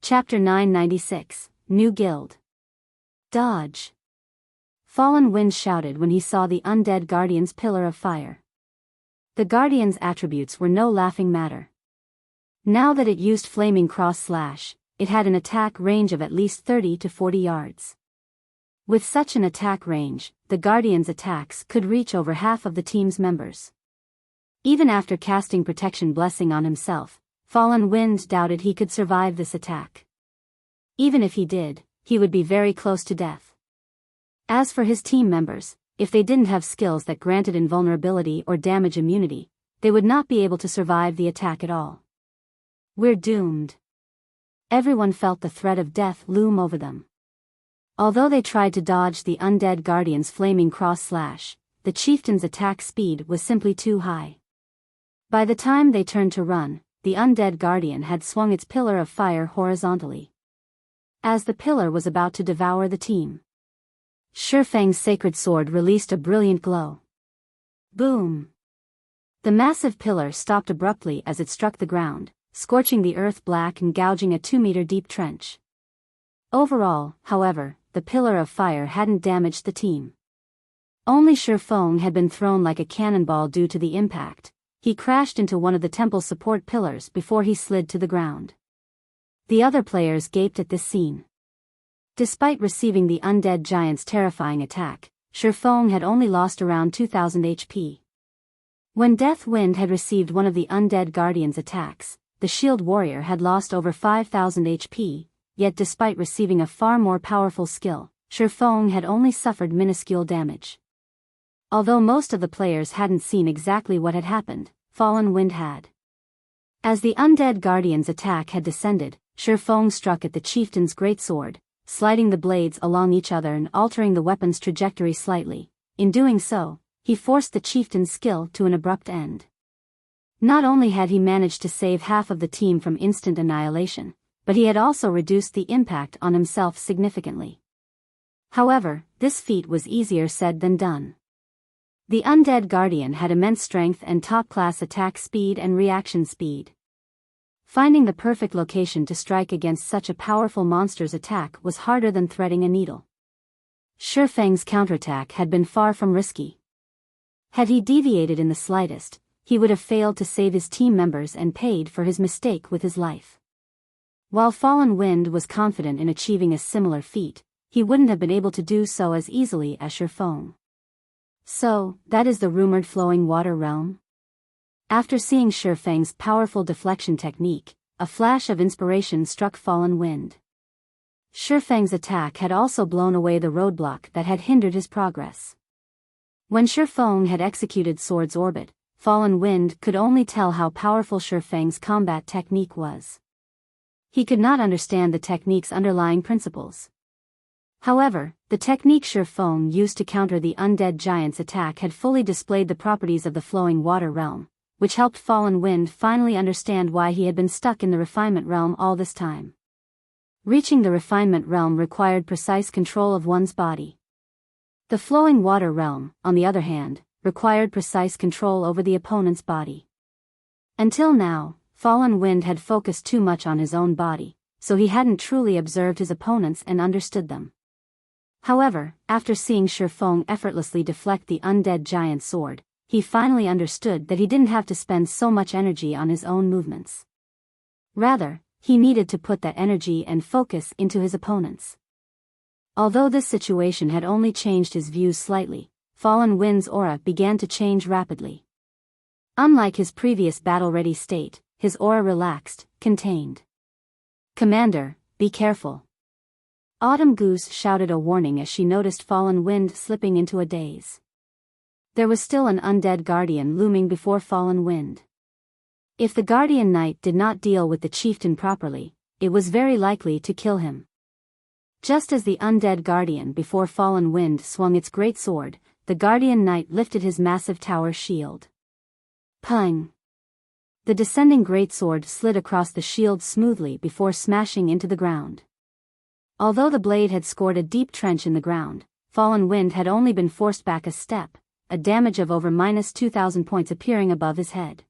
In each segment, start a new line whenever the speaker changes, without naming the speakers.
Chapter 996, New Guild. Dodge. Fallen Wind shouted when he saw the undead Guardian's pillar of fire. The Guardian's attributes were no laughing matter. Now that it used flaming cross-slash, it had an attack range of at least 30 to 40 yards. With such an attack range, the Guardian's attacks could reach over half of the team's members. Even after casting Protection Blessing on himself, Fallen Wind doubted he could survive this attack. Even if he did, he would be very close to death. As for his team members, if they didn't have skills that granted invulnerability or damage immunity, they would not be able to survive the attack at all. We're doomed. Everyone felt the threat of death loom over them. Although they tried to dodge the undead Guardian's flaming cross-slash, the chieftain's attack speed was simply too high. By the time they turned to run, the undead Guardian had swung its pillar of fire horizontally. As the pillar was about to devour the team, Shifeng's sacred sword released a brilliant glow. Boom! The massive pillar stopped abruptly as it struck the ground, scorching the earth black and gouging a 2-meter-deep trench. Overall, however, the pillar of fire hadn't damaged the team. Only Shifeng had been thrown like a cannonball due to the impact. He crashed into one of the temple's support pillars before he slid to the ground. The other players gaped at this scene. Despite receiving the undead giant's terrifying attack, Shifeng had only lost around 2,000 HP. When Death Wind had received one of the undead guardian's attacks, the shield warrior had lost over 5,000 HP, yet despite receiving a far more powerful skill, Shifeng had only suffered minuscule damage. Although most of the players hadn't seen exactly what had happened, Fallen Wind had. As the undead guardian's attack had descended, Shifeng struck at the chieftain's greatsword, sliding the blades along each other and altering the weapon's trajectory slightly. In doing so, he forced the chieftain's skill to an abrupt end. Not only had he managed to save half of the team from instant annihilation, but he had also reduced the impact on himself significantly. However, this feat was easier said than done. The undead guardian had immense strength and top-class attack speed and reaction speed. Finding the perfect location to strike against such a powerful monster's attack was harder than threading a needle. Shifeng's counterattack had been far from risky. Had he deviated in the slightest, he would have failed to save his team members and paid for his mistake with his life. While Fallen Wind was confident in achieving a similar feat, he wouldn't have been able to do so as easily as Shifeng. So, that is the rumored flowing water realm? After seeing Shifeng's powerful deflection technique, a flash of inspiration struck Fallen Wind. Shifeng's attack had also blown away the roadblock that had hindered his progress. When Shifeng had executed Sword's Orbit, Fallen Wind could only tell how powerful Shifeng's combat technique was. He could not understand the technique's underlying principles. However, the technique Shifeng used to counter the undead giant's attack had fully displayed the properties of the flowing water realm, which helped Fallen Wind finally understand why he had been stuck in the refinement realm all this time. Reaching the refinement realm required precise control of one's body. The flowing water realm, on the other hand, required precise control over the opponent's body. Until now, Fallen Wind had focused too much on his own body, so he hadn't truly observed his opponents and understood them. However, after seeing Shifeng effortlessly deflect the undead giant's sword, he finally understood that he didn't have to spend so much energy on his own movements. Rather, he needed to put that energy and focus into his opponents. Although this situation had only changed his views slightly, Fallen Wind's aura began to change rapidly. Unlike his previous battle-ready state, his aura relaxed, contained. "Commander, be careful." Autumn Goose shouted a warning as she noticed Fallen Wind slipping into a daze. There was still an undead guardian looming before Fallen Wind. If the guardian knight did not deal with the chieftain properly, it was very likely to kill him. Just as the undead guardian before Fallen Wind swung its great sword, the guardian knight lifted his massive tower shield. Pung! The descending greatsword slid across the shield smoothly before smashing into the ground. Although the blade had scored a deep trench in the ground, Fallen Wind had only been forced back a step, a damage of over -2,000 points appearing above his head.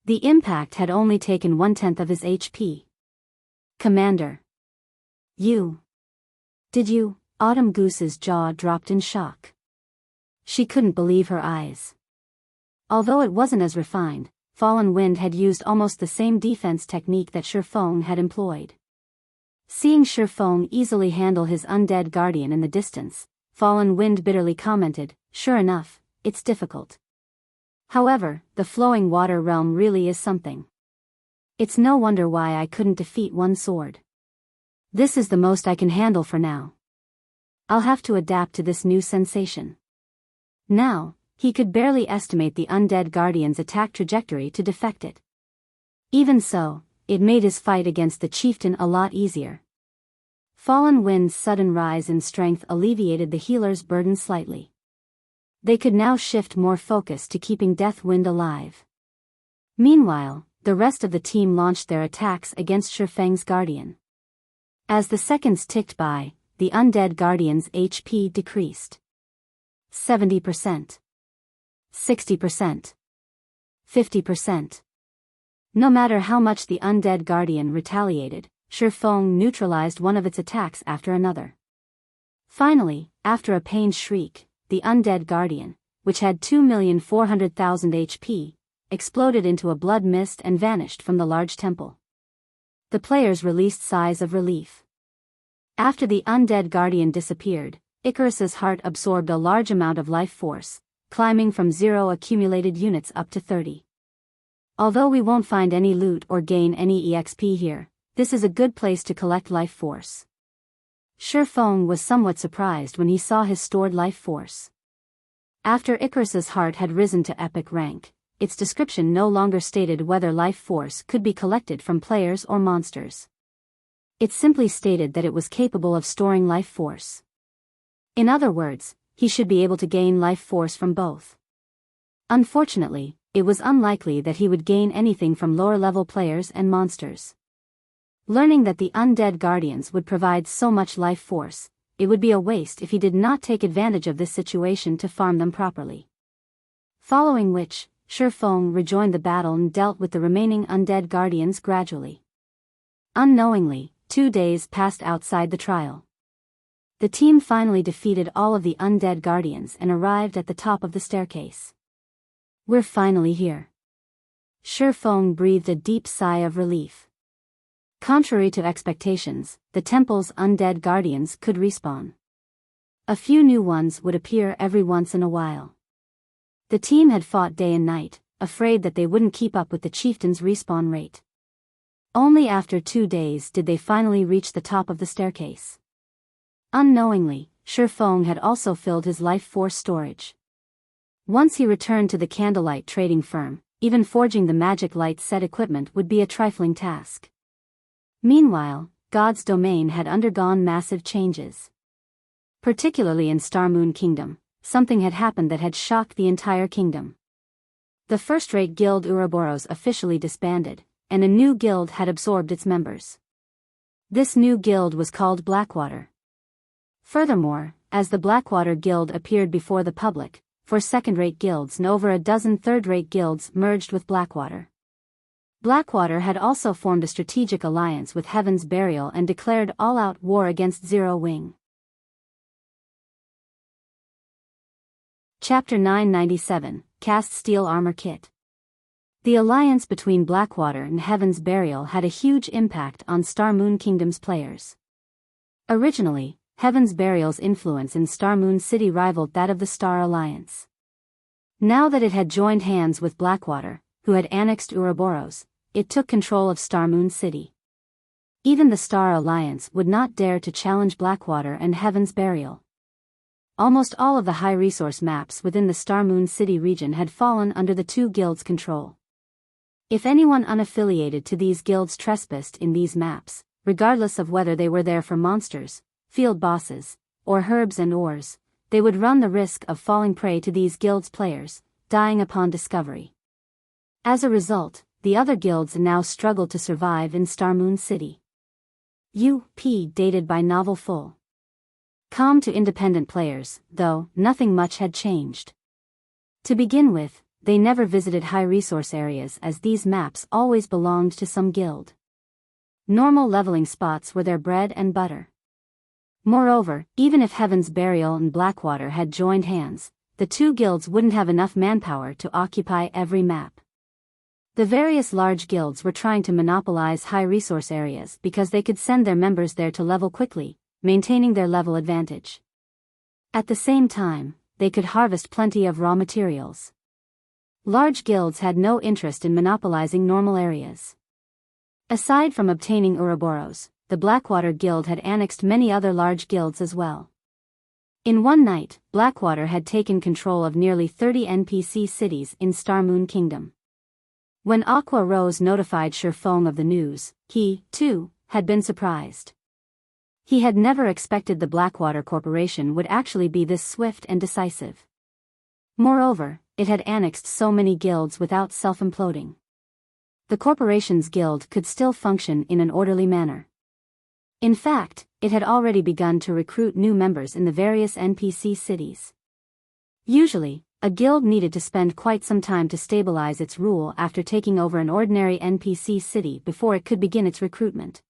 The impact had only taken 1/10 of his HP. Commander. You. Did you? Autumn Goose's jaw dropped in shock. She couldn't believe her eyes. Although it wasn't as refined, Fallen Wind had used almost the same defense technique that Shifeng had employed. Seeing Shifeng easily handle his undead guardian in the distance, Fallen Wind bitterly commented, "Sure enough, it's difficult. However, the flowing water realm really is something. It's no wonder why I couldn't defeat one sword. This is the most I can handle for now. I'll have to adapt to this new sensation." Now, he could barely estimate the undead guardian's attack trajectory to defect it. Even so, it made his fight against the chieftain a lot easier. Fallen Wind's sudden rise in strength alleviated the healer's burden slightly. They could now shift more focus to keeping Deathwind alive. Meanwhile, the rest of the team launched their attacks against Shifeng's guardian. As the seconds ticked by, the undead guardian's HP decreased. 70%. 60%. 50%. No matter how much the undead guardian retaliated, Shifeng neutralized one of its attacks after another. Finally, after a pained shriek, the undead guardian, which had 2,400,000 HP, exploded into a blood mist and vanished from the large temple. The players released sighs of relief. After the undead guardian disappeared, Icarus's heart absorbed a large amount of life force, climbing from 0 accumulated units up to 30. Although we won't find any loot or gain any EXP here, this is a good place to collect life force. Shifeng was somewhat surprised when he saw his stored life force. After Icarus's heart had risen to epic rank, its description no longer stated whether life force could be collected from players or monsters. It simply stated that it was capable of storing life force. In other words, he should be able to gain life force from both. Unfortunately, it was unlikely that he would gain anything from lower-level players and monsters. Learning that the undead guardians would provide so much life force, it would be a waste if he did not take advantage of this situation to farm them properly. Following which, Shifeng rejoined the battle and dealt with the remaining undead guardians gradually. Unknowingly, 2 days passed outside the trial. The team finally defeated all of the undead guardians and arrived at the top of the staircase. "We're finally here." Shifeng breathed a deep sigh of relief. Contrary to expectations, the temple's undead guardians could respawn. A few new ones would appear every once in a while. The team had fought day and night, afraid that they wouldn't keep up with the chieftain's respawn rate. Only after 2 days did they finally reach the top of the staircase. Unknowingly, Shifeng had also filled his life force storage. Once he returned to the Candlelight trading firm, even forging the magic light set equipment would be a trifling task. Meanwhile, God's domain had undergone massive changes. Particularly in Starmoon Kingdom, something had happened that had shocked the entire kingdom. The first-rate guild Ouroboros officially disbanded, and a new guild had absorbed its members. This new guild was called Blackwater. Furthermore, as the Blackwater Guild appeared before the public, 4 second-rate guilds and over a dozen third-rate guilds merged with Blackwater. Blackwater had also formed a strategic alliance with Heaven's Burial and declared all-out war against Zero Wing. Chapter 997, Cast Steel Armor Kit. The alliance between Blackwater and Heaven's Burial had a huge impact on Starmoon Kingdom's players. Originally, Heaven's Burial's influence in Starmoon City rivaled that of the Star Alliance. Now that it had joined hands with Blackwater, who had annexed Ouroboros, it took control of Starmoon City. Even the Star Alliance would not dare to challenge Blackwater and Heaven's Burial. Almost all of the high-resource maps within the Starmoon City region had fallen under the two guilds' control. If anyone unaffiliated to these guilds trespassed in these maps, regardless of whether they were there for monsters, field bosses, or herbs and ores, they would run the risk of falling prey to these guilds' players, dying upon discovery. As a result, the other guilds now struggled to survive in Starmoon City. U.P. dated by novel full. Com to independent players, though, nothing much had changed. To begin with, they never visited high-resource areas as these maps always belonged to some guild. Normal leveling spots were their bread and butter. Moreover, even if Heaven's Burial and Blackwater had joined hands, the two guilds wouldn't have enough manpower to occupy every map. The various large guilds were trying to monopolize high-resource areas because they could send their members there to level quickly, maintaining their level advantage. At the same time, they could harvest plenty of raw materials. Large guilds had no interest in monopolizing normal areas. Aside from obtaining Ouroboros, the Blackwater Guild had annexed many other large guilds as well. In one night, Blackwater had taken control of nearly 30 NPC cities in Starmoon Kingdom. When Aqua Rose notified Shifeng of the news, he, too, had been surprised. He had never expected the Blackwater Corporation would actually be this swift and decisive. Moreover, it had annexed so many guilds without self-imploding. The corporation's guild could still function in an orderly manner. In fact, it had already begun to recruit new members in the various NPC cities. Usually, a guild needed to spend quite some time to stabilize its rule after taking over an ordinary NPC city before it could begin its recruitment.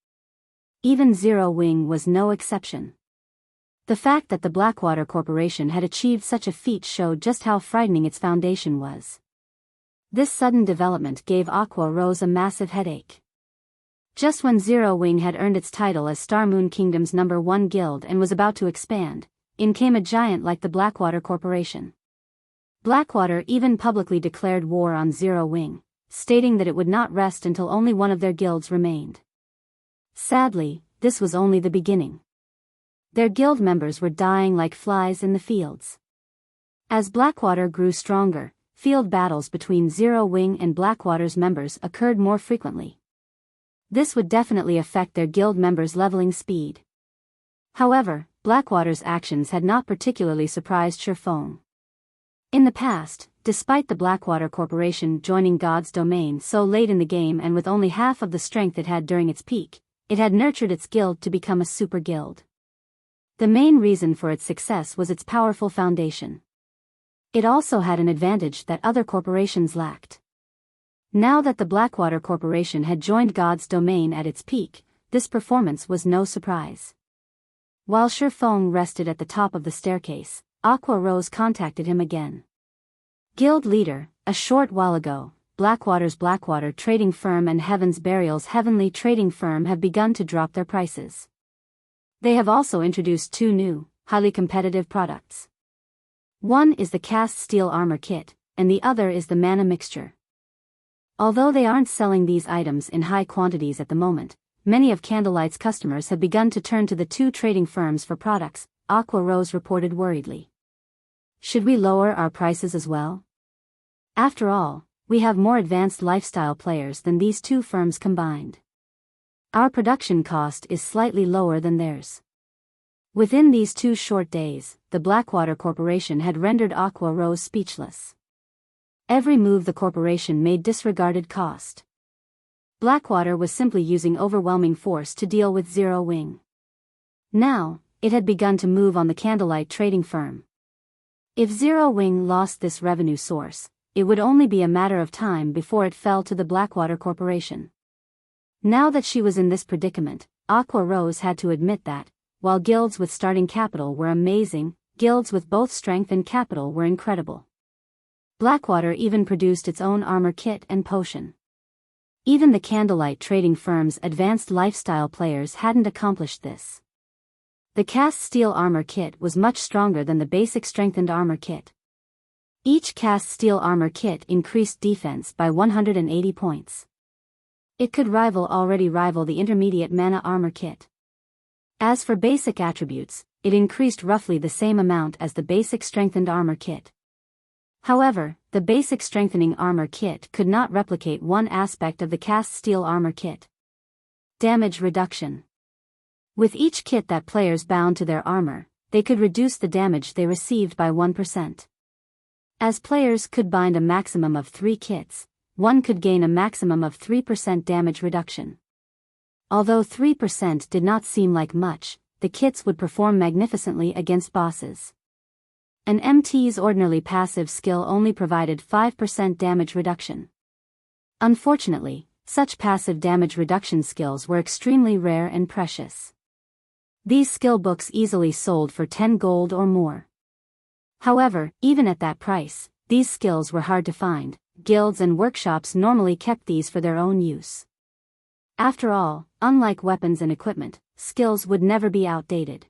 Even Zero Wing was no exception. The fact that the Blackwater Corporation had achieved such a feat showed just how frightening its foundation was. This sudden development gave Aqua Rose a massive headache. Just when Zero Wing had earned its title as Starmoon Kingdom's #1 guild and was about to expand, in came a giant like the Blackwater Corporation. Blackwater even publicly declared war on Zero Wing, stating that it would not rest until only one of their guilds remained. Sadly, this was only the beginning. Their guild members were dying like flies in the fields. As Blackwater grew stronger, field battles between Zero Wing and Blackwater's members occurred more frequently. This would definitely affect their guild members' leveling speed. However, Blackwater's actions had not particularly surprised Shifeng. In the past, despite the Blackwater Corporation joining God's domain so late in the game and with only half of the strength it had during its peak, it had nurtured its guild to become a super guild. The main reason for its success was its powerful foundation. It also had an advantage that other corporations lacked. Now that the Blackwater Corporation had joined God's domain at its peak, this performance was no surprise. While Shifeng rested at the top of the staircase, Aqua Rose contacted him again. Guild leader, a short while ago, Blackwater's Blackwater trading firm and Heaven's Burial's Heavenly trading firm have begun to drop their prices. They have also introduced two new, highly competitive products. One is the cast steel armor kit, and the other is the mana mixture. Although they aren't selling these items in high quantities at the moment, many of Candlelight's customers have begun to turn to the two trading firms for products, Aqua Rose reported worriedly. Should we lower our prices as well? After all, we have more advanced lifestyle players than these two firms combined. Our production cost is slightly lower than theirs. Within these 2 short days, the Blackwater Corporation had rendered Aqua Rose speechless. Every move the corporation made disregarded cost. Blackwater was simply using overwhelming force to deal with Zero Wing. Now, it had begun to move on the Candlelight trading firm. If Zero Wing lost this revenue source, it would only be a matter of time before it fell to the Blackwater Corporation. Now that she was in this predicament, Aqua Rose had to admit that, while guilds with starting capital were amazing, guilds with both strength and capital were incredible. Blackwater even produced its own armor kit and potion. Even the Candlelight trading firm's advanced lifestyle players hadn't accomplished this. The cast steel armor kit was much stronger than the basic strengthened armor kit. Each cast steel armor kit increased defense by 180 points. It could already rival the intermediate mana armor kit. As for basic attributes, it increased roughly the same amount as the basic strengthened armor kit. However, the basic strengthening armor kit could not replicate one aspect of the cast steel armor kit: damage reduction. With each kit that players bound to their armor, they could reduce the damage they received by 1%. As players could bind a maximum of 3 kits, one could gain a maximum of 3% damage reduction. Although 3% did not seem like much, the kits would perform magnificently against bosses. An MT's ordinarily passive skill only provided 5% damage reduction. Unfortunately, such passive damage reduction skills were extremely rare and precious. These skill books easily sold for 10 gold or more. However, even at that price, these skills were hard to find. Guilds and workshops normally kept these for their own use. After all, unlike weapons and equipment, skills would never be outdated.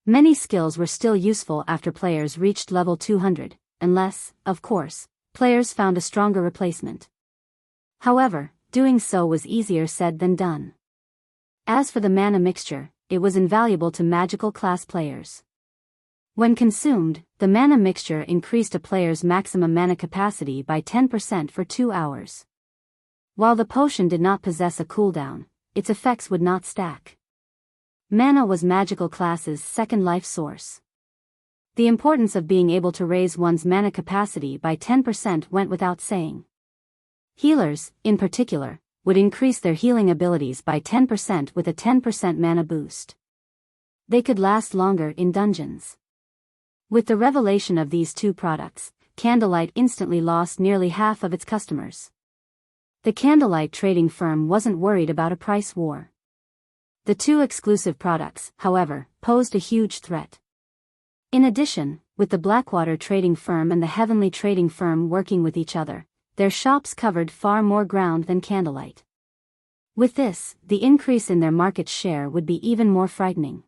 Many skills were still useful after players reached level 200, unless, of course, players found a stronger replacement. However, doing so was easier said than done. As for the mana mixture, it was invaluable to magical class players. When consumed, the mana mixture increased a player's maximum mana capacity by 10% for 2 hours. While the potion did not possess a cooldown, its effects would not stack. Mana was magical class's second life source. The importance of being able to raise one's mana capacity by 10% went without saying. Healers, in particular, would increase their healing abilities by 10% with a 10% mana boost. They could last longer in dungeons. With the revelation of these two products, Candlelight instantly lost nearly half of its customers. The Candlelight trading firm wasn't worried about a price war. The two exclusive products, however, posed a huge threat. In addition, with the Blackwater trading firm and the Heavenly trading firm working with each other, their shops covered far more ground than Candlelight. With this, the increase in their market share would be even more frightening.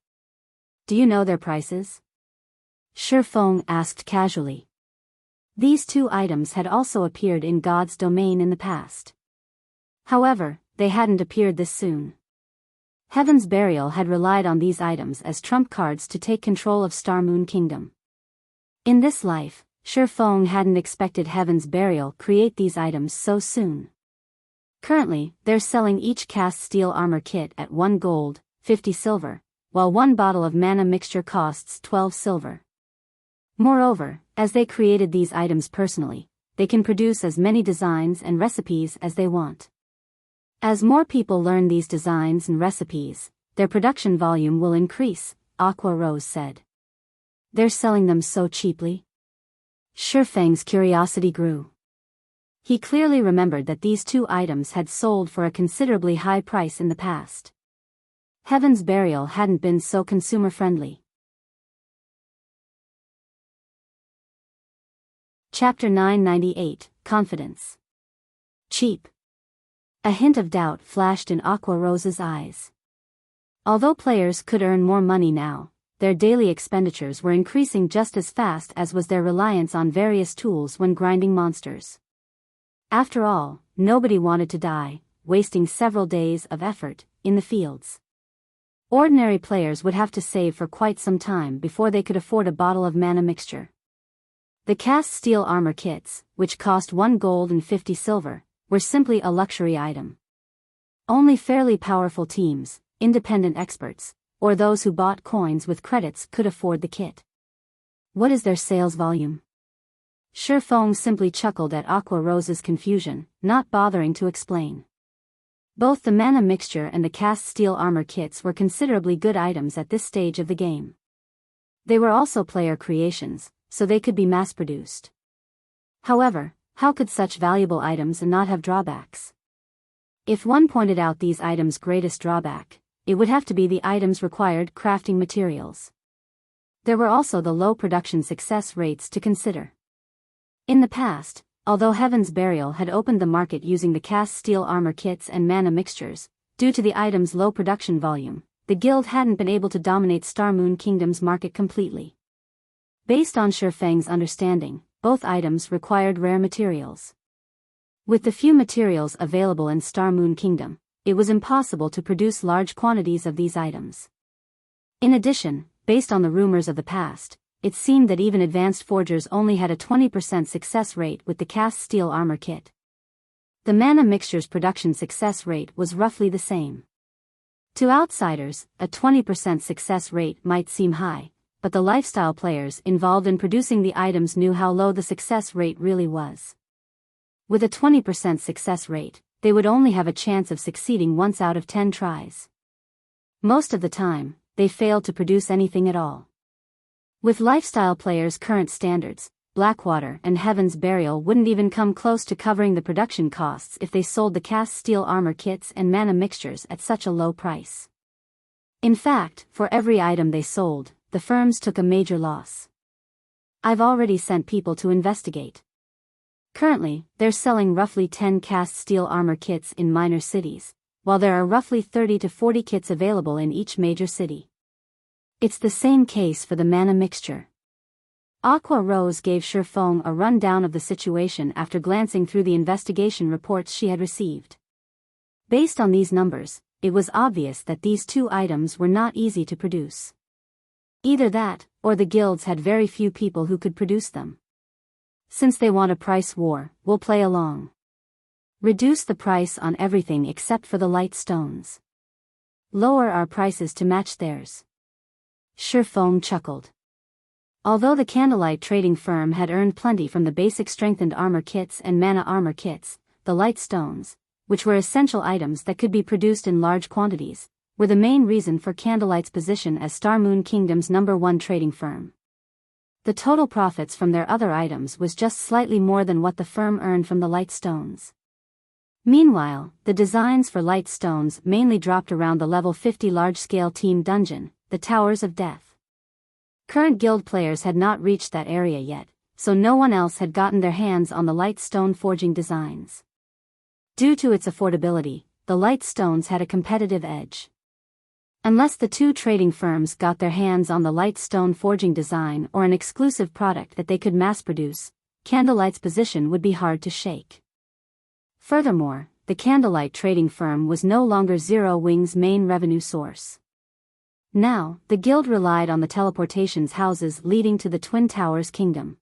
Do you know their prices? Shifeng asked casually. These two items had also appeared in God's domain in the past. However, they hadn't appeared this soon. Heaven's Burial had relied on these items as trump cards to take control of Starmoon Kingdom. In this life, Shifeng hadn't expected Heaven's Burial create these items so soon. Currently, they're selling each cast steel armor kit at 1 gold, 50 silver, while 1 bottle of mana mixture costs 12 silver. Moreover, as they created these items personally, they can produce as many designs and recipes as they want. As more people learn these designs and recipes, their production volume will increase, Aqua Rose said. They're selling them so cheaply? Shifeng's curiosity grew. He clearly remembered that these two items had sold for a considerably high price in the past. Heaven's Burial hadn't been so consumer-friendly. Chapter 998, Confidence. Cheap. A hint of doubt flashed in Aqua Rose's eyes. Although players could earn more money now, their daily expenditures were increasing just as fast as was their reliance on various tools when grinding monsters. After all, nobody wanted to die, wasting several days of effort in the fields. Ordinary players would have to save for quite some time before they could afford a bottle of mana mixture. The cast steel armor kits, which cost 1 gold and 50 silver, were simply a luxury item. Only fairly powerful teams, independent experts, or those who bought coins with credits could afford the kit. What is their sales volume? Shifeng simply chuckled at Aqua Rose's confusion, not bothering to explain. Both the mana mixture and the cast steel armor kits were considerably good items at this stage of the game. They were also player creations, so they could be mass-produced. However, how could such valuable items not have drawbacks? If one pointed out these items' greatest drawback, it would have to be the items' required crafting materials. There were also the low production success rates to consider. In the past, although Heaven's Burial had opened the market using the cast steel armor kits and mana mixtures, due to the items' low production volume, the guild hadn't been able to dominate Starmoon Kingdom's market completely. Based on Shifeng's understanding, both items required rare materials. With the few materials available in Starmoon Kingdom, it was impossible to produce large quantities of these items. In addition, based on the rumors of the past, it seemed that even advanced forgers only had a 20% success rate with the cast steel armor kit. The mana mixture's production success rate was roughly the same. To outsiders, a 20% success rate might seem high, but the lifestyle players involved in producing the items knew how low the success rate really was. With a 20% success rate, they would only have a chance of succeeding once out of 10 tries. Most of the time, they failed to produce anything at all. With lifestyle players' current standards, Blackwater, and Heaven's Burial wouldn't even come close to covering the production costs if they sold the cast steel armor kits and mana mixtures at such a low price. In fact, for every item they sold, the firms took a major loss. I've already sent people to investigate. Currently, they're selling roughly 10 cast steel armor kits in minor cities, while there are roughly 30 to 40 kits available in each major city. It's the same case for the mana mixture. Aqua Rose gave Shifeng a rundown of the situation after glancing through the investigation reports she had received. Based on these numbers, it was obvious that these two items were not easy to produce. Either that, or the guilds had very few people who could produce them. Since they want a price war, we'll play along. Reduce the price on everything except for the light stones. Lower our prices to match theirs. Shifeng chuckled. Although the Candlelight trading firm had earned plenty from the basic strengthened armor kits and mana armor kits, the light stones, which were essential items that could be produced in large quantities, were the main reason for Candlelight's position as Star Moon Kingdom's #1 trading firm. The total profits from their other items was just slightly more than what the firm earned from the light stones. Meanwhile, the designs for light stones mainly dropped around the level 50 large-scale team dungeon, the Towers of Death. Current guild players had not reached that area yet, so no one else had gotten their hands on the light stone forging designs. Due to its affordability, the light stones had a competitive edge. Unless the two trading firms got their hands on the light stone forging design or an exclusive product that they could mass produce, Candlelight's position would be hard to shake. Furthermore, the Candlelight trading firm was no longer Zero Wing's main revenue source. Now, the guild relied on the teleportations houses leading to the Twin Towers Kingdom.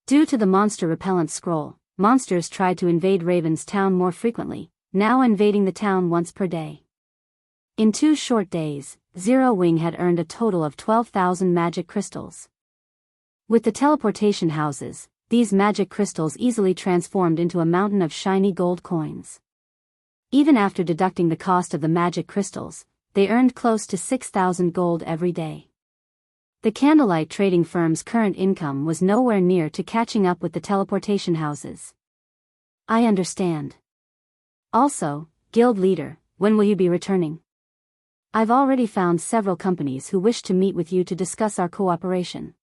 Due to the monster repellent scroll, monsters tried to invade Raven's town more frequently, now invading the town once per day. In 2 short days, Zero Wing had earned a total of 12,000 magic crystals. With the teleportation houses, these magic crystals easily transformed into a mountain of shiny gold coins. Even after deducting the cost of the magic crystals, they earned close to 6,000 gold every day. The Candlelight trading firm's current income was nowhere near to catching up with the teleportation houses. I understand. Also, guild leader, when will you be returning? I've already found several companies who wish to meet with you to discuss our cooperation.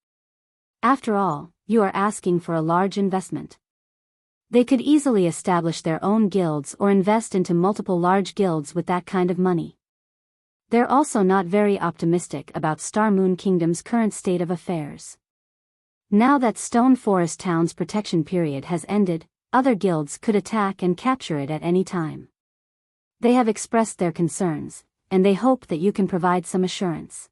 After all, you are asking for a large investment. They could easily establish their own guilds or invest into multiple large guilds with that kind of money. They're also not very optimistic about Star Moon Kingdom's current state of affairs. Now that Stone Forest Town's protection period has ended, other guilds could attack and capture it at any time. They have expressed their concerns, and they hope that you can provide some assurance.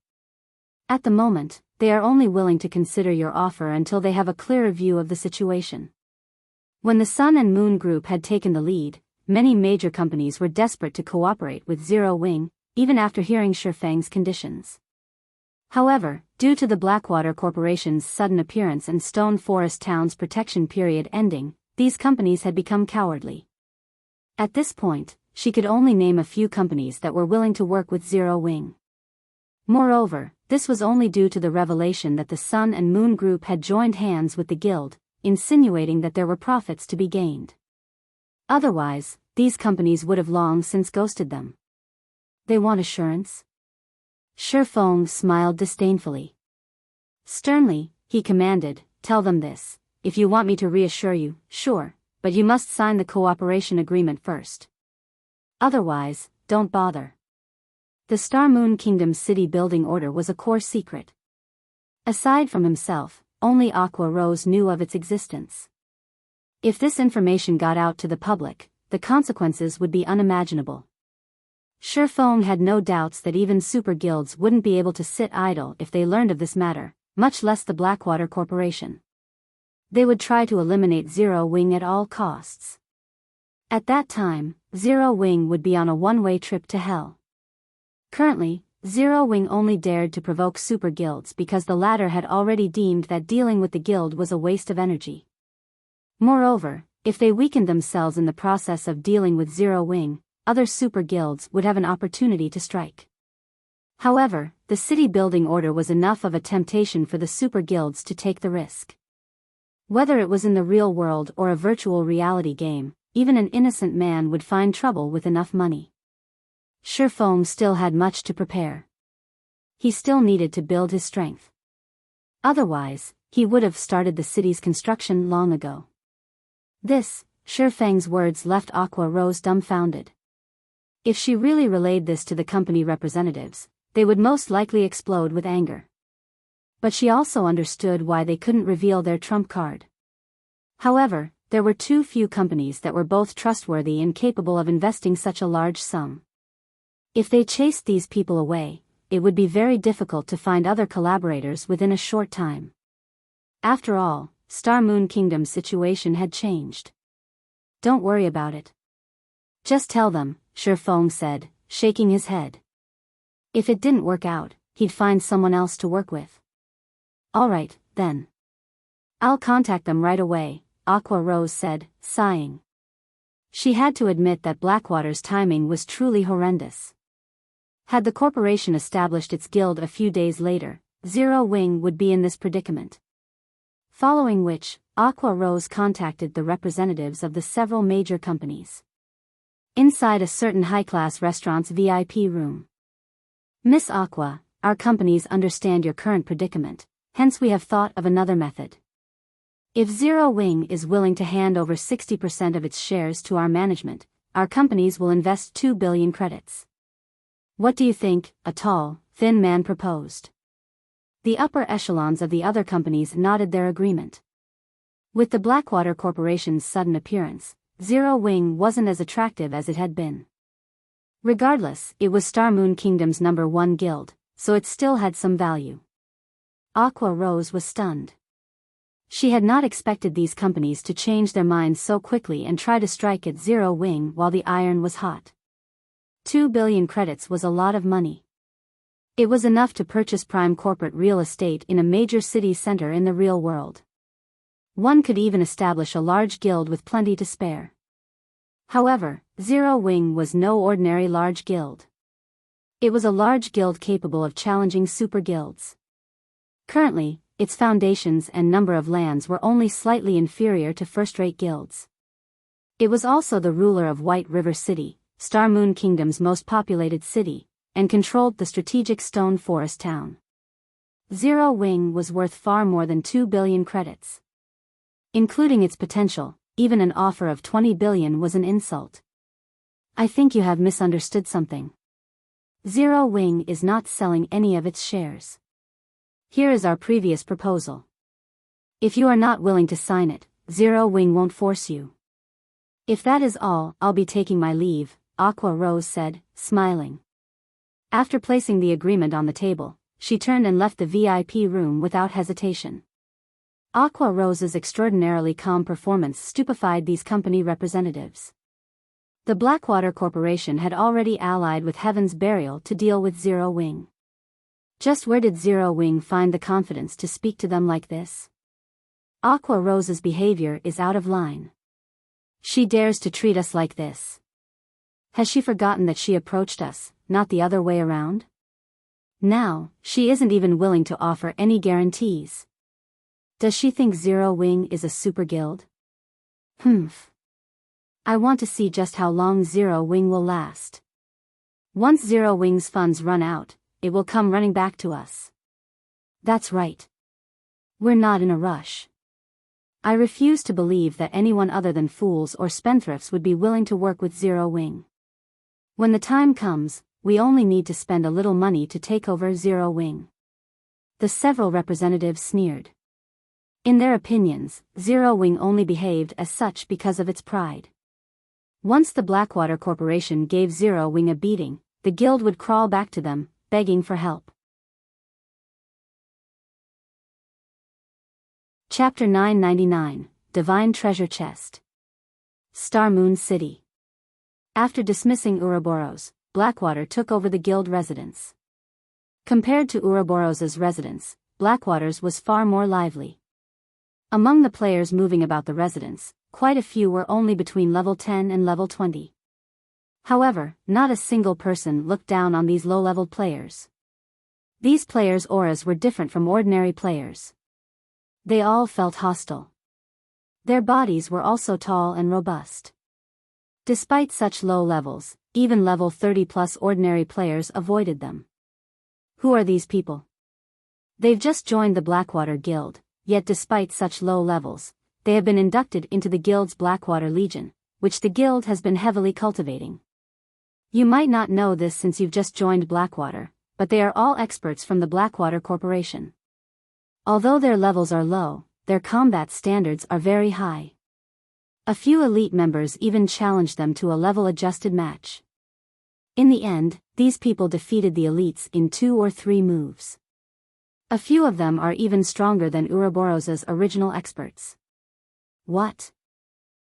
At the moment, they are only willing to consider your offer until they have a clearer view of the situation. When the Sun and Moon Group had taken the lead, many major companies were desperate to cooperate with Zero Wing, even after hearing Shifeng's conditions. However, due to the Blackwater Corporation's sudden appearance and Stone Forest Town's protection period ending, these companies had become cowardly. At this point, she could only name a few companies that were willing to work with Zero Wing. Moreover, this was only due to the revelation that the Sun and Moon Group had joined hands with the guild, insinuating that there were profits to be gained. Otherwise, these companies would have long since ghosted them. They want assurance? Shifeng smiled disdainfully. Sternly, he commanded, tell them this. If you want me to reassure you, sure, but you must sign the cooperation agreement first. Otherwise, don't bother. The Star Moon Kingdom's city building order was a core secret. Aside from himself, only Aqua Rose knew of its existence. If this information got out to the public, the consequences would be unimaginable. Shifeng had no doubts that even super guilds wouldn't be able to sit idle if they learned of this matter, much less the Blackwater Corporation. They would try to eliminate Zero Wing at all costs. At that time, Zero Wing would be on a one-way trip to hell. Currently, Zero Wing only dared to provoke super guilds because the latter had already deemed that dealing with the guild was a waste of energy. Moreover, if they weakened themselves in the process of dealing with Zero Wing, other super guilds would have an opportunity to strike. However, the city building order was enough of a temptation for the super guilds to take the risk. Whether it was in the real world or a virtual reality game, even an innocent man would find trouble with enough money. Sherfong still had much to prepare. He still needed to build his strength. Otherwise, he would have started the city's construction long ago. Sherfang's words left Aqua Rose dumbfounded. If she really relayed this to the company representatives, they would most likely explode with anger. But she also understood why they couldn't reveal their trump card. However, there were too few companies that were both trustworthy and capable of investing such a large sum. If they chased these people away, it would be very difficult to find other collaborators within a short time. After all, Star Moon Kingdom's situation had changed. Don't worry about it. Just tell them, Sherfong said, shaking his head. If it didn't work out, he'd find someone else to work with. All right, then. I'll contact them right away, Aqua Rose said, sighing. She had to admit that Blackwater's timing was truly horrendous. Had the corporation established its guild a few days later, Zero Wing would be in this predicament. Following which, Aqua Rose contacted the representatives of the several major companies. Inside a certain high-class restaurant's VIP room. Miss Aqua, our companies understand your current predicament, hence we have thought of another method. If Zero Wing is willing to hand over 60% of its shares to our management, our companies will invest 2 billion credits. What do you think? A tall, thin man proposed. The upper echelons of the other companies nodded their agreement. With the Blackwater Corporation's sudden appearance, Zero Wing wasn't as attractive as it had been. Regardless, it was Star Moon Kingdom's #1 guild, so it still had some value. Aqua Rose was stunned. She had not expected these companies to change their minds so quickly and try to strike at Zero Wing while the iron was hot. 2 billion credits was a lot of money. It was enough to purchase prime corporate real estate in a major city center in the real world. One could even establish a large guild with plenty to spare. However, Zero Wing was no ordinary large guild. It was a large guild capable of challenging super guilds. Currently, its foundations and number of lands were only slightly inferior to first-rate guilds. It was also the ruler of White River City, Star Moon Kingdom's most populated city, and controlled the strategic Stone Forest town. Zero Wing was worth far more than 2 billion credits. Including its potential, even an offer of 20 billion was an insult. I think you have misunderstood something. Zero Wing is not selling any of its shares. Here is our previous proposal. If you are not willing to sign it, Zero Wing won't force you. If that is all, I'll be taking my leave, Aqua Rose said, smiling. After placing the agreement on the table, she turned and left the VIP room without hesitation. Aqua Rose's extraordinarily calm performance stupefied these company representatives. The Blackwater Corporation had already allied with Heaven's Burial to deal with Zero Wing. Just where did Zero Wing find the confidence to speak to them like this? Aqua Rose's behavior is out of line. She dares to treat us like this. Has she forgotten that she approached us, not the other way around? Now, she isn't even willing to offer any guarantees. Does she think Zero Wing is a super guild? Humph. I want to see just how long Zero Wing will last. Once Zero Wing's funds run out, it will come running back to us. That's right. We're not in a rush. I refuse to believe that anyone other than fools or spendthrifts would be willing to work with Zero Wing. When the time comes, we only need to spend a little money to take over Zero Wing. The several representatives sneered. In their opinions, Zero Wing only behaved as such because of its pride. Once the Blackwater Corporation gave Zero Wing a beating, the guild would crawl back to them, begging for help. Chapter 999, Divine Treasure Chest. Star Moon City. After dismissing Ouroboros, Blackwater took over the guild residence. Compared to Ouroboros' residence, Blackwater's was far more lively. Among the players moving about the residence, quite a few were only between level 10 and level 20. However, not a single person looked down on these low-level players. These players' auras were different from ordinary players. They all felt hostile. Their bodies were also tall and robust. Despite such low levels, even level 30+ ordinary players avoided them. Who are these people? They've just joined the Blackwater Guild, yet despite such low levels, they have been inducted into the Guild's Blackwater Legion, which the Guild has been heavily cultivating. You might not know this since you've just joined Blackwater, but they are all experts from the Blackwater Corporation. Although their levels are low, their combat standards are very high. A few elite members even challenged them to a level-adjusted match. In the end, these people defeated the elites in 2 or 3 moves. A few of them are even stronger than Ouroboros's original experts. What?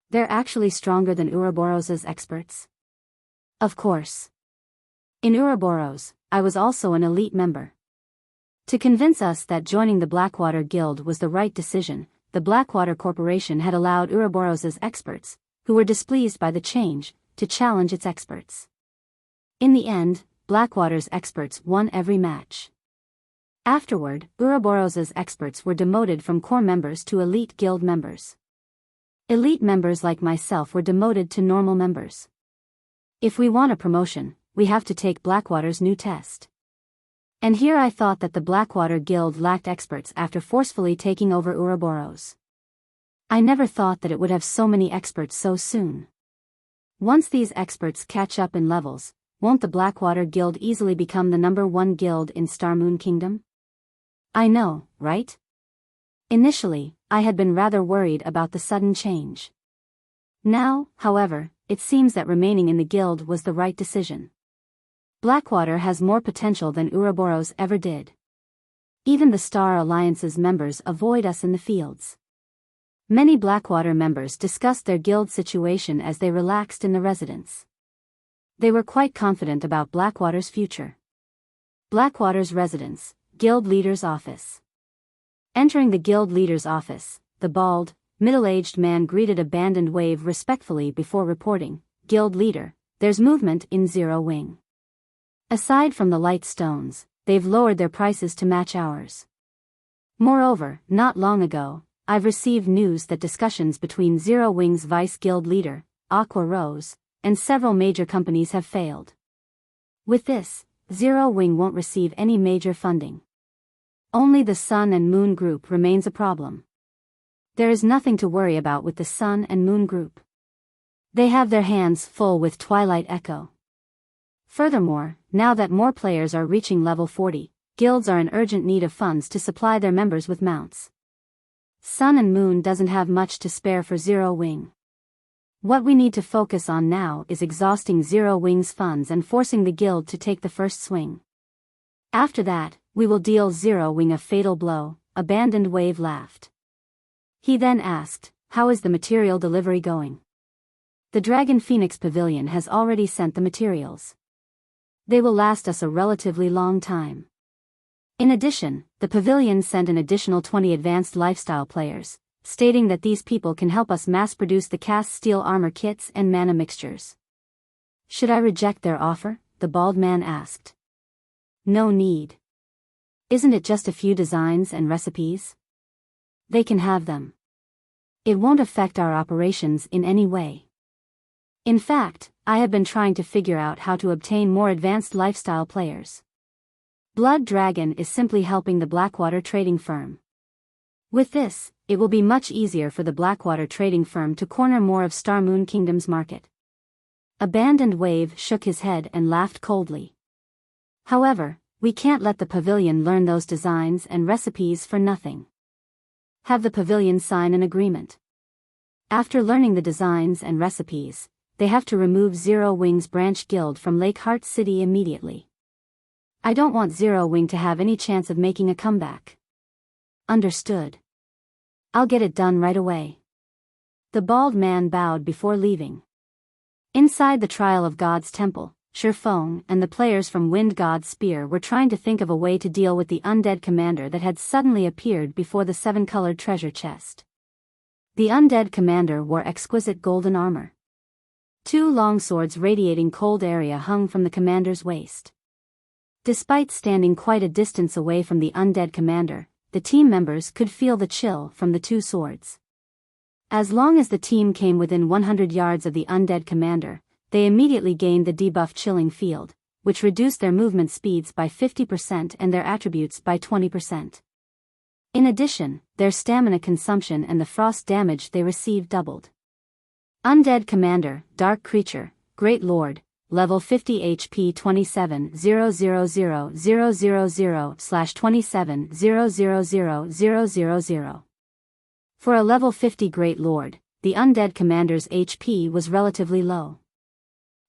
They're actually stronger than Ouroboros's experts? Of course. In Ouroboros, I was also an elite member. To convince us that joining the Blackwater Guild was the right decision, the Blackwater Corporation had allowed Ouroboros's experts, who were displeased by the change, to challenge its experts. In the end, Blackwater's experts won every match. Afterward, Ouroboros's experts were demoted from core members to elite guild members. Elite members like myself were demoted to normal members. If we want a promotion, we have to take Blackwater's new test. And here I thought that the Blackwater Guild lacked experts after forcefully taking over Ouroboros. I never thought that it would have so many experts so soon. Once these experts catch up in levels, won't the Blackwater Guild easily become the #1 guild in Starmoon Kingdom? I know, right? Initially, I had been rather worried about the sudden change. Now, however, it seems that remaining in the guild was the right decision. Blackwater has more potential than Ouroboros ever did. Even the Star Alliance's members avoid us in the fields. Many Blackwater members discussed their guild situation as they relaxed in the residence. They were quite confident about Blackwater's future. Blackwater's residence, Guild Leader's office. Entering the Guild Leader's office, the bald, middle-aged man greeted Abandoned Wave respectfully before reporting, "Guild Leader, there's movement in Zero Wing. Aside from the light stones, they've lowered their prices to match ours. Moreover, not long ago, I've received news that discussions between Zero Wing's Vice Guild Leader, Aqua Rose, and several major companies have failed. With this, Zero Wing won't receive any major funding. Only the Sun and Moon Group remains a problem. There is nothing to worry about with the Sun and Moon Group. They have their hands full with Twilight Echo. Furthermore, now that more players are reaching level 40, guilds are in urgent need of funds to supply their members with mounts. Sun and Moon doesn't have much to spare for Zero Wing. What we need to focus on now is exhausting Zero Wing's funds and forcing the guild to take the first swing. After that, we will deal Zero Wing a fatal blow," Abandoned Wave laughed. He then asked, "How is the material delivery going?" "The Dragon Phoenix Pavilion has already sent the materials. They will last us a relatively long time. In addition, the pavilion sent an additional 20 advanced lifestyle players, stating that these people can help us mass-produce the cast steel armor kits and mana mixtures." "Should I reject their offer?" the bald man asked. "No need. Isn't it just a few designs and recipes? They can have them. It won't affect our operations in any way. In fact, I have been trying to figure out how to obtain more advanced lifestyle players. Blood Dragon is simply helping the Blackwater trading firm. With this, it will be much easier for the Blackwater trading firm to corner more of Starmoon Kingdom's market." Abandoned Wave shook his head and laughed coldly. "However, we can't let the pavilion learn those designs and recipes for nothing. Have the pavilion sign an agreement. After learning the designs and recipes, they have to remove Zero Wing's branch guild from Lake Heart City immediately. I don't want Zero Wing to have any chance of making a comeback." "Understood. I'll get it done right away." The bald man bowed before leaving. Inside the Trial of God's Temple, Shifeng and the players from Wind God's Spear were trying to think of a way to deal with the undead commander that had suddenly appeared before the 7-colored treasure chest. The undead commander wore exquisite golden armor. 2 long swords radiating cold area hung from the commander's waist. Despite standing quite a distance away from the undead commander, the team members could feel the chill from the 2 swords. As long as the team came within 100 yards of the undead commander, they immediately gained the debuff Chilling Field, which reduced their movement speeds by 50% and their attributes by 20%. In addition, their stamina consumption and the frost damage they received doubled. Undead Commander, Dark Creature, Great Lord, Level 50 HP 27,000/27,000,000. For a level 50 Great Lord, the Undead Commander's HP was relatively low.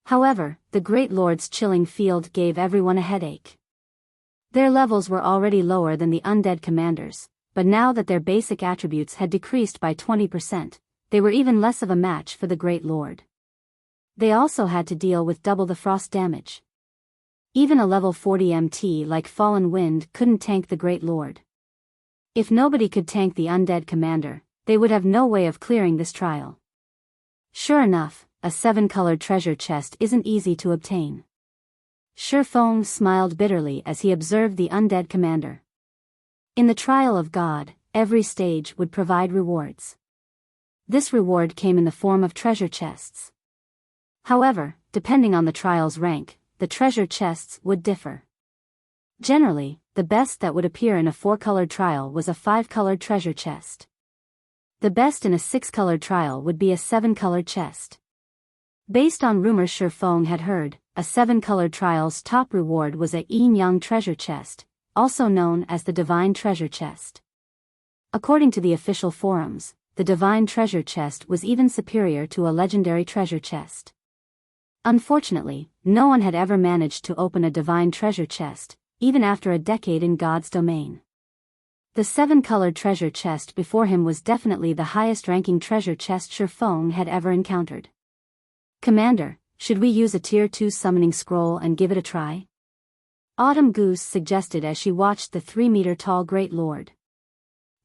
However, the Great Lord's Chilling Field gave everyone a headache. Their levels were already lower than the Undead Commanders, but now that their basic attributes had decreased by 20%, they were even less of a match for the Great Lord. They also had to deal with double the frost damage. Even a level 40 MT like Fallen Wind couldn't tank the Great Lord. If nobody could tank the Undead Commander, they would have no way of clearing this trial. Sure enough, a 7-colored treasure chest isn't easy to obtain. Shifeng smiled bitterly as he observed the Undead Commander. In the trial of God, every stage would provide rewards. This reward came in the form of treasure chests. However, depending on the trial's rank, the treasure chests would differ. Generally, the best that would appear in a 4-colored trial was a 5-colored treasure chest. The best in a 6-colored trial would be a 7-colored chest. Based on rumors Shifeng had heard, a 7-colored trial's top reward was a yin-yang treasure chest, also known as the Divine Treasure Chest. According to the official forums, the Divine Treasure Chest was even superior to a legendary treasure chest. Unfortunately, no one had ever managed to open a Divine Treasure Chest, even after a decade in God's domain. The 7-colored treasure chest before him was definitely the highest-ranking treasure chest Shifeng had ever encountered. Commander, should we use a Tier 2 summoning scroll and give it a try? Autumn Goose suggested as she watched the 3-meter-tall Great Lord.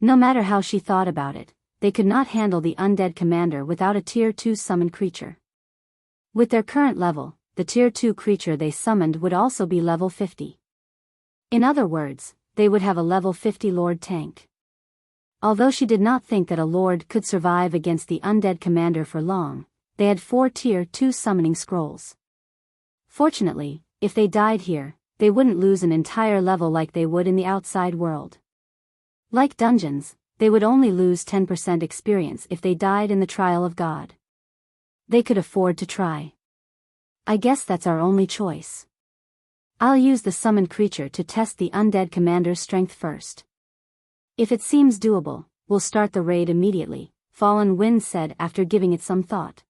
No matter how she thought about it, they could not handle the Undead Commander without a Tier 2 summoned creature. With their current level, the Tier 2 creature they summoned would also be level 50. In other words, they would have a level 50 Lord tank. Although she did not think that a Lord could survive against the Undead Commander for long, they had 4 Tier 2 summoning scrolls. Fortunately, if they died here, they wouldn't lose an entire level like they would in the outside world. Like dungeons, they would only lose 10% experience if they died in the trial of God. They could afford to try. I guess that's our only choice. I'll use the summoned creature to test the Undead Commander's strength first. If it seems doable, we'll start the raid immediately, Fallen Wind said after giving it some thought.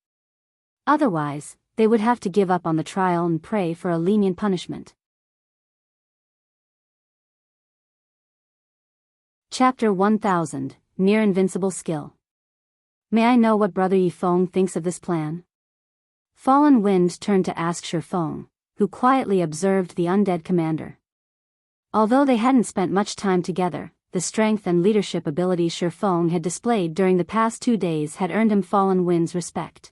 Otherwise, they would have to give up on the trial and pray for a lenient punishment. Chapter 1000, Near-invincible Skill. May I know what Brother Yifeng thinks of this plan? Fallen Wind turned to ask Shifeng, who quietly observed the Undead Commander. Although they hadn't spent much time together, the strength and leadership abilities Shifeng had displayed during the past 2 days had earned him Fallen Wind's respect.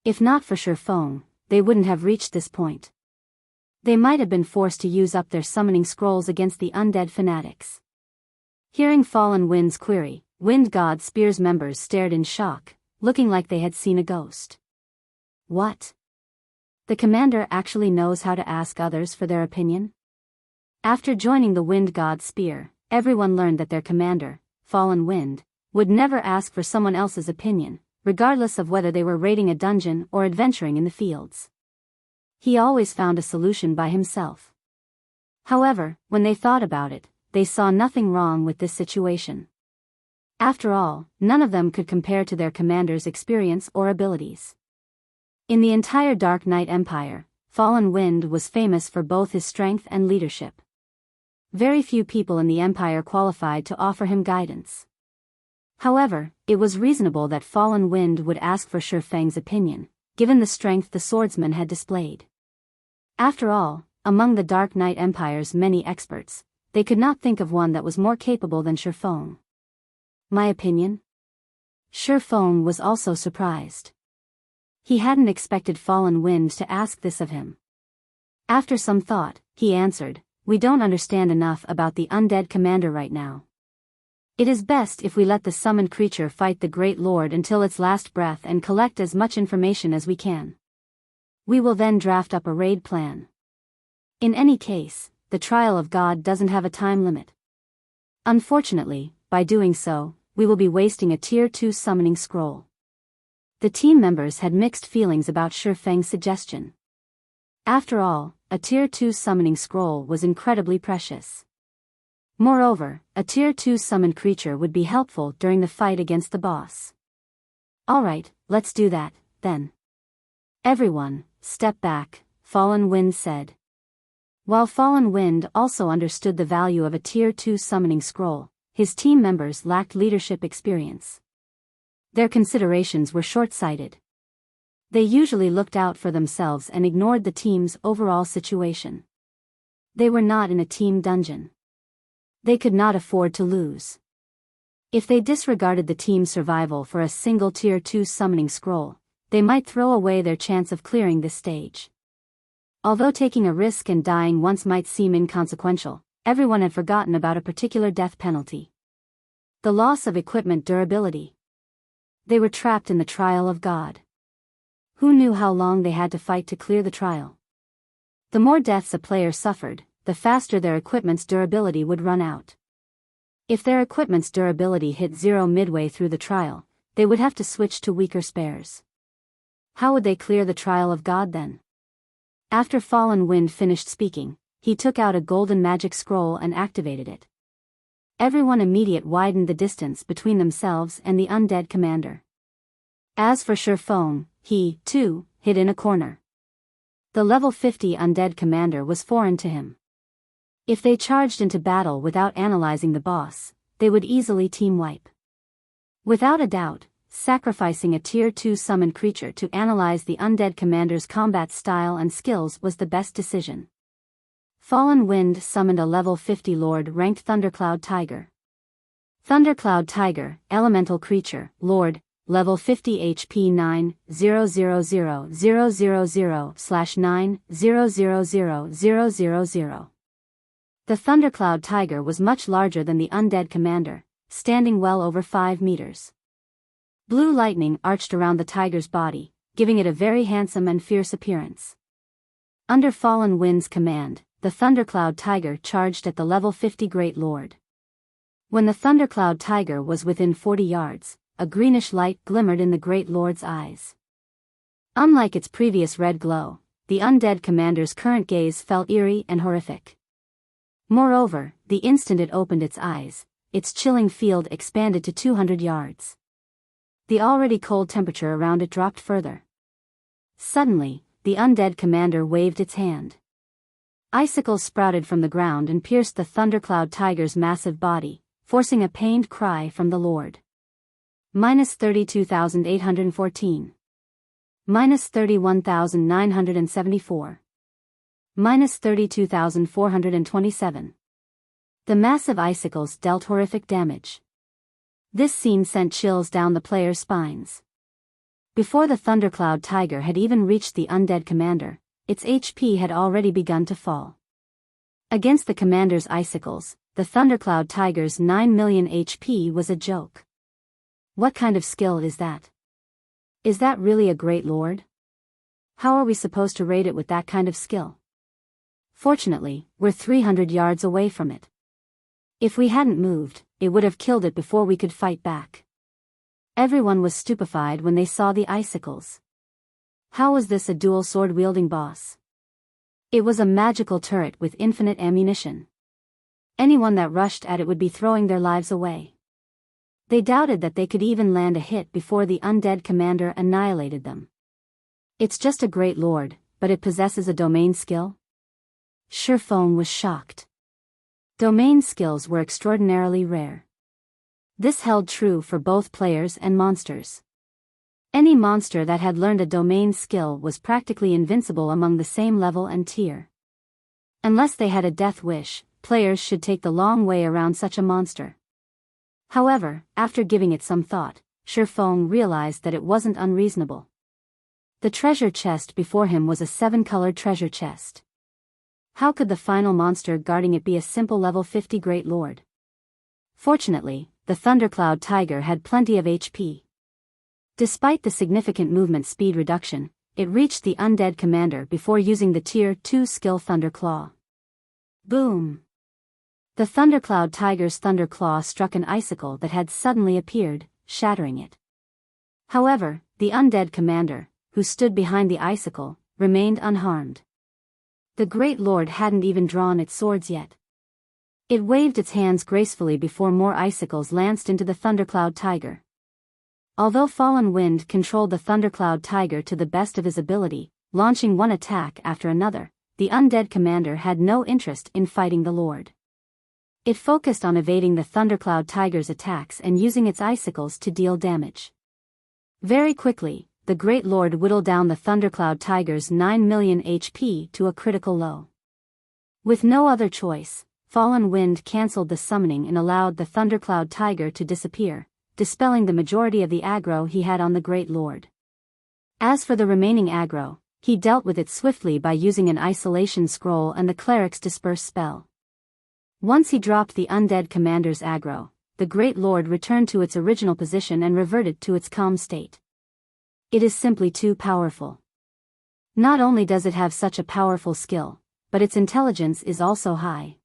If not for Shifeng, they wouldn't have reached this point. They might have been forced to use up their summoning scrolls against the undead fanatics. Hearing Fallen Wind's query, Wind God Spear's members stared in shock, looking like they had seen a ghost. What? The commander actually knows how to ask others for their opinion? After joining the Wind God Spear, everyone learned that their commander, Fallen Wind, would never ask for someone else's opinion, regardless of whether they were raiding a dungeon or adventuring in the fields. He always found a solution by himself. However, when they thought about it, they saw nothing wrong with this situation. After all, none of them could compare to their commander's experience or abilities. In the entire Dark Knight Empire, Fallen Wind was famous for both his strength and leadership. Very few people in the Empire qualified to offer him guidance. However, it was reasonable that Fallen Wind would ask for Shifeng's opinion, given the strength the swordsman had displayed. After all, among the Dark Knight Empire's many experts, they could not think of one that was more capable than Shifeng. My opinion? Shifeng was also surprised. He hadn't expected Fallen Wind to ask this of him. After some thought, he answered, "We don't understand enough about the undead commander right now. It is best if we let the summoned creature fight the Great Lord until its last breath and collect as much information as we can. We will then draft up a raid plan. In any case, the trial of God doesn't have a time limit. Unfortunately, by doing so, we will be wasting a Tier 2 summoning scroll. The team members had mixed feelings about Shifeng's suggestion. After all, a Tier 2 summoning scroll was incredibly precious. Moreover, a Tier 2 summoned creature would be helpful during the fight against the boss. Alright, let's do that, then. Everyone, step back, Fallen Wind said. While Fallen Wind also understood the value of a Tier 2 summoning scroll, his team members lacked leadership experience. Their considerations were short-sighted. They usually looked out for themselves and ignored the team's overall situation. They were not in a team dungeon. They could not afford to lose. If they disregarded the team's survival for a single Tier 2 summoning scroll, they might throw away their chance of clearing this stage. Although taking a risk and dying once might seem inconsequential, everyone had forgotten about a particular death penalty. The loss of equipment durability. They were trapped in the trial of God. Who knew how long they had to fight to clear the trial? The more deaths a player suffered, the faster their equipment's durability would run out. If their equipment's durability hit 0 midway through the trial, they would have to switch to weaker spares. How would they clear the trial of God then? After Fallen Wind finished speaking, he took out a golden magic scroll and activated it. Everyone immediately widened the distance between themselves and the undead commander. As for Shifeng, he, too, hid in a corner. The level 50 undead commander was foreign to him. If they charged into battle without analyzing the boss, they would easily team wipe. Without a doubt, sacrificing a Tier 2 summoned creature to analyze the undead commander's combat style and skills was the best decision. Fallen Wind summoned a level 50 Lord-ranked Thundercloud Tiger. Thundercloud Tiger, elemental creature, Lord, level 50 HP 9000000/9000000. The Thundercloud Tiger was much larger than the undead commander, standing well over 5 meters. Blue lightning arched around the tiger's body, giving it a very handsome and fierce appearance. Under Fallen Wind's command, the Thundercloud Tiger charged at the level 50 Great Lord. When the Thundercloud Tiger was within 40 yards, a greenish light glimmered in the Great Lord's eyes. Unlike its previous red glow, the undead commander's current gaze felt eerie and horrific. Moreover, the instant it opened its eyes, its chilling field expanded to 200 yards. The already cold temperature around it dropped further. Suddenly, the undead commander waved its hand. Icicles sprouted from the ground and pierced the Thundercloud Tiger's massive body, forcing a pained cry from the Lord. -32,814. -31,974. -32,427. The massive icicles dealt horrific damage. This scene sent chills down the players' spines. Before the Thundercloud Tiger had even reached the undead commander, its HP had already begun to fall. Against the commander's icicles, the Thundercloud Tiger's 9 million HP was a joke. What kind of skill is that? Is that really a Great Lord? How are we supposed to raid it with that kind of skill? Fortunately, we're 300 yards away from it. If we hadn't moved, it would have killed it before we could fight back. Everyone was stupefied when they saw the icicles. How was this a dual sword-wielding boss? It was a magical turret with infinite ammunition. Anyone that rushed at it would be throwing their lives away. They doubted that they could even land a hit before the undead commander annihilated them. It's just a Great Lord, but it possesses a domain skill? Shifeng was shocked. Domain skills were extraordinarily rare. This held true for both players and monsters. Any monster that had learned a domain skill was practically invincible among the same level and tier. Unless they had a death wish, players should take the long way around such a monster. However, after giving it some thought, Shifeng realized that it wasn't unreasonable. The treasure chest before him was a 7-colored treasure chest. How could the final monster guarding it be a simple level 50 Great Lord? Fortunately, the Thundercloud Tiger had plenty of HP. Despite the significant movement speed reduction, it reached the undead commander before using the Tier 2 skill Thunderclaw. Boom! The Thundercloud Tiger's Thunderclaw struck an icicle that had suddenly appeared, shattering it. However, the undead commander, who stood behind the icicle, remained unharmed. The Great Lord hadn't even drawn its swords yet. It waved its hands gracefully before more icicles lanced into the Thundercloud Tiger. Although Fallen Wind controlled the Thundercloud Tiger to the best of his ability, launching one attack after another, the undead commander had no interest in fighting the Lord. It focused on evading the Thundercloud Tiger's attacks and using its icicles to deal damage. Very quickly, the Great Lord whittled down the Thundercloud Tiger's 9 million HP to a critical low. With no other choice, Fallen Wind cancelled the summoning and allowed the Thundercloud Tiger to disappear, dispelling the majority of the aggro he had on the Great Lord. As for the remaining aggro, he dealt with it swiftly by using an isolation scroll and the Cleric's Disperse spell. Once he dropped the undead commander's aggro, the Great Lord returned to its original position and reverted to its calm state. It is simply too powerful. Not only does it have such a powerful skill, but its intelligence is also high.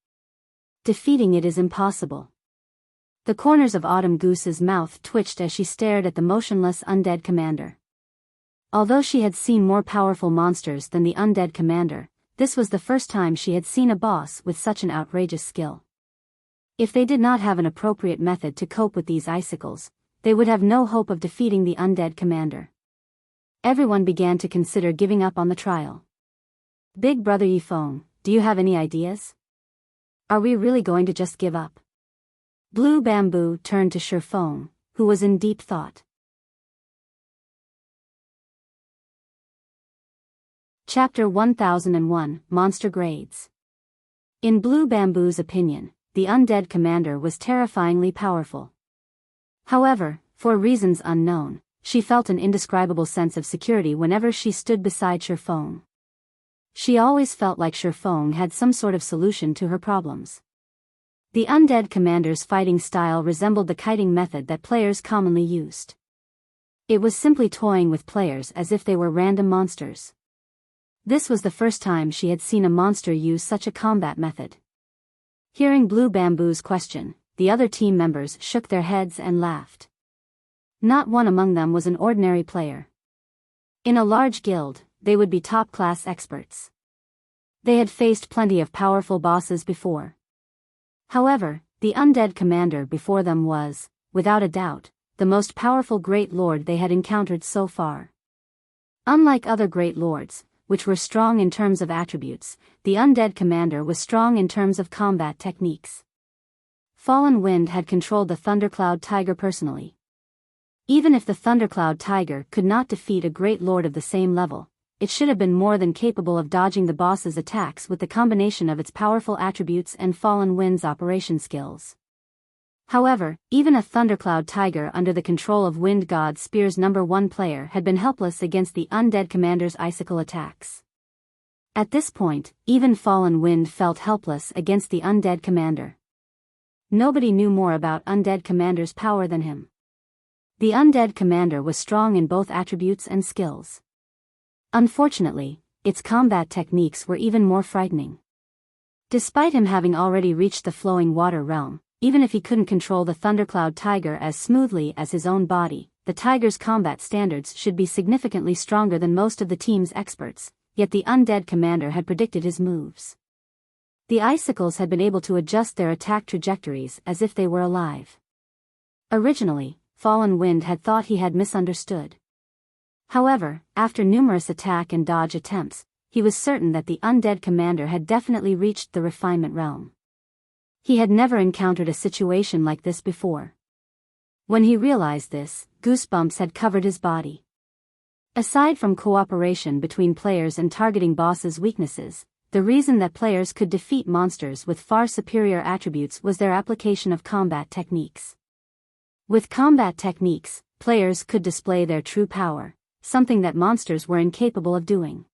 Defeating it is impossible. The corners of Autumn Goose's mouth twitched as she stared at the motionless undead commander. Although she had seen more powerful monsters than the undead commander, this was the first time she had seen a boss with such an outrageous skill. If they did not have an appropriate method to cope with these icicles, they would have no hope of defeating the undead commander. Everyone began to consider giving up on the trial. Big Brother Yifeng, do you have any ideas? Are we really going to just give up? Blue Bamboo turned to Shifeng, who was in deep thought. Chapter 1001, Monster Grades. In Blue Bamboo's opinion, the undead commander was terrifyingly powerful. However, for reasons unknown, she felt an indescribable sense of security whenever she stood beside Shifeng. She always felt like Shifeng had some sort of solution to her problems. The undead commander's fighting style resembled the kiting method that players commonly used. It was simply toying with players as if they were random monsters. This was the first time she had seen a monster use such a combat method. Hearing Blue Bamboo's question, the other team members shook their heads and laughed. Not one among them was an ordinary player. In a large guild, they would be top-class experts. They had faced plenty of powerful bosses before. However, the undead commander before them was, without a doubt, the most powerful Great Lord they had encountered so far. Unlike other Great Lords, which were strong in terms of attributes, the undead commander was strong in terms of combat techniques. Fallen Wind had controlled the Thundercloud Tiger personally. Even if the Thundercloud Tiger could not defeat a Great Lord of the same level, it should have been more than capable of dodging the boss's attacks with the combination of its powerful attributes and Fallen Wind's operation skills. However, even a Thundercloud Tiger under the control of Wind God Spear's #1 player had been helpless against the undead commander's icicle attacks. At this point, even Fallen Wind felt helpless against the undead commander. Nobody knew more about undead commander's power than him. The undead commander was strong in both attributes and skills. Unfortunately, its combat techniques were even more frightening. Despite him having already reached the flowing water realm, even if he couldn't control the Thundercloud Tiger as smoothly as his own body, the tiger's combat standards should be significantly stronger than most of the team's experts, yet the undead commander had predicted his moves. The icicles had been able to adjust their attack trajectories as if they were alive. Originally, Fallen Wind had thought he had misunderstood. However, after numerous attack and dodge attempts, he was certain that the undead commander had definitely reached the refinement realm. He had never encountered a situation like this before. When he realized this, goosebumps had covered his body. Aside from cooperation between players and targeting bosses' weaknesses, the reason that players could defeat monsters with far superior attributes was their application of combat techniques. With combat techniques, players could display their true power, something that monsters were incapable of doing.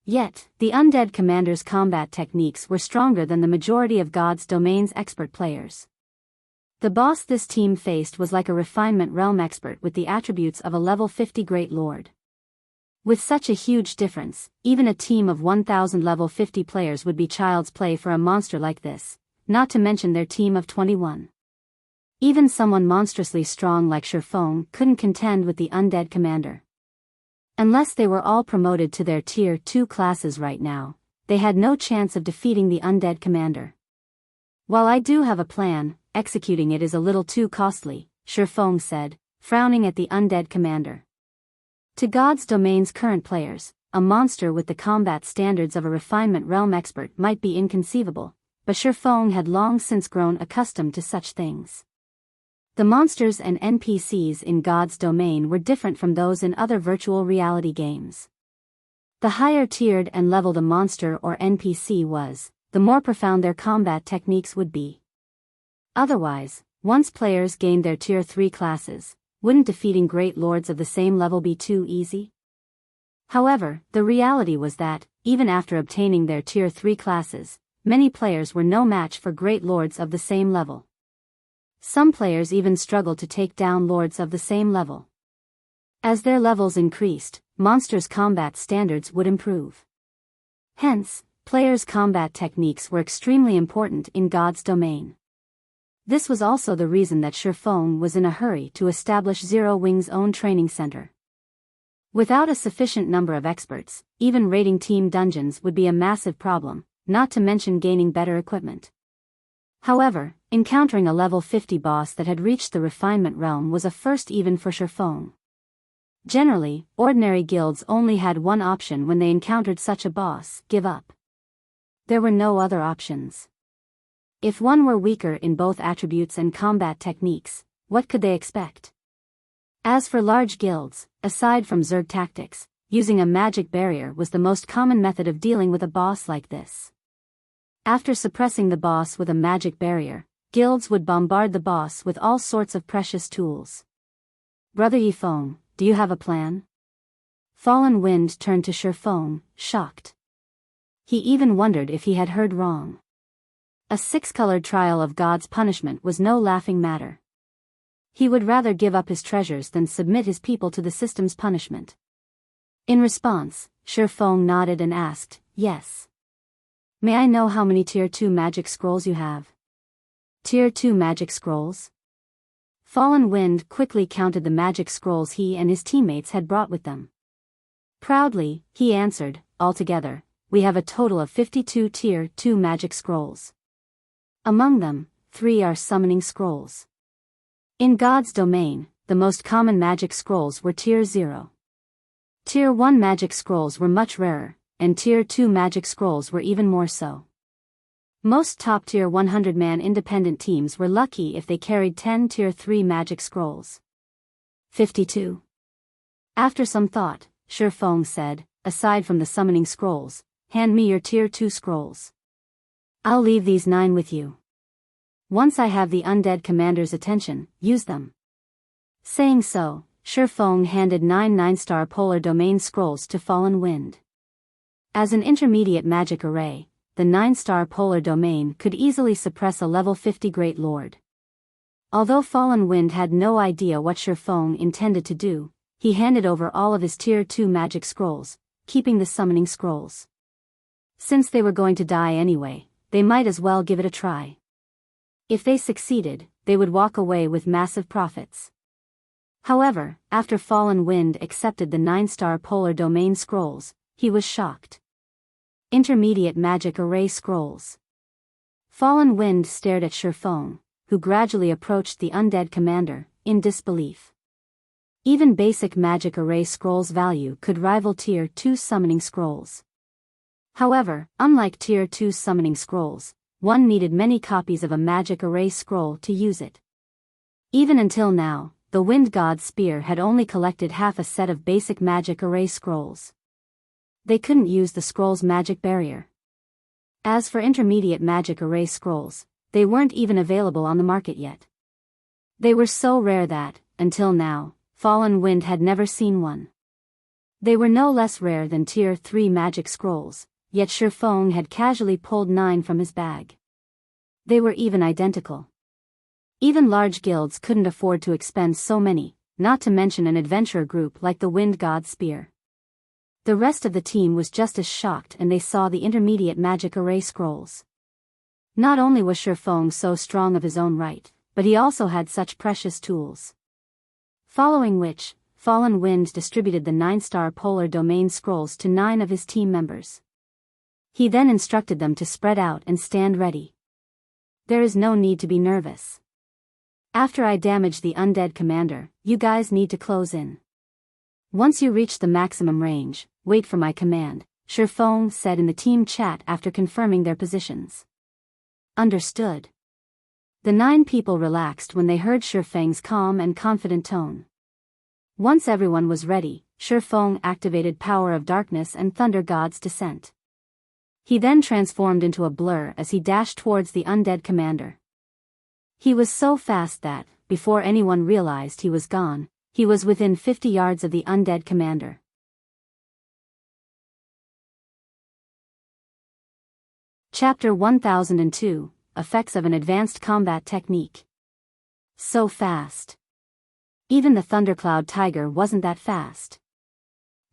Yet, the undead commander's combat techniques were stronger than the majority of God's Domain's expert players. The boss this team faced was like a refinement realm expert with the attributes of a level 50 Great Lord. With such a huge difference, even a team of 1,000 level 50 players would be child's play for a monster like this, not to mention their team of 21. Even someone monstrously strong like Shifeng couldn't contend with the undead commander. Unless they were all promoted to their tier 2 classes right now, they had no chance of defeating the undead commander. While I do have a plan, executing it is a little too costly, Shifeng said, frowning at the undead commander. To God's Domain's current players, a monster with the combat standards of a refinement realm expert might be inconceivable, but Shifeng had long since grown accustomed to such things. The monsters and NPCs in God's Domain were different from those in other virtual reality games. The higher tiered and level the monster or NPC was, the more profound their combat techniques would be. Otherwise, once players gained their tier 3 classes, wouldn't defeating great lords of the same level be too easy? However, the reality was that, even after obtaining their tier 3 classes, many players were no match for great lords of the same level. Some players even struggled to take down lords of the same level. As their levels increased, monsters' combat standards would improve. Hence, players' combat techniques were extremely important in God's Domain. This was also the reason that Shifeng was in a hurry to establish Zero Wing's own training center. Without a sufficient number of experts, even raiding team dungeons would be a massive problem, not to mention gaining better equipment. However, encountering a level 50 boss that had reached the refinement realm was a first even for Shifeng. Generally, ordinary guilds only had one option when they encountered such a boss: give up. There were no other options. If one were weaker in both attributes and combat techniques, what could they expect? As for large guilds, aside from Zerg tactics, using a magic barrier was the most common method of dealing with a boss like this. After suppressing the boss with a magic barrier, guilds would bombard the boss with all sorts of precious tools. Brother Yifeng, do you have a plan? Fallen Wind turned to Shifeng, shocked. He even wondered if he had heard wrong. A 6-colored trial of God's punishment was no laughing matter. He would rather give up his treasures than submit his people to the system's punishment. In response, Shifeng nodded and asked, "Yes. May I know how many Tier 2 magic scrolls you have?" Tier 2 magic scrolls? Fallen Wind quickly counted the magic scrolls he and his teammates had brought with them. Proudly, he answered, "Altogether, we have a total of 52 Tier 2 magic scrolls. Among them, 3 are summoning scrolls. In God's Domain, the most common magic scrolls were Tier 0. Tier 1 magic scrolls were much rarer, and Tier 2 magic scrolls were even more so. Most top-tier 100-man independent teams were lucky if they carried 10 Tier 3 magic scrolls. 52. After some thought, Shifeng said, "Aside from the summoning scrolls, hand me your Tier 2 scrolls. I'll leave these 9 with you. Once I have the undead commander's attention, use them." Saying so, Shifeng handed 9 9-star polar domain scrolls to Fallen Wind. As an intermediate magic array, the 9-star polar domain could easily suppress a level 50 Great Lord. Although Fallen Wind had no idea what Shifeng intended to do, he handed over all of his Tier 2 magic scrolls, keeping the summoning scrolls. Since they were going to die anyway, they might as well give it a try. If they succeeded, they would walk away with massive profits. However, after Fallen Wind accepted the 9-star polar domain scrolls, he was shocked. Intermediate magic array scrolls. Fallen Wind stared at Shifeng, who gradually approached the undead commander, in disbelief. Even basic magic array scrolls value could rival Tier 2 summoning scrolls. However, unlike Tier 2 summoning scrolls, one needed many copies of a magic array scroll to use it. Even until now, the Wind God's Spear had only collected half a set of basic magic array scrolls. They couldn't use the scroll's magic barrier. As for intermediate magic array scrolls, they weren't even available on the market yet. They were so rare that, until now, Fallen Wind had never seen one. They were no less rare than Tier 3 magic scrolls, yet Shifeng had casually pulled 9 from his bag. They were even identical. Even large guilds couldn't afford to expend so many, not to mention an adventurer group like the Wind God's Spear. The rest of the team was just as shocked, and they saw the intermediate magic array scrolls. Not only was Shifeng so strong of his own right, but he also had such precious tools. Following which, Fallen Wind distributed the 9-star polar domain scrolls to 9 of his team members. He then instructed them to spread out and stand ready. There is no need to be nervous. After I damage the undead commander, you guys need to close in. Once you reach the maximum range, wait for my command, Shifeng said in the team chat after confirming their positions. Understood. The 9 people relaxed when they heard Shifeng's calm and confident tone. Once everyone was ready, Shifeng activated Power of Darkness and Thunder God's Descent. He then transformed into a blur as he dashed towards the undead commander. He was so fast that, before anyone realized he was gone, he was within 50 yards of the undead commander. Chapter 1002, Effects of an Advanced Combat Technique. So fast. Even the Thundercloud Tiger wasn't that fast.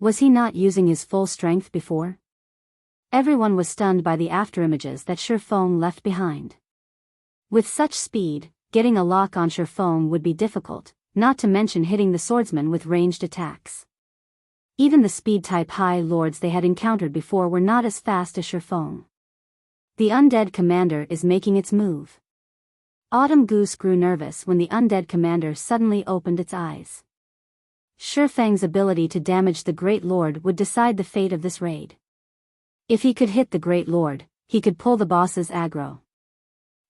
Was he not using his full strength before? Everyone was stunned by the afterimages that Shifeng left behind. With such speed, getting a lock on Shifeng would be difficult, not to mention hitting the swordsman with ranged attacks. Even the speed-type high lords they had encountered before were not as fast as Shifeng. The undead commander is making its move. Autumn Goose grew nervous when the undead commander suddenly opened its eyes. Shifeng's ability to damage the Great Lord would decide the fate of this raid. If he could hit the Great Lord, he could pull the boss's aggro.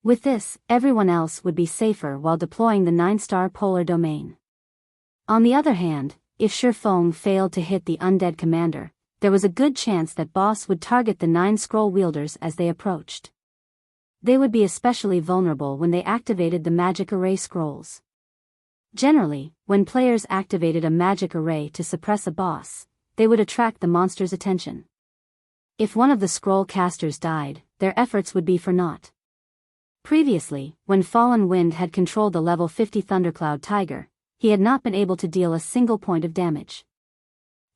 With this, everyone else would be safer while deploying the 9-star polar domain. On the other hand, if Shifeng failed to hit the undead commander, there was a good chance that boss would target the 9 scroll wielders as they approached. They would be especially vulnerable when they activated the magic array scrolls. Generally, when players activated a magic array to suppress a boss, they would attract the monster's attention. If one of the scroll casters died, their efforts would be for naught. Previously, when Fallen Wind had controlled the level 50 Thundercloud Tiger, he had not been able to deal a single point of damage.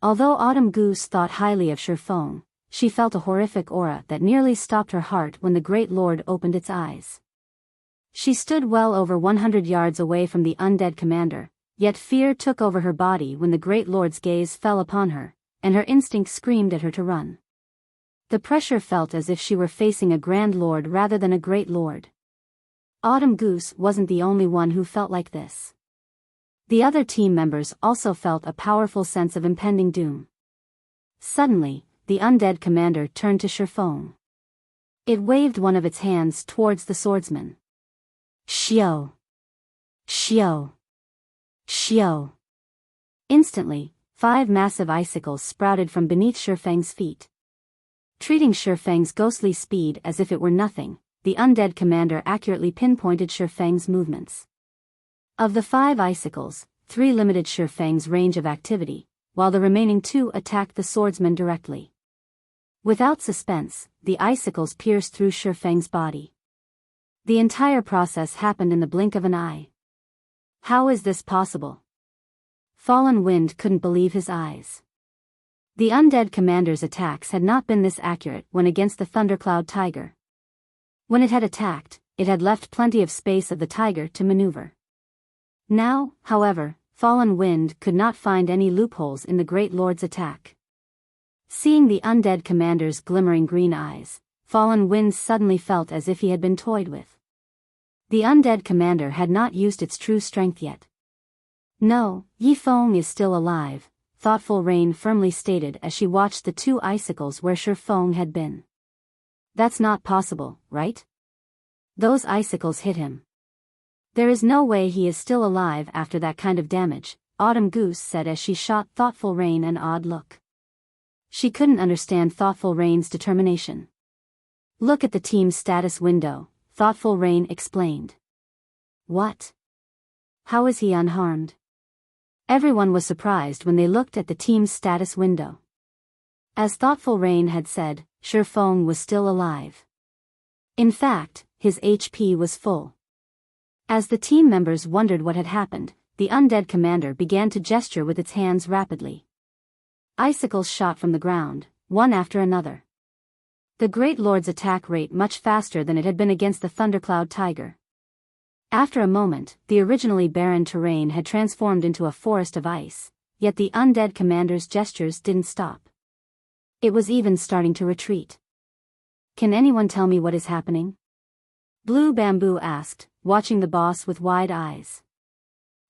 Although Autumn Goose thought highly of Shifeng, she felt a horrific aura that nearly stopped her heart when the Great Lord opened its eyes. She stood well over 100 yards away from the undead commander, yet fear took over her body when the Great Lord's gaze fell upon her, and her instinct screamed at her to run. The pressure felt as if she were facing a Grand Lord rather than a Great Lord. Autumn Goose wasn't the only one who felt like this. The other team members also felt a powerful sense of impending doom. Suddenly, the undead commander turned to Shifeng. It waved one of its hands towards the swordsman. Shio! Shio! Shio! Instantly, 5 massive icicles sprouted from beneath Shifeng's feet. Treating Shifeng's ghostly speed as if it were nothing, the undead commander accurately pinpointed Shifeng's movements. Of the 5 icicles, 3 limited Shifeng's range of activity, while the remaining 2 attacked the swordsman directly. Without suspense, the icicles pierced through Shifeng's body. The entire process happened in the blink of an eye. How is this possible? Fallen Wind couldn't believe his eyes. The undead commander's attacks had not been this accurate when against the Thundercloud Tiger. When it had attacked, it had left plenty of space of the tiger to maneuver. Now, however, Fallen Wind could not find any loopholes in the Great Lord's attack. Seeing the undead commander's glimmering green eyes, Fallen Wind suddenly felt as if he had been toyed with. The undead commander had not used its true strength yet. No, Yifeng is still alive, Thoughtful Rain firmly stated as she watched the 2 icicles where Shifeng had been. That's not possible, right? Those icicles hit him. There is no way he is still alive after that kind of damage, Autumn Goose said as she shot Thoughtful Rain an odd look. She couldn't understand Thoughtful Rain's determination. Look at the team's status window, Thoughtful Rain explained. What? How is he unharmed? Everyone was surprised when they looked at the team's status window. As Thoughtful Rain had said, Shifeng was still alive. In fact, his HP was full. As the team members wondered what had happened, the undead commander began to gesture with its hands rapidly. Icicles shot from the ground, one after another. The Great Lord's attack rate much faster than it had been against the Thundercloud Tiger. After a moment, the originally barren terrain had transformed into a forest of ice, yet the undead commander's gestures didn't stop. It was even starting to retreat. "Can anyone tell me what is happening?" Blue Bamboo asked, watching the boss with wide eyes.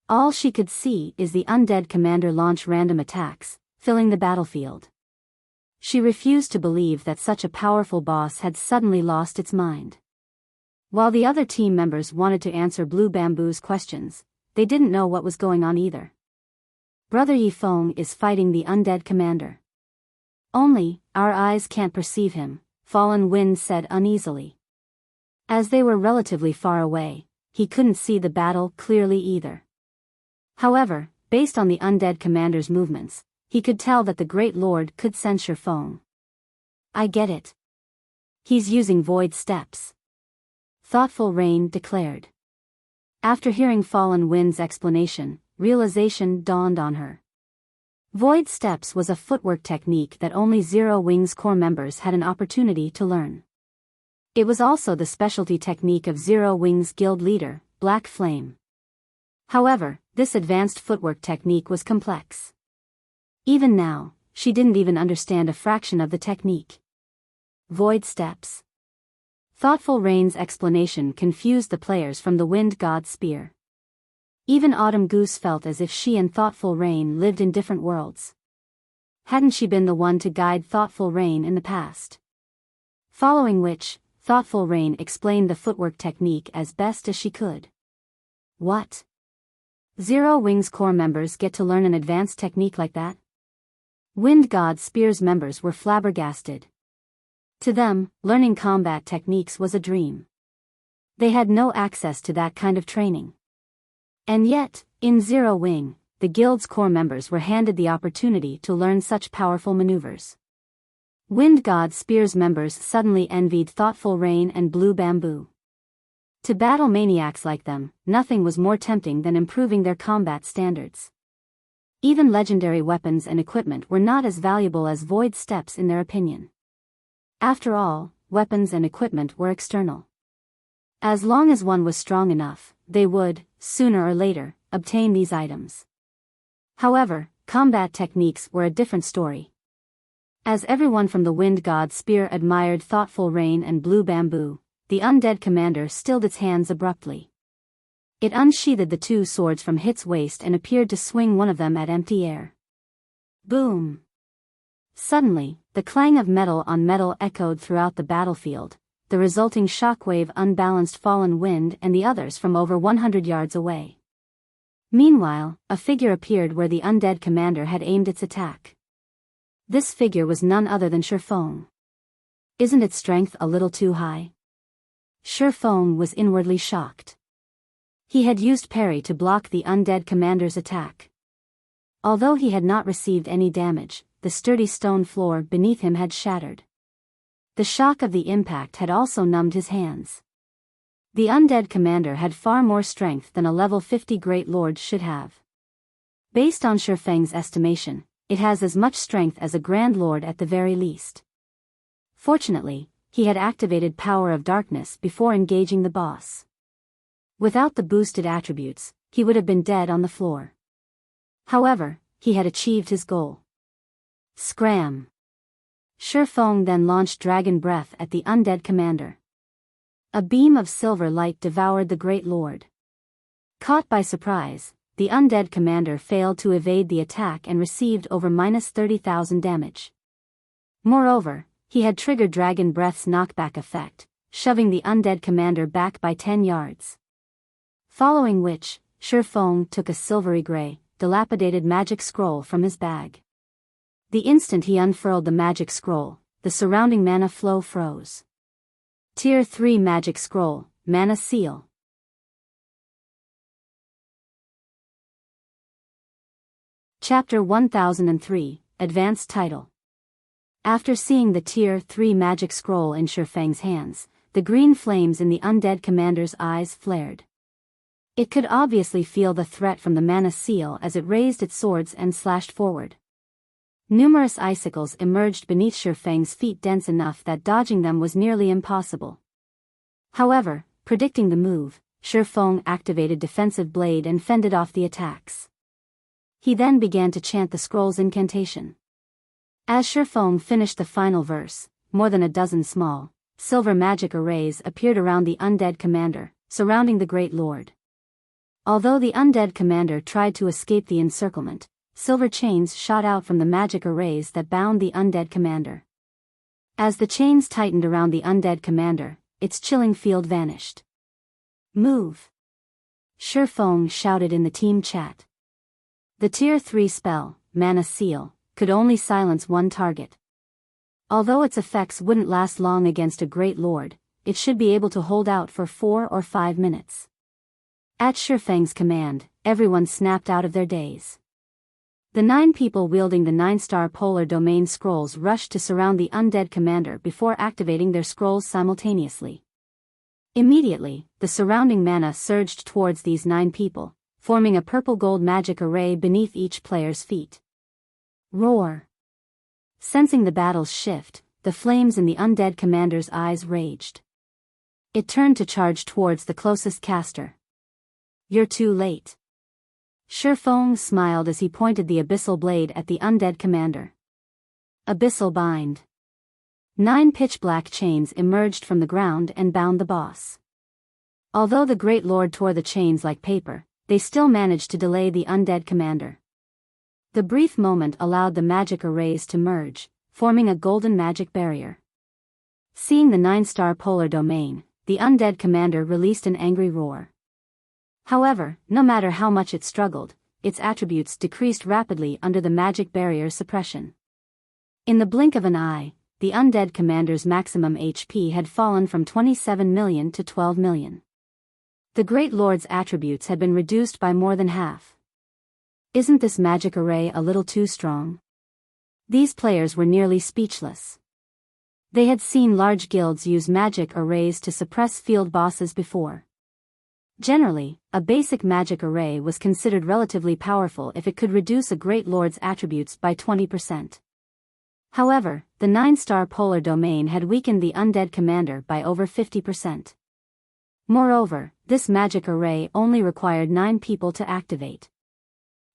All she could see is the undead commander launch random attacks, filling the battlefield. She refused to believe that such a powerful boss had suddenly lost its mind. While the other team members wanted to answer Blue Bamboo's questions, they didn't know what was going on either. Brother Yifeng is fighting the undead commander. Only, our eyes can't perceive him, Fallen Wind said uneasily. As they were relatively far away, he couldn't see the battle clearly either. However, based on the undead commander's movements, he could tell that the Great Lord could sense Yifeng. "I get it. He's using void steps," Thoughtful Rain declared. After hearing Fallen Wind's explanation, realization dawned on her. Void steps was a footwork technique that only Zero Wings core members had an opportunity to learn. It was also the specialty technique of Zero Wings guild leader, Black Flame. However, this advanced footwork technique was complex. Even now, she didn't even understand a fraction of the technique. Void steps. Thoughtful Rain's explanation confused the players from the Wind God's spear. Even Autumn Goose felt as if she and Thoughtful Rain lived in different worlds. Hadn't she been the one to guide Thoughtful Rain in the past? Following which, Thoughtful Rain explained the footwork technique as best as she could. What? Zero Wings core members get to learn an advanced technique like that? Wind God Spear's members were flabbergasted. To them, learning combat techniques was a dream. They had no access to that kind of training. And yet, in Zero Wing, the guild's core members were handed the opportunity to learn such powerful maneuvers. Wind God Spear's members suddenly envied Thoughtful Rain and Blue Bamboo. To battle maniacs like them, nothing was more tempting than improving their combat standards. Even legendary weapons and equipment were not as valuable as void steps in their opinion. After all, weapons and equipment were external. As long as one was strong enough, they would, sooner or later, obtain these items. However, combat techniques were a different story. As everyone from the Wind God's spear admired Thoughtful Rain and Blue Bamboo, the undead commander stilled its hands abruptly. It unsheathed the two swords from its waist and appeared to swing one of them at empty air. Boom! Suddenly, the clang of metal on metal echoed throughout the battlefield, the resulting shockwave unbalanced Fallen Wind and the others from over 100 yards away. Meanwhile, a figure appeared where the undead commander had aimed its attack. This figure was none other than Yifeng. Isn't its strength a little too high? Yifeng was inwardly shocked. He had used parry to block the undead commander's attack. Although he had not received any damage, the sturdy stone floor beneath him had shattered. The shock of the impact had also numbed his hands. The undead commander had far more strength than a level 50 Great Lord should have. Based on Yifeng's estimation, it has as much strength as a Grand Lord at the very least. Fortunately, he had activated Power of Darkness before engaging the boss. Without the boosted attributes, he would have been dead on the floor. However, he had achieved his goal. Scram! Yifeng then launched Dragon Breath at the undead commander. A beam of silver light devoured the Great Lord. Caught by surprise, the undead commander failed to evade the attack and received over -30,000 damage. Moreover, he had triggered Dragon Breath's knockback effect, shoving the undead commander back by 10 yards. Following which, Yifeng took a silvery gray, dilapidated magic scroll from his bag. The instant he unfurled the magic scroll, the surrounding mana flow froze. Tier 3 Magic Scroll, Mana Seal. Chapter 1003, Advanced Title. After seeing the Tier 3 Magic Scroll in Yifeng's hands, the green flames in the undead commander's eyes flared. It could obviously feel the threat from the mana seal as it raised its swords and slashed forward. Numerous icicles emerged beneath Shifeng's feet, dense enough that dodging them was nearly impossible. However, predicting the move, Shifeng activated Defensive Blade and fended off the attacks. He then began to chant the scroll's incantation. As Shifeng finished the final verse, more than a dozen small, silver magic arrays appeared around the undead commander, surrounding the Great Lord. Although the undead commander tried to escape the encirclement, silver chains shot out from the magic arrays that bound the undead commander. As the chains tightened around the undead commander, its chilling field vanished. "Move!" Shifeng shouted in the team chat. The Tier 3 spell, Mana Seal, could only silence one target. Although its effects wouldn't last long against a Great Lord, it should be able to hold out for 4 or 5 minutes. At Shifeng's command, everyone snapped out of their daze. The 9 people wielding the 9-star polar domain scrolls rushed to surround the undead commander before activating their scrolls simultaneously. Immediately, the surrounding mana surged towards these 9 people, forming a purple-gold magic array beneath each player's feet. Roar! Sensing the battle's shift, the flames in the undead commander's eyes raged. It turned to charge towards the closest caster. "You're too late." Shifeng smiled as he pointed the abyssal blade at the undead commander. Abyssal bind. 9 pitch-black chains emerged from the ground and bound the boss. Although the Great Lord tore the chains like paper, they still managed to delay the undead commander. The brief moment allowed the magic arrays to merge, forming a golden magic barrier. Seeing the 9-star polar domain, the undead commander released an angry roar. However, no matter how much it struggled, its attributes decreased rapidly under the magic barrier's suppression. In the blink of an eye, the undead commander's maximum HP had fallen from 27 million to 12 million. The Great Lord's attributes had been reduced by more than half. Isn't this magic array a little too strong? These players were nearly speechless. They had seen large guilds use magic arrays to suppress field bosses before. Generally, a basic magic array was considered relatively powerful if it could reduce a Great Lord's attributes by 20%. However, the 9-star polar domain had weakened the undead commander by over 50%. Moreover, this magic array only required 9 people to activate.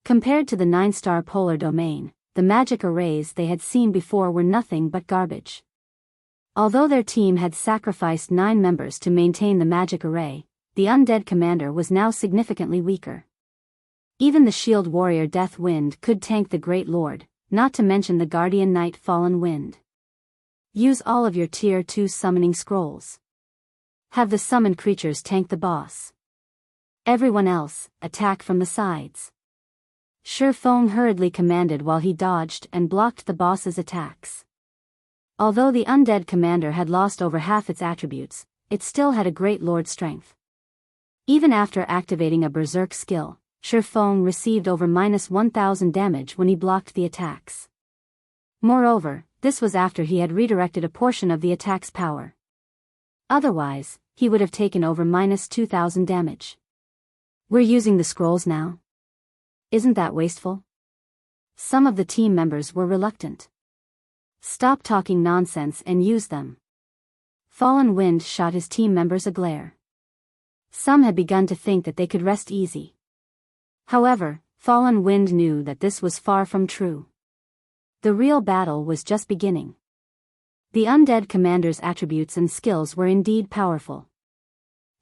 Compared to the 9-star polar domain, the magic arrays they had seen before were nothing but garbage. Although their team had sacrificed 9 members to maintain the magic array, the undead commander was now significantly weaker. Even the shield warrior Death Wind could tank the Great Lord, not to mention the Guardian Knight Fallen Wind. Use all of your Tier 2 summoning scrolls. Have the summoned creatures tank the boss. Everyone else, attack from the sides. Shifeng hurriedly commanded while he dodged and blocked the boss's attacks. Although the undead commander had lost over half its attributes, it still had a Great Lord strength. Even after activating a Berserk skill, Shifeng received over -1000 damage when he blocked the attacks. Moreover, this was after he had redirected a portion of the attack's power. Otherwise, he would have taken over -2000 damage. "We're using the scrolls now? Isn't that wasteful?" Some of the team members were reluctant. "Stop talking nonsense and use them." Fallen Wind shot his team members a glare. Some had begun to think that they could rest easy. However, Fallen Wind knew that this was far from true. The real battle was just beginning. The undead commander's attributes and skills were indeed powerful.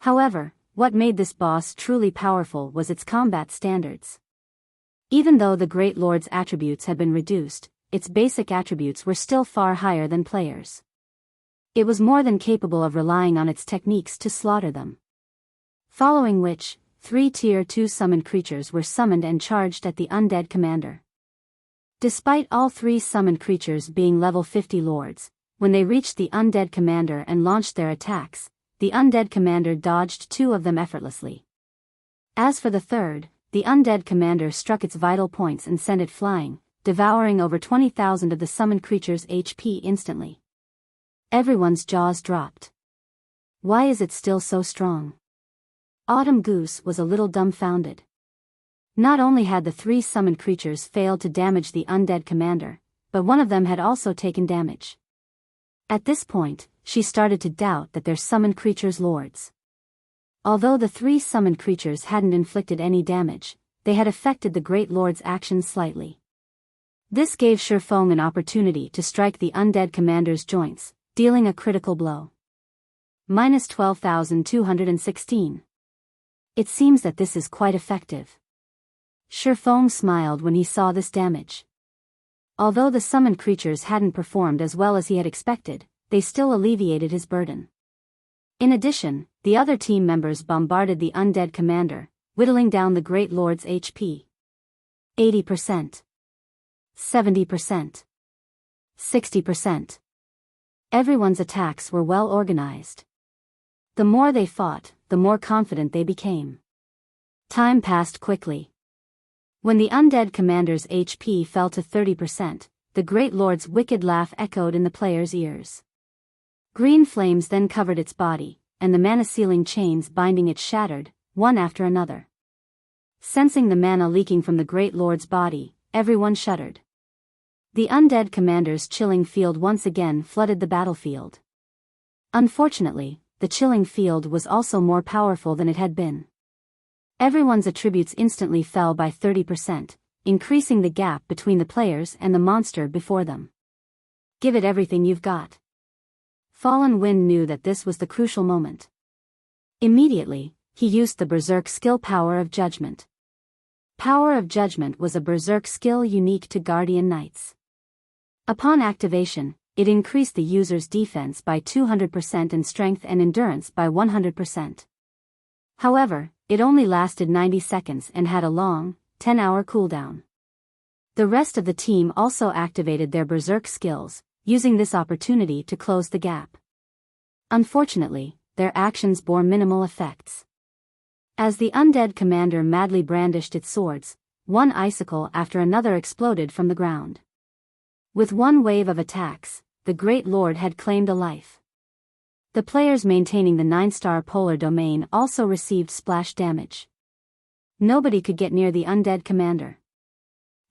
However, what made this boss truly powerful was its combat standards. Even though the Great Lord's attributes had been reduced, its basic attributes were still far higher than players. It was more than capable of relying on its techniques to slaughter them. Following which, 3 Tier 2 summoned creatures were summoned and charged at the undead commander. Despite all 3 summoned creatures being level 50 lords, when they reached the undead commander and launched their attacks, the undead commander dodged 2 of them effortlessly. As for the third, the undead commander struck its vital points and sent it flying, devouring over 20,000 of the summoned creature's HP instantly. Everyone's jaws dropped. Why is it still so strong? Autumn Goose was a little dumbfounded. Not only had the 3 summoned creatures failed to damage the undead commander, but one of them had also taken damage. At this point, she started to doubt that their summoned creatures' lords. Although the 3 summoned creatures hadn't inflicted any damage, they had affected the Great Lord's actions slightly. This gave Shifeng an opportunity to strike the undead commander's joints, dealing a critical blow. Minus 12,216. It seems that this is quite effective. Shifeng smiled when he saw this damage. Although the summoned creatures hadn't performed as well as he had expected, they still alleviated his burden. In addition, the other team members bombarded the undead commander, whittling down the Great Lord's HP. 80%. 70%. 60%. Everyone's attacks were well organized. The more they fought, the more confident they became. Time passed quickly. When the undead commander's HP fell to 30%, the Great Lord's wicked laugh echoed in the players' ears. Green flames then covered its body, and the mana-sealing chains binding it shattered, one after another. Sensing the mana leaking from the Great Lord's body, everyone shuddered. The undead commander's chilling field once again flooded the battlefield. Unfortunately, the chilling field was also more powerful than it had been. Everyone's attributes instantly fell by 30%, increasing the gap between the players and the monster before them. Give it everything you've got. Fallen Wind knew that this was the crucial moment. Immediately, he used the Berserk skill Power of Judgment. Power of Judgment was a Berserk skill unique to Guardian Knights. Upon activation, it increased the user's defense by 200% and strength and endurance by 100%. However, it only lasted 90 seconds and had a long, 10-hour cooldown. The rest of the team also activated their Berserk skills, using this opportunity to close the gap. Unfortunately, their actions bore minimal effects. As the undead commander madly brandished its swords, one icicle after another exploded from the ground. With one wave of attacks, the Great Lord had claimed a life. The players maintaining the 9-star polar domain also received splash damage. Nobody could get near the undead commander.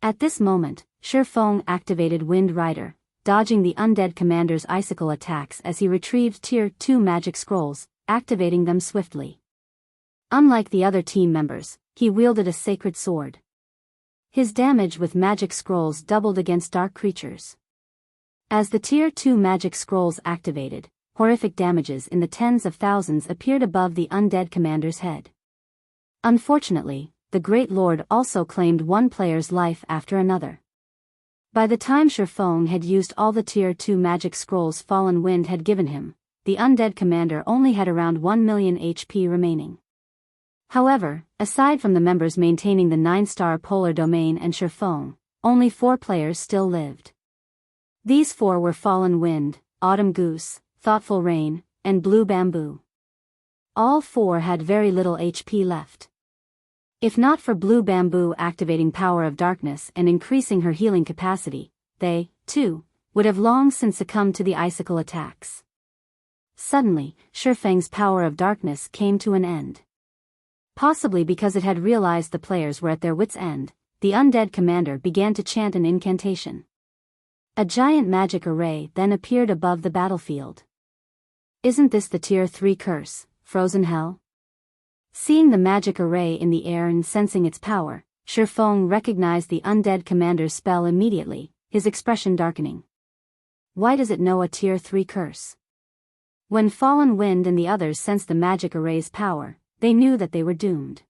At this moment, Shifeng activated Wind Rider, dodging the undead commander's icicle attacks as he retrieved Tier 2 magic scrolls, activating them swiftly. Unlike the other team members, he wielded a sacred sword. His damage with magic scrolls doubled against dark creatures. As the Tier 2 magic scrolls activated, horrific damages in the tens of thousands appeared above the undead commander's head. Unfortunately, the Great Lord also claimed one player's life after another. By the time Shifeng had used all the Tier 2 magic scrolls Fallen Wind had given him, the undead commander only had around 1 million HP remaining. However, aside from the members maintaining the 9-star polar domain and Shifeng, only 4 players still lived. These 4 were Fallen Wind, Autumn Goose, Thoughtful Rain, and Blue Bamboo. All 4 had very little HP left. If not for Blue Bamboo activating Power of Darkness and increasing her healing capacity, they, too, would have long since succumbed to the icicle attacks. Suddenly, Shifeng's Power of Darkness came to an end. Possibly because it had realized the players were at their wits' end, the undead commander began to chant an incantation. A giant magic array then appeared above the battlefield. Isn't this the Tier 3 curse, Frozen Hell? Seeing the magic array in the air and sensing its power, Shifeng recognized the undead commander's spell immediately, his expression darkening. Why does it know a Tier 3 curse? When Fallen Wind and the others sensed the magic array's power, they knew that they were doomed.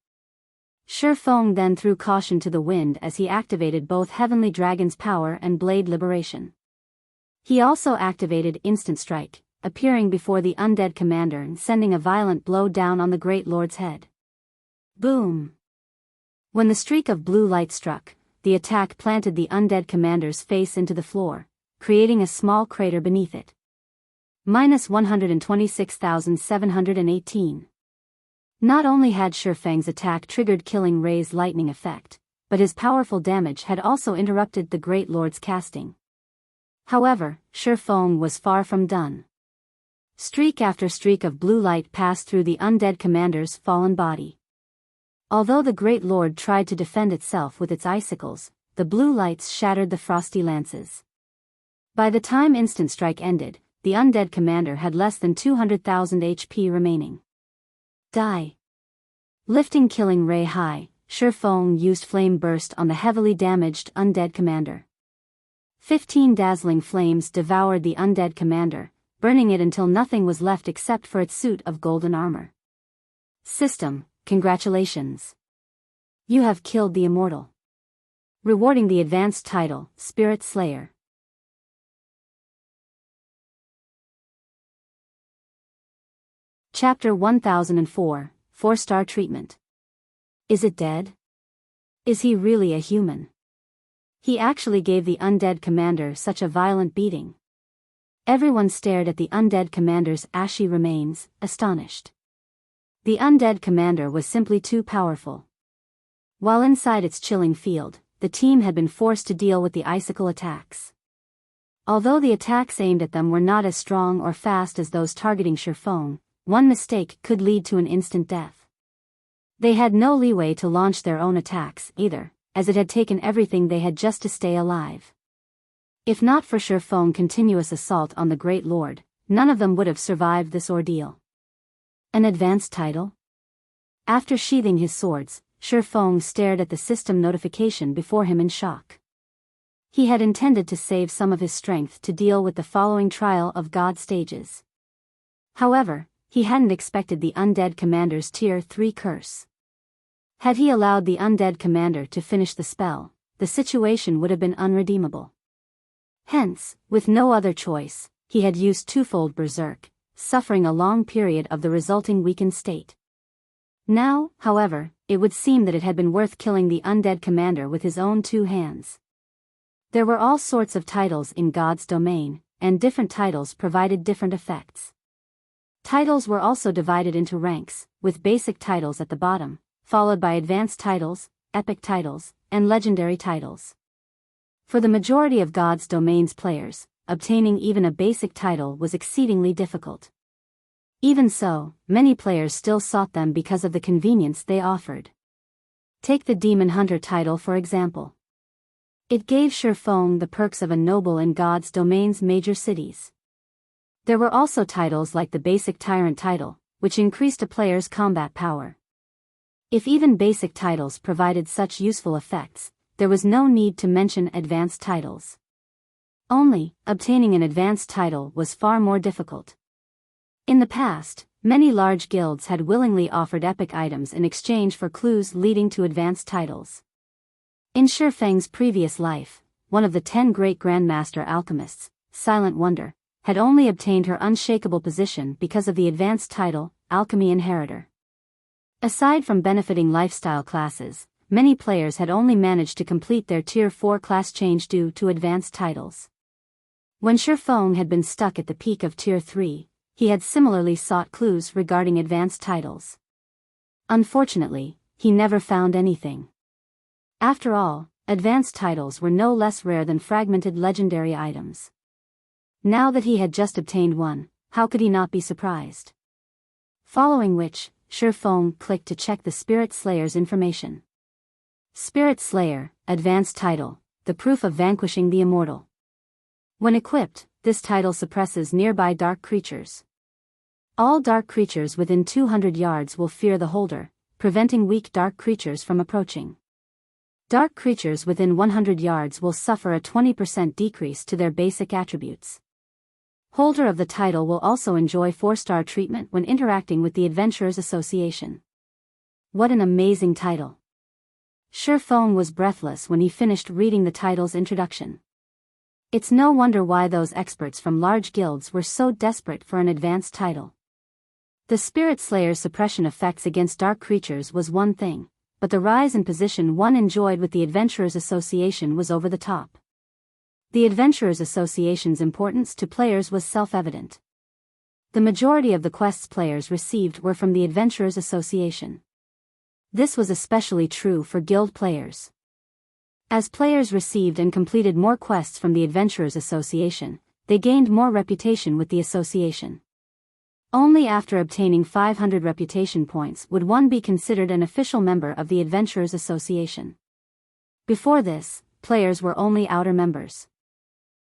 Shifeng then threw caution to the wind as he activated both Heavenly Dragon's power and Blade Liberation. He also activated Instant Strike, appearing before the undead commander and sending a violent blow down on the Great Lord's head. Boom! When the streak of blue light struck, the attack planted the undead commander's face into the floor, creating a small crater beneath it. Minus 126,718. Not only had Shifeng's attack triggered Killing Ray's lightning effect, but his powerful damage had also interrupted the Great Lord's casting. However, Shifeng was far from done. Streak after streak of blue light passed through the undead commander's fallen body. Although the Great Lord tried to defend itself with its icicles, the blue lights shattered the frosty lances. By the time Instant Strike ended, the undead commander had less than 200,000 HP remaining. Die. Lifting Killing Ray high, Shifeng used Flame Burst on the heavily damaged undead commander. 15 dazzling flames devoured the undead commander, burning it until nothing was left except for its suit of golden armor. System, congratulations. You have killed the immortal. Rewarding the advanced title, Spirit Slayer. Chapter 1004, 4-star treatment. Is it dead? Is he really a human? He actually gave the undead commander such a violent beating. Everyone stared at the undead commander's ashy remains, astonished. The undead commander was simply too powerful. While inside its chilling field, the team had been forced to deal with the icicle attacks. Although the attacks aimed at them were not as strong or fast as those targeting Shifeng, one mistake could lead to an instant death. They had no leeway to launch their own attacks either, as it had taken everything they had just to stay alive. If not for Shifeng's continuous assault on the Great Lord, none of them would have survived this ordeal. An advanced title? After sheathing his swords, Shifeng stared at the system notification before him in shock. He had intended to save some of his strength to deal with the following trial of God stages. However, he hadn't expected the undead commander's Tier 3 curse. Had he allowed the undead commander to finish the spell, the situation would have been unredeemable. Hence, with no other choice, he had used twofold Berserk, suffering a long period of the resulting weakened state. Now, however, it would seem that it had been worth killing the undead commander with his own two hands. There were all sorts of titles in God's domain, and different titles provided different effects. Titles were also divided into ranks, with basic titles at the bottom, followed by advanced titles, epic titles, and legendary titles. For the majority of God's domain's players, obtaining even a basic title was exceedingly difficult. Even so, many players still sought them because of the convenience they offered. Take the Demon Hunter title for example. It gave Shifeng the perks of a noble in God's domain's major cities. There were also titles like the basic Tyrant title, which increased a player's combat power. If even basic titles provided such useful effects, there was no need to mention advanced titles. Only, obtaining an advanced title was far more difficult. In the past, many large guilds had willingly offered epic items in exchange for clues leading to advanced titles. In Shifeng's previous life, one of the 10 great Grandmaster alchemists, Silent Wonder, had only obtained her unshakable position because of the advanced title, Alchemy Inheritor. Aside from benefiting lifestyle classes, many players had only managed to complete their Tier 4 class change due to advanced titles. When Shifeng had been stuck at the peak of Tier 3, he had similarly sought clues regarding advanced titles. Unfortunately, he never found anything. After all, advanced titles were no less rare than fragmented legendary items. Now that he had just obtained one, how could he not be surprised? Following which, Shifeng clicked to check the Spirit Slayer's information. Spirit Slayer, advanced title, the proof of vanquishing the immortal. When equipped, this title suppresses nearby dark creatures. All dark creatures within 200 yards will fear the holder, preventing weak dark creatures from approaching. Dark creatures within 100 yards will suffer a 20% decrease to their basic attributes. Holder of the title will also enjoy 4-star treatment when interacting with the Adventurers Association. What an amazing title! Shifeng was breathless when he finished reading the title's introduction. It's no wonder why those experts from large guilds were so desperate for an advanced title. The Spirit Slayer's suppression effects against dark creatures was one thing, but the rise in position one enjoyed with the Adventurers Association was over the top. The Adventurers Association's importance to players was self-evident. The majority of the quests players received were from the Adventurers Association. This was especially true for guild players. As players received and completed more quests from the Adventurers Association, they gained more reputation with the association. Only after obtaining 500 reputation points would one be considered an official member of the Adventurers Association. Before this, players were only outer members.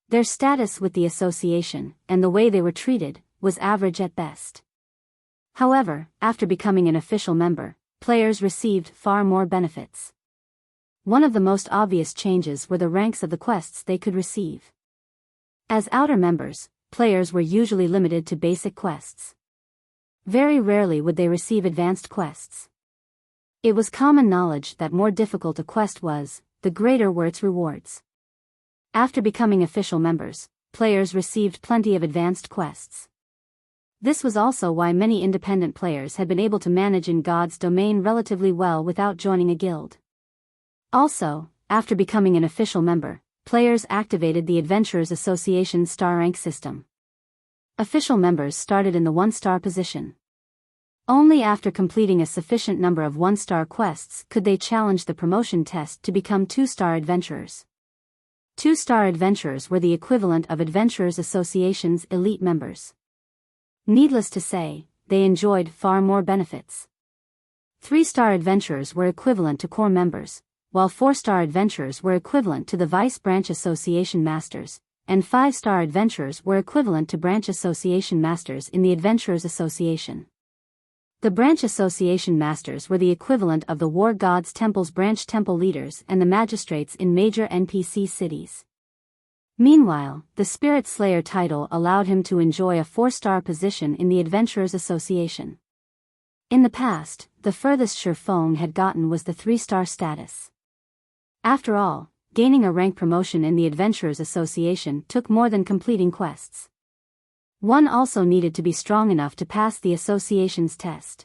Their status with the association, and the way they were treated, was average at best. However, after becoming an official member, players received far more benefits. One of the most obvious changes were the ranks of the quests they could receive. As outer members, players were usually limited to basic quests. Very rarely would they receive advanced quests. It was common knowledge that more difficult a quest was, the greater were its rewards. After becoming official members, players received plenty of advanced quests. This was also why many independent players had been able to manage in God's domain relatively well without joining a guild. Also, after becoming an official member, players activated the Adventurers Association's star rank system. Official members started in the 1-star position. Only after completing a sufficient number of 1-star quests could they challenge the promotion test to become 2-star adventurers. 2-star adventurers were the equivalent of Adventurers Association's elite members. Needless to say, they enjoyed far more benefits. 3-star adventurers were equivalent to core members, while 4-star adventurers were equivalent to the Vice Branch Association Masters, and 5-star adventurers were equivalent to Branch Association Masters in the Adventurers Association. The Branch Association Masters were the equivalent of the War Gods Temple's branch temple leaders and the magistrates in major NPC cities. Meanwhile, the Spirit Slayer title allowed him to enjoy a 4-star position in the Adventurers Association. In the past, the furthest Shifeng had gotten was the 3-star status. After all, gaining a rank promotion in the Adventurers Association took more than completing quests. One also needed to be strong enough to pass the association's test.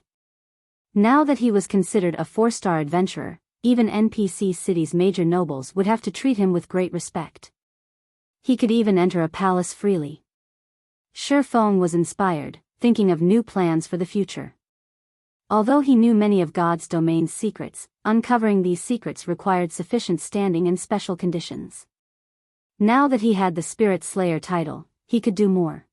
Now that he was considered a 4-star adventurer, even NPC cities' major nobles would have to treat him with great respect. He could even enter a palace freely. Shifeng was inspired, thinking of new plans for the future. Although he knew many of God's domain's secrets, uncovering these secrets required sufficient standing and special conditions. Now that he had the Spirit Slayer title, he could do more.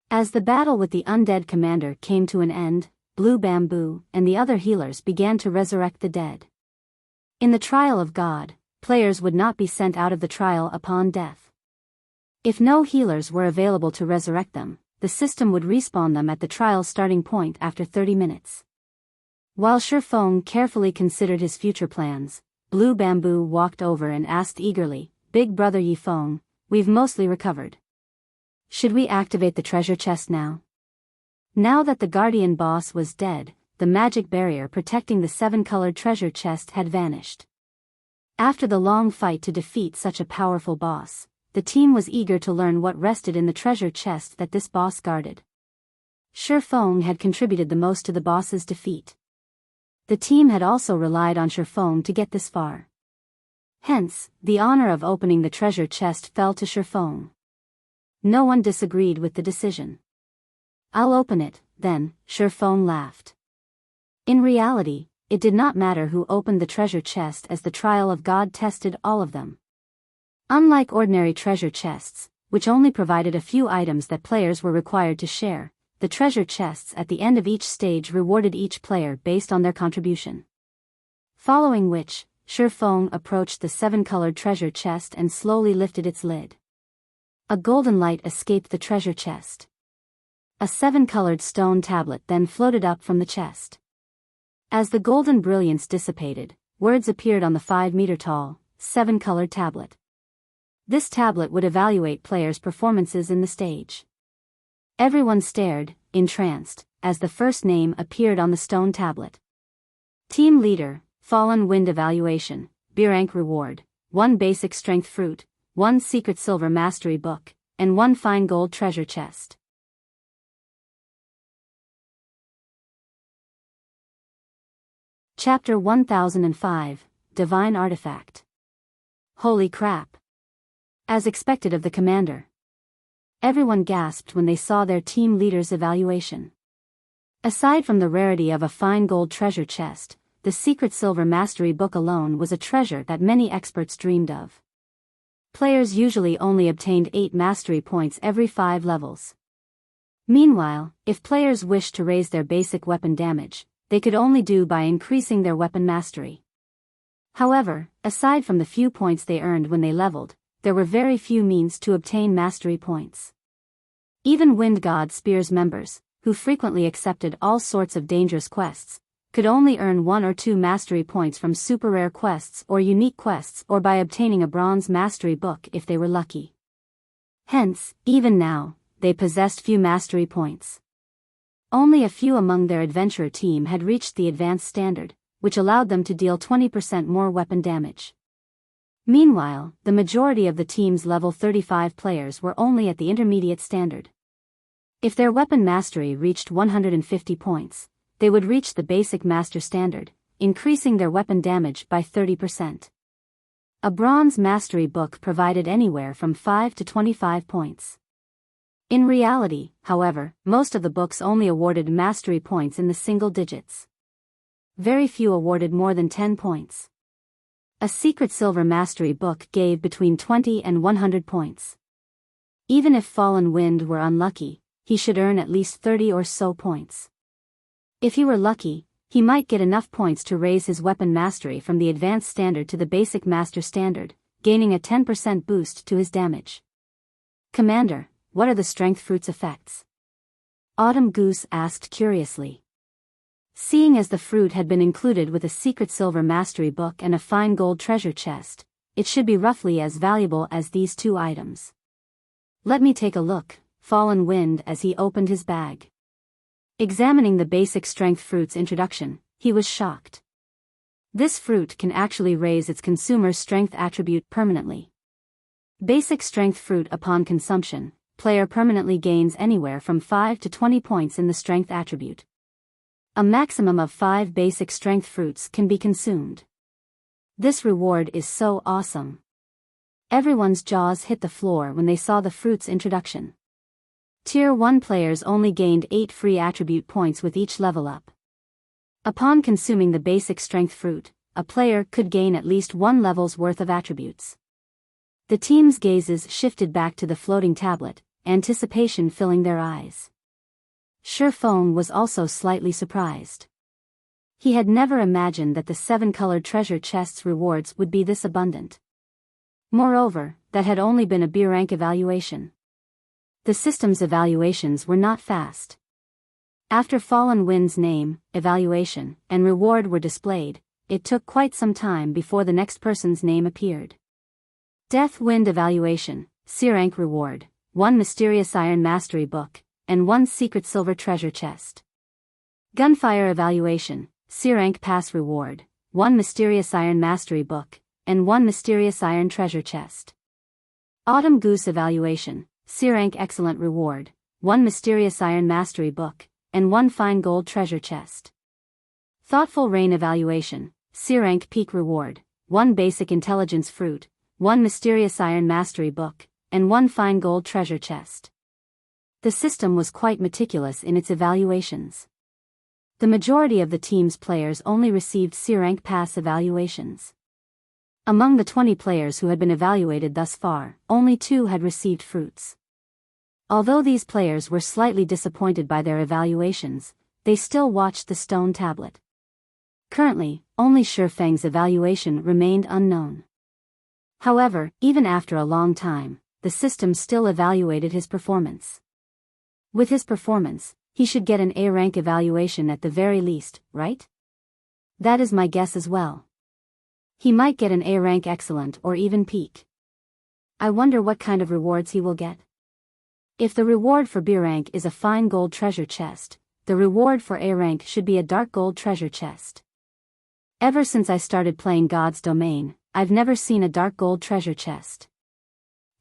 As the battle with the undead commander came to an end, Blue Bamboo and the other healers began to resurrect the dead. In the trial of God, players would not be sent out of the trial upon death. If no healers were available to resurrect them, the system would respawn them at the trial starting point after 30 minutes. While Shifeng carefully considered his future plans, Blue Bamboo walked over and asked eagerly, "Big brother Yifeng, we've mostly recovered. Should we activate the treasure chest now?" Now that the guardian boss was dead, the magic barrier protecting the 7-colored treasure chest had vanished. After the long fight to defeat such a powerful boss, the team was eager to learn what rested in the treasure chest that this boss guarded. Shifeng had contributed the most to the boss's defeat. The team had also relied on Shifeng to get this far. Hence, the honor of opening the treasure chest fell to Shifeng. No one disagreed with the decision. "I'll open it, then," Shifeng laughed. In reality, it did not matter who opened the treasure chest as the trial of God tested all of them. Unlike ordinary treasure chests, which only provided a few items that players were required to share, the treasure chests at the end of each stage rewarded each player based on their contribution. Following which, Shifeng approached the 7-colored treasure chest and slowly lifted its lid. A golden light escaped the treasure chest. A 7-colored stone tablet then floated up from the chest. As the golden brilliance dissipated, words appeared on the 5-meter-tall, 7-colored tablet. This tablet would evaluate players' performances in the stage. Everyone stared, entranced, as the first name appeared on the stone tablet. Team Leader, Fallen Wind Evaluation, B-Rank Reward, 1 Basic Strength Fruit, 1 Secret Silver Mastery Book, and 1 Fine Gold Treasure Chest. Chapter 1005, Divine Artifact. Holy crap! As expected of the commander. Everyone gasped when they saw their team leader's evaluation. Aside from the rarity of a fine gold treasure chest, the Secret Silver Mastery Book alone was a treasure that many experts dreamed of. Players usually only obtained 8 mastery points every 5 levels. Meanwhile, if players wished to raise their basic weapon damage, they could only do by increasing their weapon mastery. However, aside from the few points they earned when they leveled, there were very few means to obtain mastery points. Even Wind God Spear's members, who frequently accepted all sorts of dangerous quests, could only earn 1 or 2 mastery points from super rare quests or unique quests or by obtaining a bronze mastery book if they were lucky. Hence, even now, they possessed few mastery points. Only a few among their adventurer team had reached the advanced standard, which allowed them to deal 20% more weapon damage. Meanwhile, the majority of the team's level 35 players were only at the intermediate standard. If their weapon mastery reached 150 points, they would reach the basic master standard, increasing their weapon damage by 30%. A bronze mastery book provided anywhere from 5 to 25 points. In reality, however, most of the books only awarded mastery points in the single digits. Very few awarded more than 10 points. A secret silver mastery book gave between 20 and 100 points. Even if Fallen Wind were unlucky, he should earn at least 30 or so points. If he were lucky, he might get enough points to raise his weapon mastery from the advanced standard to the basic master standard, gaining a 10% boost to his damage. Commander, what are the strength fruit's effects? Autumn Goose asked curiously. Seeing as the fruit had been included with a secret silver mastery book and a fine gold treasure chest, it should be roughly as valuable as these 2 items. Let me take a look, Fallen Wind as he opened his bag. Examining the basic strength fruit's introduction, he was shocked. This fruit can actually raise its consumer's strength attribute permanently. Basic strength fruit upon consumption, player permanently gains anywhere from 5 to 20 points in the strength attribute. A maximum of 5 basic strength fruits can be consumed. This reward is so awesome. Everyone's jaws hit the floor when they saw the fruit's introduction. Tier 1 players only gained 8 free attribute points with each level up. Upon consuming the basic strength fruit, a player could gain at least 1 level's worth of attributes. The team's gazes shifted back to the floating tablet, anticipation filling their eyes. Shurfeng was also slightly surprised. He had never imagined that the 7-colored treasure chest's rewards would be this abundant. Moreover, that had only been a B rank evaluation. The system's evaluations were not fast. After Fallen Wind's name, evaluation, and reward were displayed, it took quite some time before the next person's name appeared. Death Wind evaluation, C rank reward, 1 mysterious iron mastery book, and 1 secret silver treasure chest. Gunfire evaluation, C rank pass reward, 1 mysterious iron mastery book, and 1 mysterious iron treasure chest. Autumn Goose evaluation, C rank excellent reward, 1 mysterious iron mastery book, and 1 fine gold treasure chest. Thoughtful Rain evaluation, C rank peak reward, 1 basic intelligence fruit, 1 mysterious iron mastery book, and 1 fine gold treasure chest. The system was quite meticulous in its evaluations. The majority of the team's players only received C rank pass evaluations. Among the 20 players who had been evaluated thus far, only 2 had received fruits. Although these players were slightly disappointed by their evaluations, they still watched the stone tablet. Currently, only Shurfeng's evaluation remained unknown. However, even after a long time, the system still evaluated his performance. With his performance, he should get an A rank evaluation at the very least, right? That is my guess as well. He might get an A rank excellent or even peak. I wonder what kind of rewards he will get. If the reward for B rank is a fine gold treasure chest, the reward for A rank should be a dark gold treasure chest. Ever since I started playing God's Domain, I've never seen a dark gold treasure chest.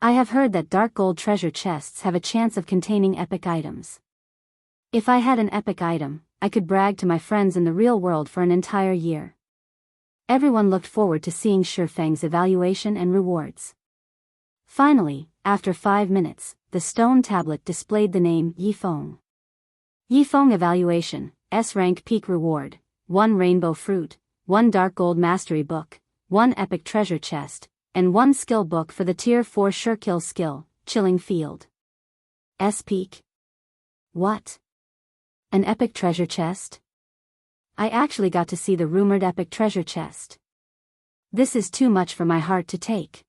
I have heard that dark gold treasure chests have a chance of containing epic items. If I had an epic item, I could brag to my friends in the real world for an entire year. Everyone looked forward to seeing Shurfeng's evaluation and rewards. Finally, after 5 minutes, the stone tablet displayed the name Yifeng. Yifeng evaluation, S rank peak reward, 1 rainbow fruit, 1 dark gold mastery book, 1 epic treasure chest, and 1 skill book for the tier 4 Shurkill skill, Chilling Field. S peak. What? An epic treasure chest? I actually got to see the rumored epic treasure chest. This is too much for my heart to take.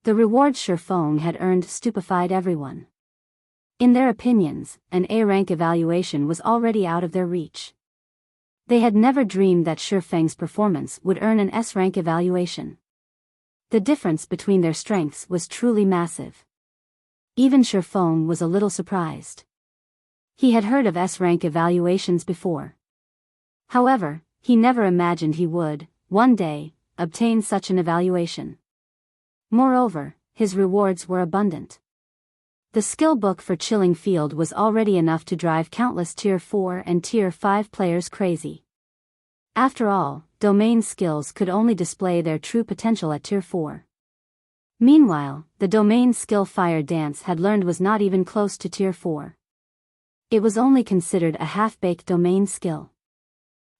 The rewards Shifeng had earned stupefied everyone. In their opinions, an A-rank evaluation was already out of their reach. They had never dreamed that Shifeng's performance would earn an S-rank evaluation. The difference between their strengths was truly massive. Even Shifeng was a little surprised. He had heard of S-rank evaluations before. However, he never imagined he would, one day, obtain such an evaluation. Moreover, his rewards were abundant. The skill book for Chilling Field was already enough to drive countless Tier 4 and Tier 5 players crazy. After all, domain skills could only display their true potential at Tier 4. Meanwhile, the domain skill Fire Dance had learned was not even close to Tier 4. It was only considered a half-baked domain skill.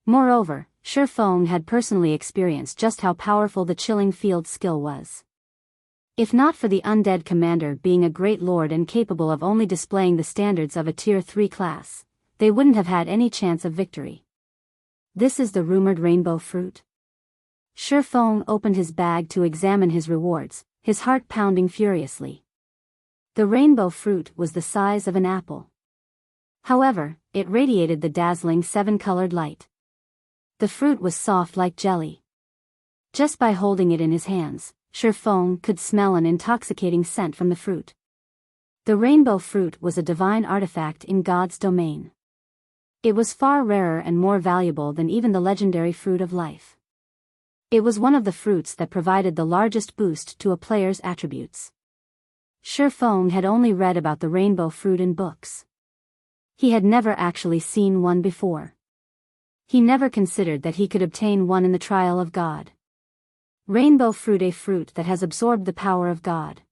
Moreover, Shifeng had personally experienced just how powerful the Chilling Field skill was. If not for the undead commander being a great lord and capable of only displaying the standards of a Tier 3 class, they wouldn't have had any chance of victory. This is the rumored rainbow fruit. Shifeng opened his bag to examine his rewards, his heart pounding furiously. The rainbow fruit was the size of an apple. However, it radiated the dazzling 7-colored light. The fruit was soft like jelly. Just by holding it in his hands, Shifeng could smell an intoxicating scent from the fruit. The rainbow fruit was a divine artifact in God's domain. It was far rarer and more valuable than even the legendary fruit of life. It was one of the fruits that provided the largest boost to a player's attributes. Shifeng had only read about the rainbow fruit in books. He had never actually seen one before. He never considered that he could obtain one in the trial of God. Rainbow fruit, a fruit that has absorbed the power of God.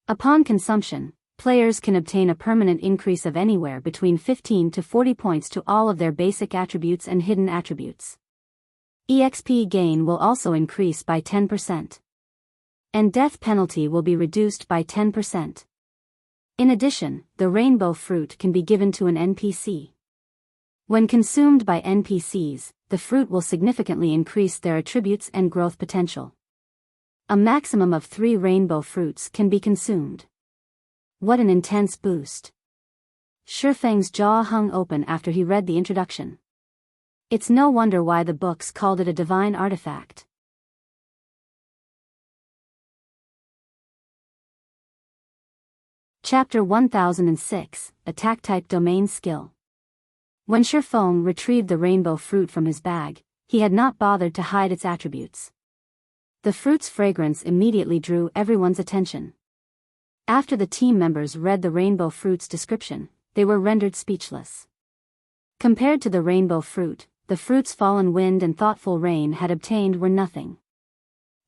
Upon consumption, players can obtain a permanent increase of anywhere between 15 to 40 points to all of their basic attributes and hidden attributes. EXP gain will also increase by 10%. And death penalty will be reduced by 10%. In addition, the rainbow fruit can be given to an NPC. When consumed by NPCs, the fruit will significantly increase their attributes and growth potential. A maximum of 3 rainbow fruits can be consumed. What an intense boost. Shifeng's jaw hung open after he read the introduction. It's no wonder why the books called it a divine artifact. Chapter 1006, Attack-type Domain Skill. When Shifeng retrieved the rainbow fruit from his bag, he had not bothered to hide its attributes. The fruit's fragrance immediately drew everyone's attention. After the team members read the rainbow fruit's description, they were rendered speechless. Compared to the rainbow fruit, the fruit's fallen wind and thoughtful rain had obtained were nothing.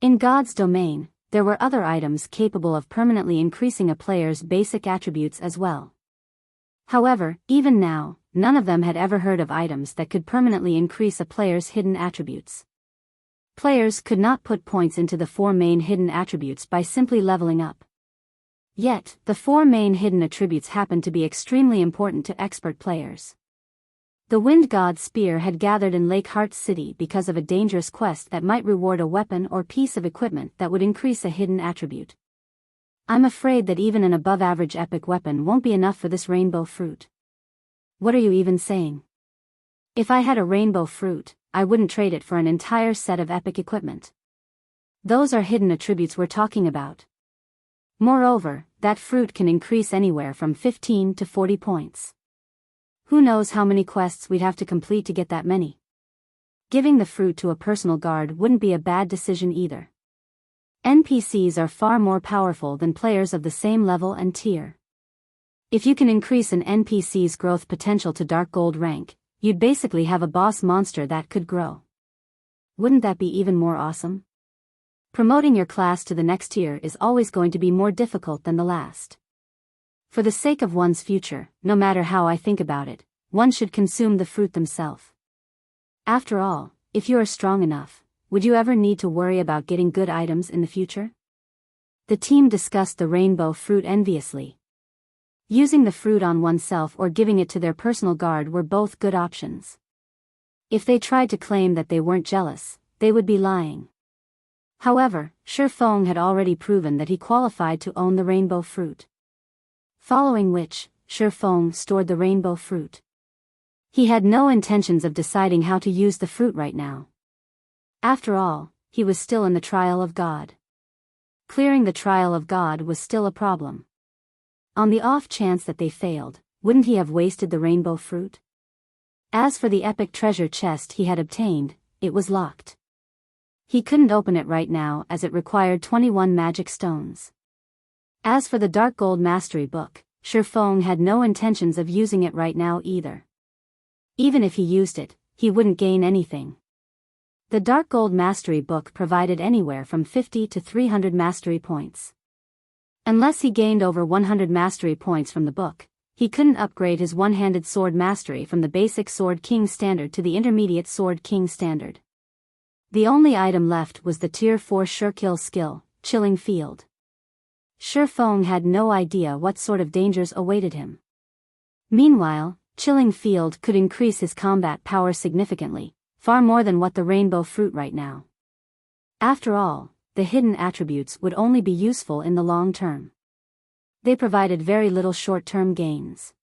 In God's domain, there were other items capable of permanently increasing a player's basic attributes as well. However, even now, none of them had ever heard of items that could permanently increase a player's hidden attributes. Players could not put points into the 4 main hidden attributes by simply leveling up. Yet, the 4 main hidden attributes happened to be extremely important to expert players. The Wind God's spear had gathered in Lake Heart City because of a dangerous quest that might reward a weapon or piece of equipment that would increase a hidden attribute. I'm afraid that even an above-average epic weapon won't be enough for this rainbow fruit. What are you even saying? If I had a rainbow fruit, I wouldn't trade it for an entire set of epic equipment. Those are hidden attributes we're talking about. Moreover, that fruit can increase anywhere from 15 to 40 points. Who knows how many quests we'd have to complete to get that many? Giving the fruit to a personal guard wouldn't be a bad decision either. NPCs are far more powerful than players of the same level and tier. If you can increase an NPC's growth potential to Dark Gold rank, you'd basically have a boss monster that could grow. Wouldn't that be even more awesome? Promoting your class to the next tier is always going to be more difficult than the last. For the sake of one's future, no matter how I think about it, one should consume the fruit themselves. After all, if you are strong enough, would you ever need to worry about getting good items in the future? The team discussed the rainbow fruit enviously. Using the fruit on oneself or giving it to their personal guard were both good options. If they tried to claim that they weren't jealous, they would be lying. However, Shi Feng had already proven that he qualified to own the rainbow fruit. Following which, Shi Feng stored the rainbow fruit. He had no intentions of deciding how to use the fruit right now. After all, he was still in the trial of God. Clearing the trial of God was still a problem. On the off chance that they failed, wouldn't he have wasted the rainbow fruit? As for the epic treasure chest he had obtained, it was locked. He couldn't open it right now as it required 21 magic stones. As for the Dark Gold Mastery book, Shi Feng had no intentions of using it right now either. Even if he used it, he wouldn't gain anything. The Dark Gold Mastery book provided anywhere from 50 to 300 mastery points. Unless he gained over 100 mastery points from the book, he couldn't upgrade his one-handed sword mastery from the basic Sword King standard to the intermediate Sword King standard. The only item left was the Tier 4 Shurkill skill, Chilling Field. Shi Feng had no idea what sort of dangers awaited him. Meanwhile, Chilling Field could increase his combat power significantly, far more than what the rainbow fruit right now. After all, the hidden attributes would only be useful in the long term. They provided very little short-term gains.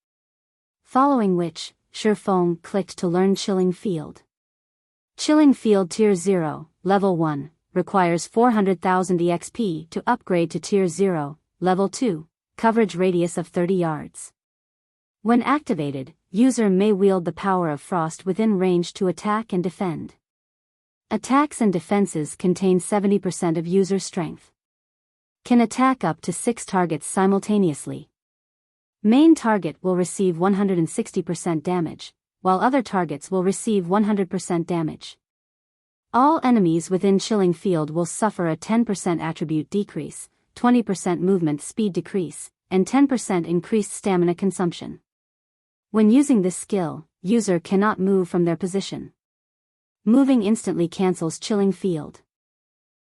Following which, Shi Feng clicked to learn Chilling Field. Chilling Field Tier 0, Level 1, requires 400,000 EXP to upgrade to Tier 0, Level 2, coverage radius of 30 yards. When activated, user may wield the power of frost within range to attack and defend. Attacks and defenses contain 70% of user strength. Can attack up to 6 targets simultaneously. Main target will receive 160% damage, while other targets will receive 100% damage. All enemies within Chilling Field will suffer a 10% attribute decrease, 20% movement speed decrease, and 10% increased stamina consumption. When using this skill, user cannot move from their position. Moving instantly cancels Chilling Field.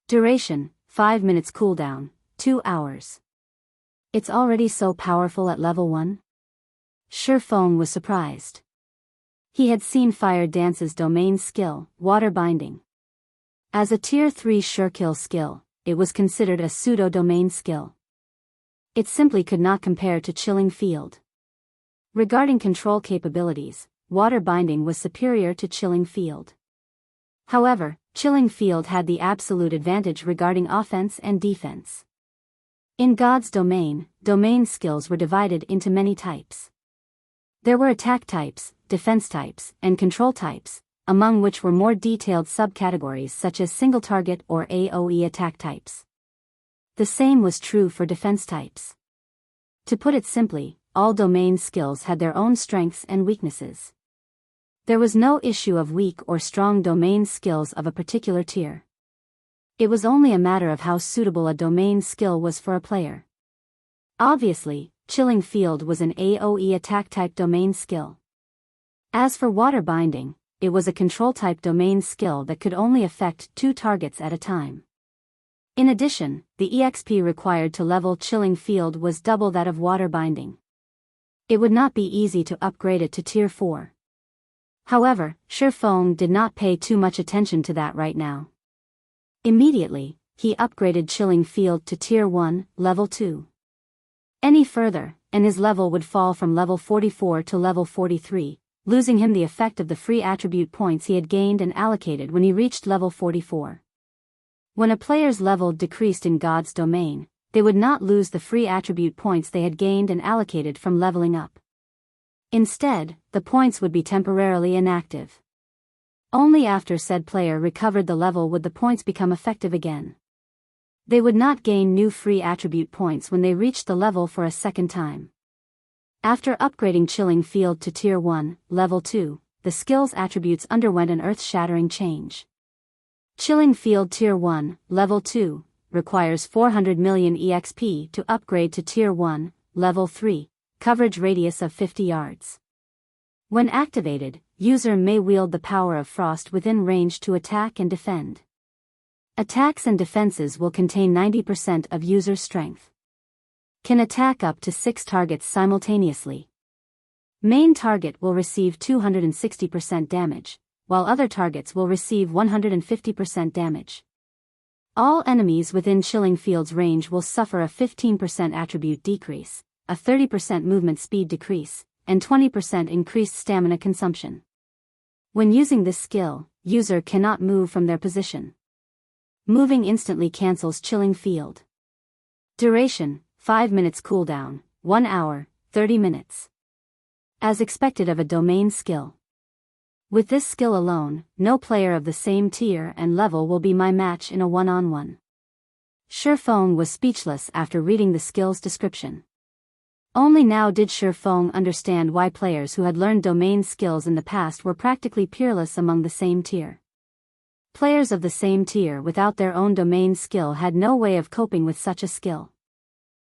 Duration, 5 minutes cooldown, 2 hours. It's already so powerful at level 1? Shi Feng was surprised. He had seen Fire Dance's domain skill, Water Binding. As a Tier 3 Shurkill skill, it was considered a pseudo-domain skill. It simply could not compare to Chilling Field. Regarding control capabilities, Water Binding was superior to Chilling Field. However, Chilling Field had the absolute advantage regarding offense and defense. In God's domain, domain skills were divided into many types. There were attack types, defense types, and control types, among which were more detailed subcategories such as single target or AoE attack types. The same was true for defense types. To put it simply, all domain skills had their own strengths and weaknesses. There was no issue of weak or strong domain skills of a particular tier. It was only a matter of how suitable a domain skill was for a player. Obviously, Chilling Field was an AoE attack type domain skill. As for Water Binding, it was a control type domain skill that could only affect 2 targets at a time. In addition, the EXP required to level Chilling Field was double that of Water Binding. It would not be easy to upgrade it to Tier 4. However, Shi Feng did not pay too much attention to that right now. Immediately, he upgraded Chilling Field to Tier 1, Level 2. Any further, and his level would fall from level 44 to level 43, losing him the effect of the free attribute points he had gained and allocated when he reached level 44. When a player's level decreased in God's domain, they would not lose the free attribute points they had gained and allocated from leveling up. Instead, the points would be temporarily inactive. Only after said player recovered the level would the points become effective again. They would not gain new free attribute points when they reached the level for a second time. After upgrading Chilling Field to Tier 1, Level 2, the skill's attributes underwent an earth-shattering change. Chilling Field Tier 1, Level 2, requires 400 million EXP to upgrade to Tier 1, Level 3, coverage radius of 50 yards. When activated, user may wield the power of frost within range to attack and defend. Attacks and defenses will contain 90% of user strength. Can attack up to 6 targets simultaneously. Main target will receive 260% damage, while other targets will receive 150% damage. All enemies within Chilling Field's range will suffer a 15% attribute decrease, a 30% movement speed decrease, and 20% increased stamina consumption. When using this skill, user cannot move from their position. Moving instantly cancels Chilling Field. Duration, 5 minutes cooldown, 1 hour, 30 minutes. As expected of a domain skill. With this skill alone, no player of the same tier and level will be my match in a one-on-one. Shifeng was speechless after reading the skill's description. Only now did Shifeng understand why players who had learned domain skills in the past were practically peerless among the same tier. Players of the same tier without their own domain skill had no way of coping with such a skill.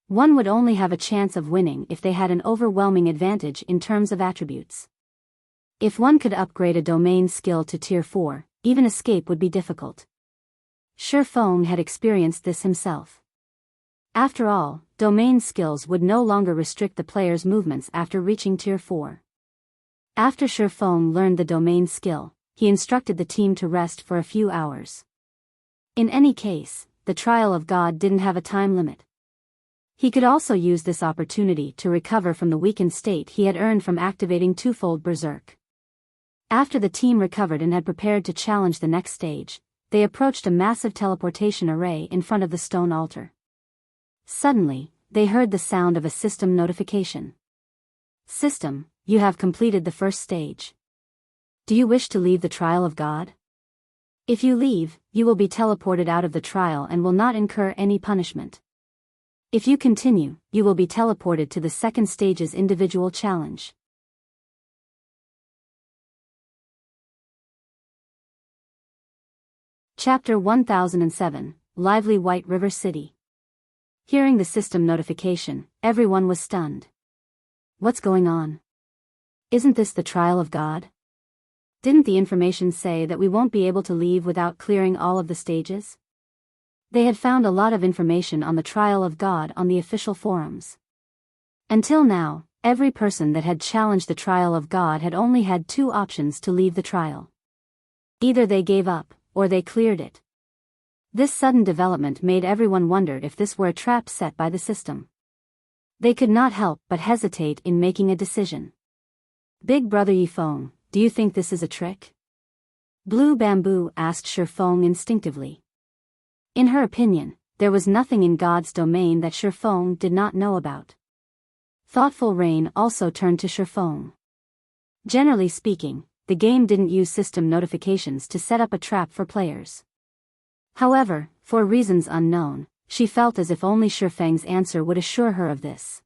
One would only have a chance of winning if they had an overwhelming advantage in terms of attributes. If one could upgrade a domain skill to tier 4, even escape would be difficult. Shifeng had experienced this himself. After all, domain skills would no longer restrict the player's movements after reaching tier 4. After Shifeng learned the domain skill, he instructed the team to rest for a few hours. In any case, the trial of God didn't have a time limit. He could also use this opportunity to recover from the weakened state he had earned from activating twofold Berserk. After the team recovered and had prepared to challenge the next stage, they approached a massive teleportation array in front of the stone altar. Suddenly, they heard the sound of a system notification. System, you have completed the first stage. Do you wish to leave the trial of God? If you leave, you will be teleported out of the trial and will not incur any punishment. If you continue, you will be teleported to the second stage's individual challenge. Chapter 1007, Lively White River City. Hearing the system notification, everyone was stunned. What's going on? Isn't this the trial of God? Didn't the information say that we won't be able to leave without clearing all of the stages? They had found a lot of information on the trial of God on the official forums. Until now, every person that had challenged the trial of God had only had 2 options to leave the trial. Either they gave up, or they cleared it. This sudden development made everyone wonder if this were a trap set by the system. They could not help but hesitate in making a decision. Big Brother Yifeng, do you think this is a trick? Blue Bamboo asked Shifeng instinctively. In her opinion, there was nothing in God's domain that Shifeng did not know about. Thoughtful Rain also turned to Shifeng. Generally speaking, the game didn't use system notifications to set up a trap for players. However, for reasons unknown, she felt as if only Shifeng's answer would assure her of this.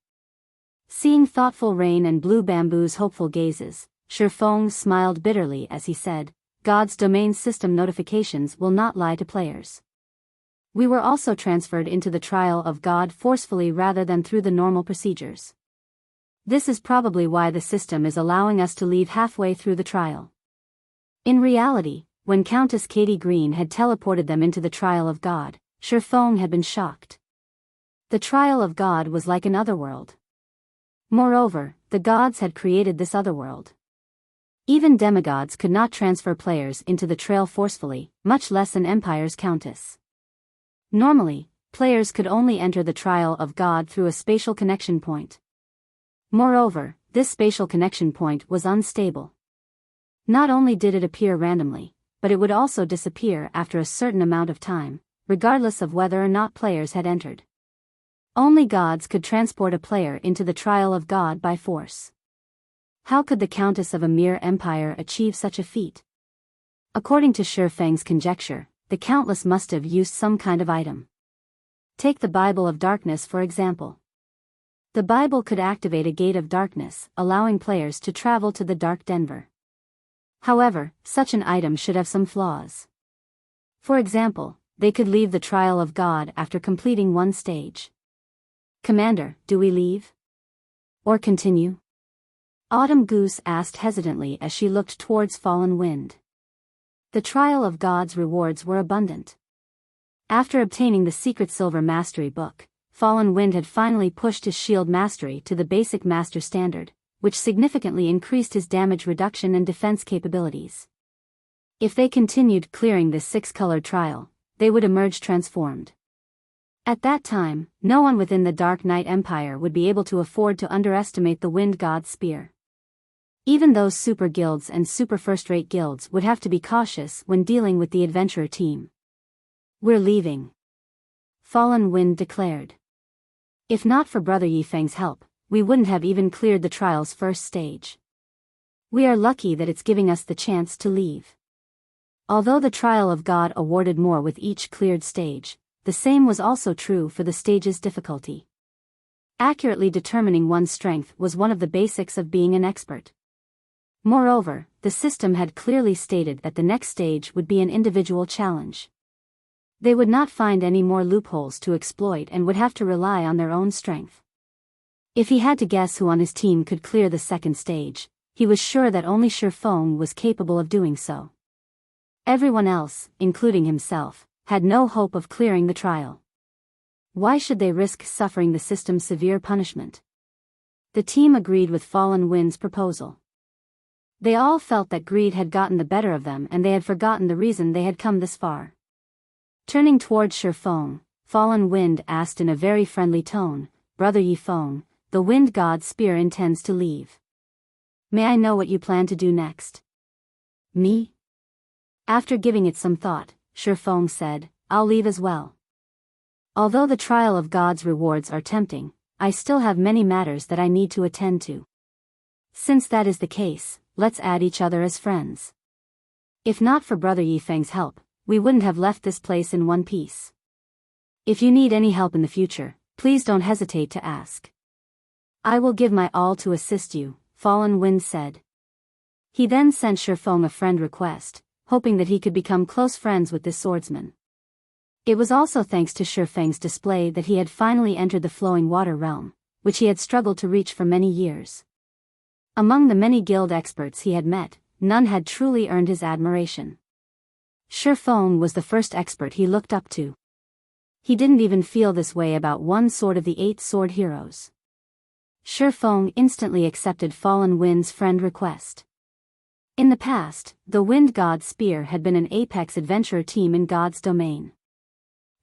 Seeing Thoughtful Rain and Blue Bamboo's hopeful gazes, Shifeng smiled bitterly as he said, God's domain system notifications will not lie to players. We were also transferred into the trial of God forcefully rather than through the normal procedures. This is probably why the system is allowing us to leave halfway through the trial. In reality, when Countess Katie Green had teleported them into the trial of God, Shifeng had been shocked. The trial of God was like an otherworld. Moreover, the gods had created this otherworld. Even demigods could not transfer players into the trail forcefully, much less an empire's countess. Normally, players could only enter the trial of God through a spatial connection point. Moreover, this spatial connection point was unstable. Not only did it appear randomly, but it would also disappear after a certain amount of time, regardless of whether or not players had entered. Only gods could transport a player into the trial of God by force. How could the Countess of a mere empire achieve such a feat? According to Shifeng's conjecture, the Countess must have used some kind of item. Take the Bible of Darkness for example. The Bible could activate a gate of darkness, allowing players to travel to the Dark Denver. However, such an item should have some flaws. For example, they could leave the trial of God after completing one stage. Commander, do we leave? Or continue? Autumn Goose asked hesitantly as she looked towards Fallen Wind. The trial of God's rewards were abundant. After obtaining the secret Silver Mastery book, Fallen Wind had finally pushed his shield mastery to the basic master standard, which significantly increased his damage reduction and defense capabilities. If they continued clearing this 6-colored trial, they would emerge transformed. At that time, no one within the Dark Knight Empire would be able to afford to underestimate the Wind God's spear. Even those super guilds and super first-rate guilds would have to be cautious when dealing with the adventurer team. "We're leaving," Fallen Wind declared. "If not for Brother Yifeng's help, we wouldn't have even cleared the trial's first stage. We are lucky that it's giving us the chance to leave." Although the trial of God awarded more with each cleared stage, the same was also true for the stage's difficulty. Accurately determining one's strength was one of the basics of being an expert. Moreover, the system had clearly stated that the next stage would be an individual challenge. They would not find any more loopholes to exploit and would have to rely on their own strength. If he had to guess who on his team could clear the second stage, he was sure that only Shifeng was capable of doing so. Everyone else, including himself, had no hope of clearing the trial. Why should they risk suffering the system's severe punishment? The team agreed with Fallen Wind's proposal. They all felt that greed had gotten the better of them and they had forgotten the reason they had come this far. Turning toward Shifeng, Fallen Wind asked in a very friendly tone, "Brother Yifeng, the Wind God's spear intends to leave. May I know what you plan to do next?" "Me?" After giving it some thought, Shifeng said, "I'll leave as well. Although the trial of God's rewards are tempting, I still have many matters that I need to attend to. Since that is the case, let's add each other as friends. If not for Brother Yifeng's help, we wouldn't have left this place in one piece. If you need any help in the future, please don't hesitate to ask. I will give my all to assist you," Fallen Wind said. He then sent Shifeng a friend request, hoping that he could become close friends with this swordsman. It was also thanks to Shifeng's display that he had finally entered the flowing water realm, which he had struggled to reach for many years. Among the many guild experts he had met, none had truly earned his admiration. Shifeng was the first expert he looked up to. He didn't even feel this way about one sword of the 8 sword heroes. Shifeng instantly accepted Fallen Wind's friend request. In the past, the Wind God's spear had been an apex adventurer team in God's domain.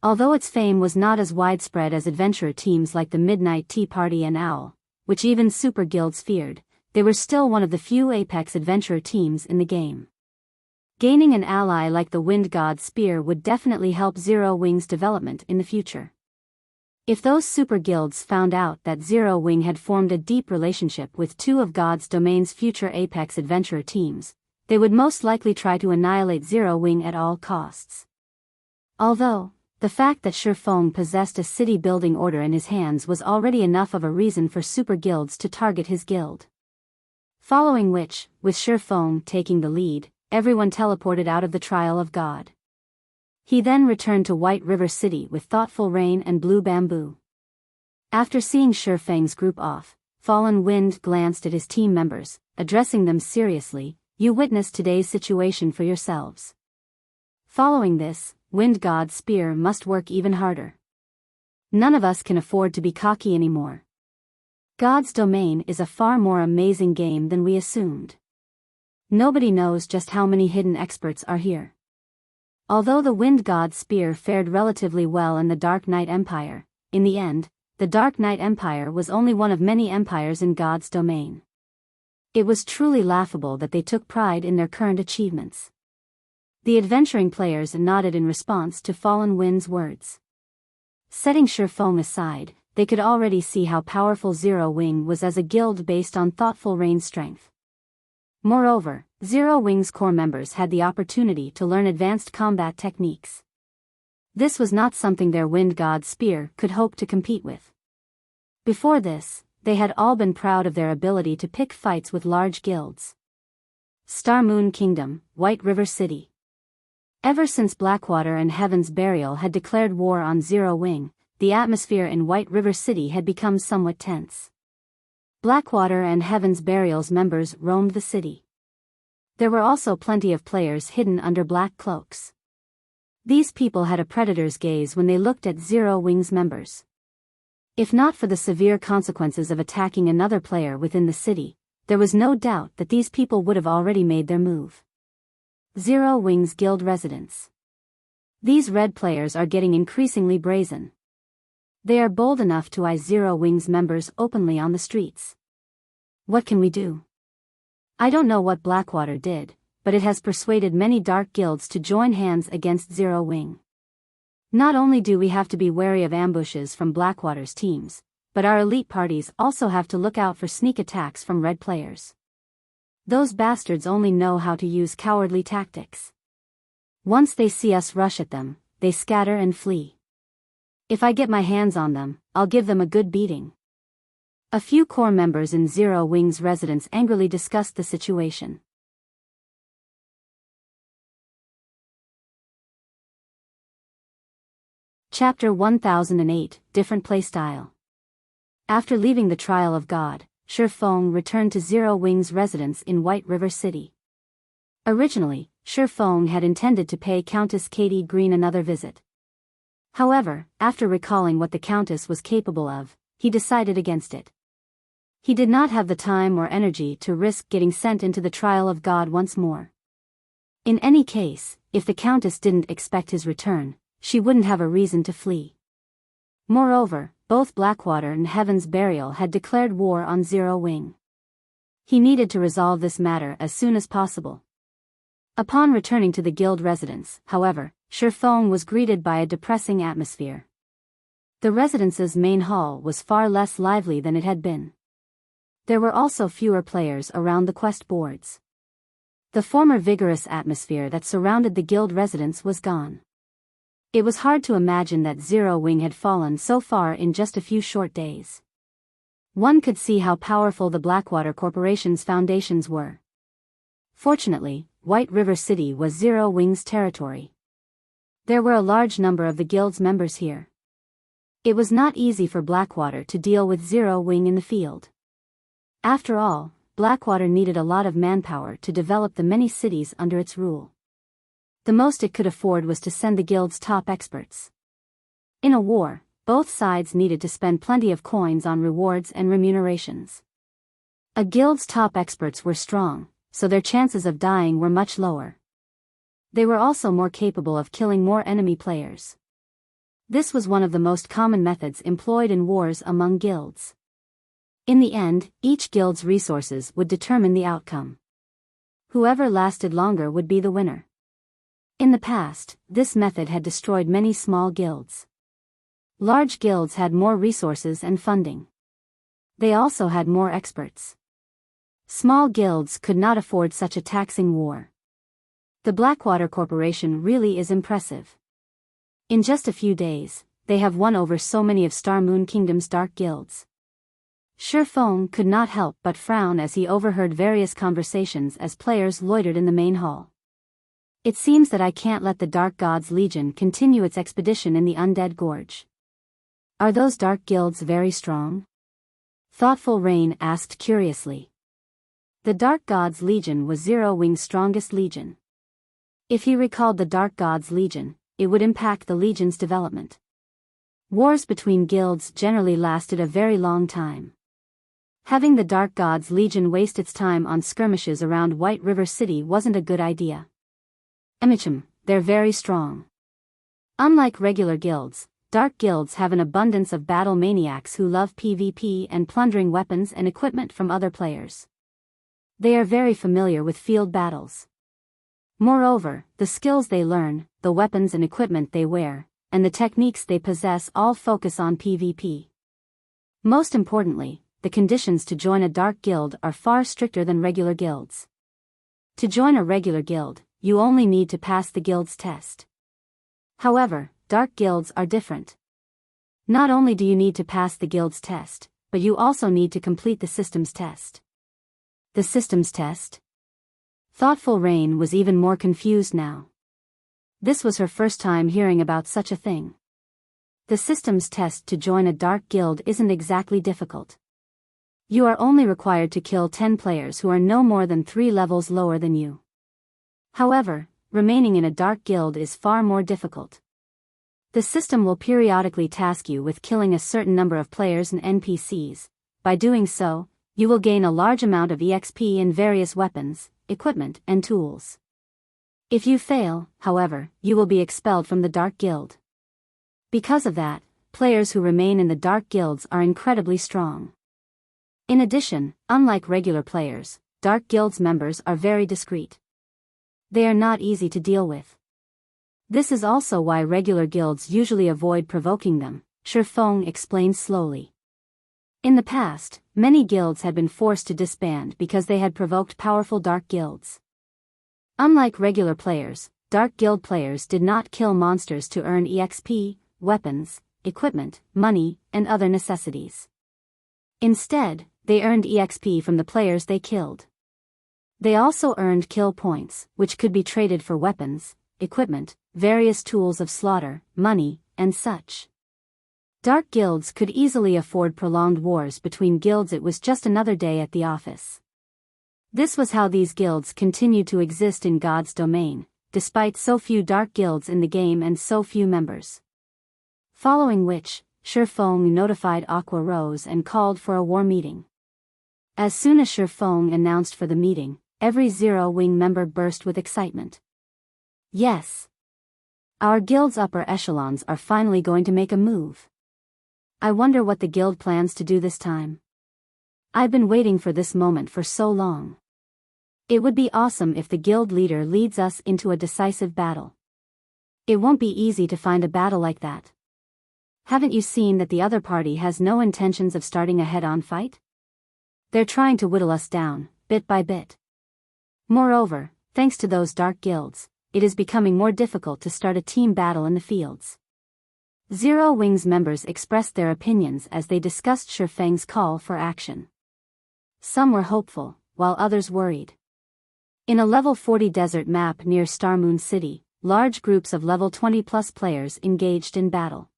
Although its fame was not as widespread as adventurer teams like the Midnight Tea Party and Owl, which even super guilds feared, they were still one of the few apex adventurer teams in the game. Gaining an ally like the Wind God's spear would definitely help Zero Wing's development in the future. If those super guilds found out that Zero Wing had formed a deep relationship with 2 of God's domain's future apex adventurer teams, they would most likely try to annihilate Zero Wing at all costs. Although, the fact that Shifeng possessed a city-building order in his hands was already enough of a reason for super guilds to target his guild. Following which, with Shifeng taking the lead, everyone teleported out of the Trial of God. He then returned to White River City with Thoughtful Rain and Blue Bamboo. After seeing Shifeng's group off, Fallen Wind glanced at his team members, addressing them seriously, "You witnessed today's situation for yourselves. Following this, Wind God's spear must work even harder. None of us can afford to be cocky anymore. God's domain is a far more amazing game than we assumed. Nobody knows just how many hidden experts are here." Although the Wind God's spear fared relatively well in the Dark Knight Empire, in the end, the Dark Knight Empire was only one of many empires in God's domain. It was truly laughable that they took pride in their current achievements. The adventuring players nodded in response to Fallen Wind's words. Setting Shifeng aside, they could already see how powerful Zero Wing was as a guild based on Thoughtful Rain's strength. Moreover, Zero Wing's core members had the opportunity to learn advanced combat techniques. This was not something their Wind God's spear could hope to compete with. Before this, they had all been proud of their ability to pick fights with large guilds. Star Moon Kingdom, White River City. Ever since Blackwater and Heaven's Burial had declared war on Zero Wing, the atmosphere in White River City had become somewhat tense. Blackwater and Heaven's Burial's members roamed the city. There were also plenty of players hidden under black cloaks. These people had a predator's gaze when they looked at Zero Wing's members. If not for the severe consequences of attacking another player within the city, there was no doubt that these people would have already made their move. Zero Wings Guild residents. These red players are getting increasingly brazen. They are bold enough to eye Zero Wings members openly on the streets. What can we do? I don't know what Blackwater did, but it has persuaded many dark guilds to join hands against Zero Wing. Not only do we have to be wary of ambushes from Blackwater's teams, but our elite parties also have to look out for sneak attacks from red players. Those bastards only know how to use cowardly tactics. Once they see us rush at them, they scatter and flee. If I get my hands on them, I'll give them a good beating. A few core members in Zero Wings residence angrily discussed the situation. Chapter 1008, Different Playstyle. After leaving the Trial of God, Shi Feng returned to Zero Wings residence in White River City. Originally, Shi Feng had intended to pay Countess Katie Green another visit. However, after recalling what the Countess was capable of, he decided against it. He did not have the time or energy to risk getting sent into the Trial of God once more. In any case, if the Countess didn't expect his return, she wouldn't have a reason to flee. Moreover, both Blackwater and Heaven's Burial had declared war on Zero Wing. He needed to resolve this matter as soon as possible. Upon returning to the guild residence, however, Shi Feng was greeted by a depressing atmosphere. The residence's main hall was far less lively than it had been. There were also fewer players around the quest boards. The former vigorous atmosphere that surrounded the guild residence was gone. It was hard to imagine that Zero Wing had fallen so far in just a few short days. One could see how powerful the Blackwater Corporation's foundations were. Fortunately, White River City was Zero Wing's territory. There were a large number of the guild's members here. It was not easy for Blackwater to deal with Zero Wing in the field. After all, Blackwater needed a lot of manpower to develop the many cities under its rule. The most it could afford was to send the guild's top experts. In a war, both sides needed to spend plenty of coins on rewards and remunerations. A guild's top experts were strong, so their chances of dying were much lower. They were also more capable of killing more enemy players. This was one of the most common methods employed in wars among guilds. In the end, each guild's resources would determine the outcome. Whoever lasted longer would be the winner. In the past, this method had destroyed many small guilds. Large guilds had more resources and funding. They also had more experts. Small guilds could not afford such a taxing war. The Blackwater Corporation really is impressive. In just a few days, they have won over so many of Star Moon Kingdom's dark guilds. Shi Feng could not help but frown as he overheard various conversations as players loitered in the main hall. It seems that I can't let the Dark Gods Legion continue its expedition in the Undead Gorge. Are those dark guilds very strong? Thoughtful Rain asked curiously. The Dark Gods Legion was Zero Wing's strongest legion. If he recalled the Dark Gods Legion, it would impact the legion's development. Wars between guilds generally lasted a very long time. Having the Dark Gods Legion waste its time on skirmishes around White River City wasn't a good idea. They're very strong. Unlike regular guilds, dark guilds have an abundance of battle maniacs who love PvP and plundering weapons and equipment from other players. They are very familiar with field battles. Moreover, the skills they learn, the weapons and equipment they wear, and the techniques they possess all focus on PvP. Most importantly, the conditions to join a dark guild are far stricter than regular guilds. To join a regular guild, you only need to pass the guild's test. However, dark guilds are different. Not only do you need to pass the guild's test, but you also need to complete the systems test. The systems test? Thoughtful Rain was even more confused now. This was her first time hearing about such a thing. The systems test to join a dark guild isn't exactly difficult. You are only required to kill 10 players who are no more than 3 levels lower than you. However, remaining in a dark guild is far more difficult. The system will periodically task you with killing a certain number of players and NPCs. By doing so, you will gain a large amount of EXP in various weapons, equipment, and tools. If you fail, however, you will be expelled from the Dark Guild. Because of that, players who remain in the Dark Guilds are incredibly strong. In addition, unlike regular players, Dark Guilds members are very discreet. They are not easy to deal with. This is also why regular guilds usually avoid provoking them, Shifeng explained slowly. In the past, many guilds had been forced to disband because they had provoked powerful Dark Guilds. Unlike regular players, Dark Guild players did not kill monsters to earn EXP, weapons, equipment, money, and other necessities. Instead, they earned EXP from the players they killed. They also earned kill points, which could be traded for weapons, equipment, various tools of slaughter, money, and such. Dark Guilds could easily afford prolonged wars between guilds. It was just another day at the office. This was how these guilds continued to exist in God's domain, despite so few Dark Guilds in the game and so few members. Following which, Shifeng notified Aqua Rose and called for a war meeting. As soon as Shifeng announced for the meeting, every Zero Wing member burst with excitement. Yes! Our guild's upper echelons are finally going to make a move. I wonder what the guild plans to do this time. I've been waiting for this moment for so long. It would be awesome if the guild leader leads us into a decisive battle. It won't be easy to find a battle like that. Haven't you seen that the other party has no intentions of starting a head-on fight? They're trying to whittle us down, bit by bit. Moreover, thanks to those Dark Guilds, it is becoming more difficult to start a team battle in the fields. Zero Wing's members expressed their opinions as they discussed Shifeng's call for action. Some were hopeful, while others worried. In a level 40 desert map near Starmoon City, large groups of level 20+ players engaged in battle.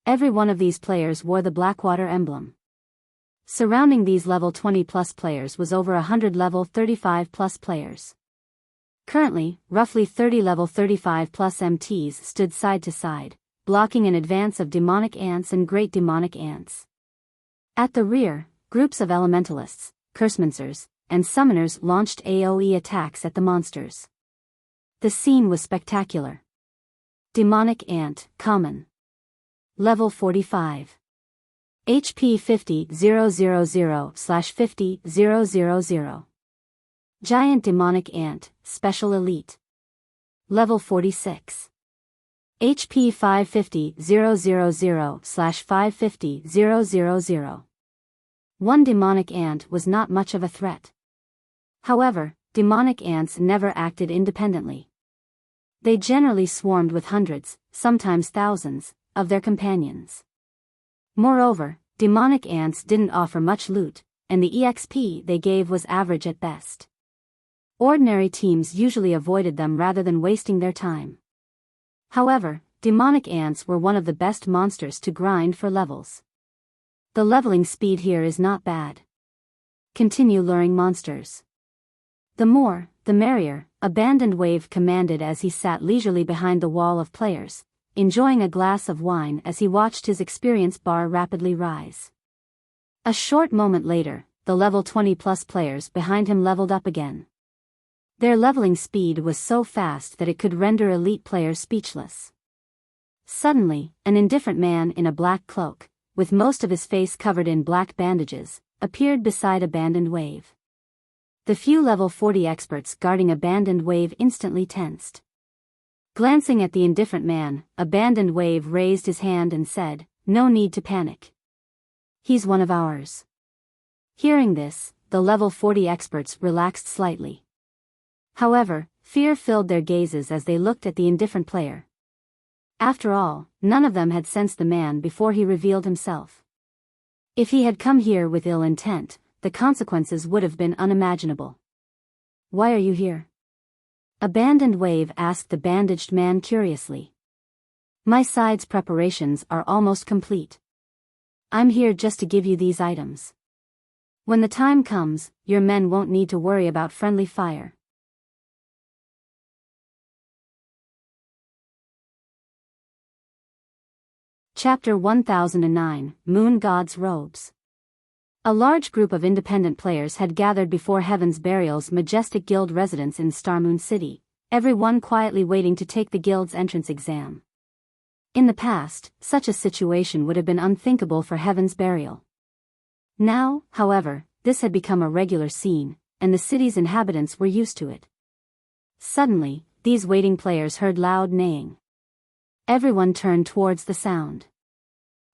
Every one of these players wore the Blackwater emblem. Surrounding these level 20+ players was over 100 level 35+ players. Currently, roughly 30 level 35+ MTs stood side to side, blocking an advance of demonic ants and great demonic ants. At the rear, groups of elementalists, cursemancers, and summoners launched AoE attacks at the monsters. The scene was spectacular. Demonic ant, common. Level 45. HP 50,000/50,000. Giant demonic ant, special elite. Level 46. HP 550,000/550,000. One demonic ant was not much of a threat. However, demonic ants never acted independently. They generally swarmed with hundreds, sometimes thousands, of their companions. Moreover, demonic ants didn't offer much loot, and the EXP they gave was average at best. Ordinary teams usually avoided them rather than wasting their time. However, demonic ants were one of the best monsters to grind for levels. The leveling speed here is not bad. Continue luring monsters. The more, the merrier, Abandoned Wave commanded as he sat leisurely behind the wall of players, enjoying a glass of wine as he watched his experience bar rapidly rise. A short moment later, the level 20+ players behind him leveled up again. Their leveling speed was so fast that it could render elite players speechless. Suddenly, an indifferent man in a black cloak, with most of his face covered in black bandages, appeared beside Abandoned Wave. The few level 40 experts guarding Abandoned Wave instantly tensed. Glancing at the indifferent man, Abandoned Wave raised his hand and said, "No need to panic. He's one of ours." Hearing this, the level 40 experts relaxed slightly. However, fear filled their gazes as they looked at the indifferent player. After all, none of them had sensed the man before he revealed himself. If he had come here with ill intent, the consequences would have been unimaginable. "Why are you here?" Abandoned Wave asked the bandaged man curiously. "My side's preparations are almost complete. I'm here just to give you these items. When the time comes, your men won't need to worry about friendly fire." Chapter 1009, Moon God's Robes. A large group of independent players had gathered before Heaven's Burial's majestic guild residence in Starmoon City, everyone quietly waiting to take the guild's entrance exam. In the past, such a situation would have been unthinkable for Heaven's Burial. Now, however, this had become a regular scene, and the city's inhabitants were used to it. Suddenly, these waiting players heard loud neighing. Everyone turned towards the sound.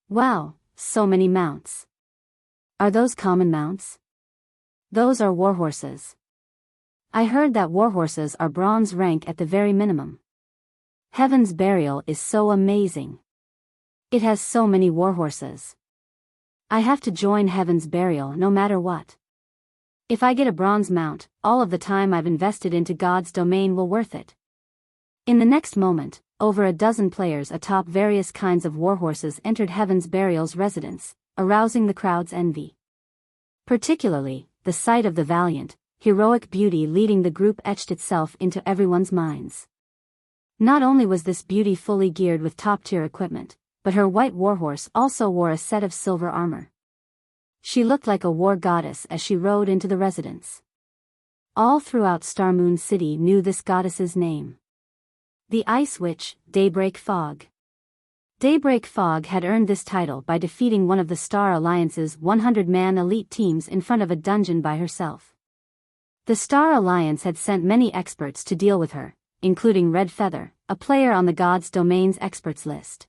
Wow, so many mounts. Are those common mounts? Those are warhorses. I heard that warhorses are bronze rank at the very minimum. Heaven's Burial is so amazing. It has so many warhorses. I have to join Heaven's Burial no matter what. If I get a bronze mount, all of the time I've invested into God's domain will worth it. In the next moment, over a dozen players atop various kinds of warhorses entered Heaven's Burial's residence, arousing the crowd's envy. Particularly, the sight of the valiant, heroic beauty leading the group etched itself into everyone's minds. Not only was this beauty fully geared with top-tier equipment, but her white warhorse also wore a set of silver armor. She looked like a war goddess as she rode into the residence. All throughout Starmoon City knew this goddess's name. The Ice Witch, Daybreak Fog. Daybreak Fog had earned this title by defeating one of the Star Alliance's 100-man elite teams in front of a dungeon by herself. The Star Alliance had sent many experts to deal with her, including Red Feather, a player on the God's Domain's experts list.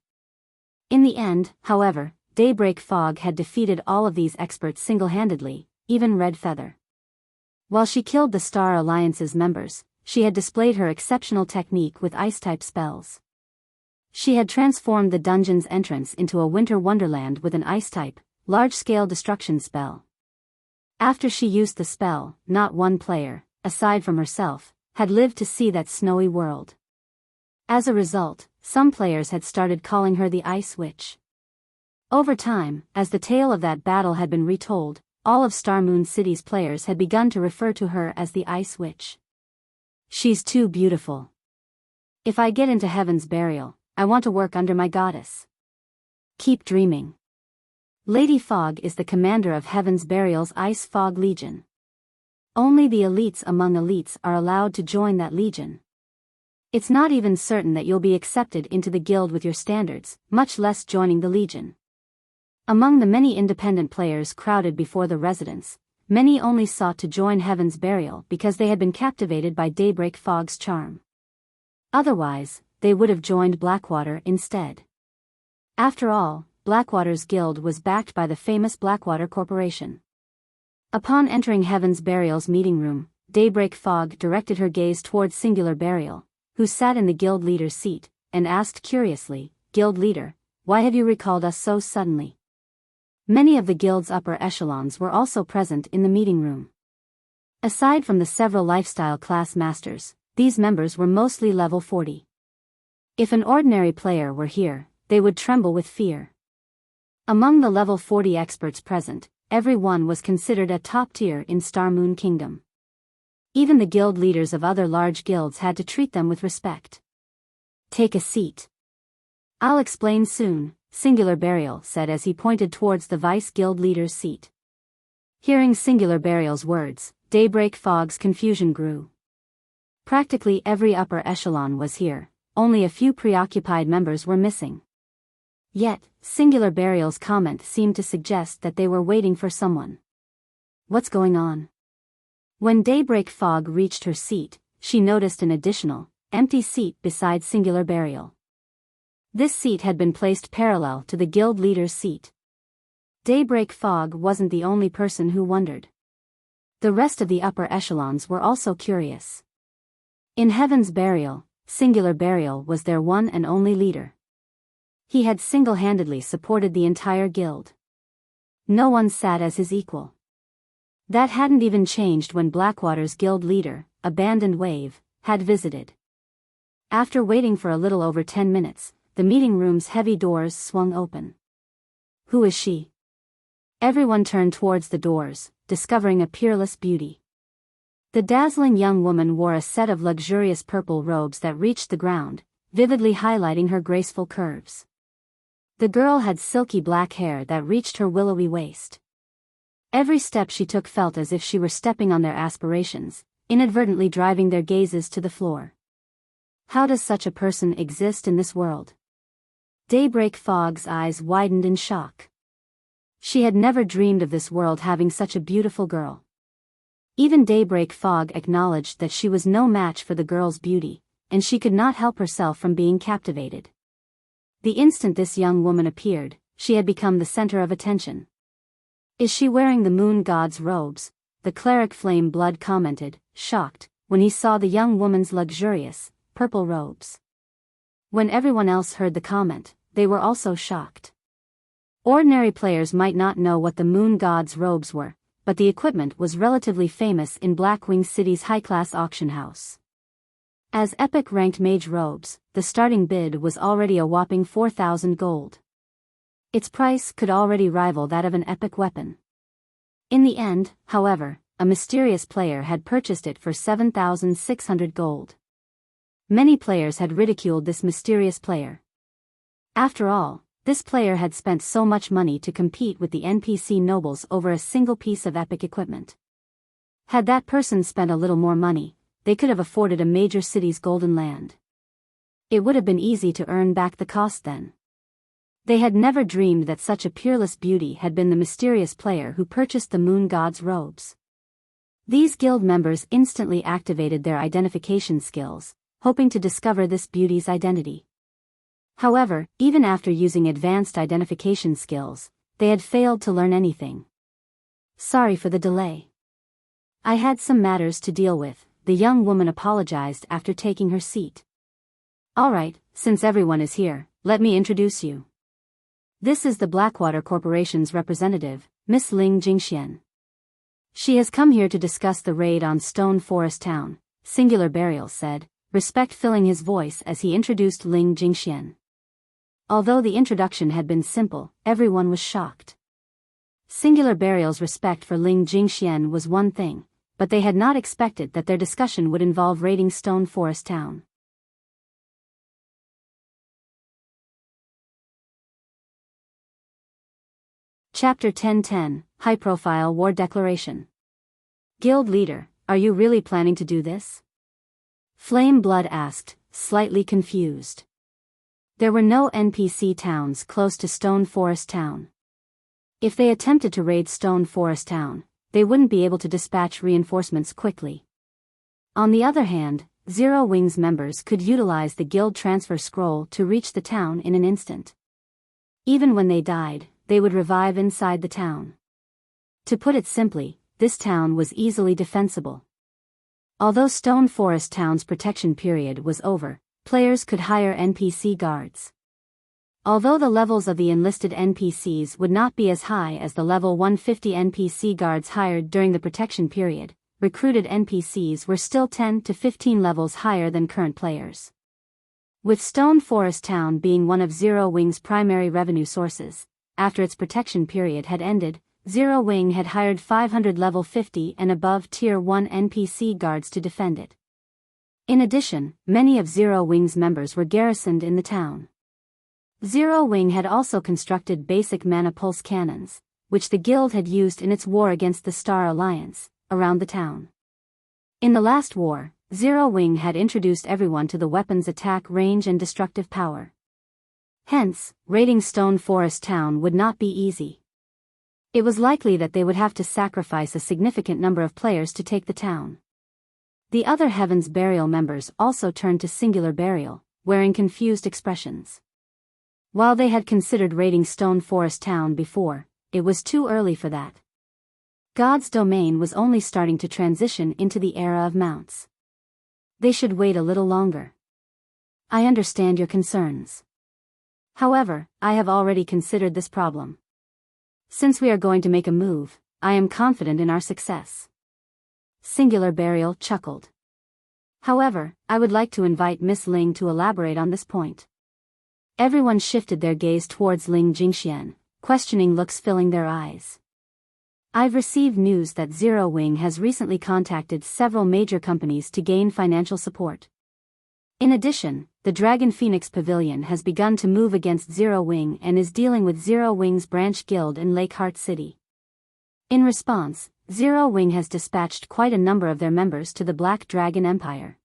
In the end, however, Daybreak Fog had defeated all of these experts single-handedly, even Red Feather. While she killed the Star Alliance's members, she had displayed her exceptional technique with ice-type spells. She had transformed the dungeon's entrance into a winter wonderland with an ice-type, large-scale destruction spell. After she used the spell, not one player, aside from herself, had lived to see that snowy world. As a result, some players had started calling her the Ice Witch. Over time, as the tale of that battle had been retold, all of Starmoon City's players had begun to refer to her as the Ice Witch. She's too beautiful. If I get into Heaven's Burial, I want to work under my goddess. Keep dreaming. Lady Fog is the commander of Heaven's Burial's Ice Fog Legion. Only the elites among elites are allowed to join that legion. It's not even certain that you'll be accepted into the guild with your standards, much less joining the legion. Among the many independent players crowded before the residence, many only sought to join Heaven's Burial because they had been captivated by Daybreak Fog's charm. Otherwise, they would have joined Blackwater instead. After all, Blackwater's guild was backed by the famous Blackwater Corporation. Upon entering Heaven's Burial's meeting room, Daybreak Fog directed her gaze towards Singular Burial, who sat in the guild leader's seat, and asked curiously, "Guild leader, why have you recalled us so suddenly?" Many of the guild's upper echelons were also present in the meeting room. Aside from the several lifestyle class masters, these members were mostly level 40. If an ordinary player were here, they would tremble with fear. Among the level 40 experts present, every one was considered a top tier in Starmoon Kingdom. Even the guild leaders of other large guilds had to treat them with respect. "Take a seat. I'll explain soon," Singular Burial said as he pointed towards the vice guild leader's seat. Hearing Singular Burial's words, Daybreak Fog's confusion grew. Practically every upper echelon was here, only a few preoccupied members were missing. Yet, Singular Burial's comment seemed to suggest that they were waiting for someone. What's going on? When Daybreak Fog reached her seat, she noticed an additional, empty seat beside Singular Burial. This seat had been placed parallel to the guild leader's seat. Daybreak Fog wasn't the only person who wondered. The rest of the upper echelons were also curious. In Heaven's Burial, Singular Burial was their one and only leader. He had single-handedly supported the entire guild. No one sat as his equal. That hadn't even changed when Blackwater's guild leader, Abandoned Wave, had visited. After waiting for a little over 10 minutes, the meeting room's heavy doors swung open. Who is she? Everyone turned towards the doors, discovering a peerless beauty. The dazzling young woman wore a set of luxurious purple robes that reached the ground, vividly highlighting her graceful curves. The girl had silky black hair that reached her willowy waist. Every step she took felt as if she were stepping on their aspirations, inadvertently driving their gazes to the floor. How does such a person exist in this world? Daybreak Fog's eyes widened in shock. She had never dreamed of this world having such a beautiful girl. Even Daybreak Fog acknowledged that she was no match for the girl's beauty, and she could not help herself from being captivated. The instant this young woman appeared, she had become the center of attention. "Is she wearing the moon god's robes?" the cleric Flame Blood commented, shocked, when he saw the young woman's luxurious, purple robes. When everyone else heard the comment, they were also shocked. Ordinary players might not know what the moon god's robes were, but the equipment was relatively famous in Blackwing City's high-class auction house. As epic-ranked mage robes, the starting bid was already a whopping 4,000 gold. Its price could already rival that of an epic weapon. In the end, however, a mysterious player had purchased it for 7,600 gold. Many players had ridiculed this mysterious player. After all, this player had spent so much money to compete with the NPC nobles over a single piece of epic equipment. Had that person spent a little more money, they could have afforded a major city's golden land. It would have been easy to earn back the cost then. They had never dreamed that such a peerless beauty had been the mysterious player who purchased the moon god's robes. These guild members instantly activated their identification skills, hoping to discover this beauty's identity. However, even after using advanced identification skills, they had failed to learn anything. "Sorry for the delay. I had some matters to deal with," the young woman apologized after taking her seat. "All right, since everyone is here, let me introduce you. This is the Blackwater Corporation's representative, Miss Ling Jingxian. She has come here to discuss the raid on Stone Forest Town," Singular Burial said, respect filling his voice as he introduced Ling Jingxian. Although the introduction had been simple, everyone was shocked. Singular Burial's respect for Ling Jingxian was one thing, but they had not expected that their discussion would involve raiding Stone Forest Town. Chapter 1010, High-Profile War Declaration. "Guild leader, are you really planning to do this?" Flame Blood asked, slightly confused. There were no NPC towns close to Stone Forest Town. If they attempted to raid Stone Forest Town, they wouldn't be able to dispatch reinforcements quickly. On the other hand, Zero Wings members could utilize the guild transfer scroll to reach the town in an instant. Even when they died, they would revive inside the town. To put it simply, this town was easily defensible. Although Stone Forest Town's protection period was over, players could hire NPC guards. Although the levels of the enlisted NPCs would not be as high as the level 150 NPC guards hired during the protection period, recruited NPCs were still 10 to 15 levels higher than current players. With Stone Forest Town being one of Zero Wing's primary revenue sources, after its protection period had ended, Zero Wing had hired 500 level 50 and above Tier 1 NPC guards to defend it. In addition, many of Zero Wing's members were garrisoned in the town. Zero Wing had also constructed basic mana pulse cannons, which the guild had used in its war against the Star Alliance, around the town. In the last war, Zero Wing had introduced everyone to the weapon's attack range and destructive power. Hence, raiding Stone Forest Town would not be easy. It was likely that they would have to sacrifice a significant number of players to take the town. The other Heaven's Burial members also turned to Singular Burial, wearing confused expressions. While they had considered raiding Stone Forest Town before, it was too early for that. God's domain was only starting to transition into the era of mounts. They should wait a little longer. I understand your concerns. However, I have already considered this problem. Since we are going to make a move, I am confident in our success. Singular Burial chuckled. However, I would like to invite Miss Ling to elaborate on this point. Everyone shifted their gaze towards Ling Jingxian, questioning looks filling their eyes. I've received news that Zero Wing has recently contacted several major companies to gain financial support. In addition, the Dragon Phoenix Pavilion has begun to move against Zero Wing and is dealing with Zero Wing's branch guild in Lakeheart City. In response, Zero Wing has dispatched quite a number of their members to the Black Dragon Empire.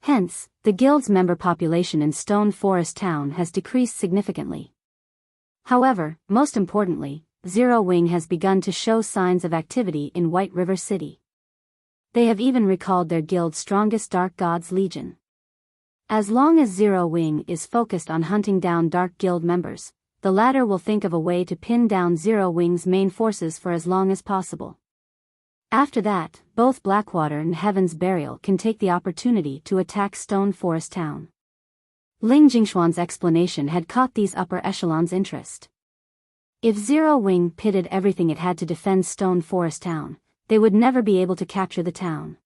Hence, the guild's member population in Stone Forest Town has decreased significantly. However, most importantly, Zero Wing has begun to show signs of activity in White River City. They have even recalled their guild's strongest Dark Gods Legion. As long as Zero Wing is focused on hunting down Dark Guild members, the latter will think of a way to pin down Zero Wing's main forces for as long as possible. After that, both Blackwater and Heaven's Burial can take the opportunity to attack Stone Forest Town. Ling Jingxuan's explanation had caught these upper echelons' interest. If Zero Wing pitted everything it had to defend Stone Forest Town, they would never be able to capture the town.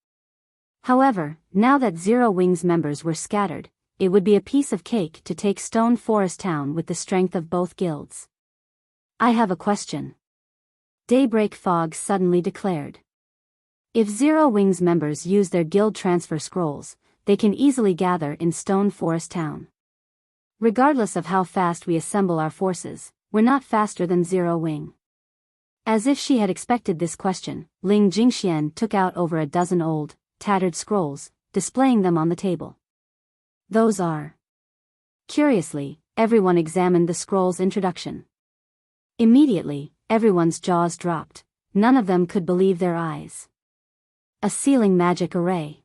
However, now that Zero Wing's members were scattered, it would be a piece of cake to take Stone Forest Town with the strength of both guilds. I have a question. Daybreak Fog suddenly declared. If Zero Wing's members use their guild transfer scrolls, they can easily gather in Stone Forest Town. Regardless of how fast we assemble our forces, we're not faster than Zero Wing. As if she had expected this question, Ling Jingxian took out over a dozen old, tattered scrolls, displaying them on the table. Those are. Curiously, everyone examined the scroll's introduction. Immediately, everyone's jaws dropped. None of them could believe their eyes. A sealing magic array.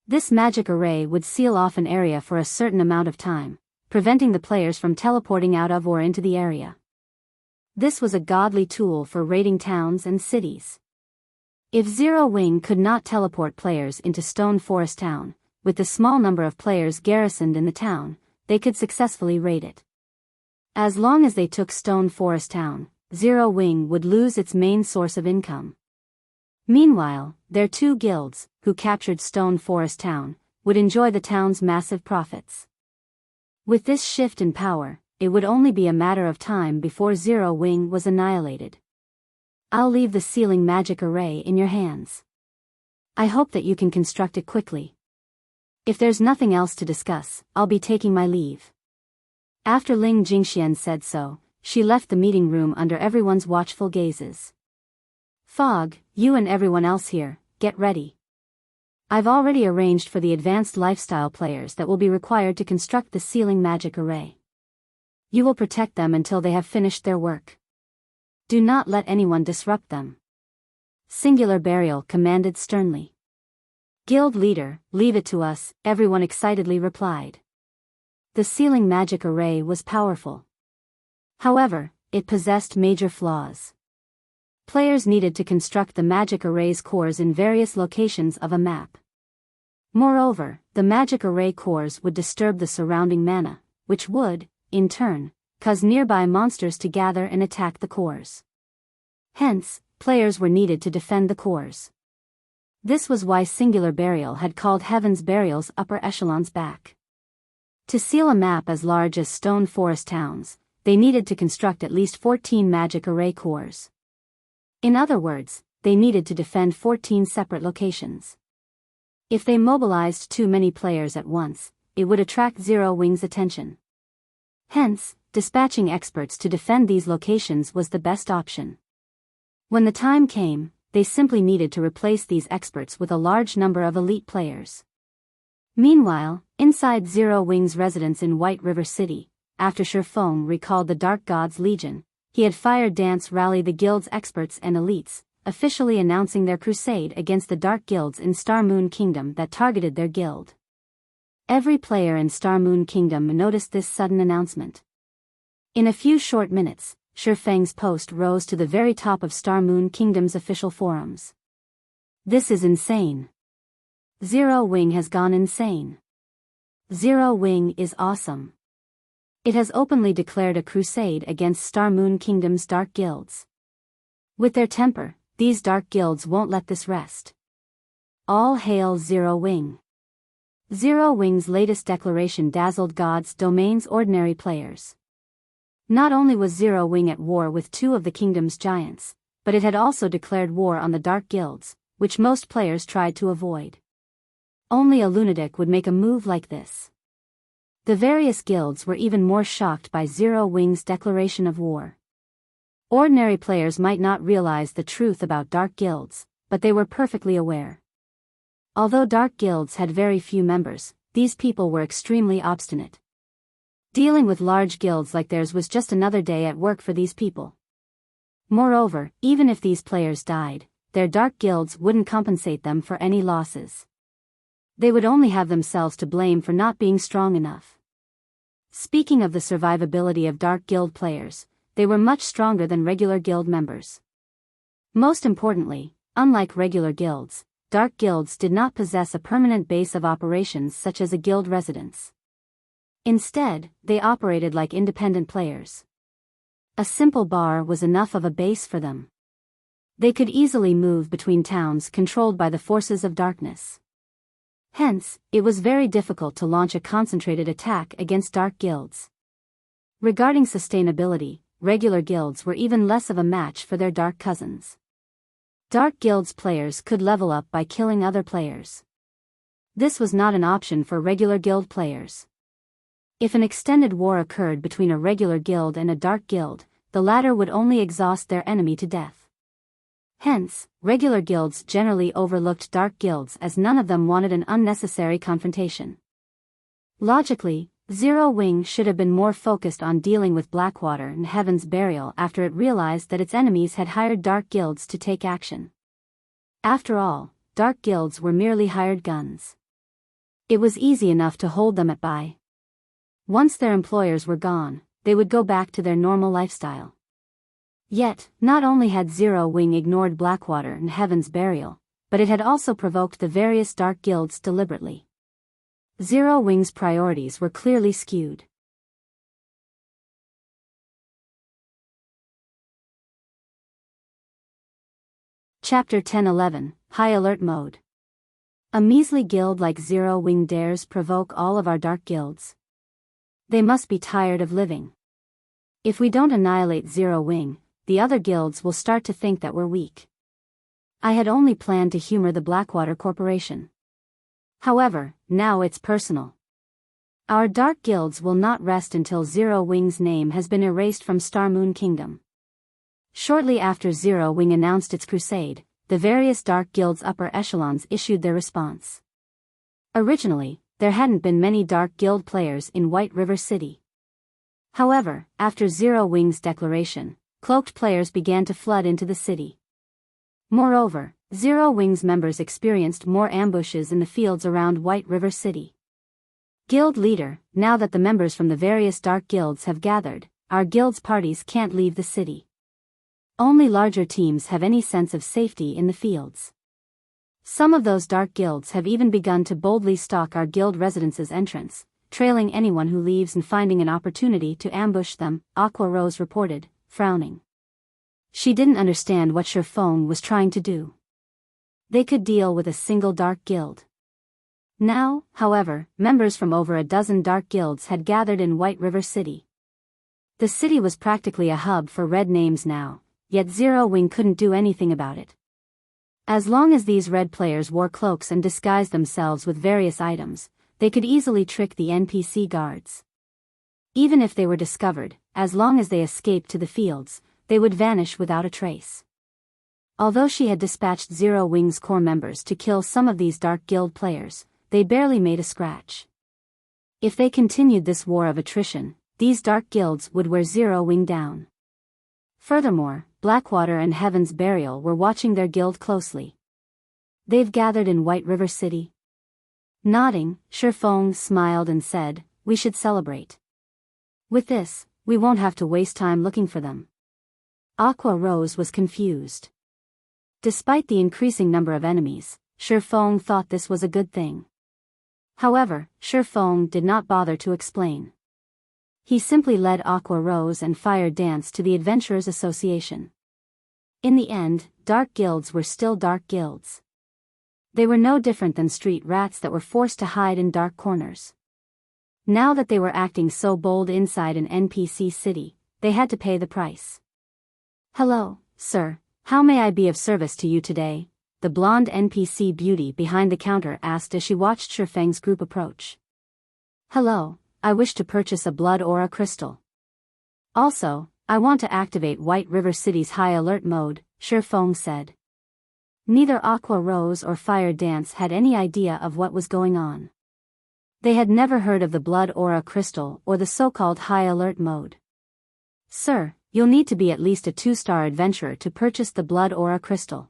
This magic array would seal off an area for a certain amount of time, preventing the players from teleporting out of or into the area. This was a godly tool for raiding towns and cities. If Zero Wing could not teleport players into Stone Forest Town, with the small number of players garrisoned in the town, they could successfully raid it. As long as they took Stone Forest Town, Zero Wing would lose its main source of income. Meanwhile, their two guilds, who captured Stone Forest Town, would enjoy the town's massive profits. With this shift in power, it would only be a matter of time before Zero Wing was annihilated. I'll leave the sealing magic array in your hands. I hope that you can construct it quickly. If there's nothing else to discuss, I'll be taking my leave. After Ling Jingxian said so, she left the meeting room under everyone's watchful gazes. Fog, you and everyone else here, get ready. I've already arranged for the advanced lifestyle players that will be required to construct the sealing magic array. You will protect them until they have finished their work. Do not let anyone disrupt them. Singular Burial commanded sternly. Guild leader, leave it to us, everyone excitedly replied. The sealing magic array was powerful. However, it possessed major flaws. Players needed to construct the magic array's cores in various locations of a map. Moreover, the magic array cores would disturb the surrounding mana, which would, in turn, cause nearby monsters to gather and attack the cores. Hence, players were needed to defend the cores. This was why Singular Burial had called Heaven's Burial's upper echelons back. To seal a map as large as Stone Forest Towns, they needed to construct at least 14 magic array cores. In other words, they needed to defend 14 separate locations. If they mobilized too many players at once, it would attract Zero Wing's attention. Hence, dispatching experts to defend these locations was the best option. When the time came, they simply needed to replace these experts with a large number of elite players. Meanwhile, inside Zero Wing's residence in White River City, after Shifeng recalled the Dark Gods Legion, he had fired Dance Rally the guild's experts and elites, officially announcing their crusade against the dark guilds in Star Moon Kingdom that targeted their guild. Every player in Star Moon Kingdom noticed this sudden announcement. In a few short minutes, Shifeng's post rose to the very top of Star Moon Kingdom's official forums. This is insane. Zero Wing has gone insane. Zero Wing is awesome. It has openly declared a crusade against Star Moon Kingdom's dark guilds. With their temper, these dark guilds won't let this rest. All hail Zero Wing. Zero Wing's latest declaration dazzled God's Domain's ordinary players. Not only was Zero Wing at war with two of the kingdom's giants, but it had also declared war on the dark guilds, which most players tried to avoid. Only a lunatic would make a move like this. The various guilds were even more shocked by Zero Wing's declaration of war. Ordinary players might not realize the truth about dark guilds, but they were perfectly aware. Although dark guilds had very few members, these people were extremely obstinate. Dealing with large guilds like theirs was just another day at work for these people. Moreover, even if these players died, their dark guilds wouldn't compensate them for any losses. They would only have themselves to blame for not being strong enough. Speaking of the survivability of dark guild players, they were much stronger than regular guild members. Most importantly, unlike regular guilds, dark guilds did not possess a permanent base of operations such as a guild residence. Instead, they operated like independent players. A simple bar was enough of a base for them. They could easily move between towns controlled by the forces of darkness. Hence, it was very difficult to launch a concentrated attack against dark guilds. Regarding sustainability, regular guilds were even less of a match for their dark cousins. Dark guilds players could level up by killing other players. This was not an option for regular guild players. If an extended war occurred between a regular guild and a dark guild, the latter would only exhaust their enemy to death. Hence, regular guilds generally overlooked dark guilds as none of them wanted an unnecessary confrontation. Logically, Zero Wing should have been more focused on dealing with Blackwater and Heaven's Burial after it realized that its enemies had hired dark guilds to take action. After all, dark guilds were merely hired guns. It was easy enough to hold them at bay. Once their employers were gone, they would go back to their normal lifestyle. Yet, not only had Zero Wing ignored Blackwater and Heaven's Burial, but it had also provoked the various dark guilds deliberately. Zero Wing's priorities were clearly skewed. Chapter 10-11, High Alert Mode. A measly guild like Zero Wing dares provoke all of our dark guilds. They must be tired of living. If we don't annihilate Zero Wing, the other guilds will start to think that we're weak. I had only planned to humor the Blackwater Corporation. However, now it's personal. Our dark guilds will not rest until Zero Wing's name has been erased from Star Moon Kingdom. Shortly after Zero Wing announced its crusade, the various dark guilds' upper echelons issued their response. Originally, there hadn't been many dark guild players in White River City. However, after Zero Wing's declaration, cloaked players began to flood into the city. Moreover, Zero Wing's members experienced more ambushes in the fields around White River City. Guild leader, now that the members from the various dark guilds have gathered, our guild's parties can't leave the city. Only larger teams have any sense of safety in the fields. Some of those dark guilds have even begun to boldly stalk our guild residence's entrance, trailing anyone who leaves and finding an opportunity to ambush them, Aqua Rose reported, frowning. She didn't understand what Shifeng was trying to do. They could deal with a single dark guild. Now, however, members from over a dozen dark guilds had gathered in White River City. The city was practically a hub for red names now, yet Zero Wing couldn't do anything about it. As long as these red players wore cloaks and disguised themselves with various items, they could easily trick the NPC guards. Even if they were discovered, as long as they escaped to the fields, they would vanish without a trace. Although she had dispatched Zero Wing's core members to kill some of these dark guild players, they barely made a scratch. If they continued this war of attrition, these dark guilds would wear Zero Wing down. Furthermore, Blackwater and Heaven's Burial were watching their guild closely. They've gathered in White River City? Nodding, Shifeng smiled and said, "We should celebrate. With this, we won't have to waste time looking for them." Aqua Rose was confused. Despite the increasing number of enemies, Shifeng thought this was a good thing. However, Shifeng did not bother to explain. He simply led Aqua Rose and Fire Dance to the Adventurers Association. In the end, dark guilds were still dark guilds. They were no different than street rats that were forced to hide in dark corners. Now that they were acting so bold inside an NPC city, they had to pay the price. "Hello, sir, how may I be of service to you today?" the blonde NPC beauty behind the counter asked as she watched Shifeng's group approach. "Hello, I wish to purchase a blood aura crystal. Also, I want to activate White River City's high alert mode, Shifeng said. Neither Aqua Rose or Fire Dance had any idea of what was going on. They had never heard of the blood aura crystal or the so-called high alert mode. Sir, you'll need to be at least a 2-star adventurer to purchase the blood aura crystal.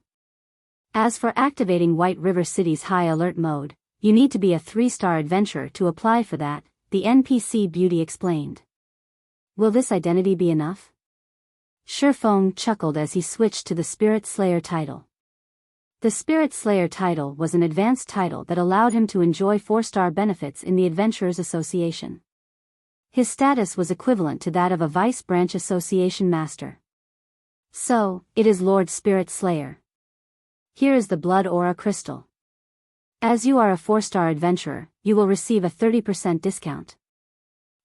As for activating White River City's high alert mode, you need to be a 3-star adventurer to apply for that, the NPC beauty explained. Will this identity be enough? Shifeng chuckled as he switched to the Spirit Slayer title. The Spirit Slayer title was an advanced title that allowed him to enjoy 4-star benefits in the Adventurers Association. His status was equivalent to that of a Vice Branch Association Master. So, it is Lord Spirit Slayer. Here is the Blood Aura Crystal. As you are a 4-star adventurer, you will receive a 30% discount.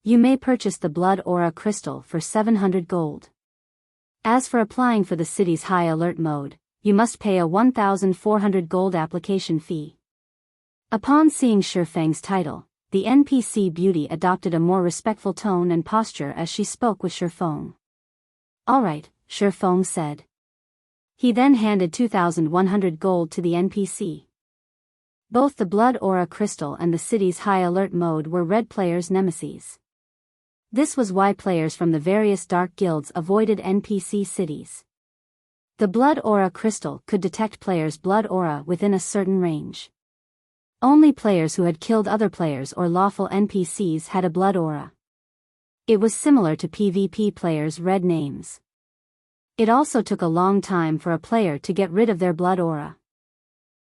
You may purchase the Blood Aura Crystal for 700 gold. As for applying for the city's high alert mode, you must pay a 1,400 gold application fee. Upon seeing Shifeng's title, the NPC beauty adopted a more respectful tone and posture as she spoke with Shifeng. Alright, Shifeng said. He then handed 2,100 gold to the NPC. Both the Blood Aura Crystal and the city's high alert mode were red players' nemesis. This was why players from the various dark guilds avoided NPC cities. The Blood Aura Crystal could detect players' blood aura within a certain range. Only players who had killed other players or lawful NPCs had a blood aura. It was similar to PvP players' red names. It also took a long time for a player to get rid of their blood aura.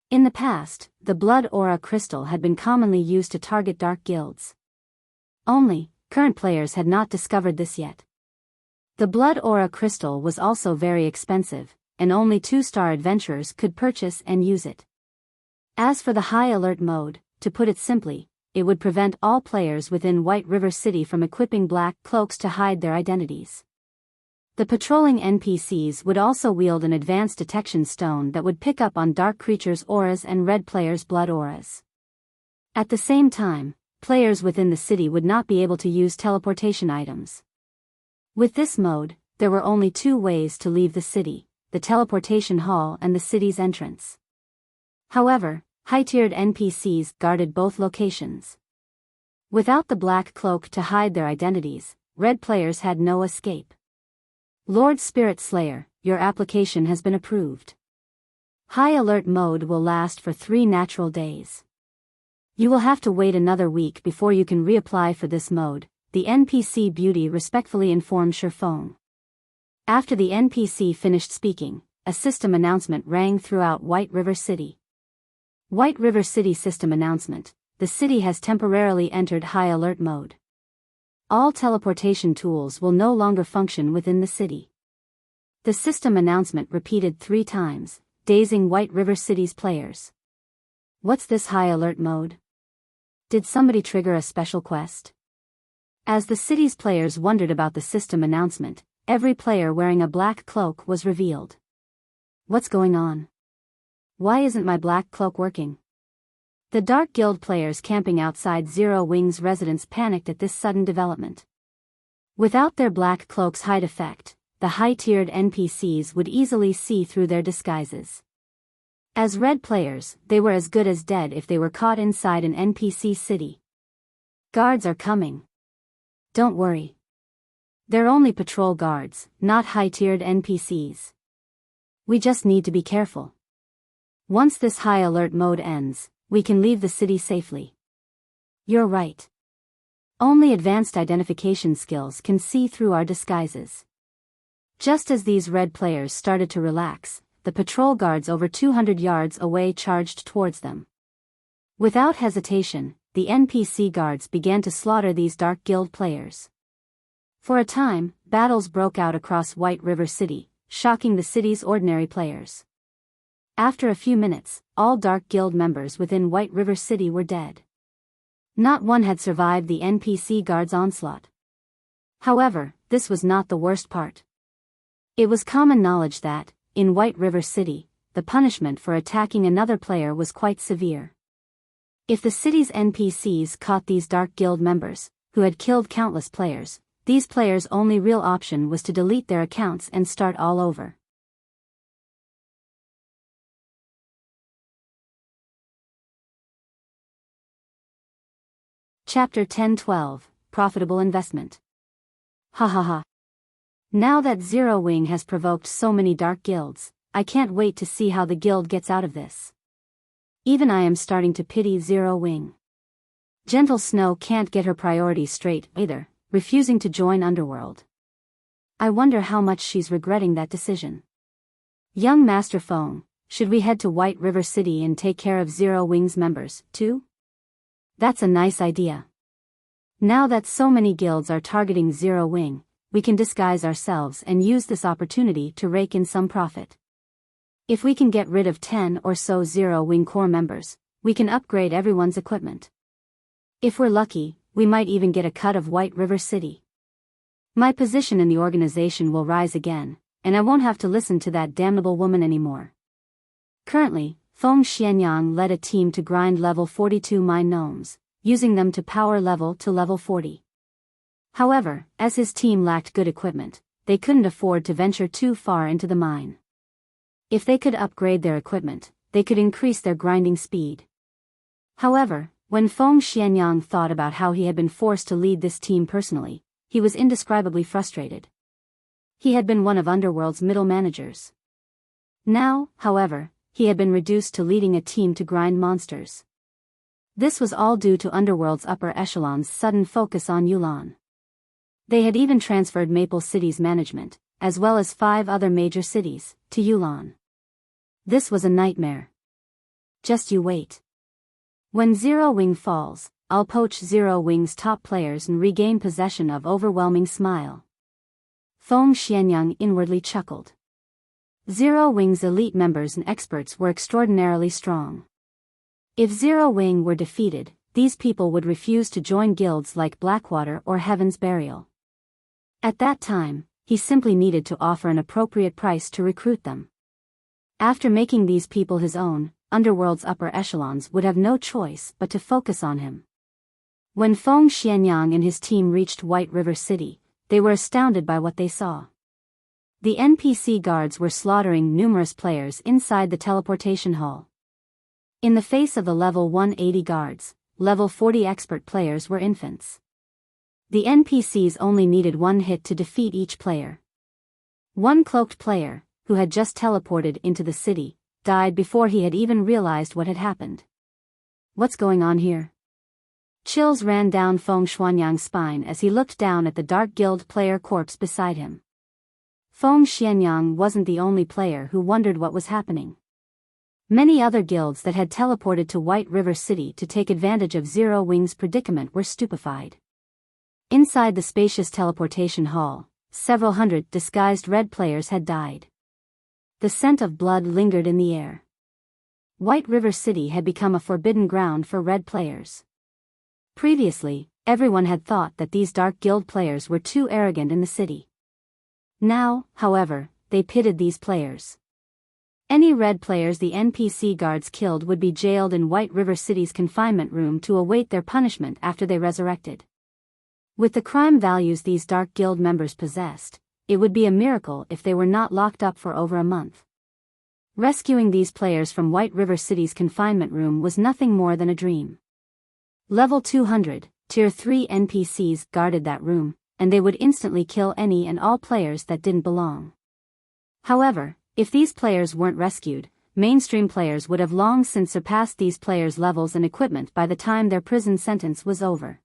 In the past, the Blood Aura Crystal had been commonly used to target dark guilds. Only, current players had not discovered this yet. The Blood Aura Crystal was also very expensive, and only 2-star adventurers could purchase and use it. As for the high alert mode, to put it simply, it would prevent all players within White River City from equipping black cloaks to hide their identities. The patrolling NPCs would also wield an advanced detection stone that would pick up on dark creatures' auras and red players' blood auras. At the same time, players within the city would not be able to use teleportation items. With this mode, there were only 2 ways to leave the city: the teleportation hall and the city's entrance. However, high-tiered NPCs guarded both locations. Without the black cloak to hide their identities, red players had no escape. Lord Spirit Slayer, your application has been approved. High alert mode will last for 3 natural days. You will have to wait another week before you can reapply for this mode, the NPC beauty respectfully informed Shifeng. After the NPC finished speaking, a system announcement rang throughout White River City. White River City system announcement: the city has temporarily entered high alert mode. All teleportation tools will no longer function within the city. The system announcement repeated 3 times, dazing White River City's players. What's this high alert mode? Did somebody trigger a special quest? As the city's players wondered about the system announcement, every player wearing a black cloak was revealed. What's going on? Why isn't my black cloak working? The Dark Guild players camping outside Zero Wing's residence panicked at this sudden development. Without their black cloak's hide effect, the high-tiered NPCs would easily see through their disguises. As red players, they were as good as dead if they were caught inside an NPC city. Guards are coming. Don't worry. They're only patrol guards, not high-tiered NPCs. We just need to be careful. Once this high alert mode ends, we can leave the city safely. You're right. Only advanced identification skills can see through our disguises. Just as these red players started to relax, the patrol guards over 200 yards away charged towards them. Without hesitation, the NPC guards began to slaughter these Dark Guild players. For a time, battles broke out across White River City, shocking the city's ordinary players. After a few minutes, all Dark Guild members within White River City were dead. Not one had survived the NPC guards' onslaught. However, this was not the worst part. It was common knowledge that, in White River City, the punishment for attacking another player was quite severe. If the city's NPCs caught these Dark Guild members, who had killed countless players. These players' only real option was to delete their accounts and start all over. Chapter 10-12, Profitable Investment. Ha ha ha. Now that Zero Wing has provoked so many dark guilds, I can't wait to see how the guild gets out of this. Even I am starting to pity Zero Wing. Gentle Snow can't get her priorities straight either, refusing to join Underworld. I wonder how much she's regretting that decision. Young Master Feng, should we head to White River City and take care of Zero Wing's members, too? That's a nice idea. Now that so many guilds are targeting Zero Wing, we can disguise ourselves and use this opportunity to rake in some profit. If we can get rid of 10 or so Zero Wing core members, we can upgrade everyone's equipment. If we're lucky, we might even get a cut of White River City. My position in the organization will rise again, and I won't have to listen to that damnable woman anymore. Currently, Feng Xianyang led a team to grind level 42 mine gnomes, using them to power level to level 40. However, as his team lacked good equipment, they couldn't afford to venture too far into the mine. If they could upgrade their equipment, they could increase their grinding speed. However, when Feng Xianyang thought about how he had been forced to lead this team personally, he was indescribably frustrated. He had been one of Underworld's middle managers. Now, however, he had been reduced to leading a team to grind monsters. This was all due to Underworld's upper echelon's sudden focus on Yulan. They had even transferred Maple City's management, as well as 5 other major cities, to Yulan. This was a nightmare. Just you wait. When Zero Wing falls, I'll poach Zero Wing's top players and regain possession of Overwhelming Smile. Feng Xianyang inwardly chuckled. Zero Wing's elite members and experts were extraordinarily strong. If Zero Wing were defeated, these people would refuse to join guilds like Blackwater or Heaven's Burial. At that time, he simply needed to offer an appropriate price to recruit them. After making these people his own, Underworld's upper echelons would have no choice but to focus on him. When Feng Xianyang and his team reached White River City, they were astounded by what they saw. The NPC guards were slaughtering numerous players inside the teleportation hall. In the face of the level 180 guards, level 40 expert players were infants. The NPCs only needed one hit to defeat each player. One cloaked player, who had just teleported into the city, died before he had even realized what had happened. What's going on here? Chills ran down Feng Xianyang's spine as he looked down at the Dark Guild player corpse beside him. Feng Xianyang wasn't the only player who wondered what was happening. Many other guilds that had teleported to White River City to take advantage of Zero Wing's predicament were stupefied. Inside the spacious teleportation hall, several hundred disguised red players had died. The scent of blood lingered in the air. White River City had become a forbidden ground for red players. Previously, everyone had thought that these Dark Guild players were too arrogant in the city. Now, however, they pitted these players. Any red players the NPC guards killed would be jailed in White River City's confinement room to await their punishment after they resurrected. With the crime values these Dark Guild members possessed, it would be a miracle if they were not locked up for over a month. Rescuing these players from White River City's confinement room was nothing more than a dream. Level 200, Tier 3 NPCs guarded that room, and they would instantly kill any and all players that didn't belong. However, if these players weren't rescued, mainstream players would have long since surpassed these players' levels and equipment by the time their prison sentence was over.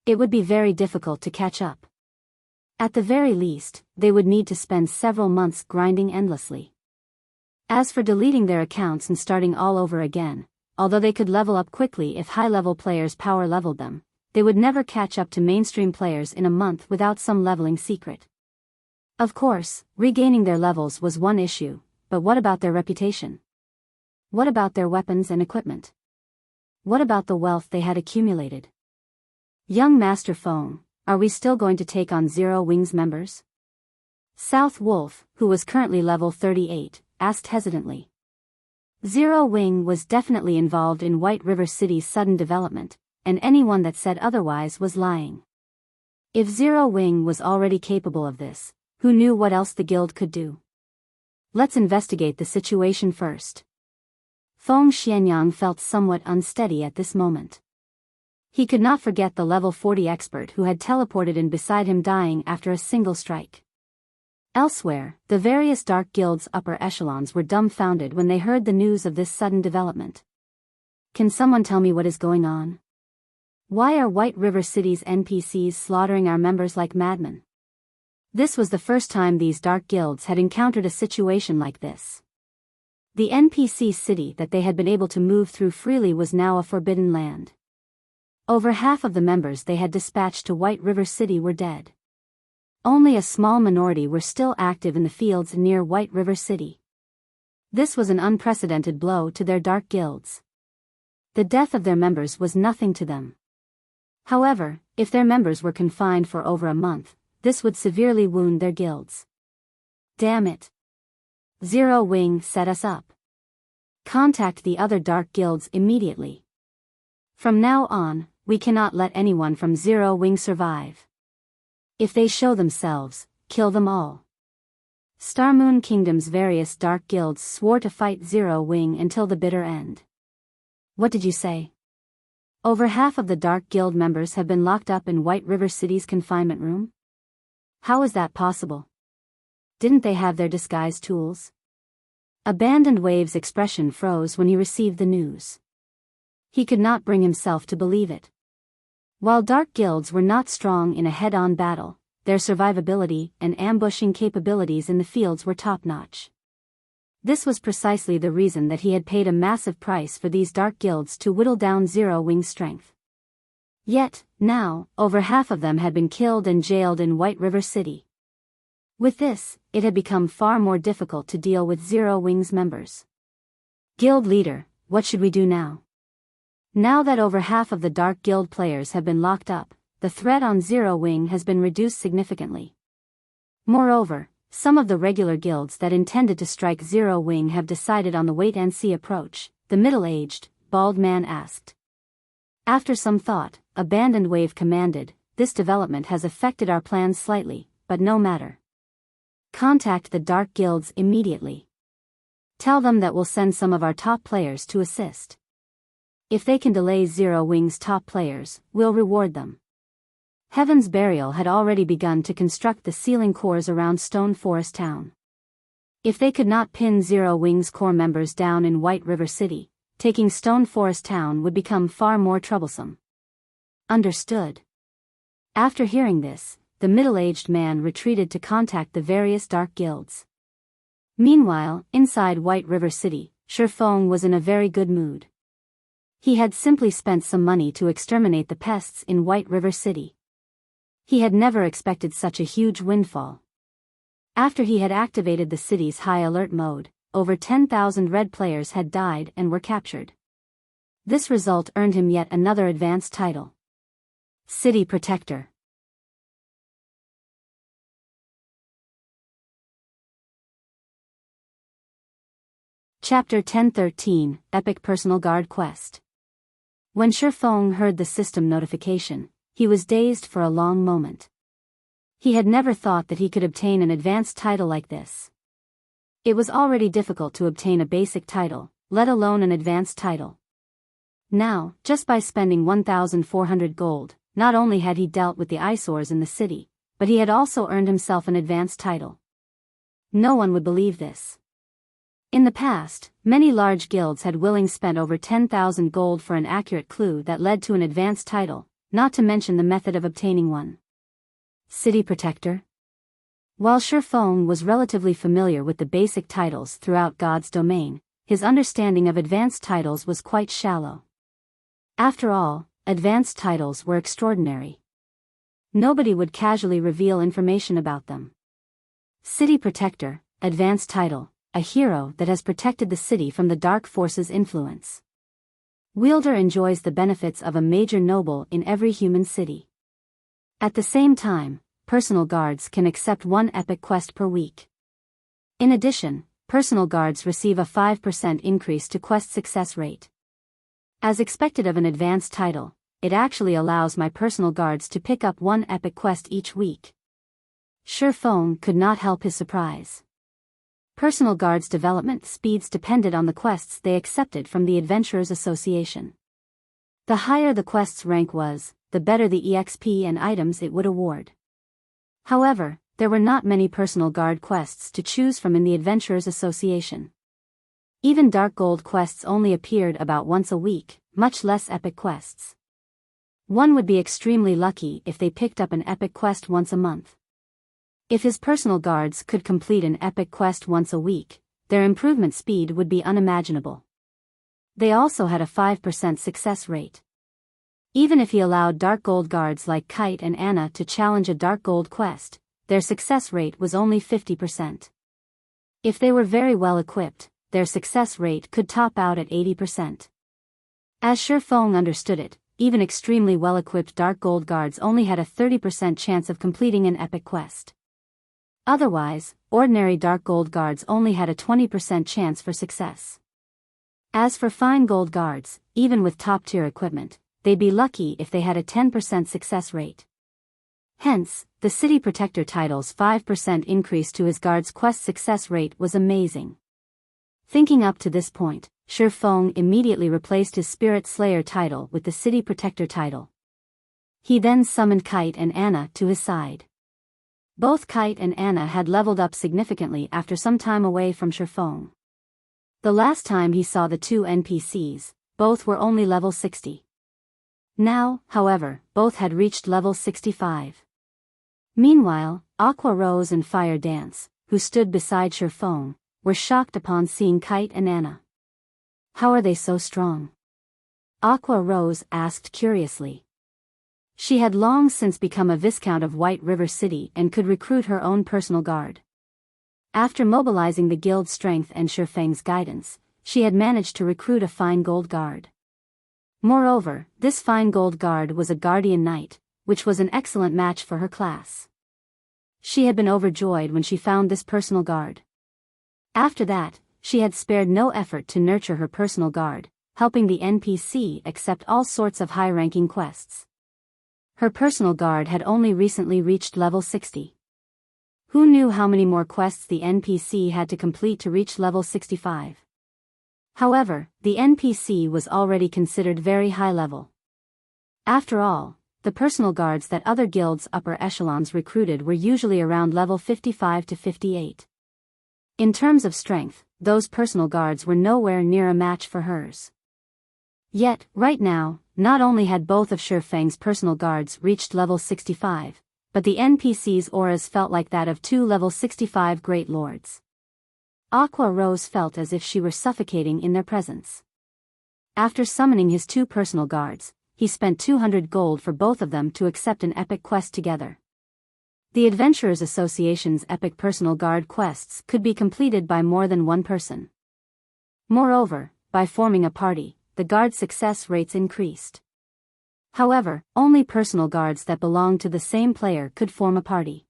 It would be very difficult to catch up. At the very least, they would need to spend several months grinding endlessly. As for deleting their accounts and starting all over again, although they could level up quickly if high-level players power leveled them, they would never catch up to mainstream players in a month without some leveling secret. Of course, regaining their levels was one issue, but what about their reputation? What about their weapons and equipment? What about the wealth they had accumulated? Young Master Feng, are we still going to take on Zero Wing's members? South Wolf, who was currently level 38, asked hesitantly. Zero Wing was definitely involved in White River City's sudden development, and anyone that said otherwise was lying. If Zero Wing was already capable of this, who knew what else the guild could do? Let's investigate the situation first. Feng Xianyang felt somewhat unsteady at this moment. He could not forget the level 40 expert who had teleported in beside him dying after a single strike. Elsewhere, the various dark guilds' upper echelons were dumbfounded when they heard the news of this sudden development. Can someone tell me what is going on? Why are White River City's NPCs slaughtering our members like madmen? This was the first time these dark guilds had encountered a situation like this. The NPC city that they had been able to move through freely was now a forbidden land. Over half of the members they had dispatched to White River City were dead. Only a small minority were still active in the fields near White River City. This was an unprecedented blow to their dark guilds. The death of their members was nothing to them. However, if their members were confined for over a month, this would severely wound their guilds. Damn it. Zero Wing set us up. Contact the other dark guilds immediately. From now on, we cannot let anyone from Zero Wing survive. If they show themselves, kill them all. Starmoon Kingdom's various dark guilds swore to fight Zero Wing until the bitter end. What did you say? Over half of the Dark Guild members have been locked up in White River City's confinement room? How is that possible? Didn't they have their disguise tools? Abandoned Wave's expression froze when he received the news. He could not bring himself to believe it. While Dark Guilds were not strong in a head-on battle, their survivability and ambushing capabilities in the fields were top-notch. This was precisely the reason that he had paid a massive price for these dark guilds to whittle down Zero Wing's strength. Yet, now, over half of them had been killed and jailed in White River City. With this, it had become far more difficult to deal with Zero Wing's members. Guild leader, what should we do now? Now that over half of the Dark Guild players have been locked up, the threat on Zero Wing has been reduced significantly. Moreover, some of the regular guilds that intended to strike Zero Wing have decided on the wait-and-see approach, the middle-aged, bald man asked. After some thought, Abandoned Wave commanded, this development has affected our plans slightly, but no matter. Contact the Dark Guilds immediately. Tell them that we'll send some of our top players to assist. If they can delay Zero Wing's top players, we'll reward them. Heaven's Burial had already begun to construct the sealing cores around Stone Forest Town. If they could not pin Zero Wing's core members down in White River City, taking Stone Forest Town would become far more troublesome. Understood. After hearing this, the middle-aged man retreated to contact the various dark guilds. Meanwhile, inside White River City, Shifeng was in a very good mood. He had simply spent some money to exterminate the pests in White River City. He had never expected such a huge windfall. After he had activated the city's high alert mode, over 10,000 red players had died and were captured. This result earned him yet another advanced title. City Protector. Chapter 1013, Epic Personal Guard Quest. When Shifeng heard the system notification, he was dazed for a long moment. He had never thought that he could obtain an advanced title like this. It was already difficult to obtain a basic title, let alone an advanced title. Now, just by spending 1,400 gold, not only had he dealt with the eyesores in the city, but he had also earned himself an advanced title. No one would believe this. In the past, many large guilds had willingly spent over 10,000 gold for an accurate clue that led to an advanced title, not to mention the method of obtaining one. City Protector. While Shifeng was relatively familiar with the basic titles throughout God's domain, his understanding of advanced titles was quite shallow. After all, advanced titles were extraordinary. Nobody would casually reveal information about them. City Protector, advanced title, a hero that has protected the city from the dark forces' influence. Wielder enjoys the benefits of a major noble in every human city. At the same time, personal guards can accept one epic quest per week. In addition, personal guards receive a 5% increase to quest success rate. As expected of an advanced title, it actually allows my personal guards to pick up one epic quest each week. Shifeng could not help his surprise. Personal guards' development speeds depended on the quests they accepted from the Adventurers Association. The higher the quest's rank was, the better the EXP and items it would award. However, there were not many personal guard quests to choose from in the Adventurers Association. Even Dark Gold quests only appeared about once a week, much less epic quests. One would be extremely lucky if they picked up an epic quest once a month. If his personal guards could complete an epic quest once a week, their improvement speed would be unimaginable. They also had a 5% success rate. Even if he allowed Dark Gold guards like Kite and Anna to challenge a Dark Gold quest, their success rate was only 50%. If they were very well equipped, their success rate could top out at 80%. As Shifeng understood it, even extremely well-equipped Dark Gold guards only had a 30% chance of completing an epic quest. Otherwise, ordinary Dark Gold guards only had a 20% chance for success. As for fine gold guards, even with top-tier equipment, they'd be lucky if they had a 10% success rate. Hence, the City Protector title's 5% increase to his guard's quest success rate was amazing. Thinking up to this point, Shifeng immediately replaced his Spirit Slayer title with the City Protector title. He then summoned Kite and Anna to his side. Both Kite and Anna had leveled up significantly after some time away from Shifeng. The last time he saw the two NPCs, both were only level 60. Now, however, both had reached level 65. Meanwhile, Aqua Rose and Fire Dance, who stood beside Shifeng, were shocked upon seeing Kite and Anna. How are they so strong? Aqua Rose asked curiously. She had long since become a Viscount of White River City and could recruit her own personal guard. After mobilizing the guild's strength and Shifeng's guidance, she had managed to recruit a fine gold guard. Moreover, this fine gold guard was a guardian knight, which was an excellent match for her class. She had been overjoyed when she found this personal guard. After that, she had spared no effort to nurture her personal guard, helping the NPC accept all sorts of high-ranking quests. Her personal guard had only recently reached level 60. Who knew how many more quests the NPC had to complete to reach level 65? However, the NPC was already considered very high level. After all, the personal guards that other guilds' upper echelons recruited were usually around level 55 to 58. In terms of strength, those personal guards were nowhere near a match for hers. Yet, right now, not only had both of Shifeng's personal guards reached level 65, but the NPC's auras felt like that of two level 65 great lords. Aqua Rose felt as if she were suffocating in their presence. After summoning his two personal guards, he spent 200 gold for both of them to accept an epic quest together. The Adventurers Association's epic personal guard quests could be completed by more than one person. Moreover, by forming a party, the guard success rates increased. However, only personal guards that belonged to the same player could form a party.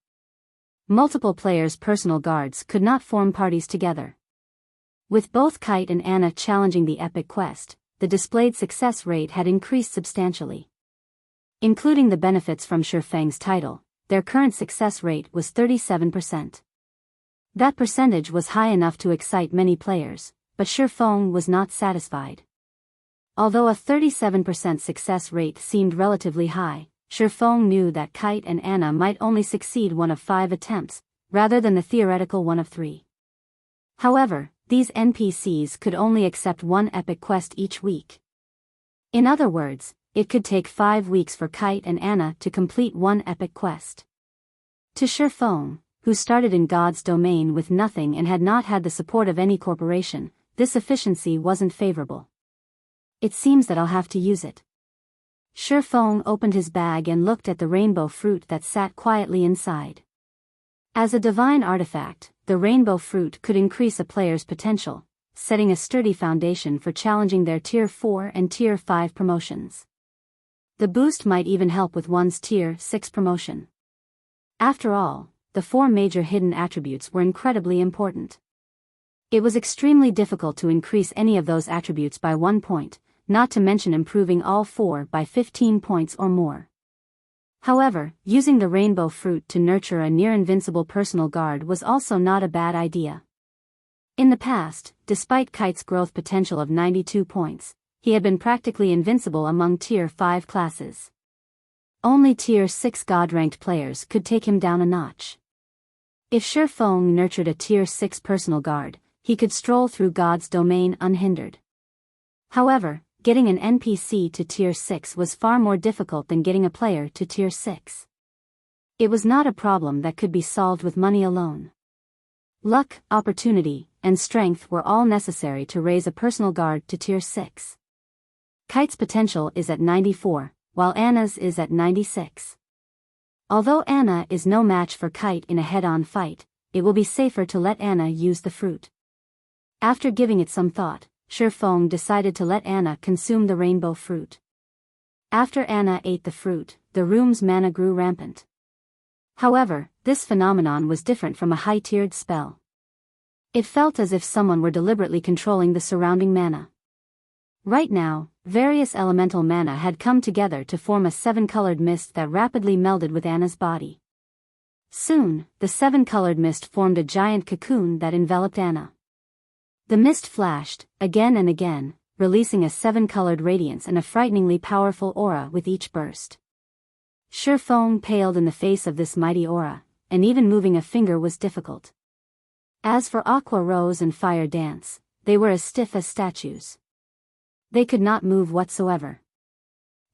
Multiple players' personal guards could not form parties together. With both Kite and Anna challenging the epic quest, the displayed success rate had increased substantially. Including the benefits from Shifeng's title, their current success rate was 37%. That percentage was high enough to excite many players, but Shifeng was not satisfied. Although a 37% success rate seemed relatively high, Shifeng knew that Kite and Anna might only succeed one of 5 attempts, rather than the theoretical one of 3. However, these NPCs could only accept one epic quest each week. In other words, it could take 5 weeks for Kite and Anna to complete one epic quest. To Shifeng, who started in God's domain with nothing and had not had the support of any corporation, this efficiency wasn't favorable. It seems that I'll have to use it. Shifeng opened his bag and looked at the rainbow fruit that sat quietly inside. As a divine artifact, the rainbow fruit could increase a player's potential, setting a sturdy foundation for challenging their Tier 4 and Tier 5 promotions. The boost might even help with one's Tier 6 promotion. After all, the 4 major hidden attributes were incredibly important. It was extremely difficult to increase any of those attributes by 1 point, not to mention improving all 4 by 15 points or more. However, using the rainbow fruit to nurture a near-invincible personal guard was also not a bad idea. In the past, despite Kite's growth potential of 92 points, he had been practically invincible among Tier 5 classes. Only Tier 6 God-ranked players could take him down a notch. If Shifeng nurtured a Tier 6 personal guard, he could stroll through God's domain unhindered. However, getting an NPC to Tier 6 was far more difficult than getting a player to Tier 6. It was not a problem that could be solved with money alone. Luck, opportunity, and strength were all necessary to raise a personal guard to Tier 6. Kite's potential is at 94, while Anna's is at 96. Although Anna is no match for Kite in a head-on fight, it will be safer to let Anna use the fruit. After giving it some thought, Shifeng decided to let Anna consume the rainbow fruit. After Anna ate the fruit, the room's mana grew rampant. However, this phenomenon was different from a high-tiered spell. It felt as if someone were deliberately controlling the surrounding mana. Right now, various elemental mana had come together to form a 7-colored mist that rapidly melded with Anna's body. Soon, the 7-colored mist formed a giant cocoon that enveloped Anna. The mist flashed, again and again, releasing a 7-colored radiance and a frighteningly powerful aura with each burst. Shifeng paled in the face of this mighty aura, and even moving a finger was difficult. As for Aqua Rose and Fire Dance, they were as stiff as statues. They could not move whatsoever.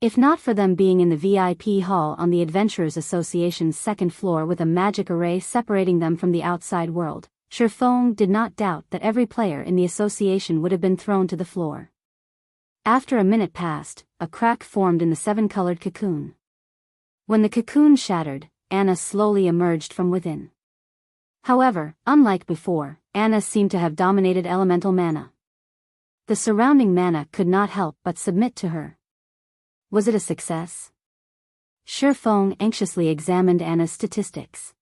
If not for them being in the VIP hall on the Adventurers Association's 2nd floor with a magic array separating them from the outside world, Shifeng did not doubt that every player in the association would have been thrown to the floor. After a minute passed, a crack formed in the 7-colored cocoon. When the cocoon shattered, Anna slowly emerged from within. However, unlike before, Anna seemed to have dominated elemental mana. The surrounding mana could not help but submit to her. Was it a success? Shifeng anxiously examined Anna's statistics.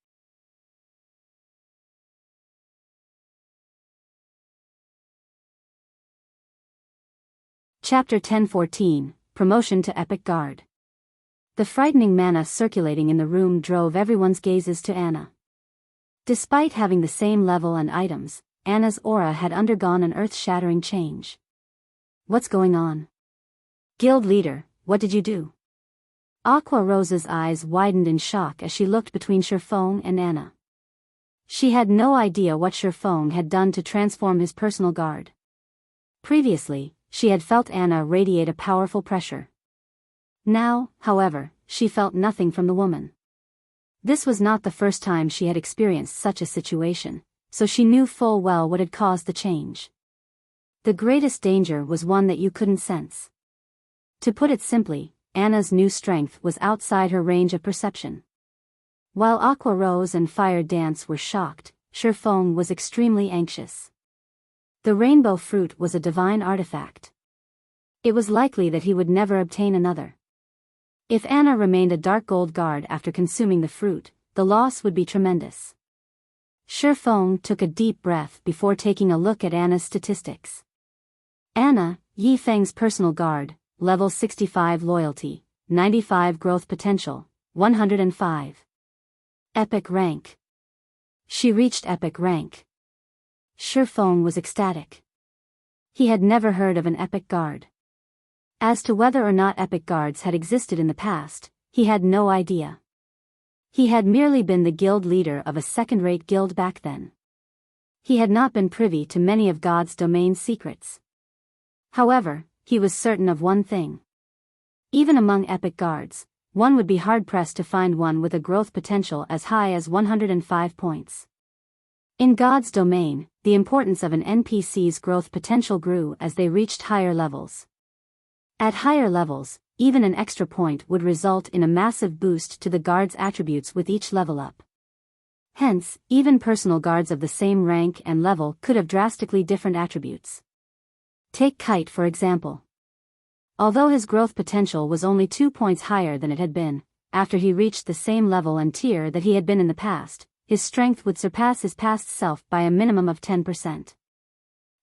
Chapter 1014, Promotion to Epic Guard. The frightening mana circulating in the room drove everyone's gazes to Anna. Despite having the same level and items, Anna's aura had undergone an earth-shattering change. What's going on? Guild leader, what did you do? Aqua Rose's eyes widened in shock as she looked between Shifeng and Anna. She had no idea what Shifeng had done to transform his personal guard. Previously, she had felt Anna radiate a powerful pressure. Now, however, she felt nothing from the woman. This was not the first time she had experienced such a situation, so she knew full well what had caused the change. The greatest danger was one that you couldn't sense. To put it simply, Anna's new strength was outside her range of perception. While Aqua Rose and Fire Dance were shocked, Shifeng was extremely anxious. The rainbow fruit was a divine artifact. It was likely that he would never obtain another. If Anna remained a dark gold guard after consuming the fruit, the loss would be tremendous. Shifeng took a deep breath before taking a look at Anna's statistics. Anna, Yifeng's personal guard, level 65 loyalty, 95 growth potential, 105. Epic rank. She reached epic rank. Shifeng was ecstatic. He had never heard of an epic guard. As to whether or not epic guards had existed in the past, he had no idea. He had merely been the guild leader of a second-rate guild back then. He had not been privy to many of God's domain's secrets. However, he was certain of one thing. Even among epic guards, one would be hard-pressed to find one with a growth potential as high as 105 points. In God's domain, the importance of an NPC's growth potential grew as they reached higher levels. At higher levels, even an extra point would result in a massive boost to the guard's attributes with each level up. Hence, even personal guards of the same rank and level could have drastically different attributes. Take Kite for example. Although his growth potential was only 2 points higher than it had been, after he reached the same level and tier that he had been in the past, his strength would surpass his past self by a minimum of 10%.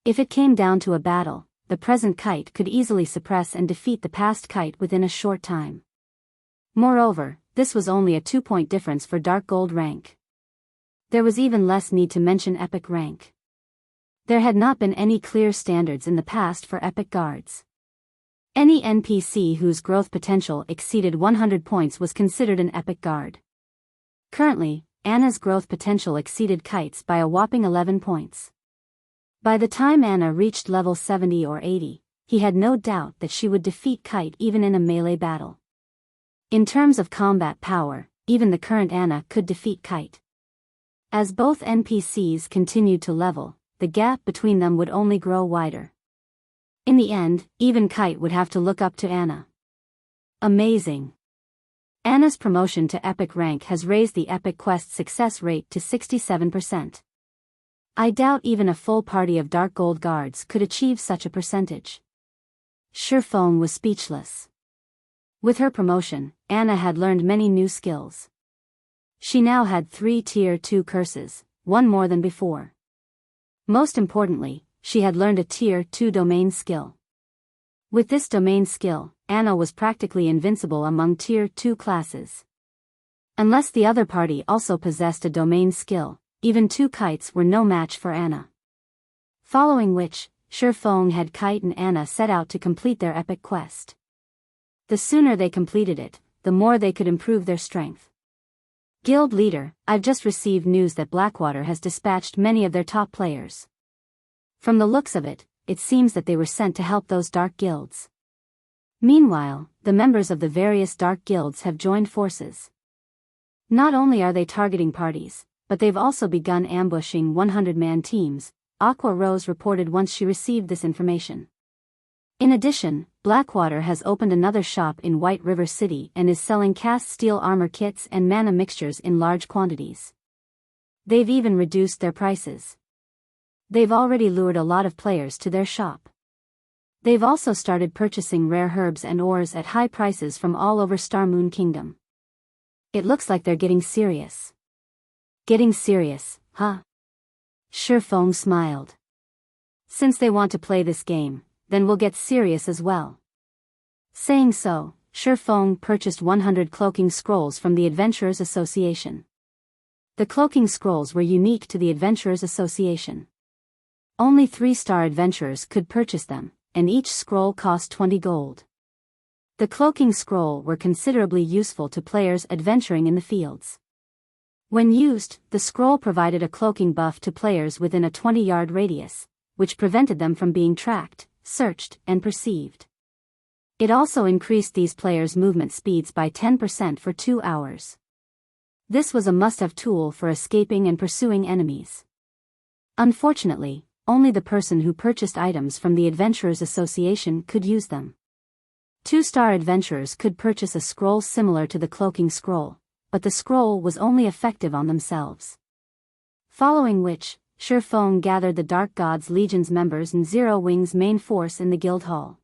If it came down to a battle, the present kite could easily suppress and defeat the past kite within a short time. Moreover, this was only a 2-point difference for Dark Gold rank. There was even less need to mention Epic rank. There had not been any clear standards in the past for Epic guards. Any NPC whose growth potential exceeded 100 points was considered an Epic guard. Currently, Anna's growth potential exceeded Kite's by a whopping 11 points. By the time Anna reached level 70 or 80, he had no doubt that she would defeat Kite even in a melee battle. In terms of combat power, even the current Anna could defeat Kite. As both NPCs continued to level, the gap between them would only grow wider. In the end, even Kite would have to look up to Anna. Amazing! Anna's promotion to Epic rank has raised the Epic Quest success rate to 67%. I doubt even a full party of Dark Gold guards could achieve such a percentage. Shifeng was speechless. With her promotion, Anna had learned many new skills. She now had 3 Tier 2 curses, one more than before. Most importantly, she had learned a Tier 2 domain skill. With this domain skill, Anna was practically invincible among Tier 2 classes. Unless the other party also possessed a domain skill, even 2 kites were no match for Anna. Following which, Shifeng had Kite and Anna set out to complete their epic quest. The sooner they completed it, the more they could improve their strength. Guild leader, I've just received news that Blackwater has dispatched many of their top players. From the looks of it, it seems that they were sent to help those dark guilds. Meanwhile, the members of the various dark guilds have joined forces. Not only are they targeting parties, but they've also begun ambushing 100-man teams, Aqua Rose reported once she received this information. In addition, Blackwater has opened another shop in White River City and is selling cast steel armor kits and mana mixtures in large quantities. They've even reduced their prices. They've already lured a lot of players to their shop. They've also started purchasing rare herbs and ores at high prices from all over Star Moon Kingdom. It looks like they're getting serious. Getting serious, huh? Shifeng smiled. Since they want to play this game, then we'll get serious as well. Saying so, Shifeng purchased 100 cloaking scrolls from the Adventurers Association. The cloaking scrolls were unique to the Adventurers Association. Only 3-star adventurers could purchase them, and each scroll cost 20 gold. The cloaking scroll were considerably useful to players adventuring in the fields. When used, the scroll provided a cloaking buff to players within a 20-yard radius, which prevented them from being tracked, searched, and perceived. It also increased these players' movement speeds by 10% for 2 hours. This was a must-have tool for escaping and pursuing enemies. Unfortunately, only the person who purchased items from the Adventurers Association could use them. 2-star adventurers could purchase a scroll similar to the cloaking scroll, but the scroll was only effective on themselves. Following which, Shifeng gathered the Dark Gods Legion's members and Zero Wing's main force in the guild hall.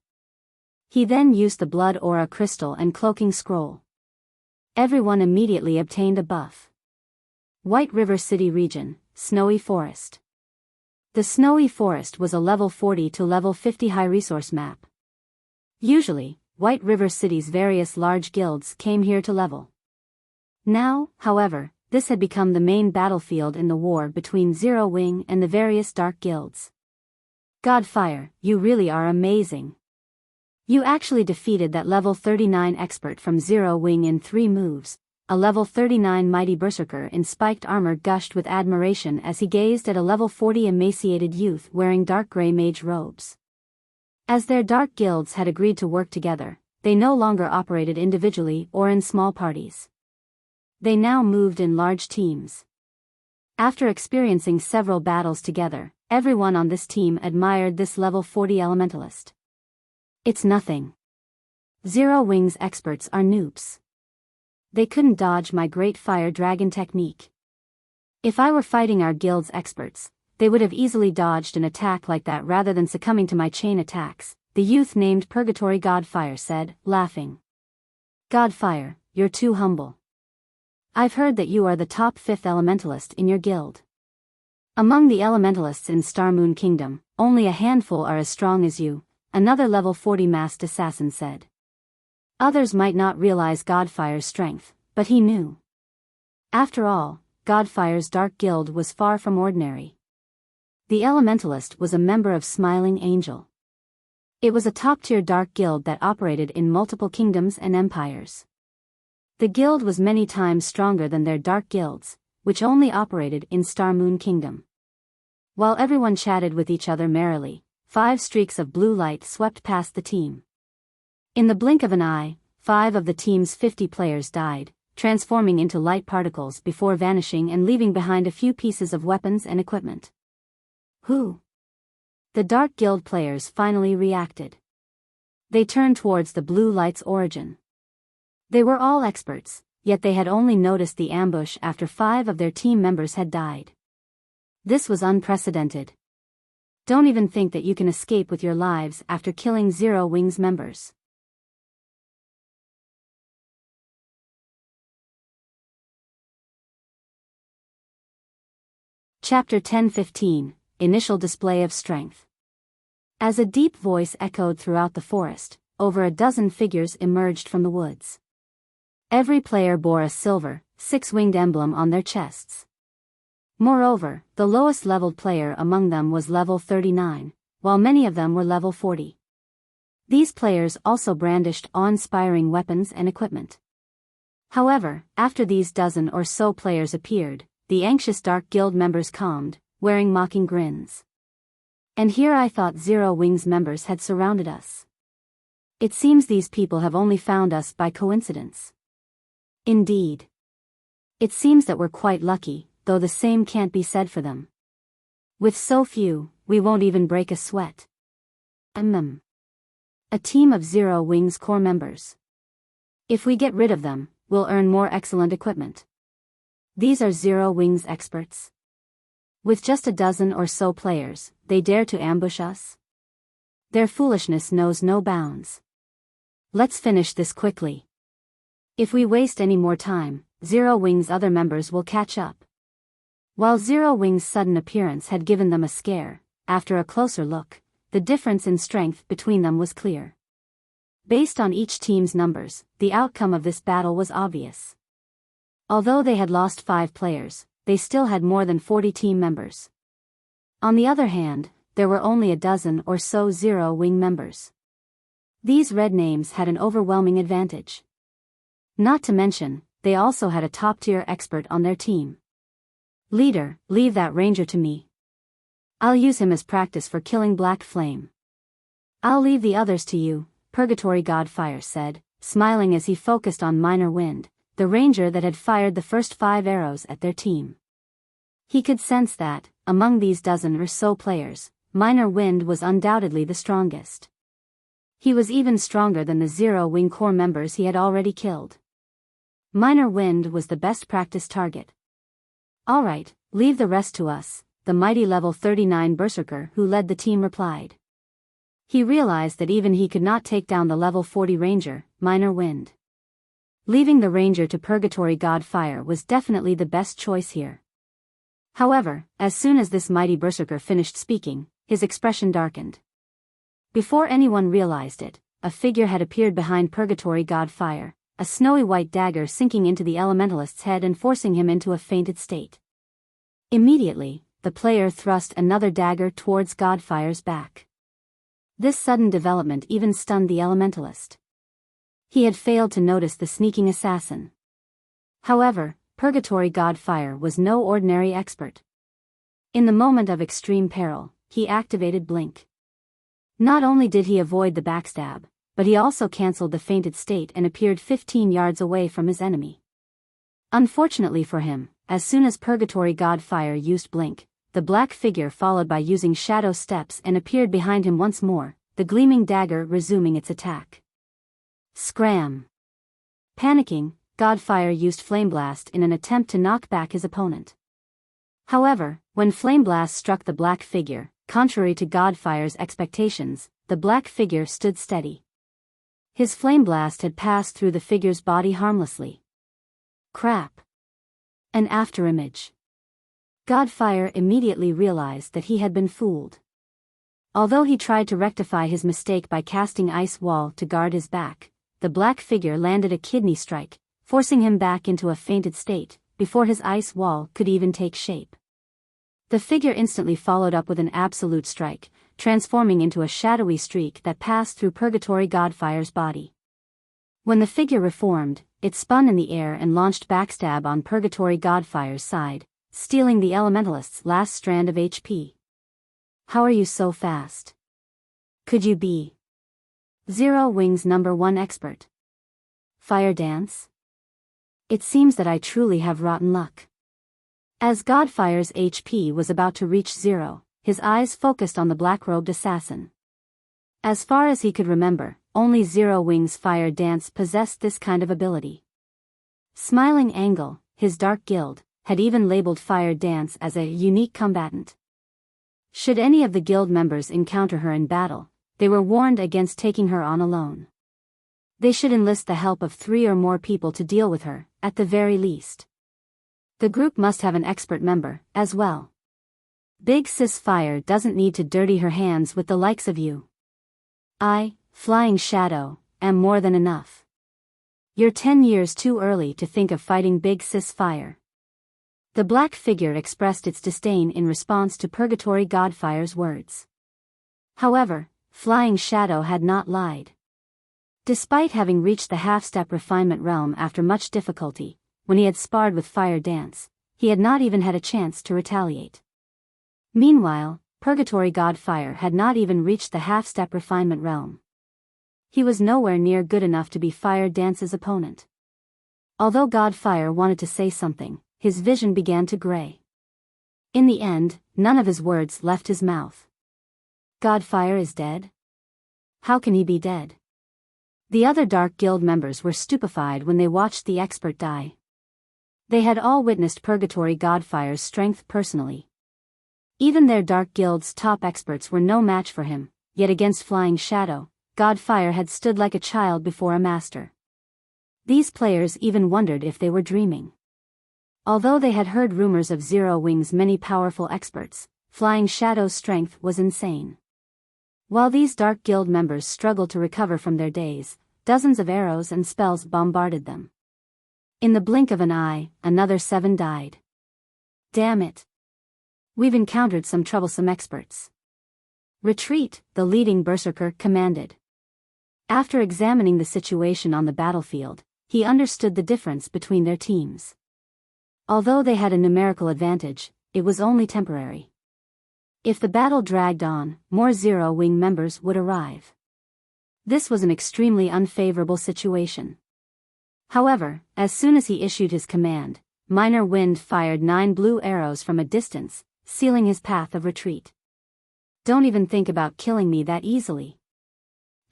He then used the Blood Aura Crystal and Cloaking Scroll. Everyone immediately obtained a buff. White River City Region, Snowy Forest. The Snowy Forest was a level 40 to level 50 high resource map. Usually, White River City's various large guilds came here to level. Now, however, this had become the main battlefield in the war between Zero Wing and the various dark guilds. Godfire, you really are amazing. You actually defeated that level 39 expert from Zero Wing in 3 moves. A level 39 mighty berserker in spiked armor gushed with admiration as he gazed at a level 40 emaciated youth wearing dark gray mage robes. As their dark guilds had agreed to work together, they no longer operated individually or in small parties. They now moved in large teams. After experiencing several battles together, everyone on this team admired this level 40 elementalist. It's nothing. Zero Wing's experts are noobs. They couldn't dodge my great fire dragon technique. If I were fighting our guild's experts, they would have easily dodged an attack like that rather than succumbing to my chain attacks, the youth named Purgatory Godfire said, laughing. Godfire, you're too humble. I've heard that you are the top 5th elementalist in your guild. Among the elementalists in Star Moon Kingdom, only a handful are as strong as you. another level 40 masked assassin said. Others might not realize Godfire's strength, but he knew. After all, Godfire's dark guild was far from ordinary. The Elementalist was a member of Smiling Angel. It was a top-tier dark guild that operated in multiple kingdoms and empires. The guild was many times stronger than their dark guilds, which only operated in Star Moon Kingdom. While everyone chatted with each other merrily, 5 streaks of blue light swept past the team. In the blink of an eye, 5 of the team's 50 players died, transforming into light particles before vanishing and leaving behind a few pieces of weapons and equipment. Who? The Dark Guild players finally reacted. They turned towards the blue light's origin. They were all experts, yet they had only noticed the ambush after 5 of their team members had died. This was unprecedented. Don't even think that you can escape with your lives after killing Zero Wings members. Chapter 10-15, Initial Display of Strength. As a deep voice echoed throughout the forest, over a dozen figures emerged from the woods. Every player bore a silver, 6-winged emblem on their chests. Moreover, the lowest leveled player among them was level 39, while many of them were level 40. These players also brandished awe-inspiring weapons and equipment. However, after these dozen or so players appeared, the anxious Dark Guild members calmed, wearing mocking grins. And here I thought Zero Wings members had surrounded us. It seems these people have only found us by coincidence. Indeed. It seems that we're quite lucky, though the same can't be said for them. With so few, we won't even break a sweat. A team of Zero Wings core members. If we get rid of them, we'll earn more excellent equipment. These are Zero Wings experts. With just a dozen or so players, they dare to ambush us? Their foolishness knows no bounds. Let's finish this quickly. If we waste any more time, Zero Wings' other members will catch up. While Zero Wings' sudden appearance had given them a scare, after a closer look, the difference in strength between them was clear. Based on each team's numbers, the outcome of this battle was obvious. Although they had lost 5 players, they still had more than 40 team members. On the other hand, there were only a dozen or so Zero Wing members. These red names had an overwhelming advantage. Not to mention, they also had a top-tier expert on their team. Leader, leave that ranger to me. I'll use him as practice for killing Black Flame. I'll leave the others to you, Purgatory Godfire said, smiling as he focused on Minor Wind, the ranger that had fired the first 5 arrows at their team. He could sense that, among these dozen or so players, Minor Wind was undoubtedly the strongest. He was even stronger than the Zero Wing core members he had already killed. Minor Wind was the best practice target. Alright, leave the rest to us, the mighty level 39 berserker who led the team replied. He realized that even he could not take down the level 40 ranger, Minor Wind. Leaving the ranger to Purgatory Godfire was definitely the best choice here. However, as soon as this mighty berserker finished speaking, his expression darkened. Before anyone realized it, a figure had appeared behind Purgatory Godfire, a snowy white dagger sinking into the elementalist's head and forcing him into a fainted state. Immediately, the player thrust another dagger towards Godfire's back. This sudden development even stunned the elementalist. He had failed to notice the sneaking assassin. However, Purgatory Godfire was no ordinary expert. In the moment of extreme peril, he activated Blink. Not only did he avoid the backstab, but he also cancelled the fainted state and appeared 15 yards away from his enemy. Unfortunately for him, as soon as Purgatory Godfire used Blink, the black figure followed by using shadow steps and appeared behind him once more, the gleaming dagger resuming its attack. Scram! Panicking, Godfire used Flame Blast in an attempt to knock back his opponent. However, when Flame Blast struck the black figure, contrary to Godfire's expectations, the black figure stood steady. His Flame Blast had passed through the figure's body harmlessly. Crap! An afterimage. Godfire immediately realized that he had been fooled. Although he tried to rectify his mistake by casting Ice Wall to guard his back, the black figure landed a kidney strike, forcing him back into a fainted state, before his Ice Wall could even take shape. The figure instantly followed up with an absolute strike, transforming into a shadowy streak that passed through Purgatory Godfire's body. When the figure reformed, it spun in the air and launched backstab on Purgatory Godfire's side, stealing the Elementalist's last strand of HP. How are you so fast? Could you be Zero Wing's #1 expert? Fire dance? It seems that I truly have rotten luck. As Godfire's HP was about to reach 0, his eyes focused on the black-robed assassin. As far as he could remember, only Zero Wing's fire dance possessed this kind of ability. Smiling Angle, his dark guild, had even labeled fire dance as a unique combatant. Should any of the guild members encounter her in battle, they were warned against taking her on alone. They should enlist the help of 3 or more people to deal with her, at the very least. The group must have an expert member, as well. Big Sis Fire doesn't need to dirty her hands with the likes of you. I, Flying Shadow, am more than enough. You're 10 years too early to think of fighting Big Sis Fire. The black figure expressed its disdain in response to Purgatory Godfire's words. However, Flying Shadow had not lied. Despite having reached the half-step refinement realm after much difficulty, when he had sparred with Fire Dance, he had not even had a chance to retaliate. Meanwhile, Purgatory Godfire had not even reached the half-step refinement realm. He was nowhere near good enough to be Fire Dance's opponent. Although Godfire wanted to say something, his vision began to gray. In the end, none of his words left his mouth. Godfire is dead? How can he be dead? The other Dark Guild members were stupefied when they watched the expert die. They had all witnessed Purgatory Godfire's strength personally. Even their Dark Guild's top experts were no match for him, yet against Flying Shadow, Godfire had stood like a child before a master. These players even wondered if they were dreaming. Although they had heard rumors of Zero Wing's many powerful experts, Flying Shadow's strength was insane. While these Dark Guild members struggled to recover from their daze, dozens of arrows and spells bombarded them. In the blink of an eye, another 7 died. Damn it. We've encountered some troublesome experts. Retreat, the leading berserker commanded. After examining the situation on the battlefield, he understood the difference between their teams. Although they had a numerical advantage, it was only temporary. If the battle dragged on, more Zero Wing members would arrive. This was an extremely unfavorable situation. However, as soon as he issued his command, Minor Wind fired 9 blue arrows from a distance, sealing his path of retreat. Don't even think about killing me that easily.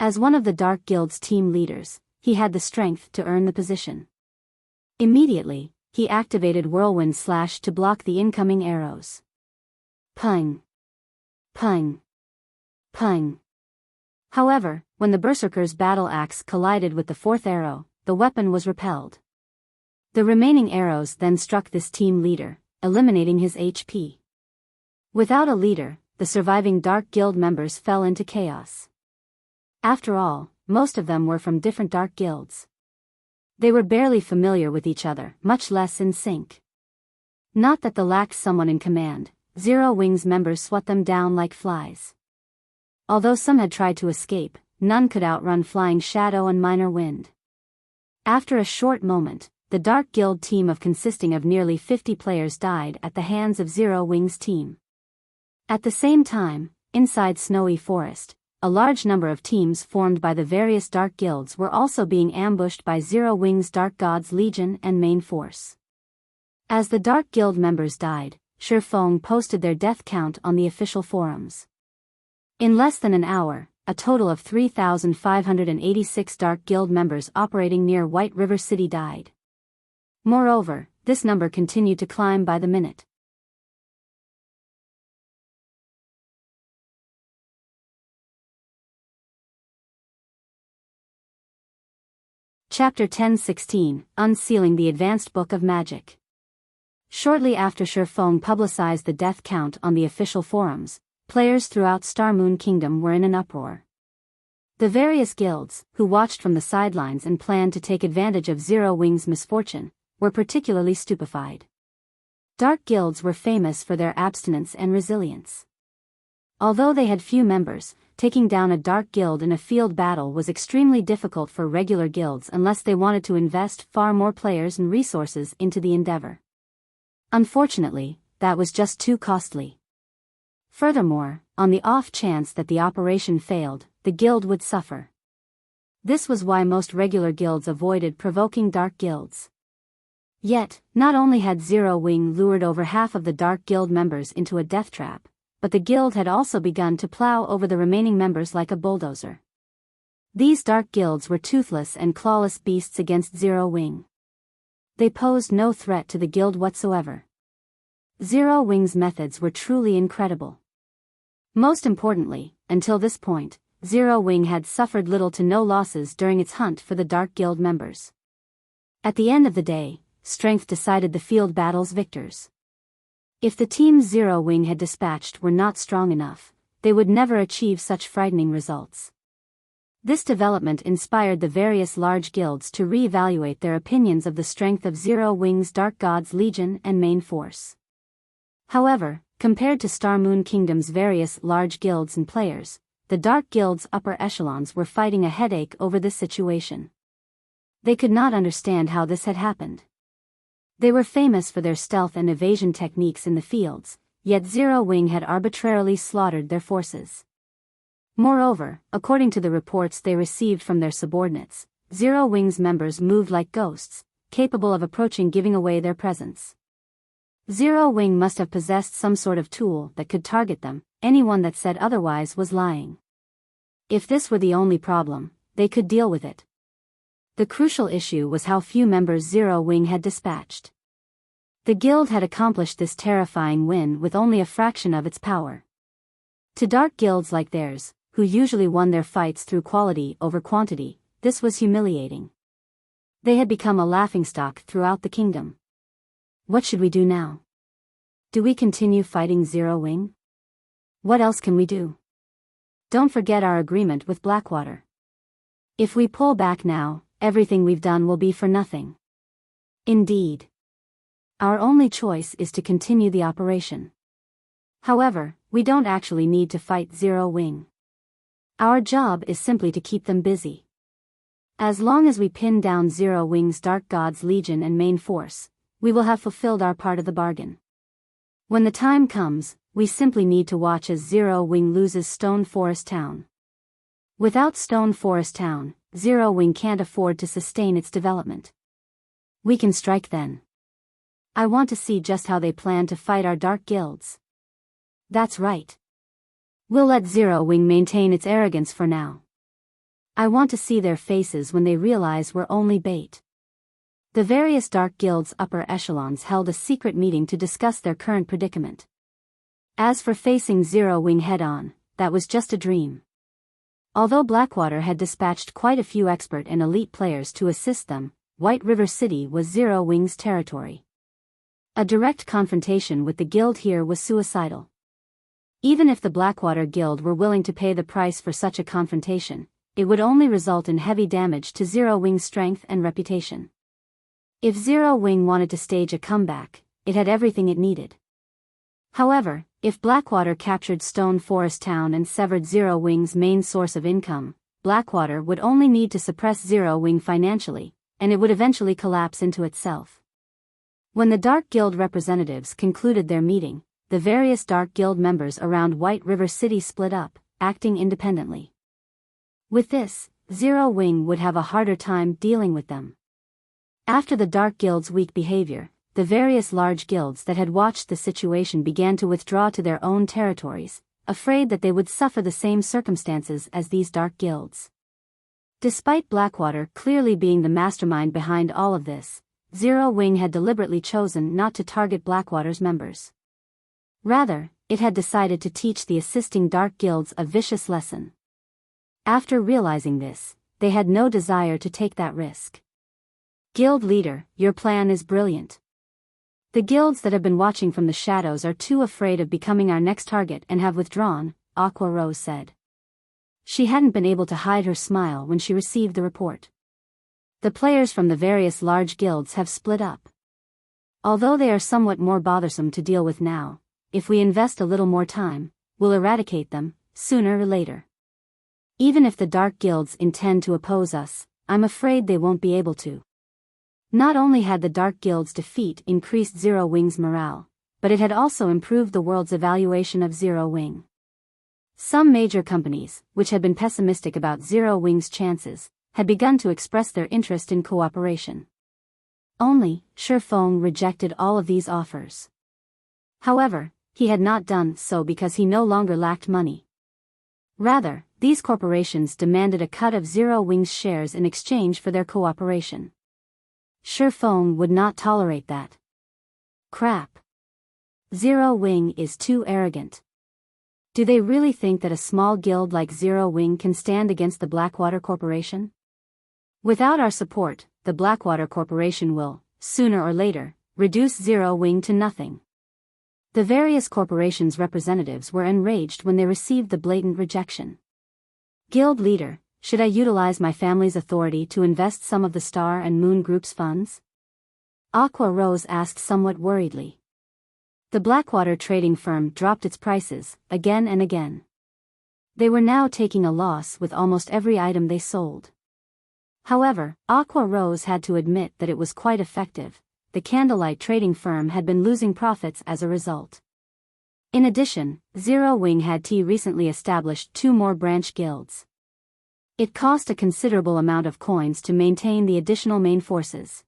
As one of the Dark Guild's team leaders, he had the strength to earn the position. Immediately, he activated Whirlwind Slash to block the incoming arrows. Pung. Pung. Pung. However, when the Berserker's battle axe collided with the 4th arrow, the weapon was repelled. The remaining arrows then struck this team leader, eliminating his HP. Without a leader, the surviving Dark Guild members fell into chaos. After all, most of them were from different Dark Guilds. They were barely familiar with each other, much less in sync. Not that they lacked someone in command, Zero Wing's members swept them down like flies. Although some had tried to escape, none could outrun Flying Shadow and Minor Wind. After a short moment, the Dark Guild team consisting of nearly 50 players died at the hands of Zero Wing's team. At the same time, inside Snowy Forest, a large number of teams formed by the various Dark Guilds were also being ambushed by Zero Wing's Dark Gods Legion and main force. As the Dark Guild members died, Shifeng posted their death count on the official forums. In less than an hour, a total of 3,586 Dark Guild members operating near White River City died. Moreover, this number continued to climb by the minute. Chapter 1016, Unsealing the Advanced Book of Magic. Shortly after Shifeng publicized the death count on the official forums, players throughout Star Moon Kingdom were in an uproar. The various guilds, who watched from the sidelines and planned to take advantage of Zero Wing's misfortune, were particularly stupefied. Dark guilds were famous for their abstinence and resilience. Although they had few members, taking down a dark guild in a field battle was extremely difficult for regular guilds unless they wanted to invest far more players and resources into the endeavor. Unfortunately, that was just too costly. Furthermore, on the off chance that the operation failed, the guild would suffer. This was why most regular guilds avoided provoking dark guilds. Yet, not only had Zero Wing lured over half of the Dark Guild members into a death trap, but the guild had also begun to plow over the remaining members like a bulldozer. These dark guilds were toothless and clawless beasts against Zero Wing. They posed no threat to the guild whatsoever. Zero Wing's methods were truly incredible. Most importantly, until this point, Zero Wing had suffered little to no losses during its hunt for the Dark Guild members. At the end of the day, strength decided the field battle's victors. If the teams Zero Wing had dispatched were not strong enough, they would never achieve such frightening results. This development inspired the various large guilds to re-evaluate their opinions of the strength of Zero Wing's Dark Gods Legion and main force. However, compared to Star Moon Kingdom's various large guilds and players, the Dark Guild's upper echelons were fighting a headache over this situation. They could not understand how this had happened. They were famous for their stealth and evasion techniques in the fields, yet Zero Wing had arbitrarily slaughtered their forces. Moreover, according to the reports they received from their subordinates, Zero Wing's members moved like ghosts, capable of approaching giving away their presence. Zero Wing must have possessed some sort of tool that could target them. Anyone that said otherwise was lying. If this were the only problem, they could deal with it. The crucial issue was how few members Zero Wing had dispatched. The guild had accomplished this terrifying win with only a fraction of its power. To dark guilds like theirs, who usually won their fights through quality over quantity, this was humiliating. They had become a laughingstock throughout the kingdom. What should we do now? Do we continue fighting Zero Wing? What else can we do? Don't forget our agreement with Blackwater. If we pull back now, everything we've done will be for nothing. Indeed. Our only choice is to continue the operation. However, we don't actually need to fight Zero Wing. Our job is simply to keep them busy. As long as we pin down Zero Wing's Dark Gods Legion and main force, we will have fulfilled our part of the bargain. When the time comes, we simply need to watch as Zero Wing loses Stone Forest Town. Without Stone Forest Town, Zero Wing can't afford to sustain its development. We can strike then. I want to see just how they plan to fight our dark guilds. That's right. We'll let Zero Wing maintain its arrogance for now. I want to see their faces when they realize we're only bait. The various dark guilds' upper echelons held a secret meeting to discuss their current predicament. As for facing Zero Wing head-on, that was just a dream. Although Blackwater had dispatched quite a few expert and elite players to assist them, White River City was Zero Wing's territory. A direct confrontation with the guild here was suicidal. Even if the Blackwater Guild were willing to pay the price for such a confrontation, it would only result in heavy damage to Zero Wing's strength and reputation. If Zero Wing wanted to stage a comeback, it had everything it needed. However, if Blackwater captured Stone Forest Town and severed Zero Wing's main source of income, Blackwater would only need to suppress Zero Wing financially, and it would eventually collapse into itself. When the Dark Guild representatives concluded their meeting, the various Dark Guild members around White River City split up, acting independently. With this, Zero Wing would have a harder time dealing with them. After the Dark Guild's weak behavior, the various large guilds that had watched the situation began to withdraw to their own territories, afraid that they would suffer the same circumstances as these dark guilds. Despite Blackwater clearly being the mastermind behind all of this, Zero Wing had deliberately chosen not to target Blackwater's members. Rather, it had decided to teach the assisting dark guilds a vicious lesson. After realizing this, they had no desire to take that risk. Guild leader, your plan is brilliant. The guilds that have been watching from the shadows are too afraid of becoming our next target and have withdrawn, Aqua Rose said. She hadn't been able to hide her smile when she received the report. The players from the various large guilds have split up. Although they are somewhat more bothersome to deal with now, if we invest a little more time, we'll eradicate them, sooner or later. Even if the dark guilds intend to oppose us, I'm afraid they won't be able to. Not only had the dark guild's defeat increased Zero Wing's morale, but it had also improved the world's evaluation of Zero Wing. Some major companies, which had been pessimistic about Zero Wing's chances, had begun to express their interest in cooperation. Only, Shifeng rejected all of these offers. However, he had not done so because he no longer lacked money. Rather, these corporations demanded a cut of Zero Wing's shares in exchange for their cooperation. Shifeng would not tolerate that. Crap. Zero Wing is too arrogant. Do they really think that a small guild like Zero Wing can stand against the Blackwater Corporation? Without our support, the Blackwater Corporation will, sooner or later, reduce Zero Wing to nothing. The various corporations' representatives were enraged when they received the blatant rejection. Guild leader, should I utilize my family's authority to invest some of the Star and Moon Group's funds? Aqua Rose asked somewhat worriedly. The Blackwater trading firm dropped its prices, again and again. They were now taking a loss with almost every item they sold. However, Aqua Rose had to admit that it was quite effective. The Candlelight trading firm had been losing profits as a result. In addition, Zero Wing had recently established 2 more branch guilds. It cost a considerable amount of coins to maintain the additional main forces.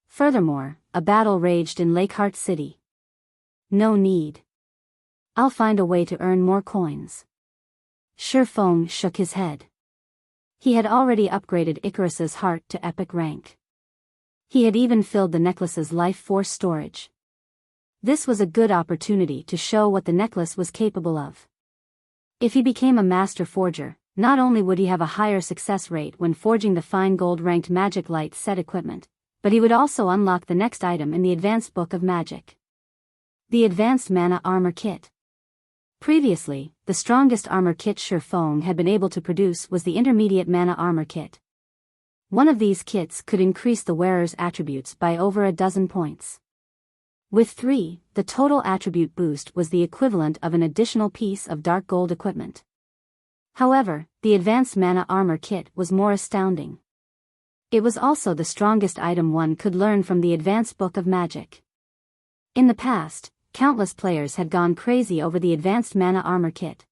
Furthermore, a battle raged in Lakeheart City. No need. I'll find a way to earn more coins. Shifeng shook his head. He had already upgraded Icarus's heart to epic rank. He had even filled the necklace's life force storage. This was a good opportunity to show what the necklace was capable of. If he became a master forger, not only would he have a higher success rate when forging the fine gold-ranked magic light set equipment, but he would also unlock the next item in the Advanced Book of Magic. The Advanced Mana Armor Kit. Previously, the strongest armor kit Shifeng had been able to produce was the Intermediate Mana Armor Kit. One of these kits could increase the wearer's attributes by over a dozen points. With 3, the total attribute boost was the equivalent of an additional piece of dark gold equipment. However, the Advanced Mana Armor Kit was more astounding. It was also the strongest item one could learn from the Advanced Book of Magic. In the past, countless players had gone crazy over the Advanced Mana Armor Kit.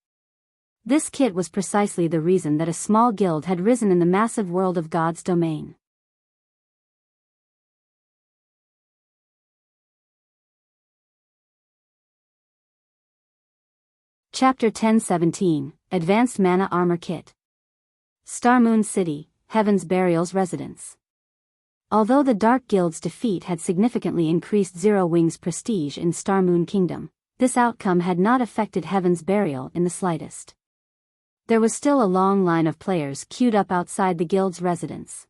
This kit was precisely the reason that a small guild had risen in the massive world of God's domain. Chapter 1017, Advanced Mana Armor Kit. Starmoon City, Heaven's Burial's residence. Although the Dark Guild's defeat had significantly increased Zero Wing's prestige in Starmoon Kingdom, this outcome had not affected Heaven's Burial in the slightest. There was still a long line of players queued up outside the guild's residence.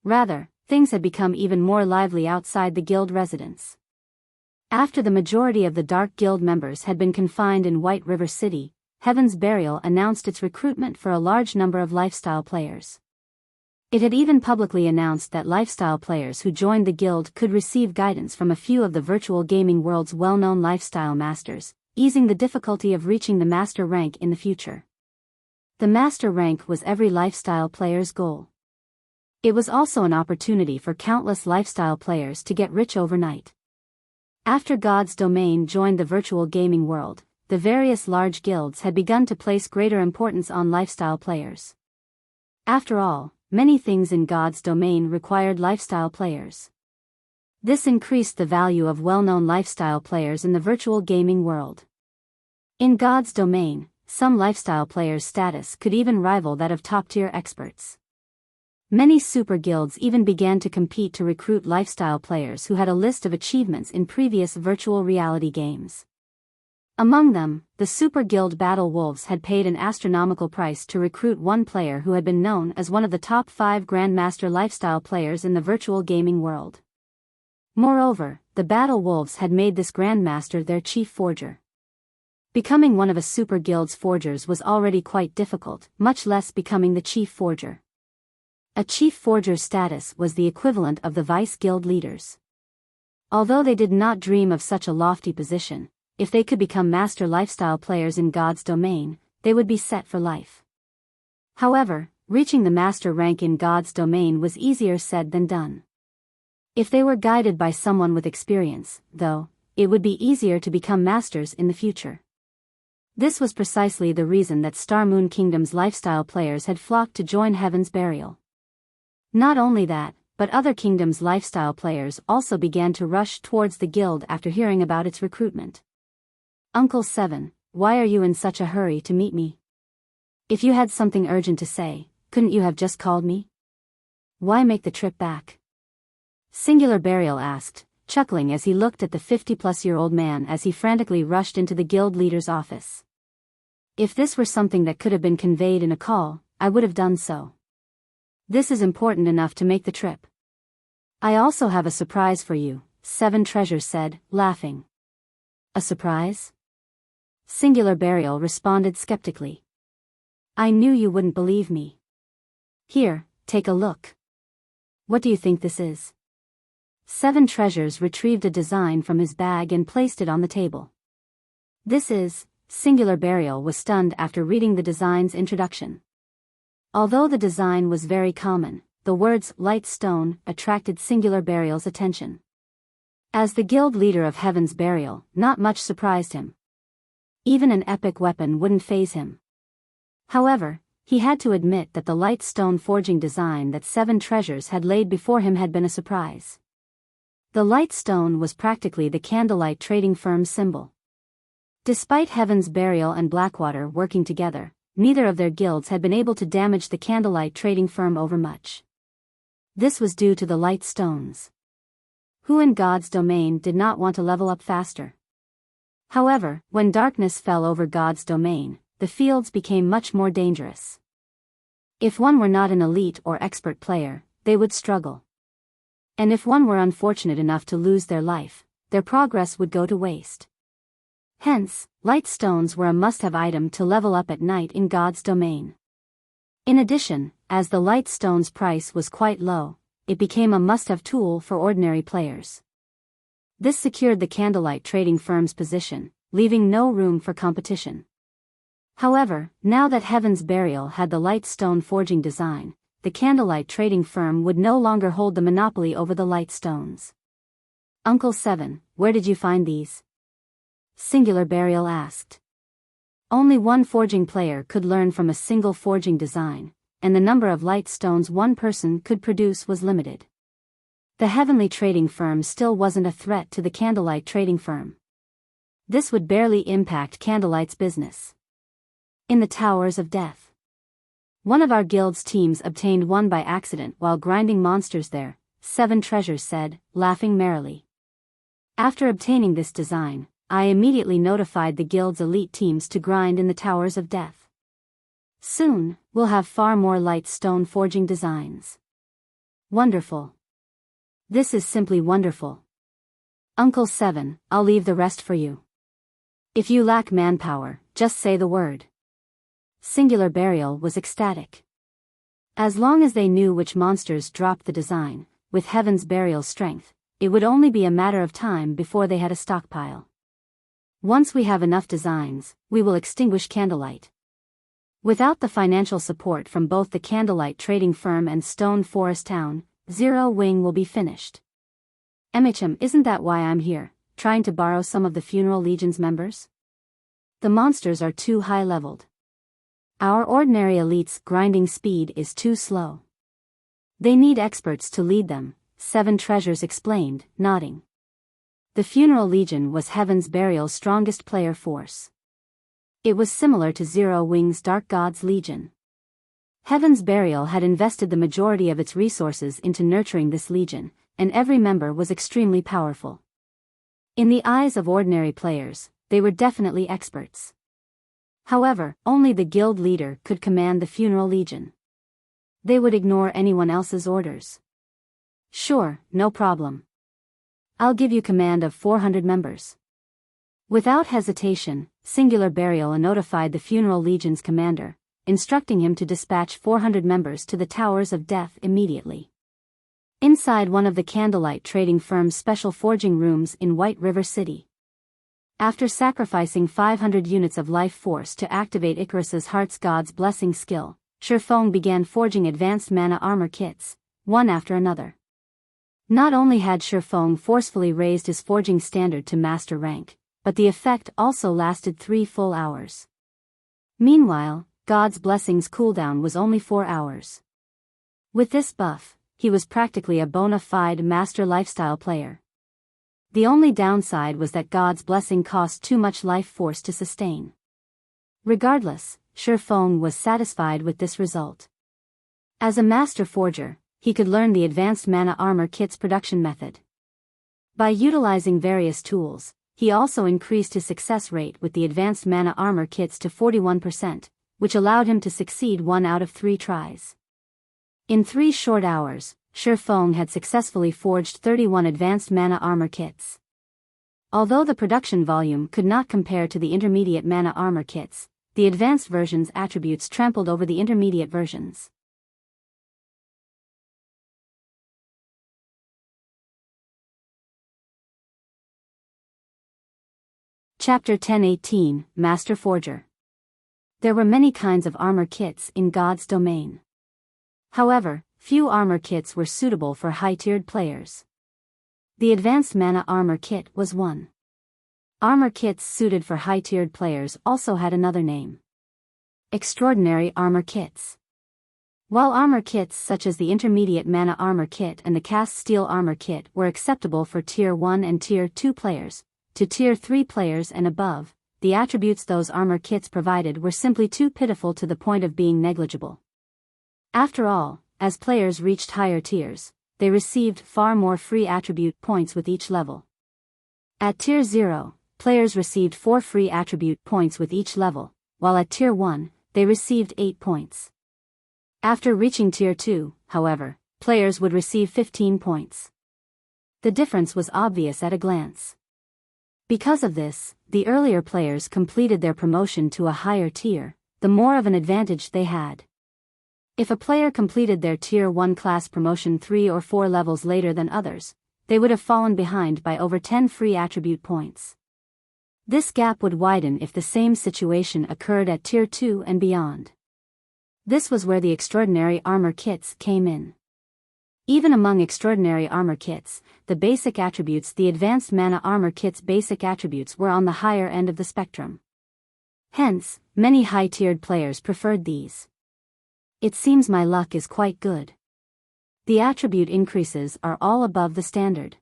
Rather, things had become even more lively outside the guild residence. After the majority of the Dark Guild members had been confined in White River City, Heaven's Burial announced its recruitment for a large number of lifestyle players. It had even publicly announced that lifestyle players who joined the guild could receive guidance from a few of the virtual gaming world's well-known lifestyle masters, easing the difficulty of reaching the master rank in the future. The master rank was every lifestyle player's goal. It was also an opportunity for countless lifestyle players to get rich overnight. After God's Domain joined the virtual gaming world, the various large guilds had begun to place greater importance on lifestyle players. After all, many things in God's Domain required lifestyle players. This increased the value of well-known lifestyle players in the virtual gaming world. In God's Domain, some lifestyle players' status could even rival that of top-tier experts. Many super guilds even began to compete to recruit lifestyle players who had a list of achievements in previous virtual reality games. Among them, the super guild Battle Wolves had paid an astronomical price to recruit one player who had been known as one of the top 5 Grandmaster lifestyle players in the virtual gaming world. Moreover, the Battle Wolves had made this Grandmaster their chief forger. Becoming one of a super guild's forgers was already quite difficult, much less becoming the chief forger. A chief forger's status was the equivalent of the vice guild leaders. Although they did not dream of such a lofty position, if they could become master lifestyle players in God's domain, they would be set for life. However, reaching the master rank in God's domain was easier said than done. If they were guided by someone with experience, though, it would be easier to become masters in the future. This was precisely the reason that Star Moon Kingdom's lifestyle players had flocked to join Heaven's Burial. Not only that, but other kingdoms' lifestyle players also began to rush towards the guild after hearing about its recruitment. Uncle 7, why are you in such a hurry to meet me? If you had something urgent to say, couldn't you have just called me? Why make the trip back? Singular Burial asked, chuckling as he looked at the 50-plus-year-old man as he frantically rushed into the guild leader's office. If this were something that could have been conveyed in a call, I would have done so. This is important enough to make the trip. I also have a surprise for you, Seven Treasures said, laughing. A surprise? Singular Burial responded skeptically. I knew you wouldn't believe me. Here, take a look. What do you think this is? Seven Treasures retrieved a design from his bag and placed it on the table. This is, Singular Burial was stunned after reading the design's introduction. Although the design was very common, the words light stone attracted Singular Burial's attention. As the guild leader of Heaven's Burial, not much surprised him. Even an epic weapon wouldn't faze him. However, he had to admit that the light stone forging design that Seven Treasures had laid before him had been a surprise. The light stone was practically the Candlelight trading firm's symbol. Despite Heaven's Burial and Blackwater working together, neither of their guilds had been able to damage the Candlelight trading firm overmuch. This was due to the light stones. Who in God's domain did not want to level up faster? However, when darkness fell over God's domain, the fields became much more dangerous. If one were not an elite or expert player, they would struggle. And if one were unfortunate enough to lose their life, their progress would go to waste. Hence, light stones were a must-have item to level up at night in God's domain. In addition, as the light stone's price was quite low, it became a must-have tool for ordinary players. This secured the Candlelight trading firm's position, leaving no room for competition. However, now that Heaven's Burial had the light stone forging design, the Candlelight trading firm would no longer hold the monopoly over the light stones. Uncle 7, where did you find these? Singular Burial asked. Only one forging player could learn from a single forging design, and the number of light stones one person could produce was limited. The Heavenly trading firm still wasn't a threat to the Candlelight trading firm. This would barely impact Candlelight's business. In the Towers of Death. One of our guild's teams obtained one by accident while grinding monsters there, Seven Treasures said, laughing merrily. After obtaining this design, I immediately notified the guild's elite teams to grind in the Towers of Death. Soon, we'll have far more light stone forging designs. Wonderful. This is simply wonderful. Uncle 7, I'll leave the rest for you. If you lack manpower, just say the word. Singular Burial was ecstatic. As long as they knew which monsters dropped the design, with Heaven's Burial's strength, it would only be a matter of time before they had a stockpile. Once we have enough designs, we will extinguish Candlelight. Without the financial support from both the Candlelight trading firm and Stone Forest Town, Zero Wing will be finished. Isn't that why I'm here, trying to borrow some of the Funeral Legion's members? The monsters are too high-leveled. Our ordinary elite's grinding speed is too slow. They need experts to lead them, Seven Treasures explained, nodding. The Funeral Legion was Heaven's Burial's strongest player force. It was similar to Zero Wing's Dark God's Legion. Heaven's Burial had invested the majority of its resources into nurturing this legion, and every member was extremely powerful. In the eyes of ordinary players, they were definitely experts. However, only the guild leader could command the Funeral Legion. They would ignore anyone else's orders. Sure, no problem. I'll give you command of 400 members. Without hesitation, Singular Burial notified the Funeral Legion's commander, instructing him to dispatch 400 members to the Towers of Death immediately. Inside one of the Candlelight trading firm's special forging rooms in White River City. After sacrificing 500 units of life force to activate Icarus's Heart's God's Blessing skill, Shifeng began forging advanced mana armor kits, one after another. Not only had Shifeng forcefully raised his forging standard to master rank, but the effect also lasted 3 full hours. Meanwhile, God's Blessing's cooldown was only 4 hours. With this buff, he was practically a bona fide master lifestyle player. The only downside was that God's Blessing cost too much life force to sustain. Regardless, Shifeng was satisfied with this result. As a master forger, he could learn the advanced mana armor kit's production method. By utilizing various tools, he also increased his success rate with the advanced mana armor kits to 41%, which allowed him to succeed 1 out of 3 tries. In 3 short hours, Shifeng had successfully forged 31 advanced mana armor kits. Although the production volume could not compare to the intermediate mana armor kits, the advanced version's attributes trampled over the intermediate versions. Chapter 1018, Master Forger. There were many kinds of armor kits in God's domain. However, few armor kits were suitable for high-tiered players. The advanced mana armor kit was one. Armor kits suited for high-tiered players also had another name. Extraordinary armor kits. While armor kits such as the intermediate mana armor kit and the cast steel armor kit were acceptable for Tier 1 and Tier 2 players, to Tier 3 players and above, the attributes those armor kits provided were simply too pitiful to the point of being negligible. After all, as players reached higher tiers, they received far more free attribute points with each level. At Tier 0, players received 4 free attribute points with each level, while at Tier 1, they received 8 points. After reaching Tier 2, however, players would receive 15 points. The difference was obvious at a glance. Because of this, the earlier players completed their promotion to a higher tier, the more of an advantage they had. If a player completed their Tier 1 class promotion 3 or 4 levels later than others, they would have fallen behind by over 10 free attribute points. This gap would widen if the same situation occurred at Tier 2 and beyond. This was where the extraordinary armor kits came in. Even among extraordinary armor kits, the basic attributes, the advanced mana armor kit's basic attributes were on the higher end of the spectrum. Hence, many high-tiered players preferred these. It seems my luck is quite good. The attribute increases are all above the standard.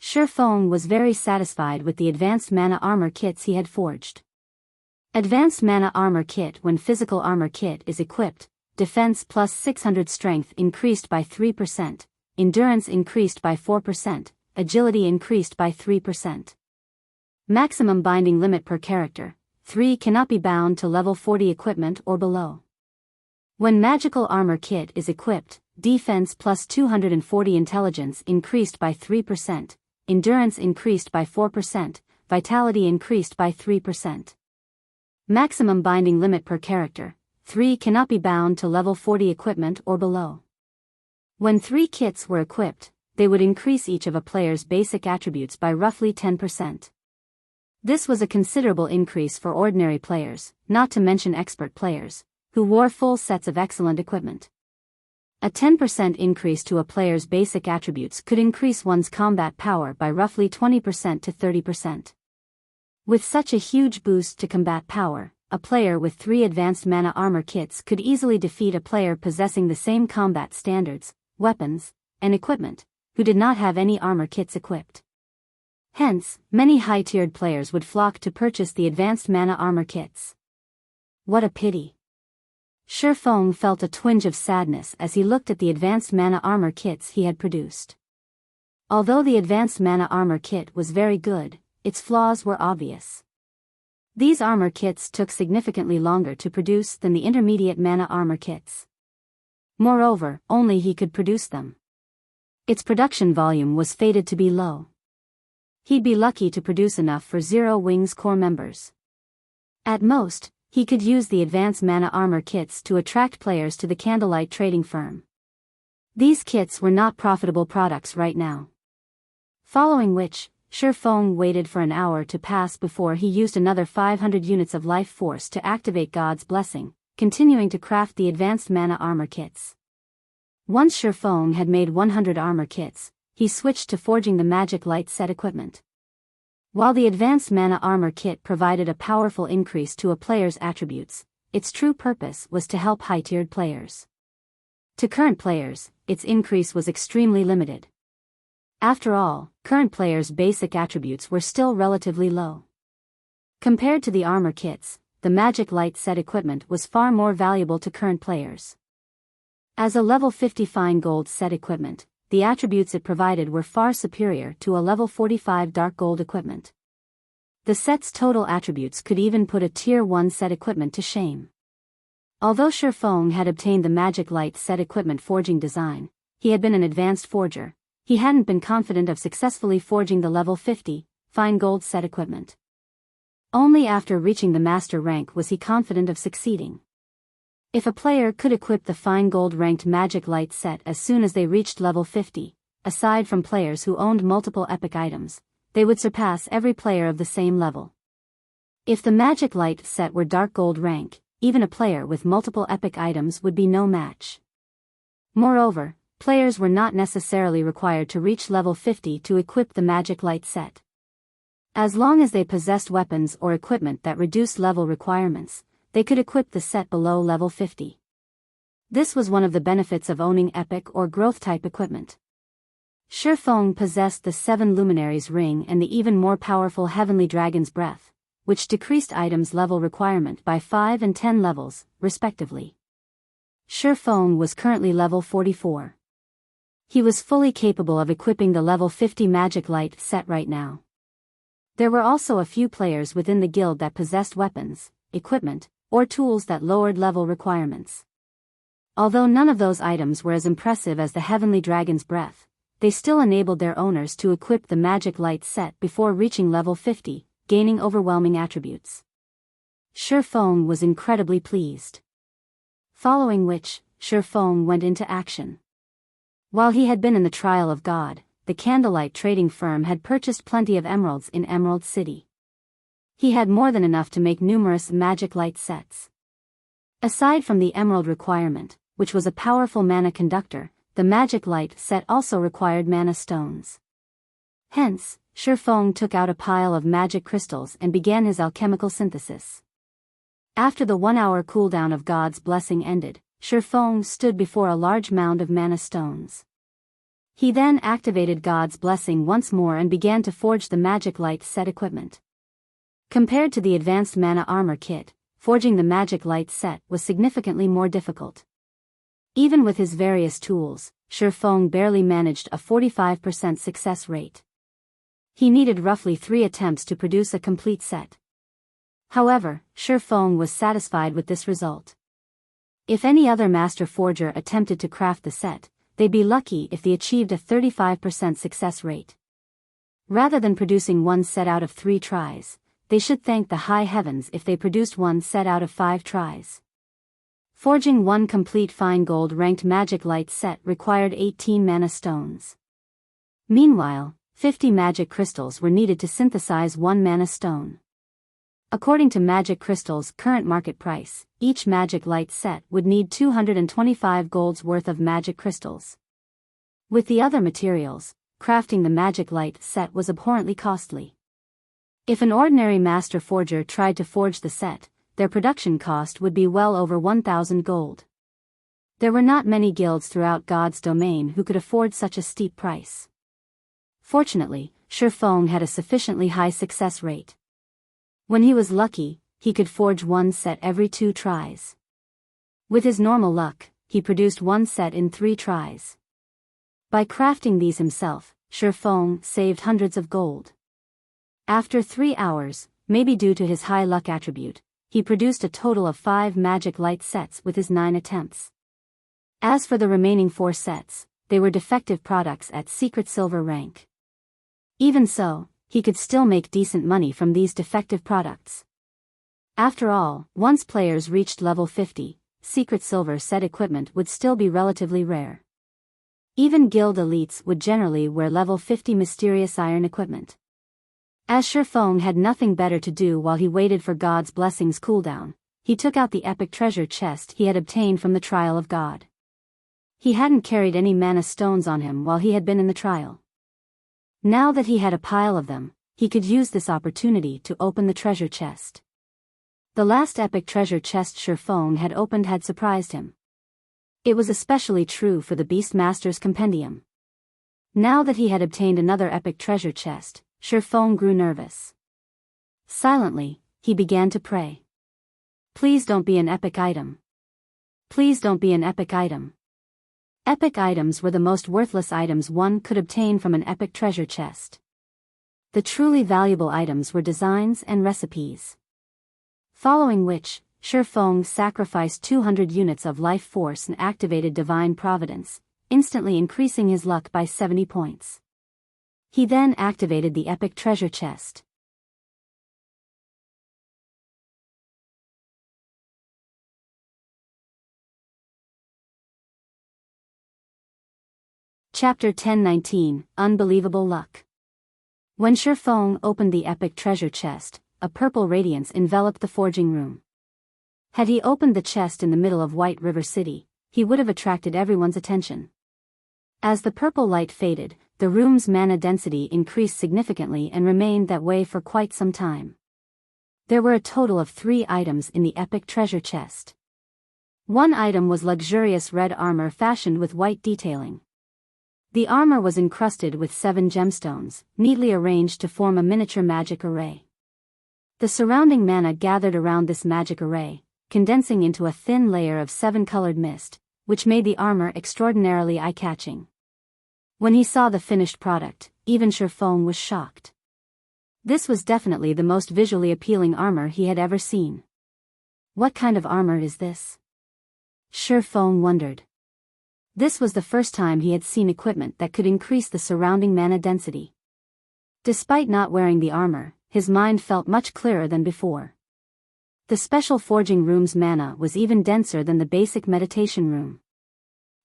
Shifeng was very satisfied with the advanced mana armor kits he had forged. Advanced mana armor kit. When physical armor kit is equipped, defense plus 600 strength increased by 3%, endurance increased by 4%, agility increased by 3%. Maximum binding limit per character, 3 cannot be bound to level 40 equipment or below. When magical armor kit is equipped, defense plus 240 intelligence increased by 3%, endurance increased by 4%, vitality increased by 3%. Maximum binding limit per character, 3 cannot be bound to level 40 equipment or below. When 3 kits were equipped, they would increase each of a player's basic attributes by roughly 10%. This was a considerable increase for ordinary players, not to mention expert players, who wore full sets of excellent equipment. A 10% increase to a player's basic attributes could increase one's combat power by roughly 20% to 30%. With such a huge boost to combat power, a player with 3 advanced mana armor kits could easily defeat a player possessing the same combat standards, weapons, and equipment, who did not have any armor kits equipped. Hence, many high-tiered players would flock to purchase the advanced mana armor kits. What a pity. Shifeng felt a twinge of sadness as he looked at the advanced mana armor kits he had produced. Although the advanced mana armor kit was very good, its flaws were obvious. These armor kits took significantly longer to produce than the intermediate mana armor kits. Moreover, only he could produce them. Its production volume was fated to be low. He'd be lucky to produce enough for Zero Wings core members. At most, he could use the advanced mana armor kits to attract players to the Candlelight trading firm. These kits were not profitable products right now. Following which, Shifeng waited for an hour to pass before he used another 500 units of life force to activate God's Blessing, continuing to craft the advanced mana armor kits. Once Shifeng had made 100 armor kits, he switched to forging the Magic Light set equipment. While the advanced mana armor kit provided a powerful increase to a player's attributes, its true purpose was to help high-tiered players. To current players, its increase was extremely limited. After all, current players' basic attributes were still relatively low. Compared to the armor kits, the Magic Light set equipment was far more valuable to current players. As a level 50 fine gold set equipment, the attributes it provided were far superior to a level 45 dark gold equipment. The set's total attributes could even put a tier 1 set equipment to shame. Although Shifeng had obtained the Magic Light set equipment forging design, he had been an advanced forger. He hadn't been confident of successfully forging the level 50 fine gold set equipment. Only after reaching the master rank was he confident of succeeding. If a player could equip the fine gold ranked Magic Light set as soon as they reached level 50, aside from players who owned multiple epic items, they would surpass every player of the same level. If the Magic Light set were dark gold rank, even a player with multiple epic items would be no match. Moreover, players were not necessarily required to reach level 50 to equip the Magic Light set. As long as they possessed weapons or equipment that reduced level requirements, they could equip the set below level 50. This was one of the benefits of owning epic or growth-type equipment. Shifeng possessed the 7 Luminaries Ring and the even more powerful Heavenly Dragon's Breath, which decreased items' level requirement by 5 and 10 levels, respectively. Shifeng was currently level 44. He was fully capable of equipping the level 50 Magic Light set right now. There were also a few players within the guild that possessed weapons, equipment, or tools that lowered level requirements. Although none of those items were as impressive as the Heavenly Dragon's Breath, they still enabled their owners to equip the Magic Light set before reaching level 50, gaining overwhelming attributes. Shifeng was incredibly pleased. Following which, Shifeng went into action. While he had been in the Trial of God, the Candlelight trading firm had purchased plenty of emeralds in Emerald City. He had more than enough to make numerous Magic Light sets. Aside from the emerald requirement, which was a powerful mana conductor, the Magic Light set also required mana stones. Hence, Shifeng took out a pile of magic crystals and began his alchemical synthesis. After the 1-hour cooldown of God's Blessing ended, Shifeng stood before a large mound of mana stones. He then activated God's Blessing once more and began to forge the Magic Light set equipment. Compared to the advanced mana armor kit, forging the Magic Light set was significantly more difficult. Even with his various tools, Shifeng barely managed a 45% success rate. He needed roughly 3 attempts to produce a complete set. However, Shifeng was satisfied with this result. If any other master forger attempted to craft the set, they'd be lucky if they achieved a 35% success rate. Rather than producing one set out of 3 tries, they should thank the high heavens if they produced one set out of 5 tries. Forging one complete fine gold ranked Magic Light set required 18 mana stones. Meanwhile, 50 magic crystals were needed to synthesize one mana stone. According to magic crystals' current market price, each Magic Light set would need 225 golds worth of magic crystals. With the other materials, crafting the Magic Light set was abhorrently costly. If an ordinary master forger tried to forge the set, their production cost would be well over 1,000 gold. There were not many guilds throughout God's domain who could afford such a steep price. Fortunately, Shifeng had a sufficiently high success rate. When he was lucky, he could forge one set every 2 tries. With his normal luck, he produced one set in 3 tries. By crafting these himself, Shifeng saved hundreds of gold. After 3 hours, maybe due to his high luck attribute, he produced a total of 5 Magic Light sets with his 9 attempts. As for the remaining 4 sets, they were defective products at secret silver rank. Even so, he could still make decent money from these defective products. After all, once players reached level 50, secret silver set equipment would still be relatively rare. Even guild elites would generally wear level 50 mysterious iron equipment. As Shifeng had nothing better to do while he waited for God's blessings cooldown, he took out the epic treasure chest he had obtained from the Trial of God. He hadn't carried any mana stones on him while he had been in the trial. Now that he had a pile of them, he could use this opportunity to open the treasure chest. The last epic treasure chest Shifeng had opened had surprised him. It was especially true for the Beastmaster's compendium. Now that he had obtained another epic treasure chest, Shifeng grew nervous. Silently, he began to pray. Please don't be an epic item. Please don't be an epic item. Epic items were the most worthless items one could obtain from an epic treasure chest. The truly valuable items were designs and recipes. Following which, Shifeng sacrificed 200 units of life force and activated Divine Providence, instantly increasing his luck by 70 points. He then activated the epic treasure chest. Chapter 1019, Unbelievable Luck. When Shifeng opened the epic treasure chest, a purple radiance enveloped the forging room. Had he opened the chest in the middle of White River City, he would have attracted everyone's attention. As the purple light faded, the room's mana density increased significantly and remained that way for quite some time. There were a total of 3 items in the epic treasure chest. One item was luxurious red armor fashioned with white detailing. The armor was encrusted with 7 gemstones, neatly arranged to form a miniature magic array. The surrounding mana gathered around this magic array, condensing into a thin layer of 7-colored mist, which made the armor extraordinarily eye-catching. When he saw the finished product, even Shifeng was shocked. This was definitely the most visually appealing armor he had ever seen. What kind of armor is this? Shifeng wondered. This was the first time he had seen equipment that could increase the surrounding mana density. Despite not wearing the armor, his mind felt much clearer than before. The special forging room's mana was even denser than the basic meditation room.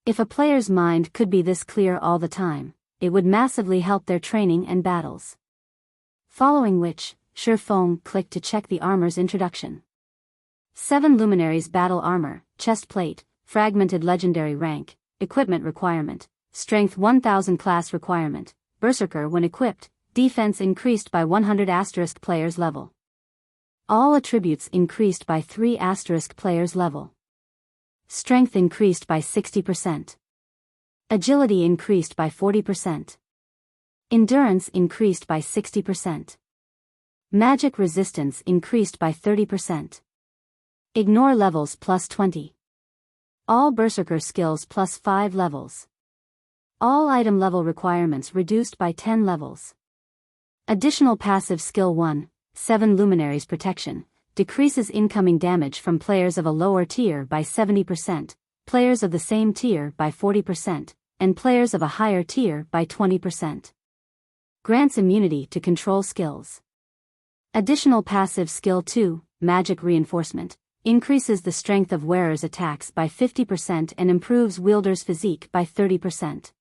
If a player's mind could be this clear all the time, it would massively help their training and battles. Following which, Shifeng clicked to check the armor's introduction. 7 Luminaries Battle Armor, Chest Plate, Fragmented Legendary Rank, Equipment Requirement, Strength 1000 Class Requirement, Berserker when equipped, Defense increased by 100 * player's level. All attributes increased by 3 * player's level. Strength increased by 60%. Agility increased by 40%. Endurance increased by 60%. Magic resistance increased by 30%. Ignore levels plus 20. All Berserker skills plus 5 levels. All item level requirements reduced by 10 levels. Additional passive skill 1, 7 Luminaries Protection, decreases incoming damage from players of a lower tier by 70%, players of the same tier by 40%, and players of a higher tier by 20%. Grants immunity to control skills. Additional passive skill 2, Magic Reinforcement, increases the strength of wearer's attacks by 50% and improves wielder's physique by 30%.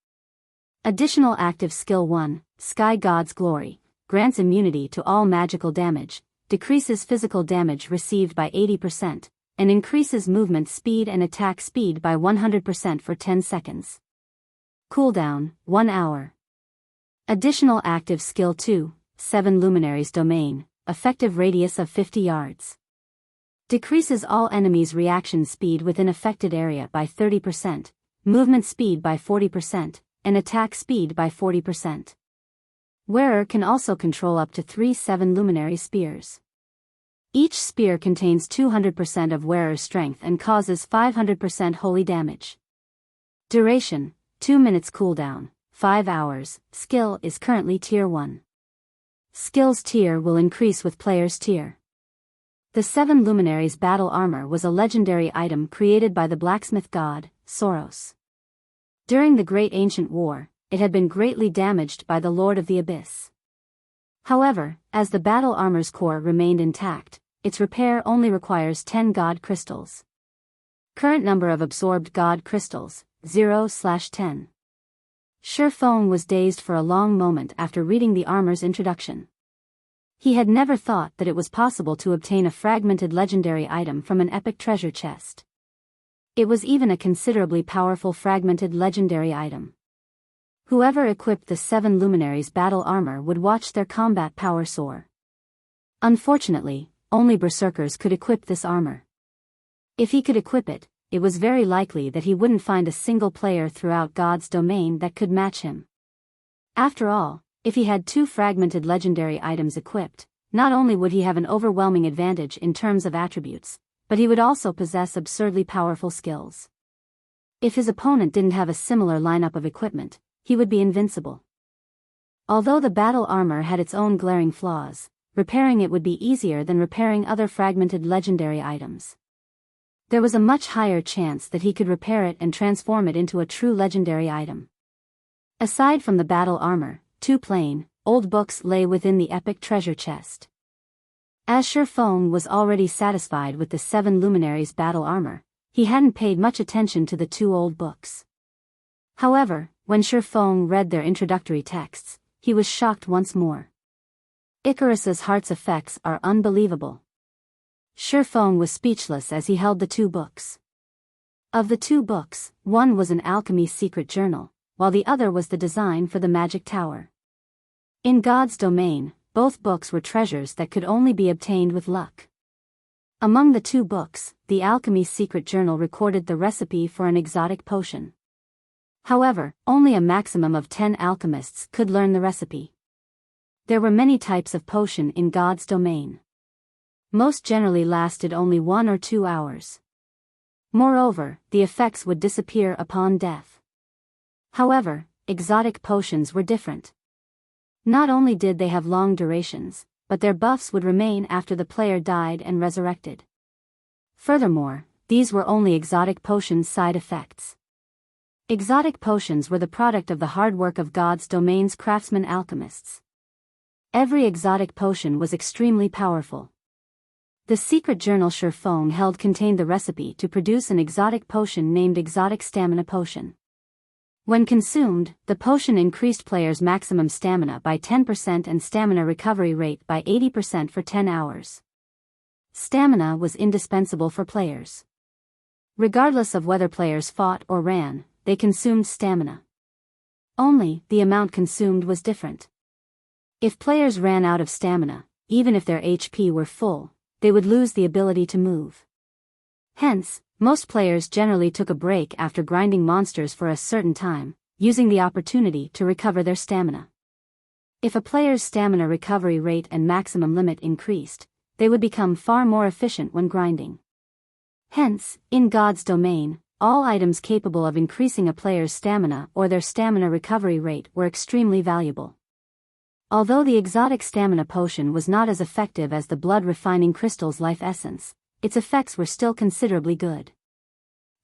Additional active skill 1, Sky God's Glory, grants immunity to all magical damage, decreases physical damage received by 80%, and increases movement speed and attack speed by 100% for 10 seconds. Cooldown, 1 hour. Additional active skill 2, 7 Luminaries Domain, effective radius of 50 yards. Decreases all enemies' reaction speed within affected area by 30%, movement speed by 40%, and attack speed by 40%. Wearer can also control up to 3 7 Luminary Spears. Each spear contains 200% of wearer's strength and causes 500% holy damage. Duration, 2 minutes. Cooldown, 5 hours. Skill is currently tier 1. Skills tier will increase with player's tier. The 7 Luminaries Battle Armor was a legendary item created by the blacksmith god, Soros. During the Great Ancient War, it had been greatly damaged by the Lord of the Abyss. However, as the battle armor's core remained intact, its repair only requires 10 God crystals. Current number of absorbed God crystals, 0/10. Shifeng was dazed for a long moment after reading the armor's introduction. He had never thought that it was possible to obtain a fragmented legendary item from an epic treasure chest. It was even a considerably powerful fragmented legendary item. Whoever equipped the 7 luminaries' battle armor would watch their combat power soar. Unfortunately, only berserkers could equip this armor. If he could equip it, it was very likely that he wouldn't find a single player throughout God's domain that could match him. After all, if he had 2 fragmented legendary items equipped, not only would he have an overwhelming advantage in terms of attributes, but he would also possess absurdly powerful skills. If his opponent didn't have a similar lineup of equipment, he would be invincible. Although the battle armor had its own glaring flaws, repairing it would be easier than repairing other fragmented legendary items. There was a much higher chance that he could repair it and transform it into a true legendary item. Aside from the battle armor, 2 plain, old books lay within the epic treasure chest. As Shifeng was already satisfied with the 7 luminaries' battle armor, he hadn't paid much attention to the 2 old books. However, when Shifeng read their introductory texts, he was shocked once more. Icarus's heart's effects are unbelievable. Shifeng was speechless as he held the 2 books. Of the 2 books, one was an alchemy secret journal, while the other was the design for the magic tower. In God's domain, both books were treasures that could only be obtained with luck. Among the 2 books, the alchemy secret journal recorded the recipe for an exotic potion. However, only a maximum of 10 alchemists could learn the recipe. There were many types of potion in God's domain. Most generally lasted only 1 or 2 hours. Moreover, the effects would disappear upon death. However, exotic potions were different. Not only did they have long durations, but their buffs would remain after the player died and resurrected. Furthermore, these were only exotic potions' side effects. Exotic potions were the product of the hard work of God's domain's craftsmen alchemists. Every exotic potion was extremely powerful. The secret journal Shifeng held contained the recipe to produce an exotic potion named Exotic Stamina Potion. When consumed, the potion increased players' maximum stamina by 10% and stamina recovery rate by 80% for 10 hours. Stamina was indispensable for players. Regardless of whether players fought or ran, they consumed stamina. Only, the amount consumed was different. If players ran out of stamina, even if their HP were full, they would lose the ability to move. Hence, most players generally took a break after grinding monsters for a certain time, using the opportunity to recover their stamina. If a player's stamina recovery rate and maximum limit increased, they would become far more efficient when grinding. Hence, in God's domain, all items capable of increasing a player's stamina or their stamina recovery rate were extremely valuable. Although the exotic stamina potion was not as effective as the blood-refining crystal's life essence, its effects were still considerably good.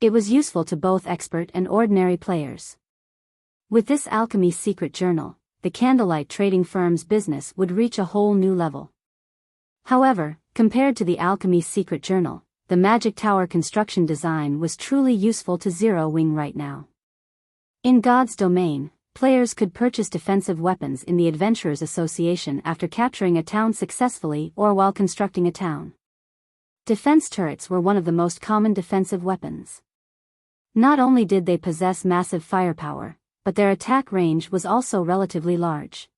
It was useful to both expert and ordinary players. With this alchemy secret journal, the Candlelight trading firm's business would reach a whole new level. However, compared to the alchemy secret journal, the magic tower construction design was truly useful to Zero Wing right now. In God's domain, players could purchase defensive weapons in the Adventurers Association after capturing a town successfully or while constructing a town. Defense turrets were one of the most common defensive weapons. Not only did they possess massive firepower, but their attack range was also relatively large.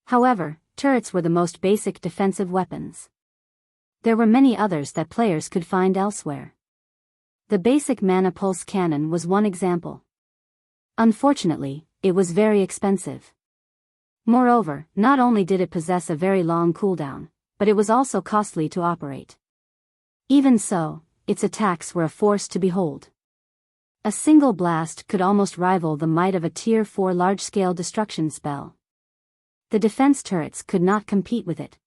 However, turrets were the most basic defensive weapons. There were many others that players could find elsewhere. The basic mana pulse cannon was one example. Unfortunately, it was very expensive. Moreover, not only did it possess a very long cooldown, but it was also costly to operate. Even so, its attacks were a force to behold. A single blast could almost rival the might of a Tier 4 large-scale destruction spell. The defense turrets could not compete with it.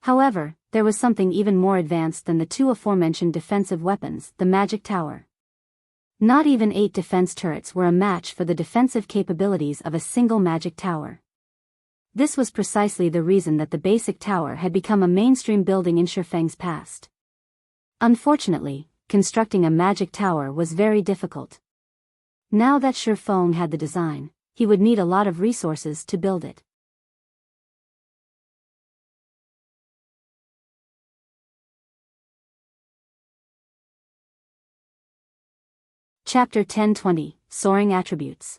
However, there was something even more advanced than the 2 aforementioned defensive weapons, the magic tower. Not even 8 defense turrets were a match for the defensive capabilities of a single magic tower. This was precisely the reason that the basic tower had become a mainstream building in Shifeng's past. Unfortunately, constructing a magic tower was very difficult. Now that Shifeng had the design, he would need a lot of resources to build it. Chapter 1020, Soaring Attributes.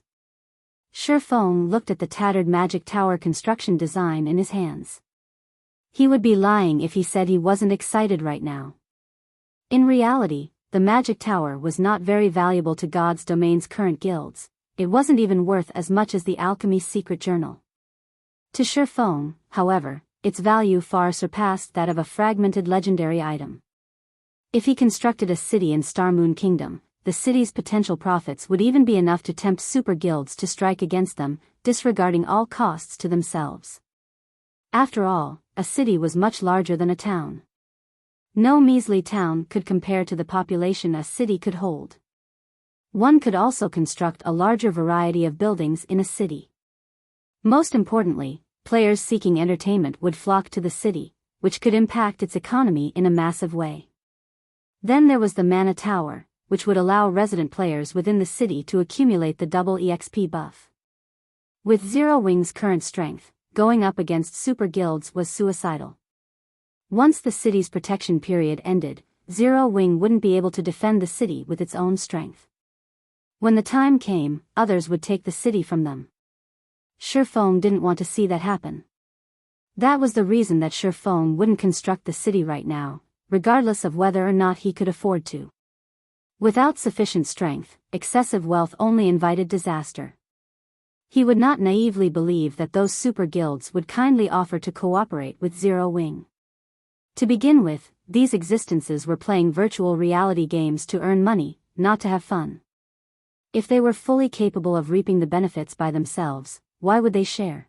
Shifeng looked at the tattered magic tower construction design in his hands. He would be lying if he said he wasn't excited right now. In reality, the magic tower was not very valuable to God's domain's current guilds. It wasn't even worth as much as the alchemy's secret journal. To Shifeng, however, its value far surpassed that of a fragmented legendary item. If he constructed a city in Starmoon Kingdom, the city's potential profits would even be enough to tempt super guilds to strike against them, disregarding all costs to themselves. After all, a city was much larger than a town. No measly town could compare to the population a city could hold. One could also construct a larger variety of buildings in a city. Most importantly, players seeking entertainment would flock to the city, which could impact its economy in a massive way. Then there was the Mana Tower, which would allow resident players within the city to accumulate the double EXP buff. With Zero Wing's current strength, going up against super guilds was suicidal. Once the city's protection period ended, Zero Wing wouldn't be able to defend the city with its own strength. When the time came, others would take the city from them. Shifeng didn't want to see that happen. That was the reason that Shifeng wouldn't construct the city right now, regardless of whether or not he could afford to. Without sufficient strength, excessive wealth only invited disaster. He would not naively believe that those super guilds would kindly offer to cooperate with Zero Wing. To begin with, these existences were playing virtual reality games to earn money, not to have fun. If they were fully capable of reaping the benefits by themselves, why would they share?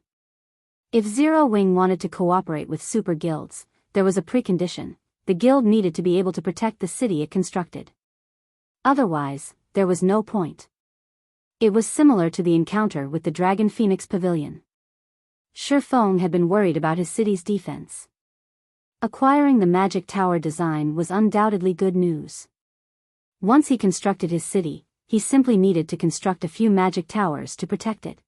If Zero Wing wanted to cooperate with super guilds, there was a precondition: the guild needed to be able to protect the city it constructed. Otherwise, there was no point. It was similar to the encounter with the Dragon Phoenix Pavilion. Shifeng had been worried about his city's defense. Acquiring the magic tower design was undoubtedly good news. Once he constructed his city, he simply needed to construct a few magic towers to protect it.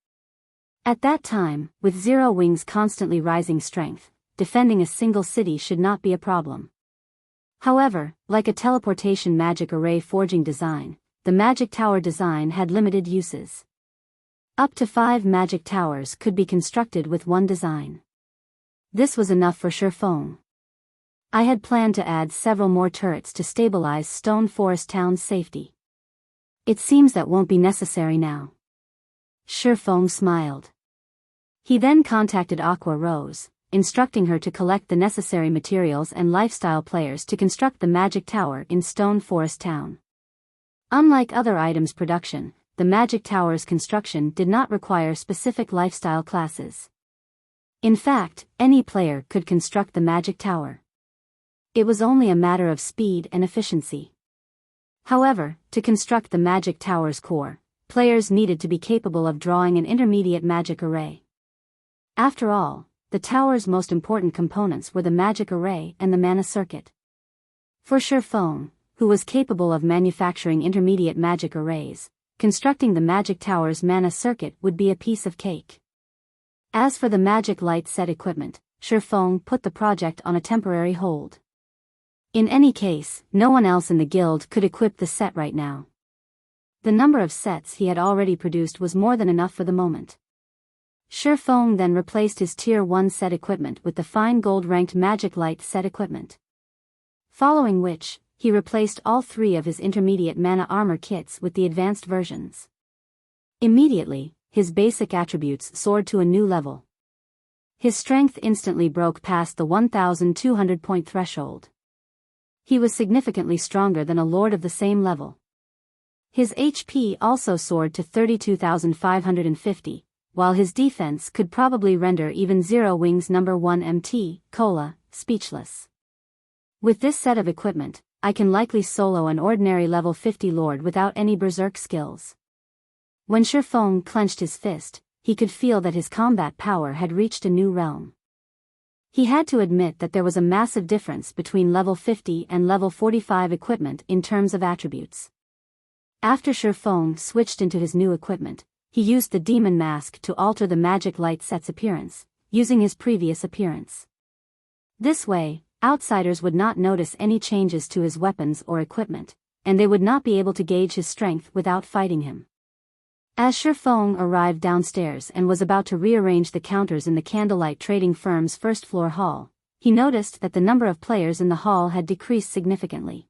At that time, with Zero Wing's constantly rising strength, defending a single city should not be a problem. However, like a teleportation magic array forging design, the magic tower design had limited uses. Up to 5 magic towers could be constructed with one design. This was enough for Shifeng. I had planned to add several more turrets to stabilize Stone Forest Town's safety. It seems that won't be necessary now. Shifeng smiled. He then contacted Aqua Rose, instructing her to collect the necessary materials and lifestyle players to construct the magic tower in Stone Forest Town. Unlike other items production, the magic tower's construction did not require specific lifestyle classes. In fact, any player could construct the magic tower. It was only a matter of speed and efficiency. However, to construct the magic tower's core, players needed to be capable of drawing an intermediate magic array. After all, the tower's most important components were the magic array and the mana circuit. For Shifeng, who was capable of manufacturing intermediate magic arrays, constructing the magic tower's mana circuit would be a piece of cake. As for the magic light set equipment, Shifeng put the project on a temporary hold. In any case, no one else in the guild could equip the set right now. The number of sets he had already produced was more than enough for the moment. Shifeng then replaced his Tier 1 set equipment with the fine gold-ranked magic light set equipment. Following which, he replaced all 3 of his intermediate mana armor kits with the advanced versions. Immediately, his basic attributes soared to a new level. His strength instantly broke past the 1,200 point threshold. He was significantly stronger than a lord of the same level. His HP also soared to 32,550, while his defense could probably render even Zero Wing's number 1 MT, Cola, speechless. With this set of equipment, I can likely solo an ordinary level 50 lord without any berserk skills. When Shifeng clenched his fist, he could feel that his combat power had reached a new realm. He had to admit that there was a massive difference between level 50 and level 45 equipment in terms of attributes. After Shifeng switched into his new equipment, he used the demon mask to alter the magic light set's appearance, using his previous appearance. This way, outsiders would not notice any changes to his weapons or equipment, and they would not be able to gauge his strength without fighting him. As Shifeng arrived downstairs and was about to rearrange the counters in the Candlelight trading firm's first-floor hall, he noticed that the number of players in the hall had decreased significantly.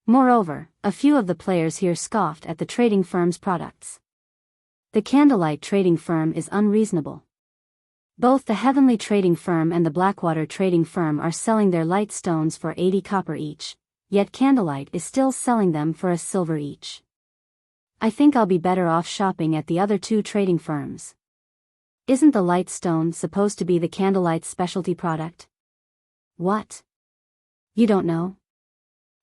Moreover, a few of the players here scoffed at the trading firm's products. The Candlelight trading firm is unreasonable. Both the Heavenly trading firm and the Blackwater trading firm are selling their light stones for 80 copper each, yet Candlelight is still selling them for a silver each. I think I'll be better off shopping at the other two trading firms. Isn't the light stone supposed to be the Candlelight's specialty product? What? You don't know?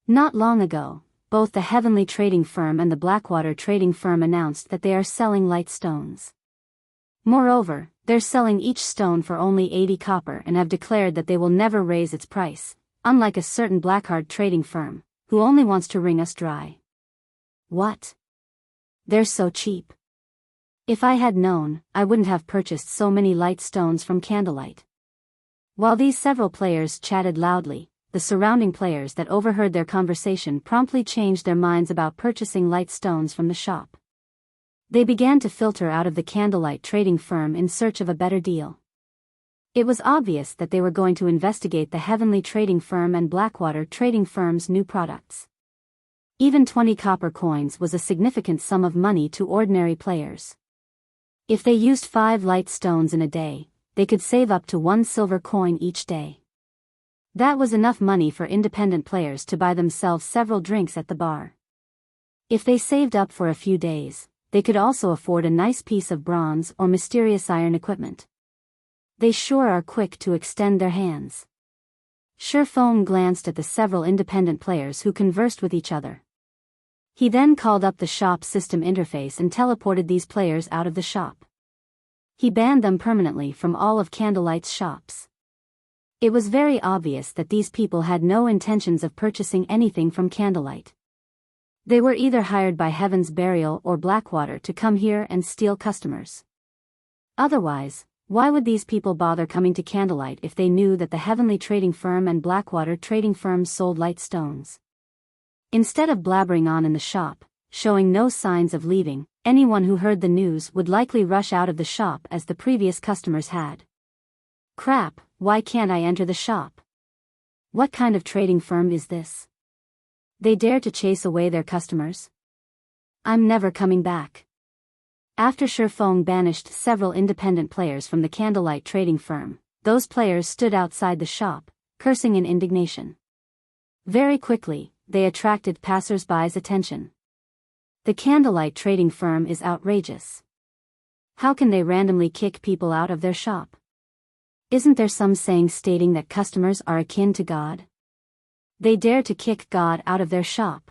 Not long ago, both the Heavenly trading firm and the Blackwater trading firm announced that they are selling light stones. Moreover, they're selling each stone for only 80 copper and have declared that they will never raise its price, unlike a certain Blackheart trading firm, who only wants to wring us dry. What? They're so cheap. If I had known, I wouldn't have purchased so many light stones from Candlelight. While these several players chatted loudly, the surrounding players that overheard their conversation promptly changed their minds about purchasing light stones from the shop. They began to filter out of the Candlelight trading firm in search of a better deal. It was obvious that they were going to investigate the Heavenly trading firm and Blackwater trading firm's new products. Even 20 copper coins was a significant sum of money to ordinary players. If they used 5 light stones in a day, they could save up to 1 silver coin each day. That was enough money for independent players to buy themselves several drinks at the bar. If they saved up for a few days, they could also afford a nice piece of bronze or mysterious iron equipment. They sure are quick to extend their hands. Shifeng glanced at the several independent players who conversed with each other. He then called up the shop's system interface and teleported these players out of the shop. He banned them permanently from all of Candlelight's shops. It was very obvious that these people had no intentions of purchasing anything from Candlelight. They were either hired by Heaven's Burial or Blackwater to come here and steal customers. Otherwise, why would these people bother coming to Candlelight if they knew that the Heavenly trading firm and Blackwater trading firm sold light stones? Instead of blabbering on in the shop, showing no signs of leaving, anyone who heard the news would likely rush out of the shop as the previous customers had. Crap, why can't I enter the shop? What kind of trading firm is this? They dare to chase away their customers? I'm never coming back. After Shifeng banished several independent players from the Candlelight trading firm, those players stood outside the shop, cursing in indignation. Very quickly, they attracted passers-by's attention. The Candlelight trading firm is outrageous. How can they randomly kick people out of their shop? Isn't there some saying stating that customers are akin to God? They dare to kick God out of their shop.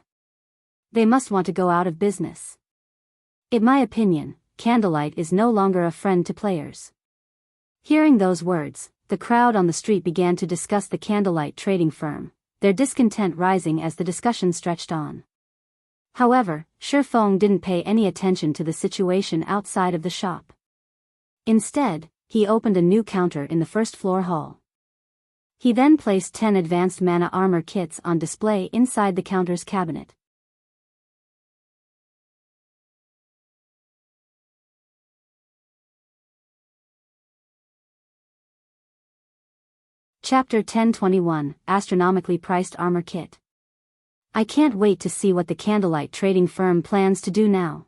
They must want to go out of business. In my opinion, Candlelight is no longer a friend to players. Hearing those words, the crowd on the street began to discuss the Candlelight trading firm, their discontent rising as the discussion stretched on. However, Shifeng didn't pay any attention to the situation outside of the shop. Instead, he opened a new counter in the first-floor hall. He then placed 10 advanced mana armor kits on display inside the counter's cabinet. Chapter 1021, Astronomically Priced Armor Kit. I can't wait to see what the Candlelight trading firm plans to do now.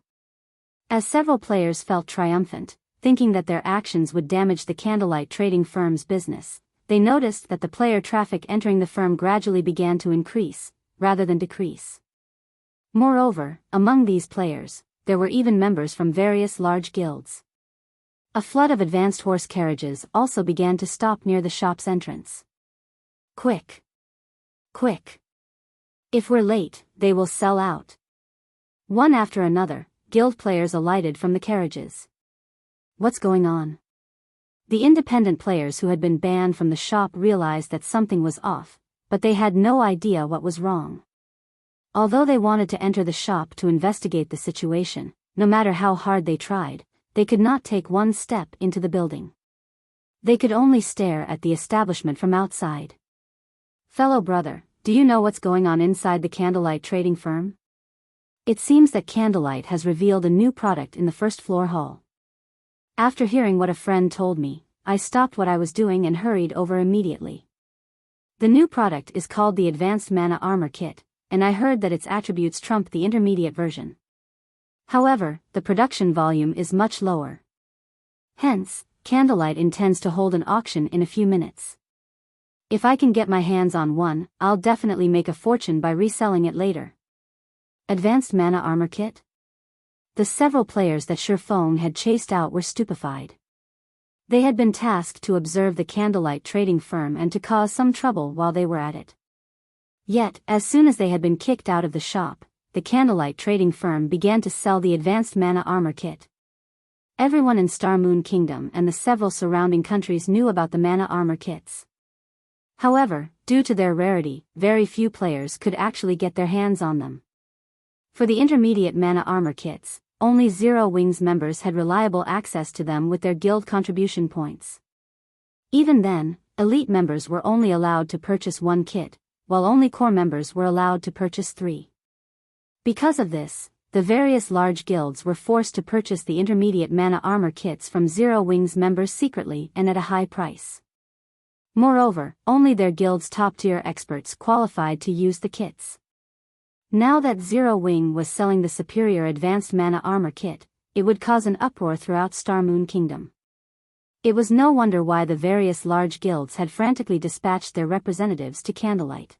As several players felt triumphant, thinking that their actions would damage the Candlelight trading firm's business, they noticed that the player traffic entering the firm gradually began to increase, rather than decrease. Moreover, among these players, there were even members from various large guilds. A flood of advanced horse carriages also began to stop near the shop's entrance. Quick! Quick! If we're late, they will sell out. One after another, guild players alighted from the carriages. What's going on? The independent players who had been banned from the shop realized that something was off, but they had no idea what was wrong. Although they wanted to enter the shop to investigate the situation, no matter how hard they tried, they could not take one step into the building. They could only stare at the establishment from outside. Fellow brother, do you know what's going on inside the Candlelight trading firm? It seems that Candlelight has revealed a new product in the first floor hall. After hearing what a friend told me, I stopped what I was doing and hurried over immediately. The new product is called the Advanced Mana Armor Kit, and I heard that its attributes trump the intermediate version. However, the production volume is much lower. Hence, Candlelight intends to hold an auction in a few minutes. If I can get my hands on one, I'll definitely make a fortune by reselling it later. Advanced Mana Armor Kit? The several players that Shurfeng had chased out were stupefied. They had been tasked to observe the Candlelight trading firm and to cause some trouble while they were at it. Yet, as soon as they had been kicked out of the shop, the Candlelight trading firm began to sell the Advanced Mana Armor Kit. Everyone in Star Moon Kingdom and the several surrounding countries knew about the Mana Armor Kits. However, due to their rarity, very few players could actually get their hands on them. For the intermediate Mana Armor Kits, only Zero Wings members had reliable access to them with their guild contribution points. Even then, elite members were only allowed to purchase one kit, while only core members were allowed to purchase 3. Because of this, the various large guilds were forced to purchase the intermediate Mana Armor Kits from Zero Wings members secretly and at a high price. Moreover, only their guild's top-tier experts qualified to use the kits. Now that Zero Wing was selling the superior Advanced Mana Armor Kit, it would cause an uproar throughout Star Moon Kingdom. It was no wonder why the various large guilds had frantically dispatched their representatives to Candlelight.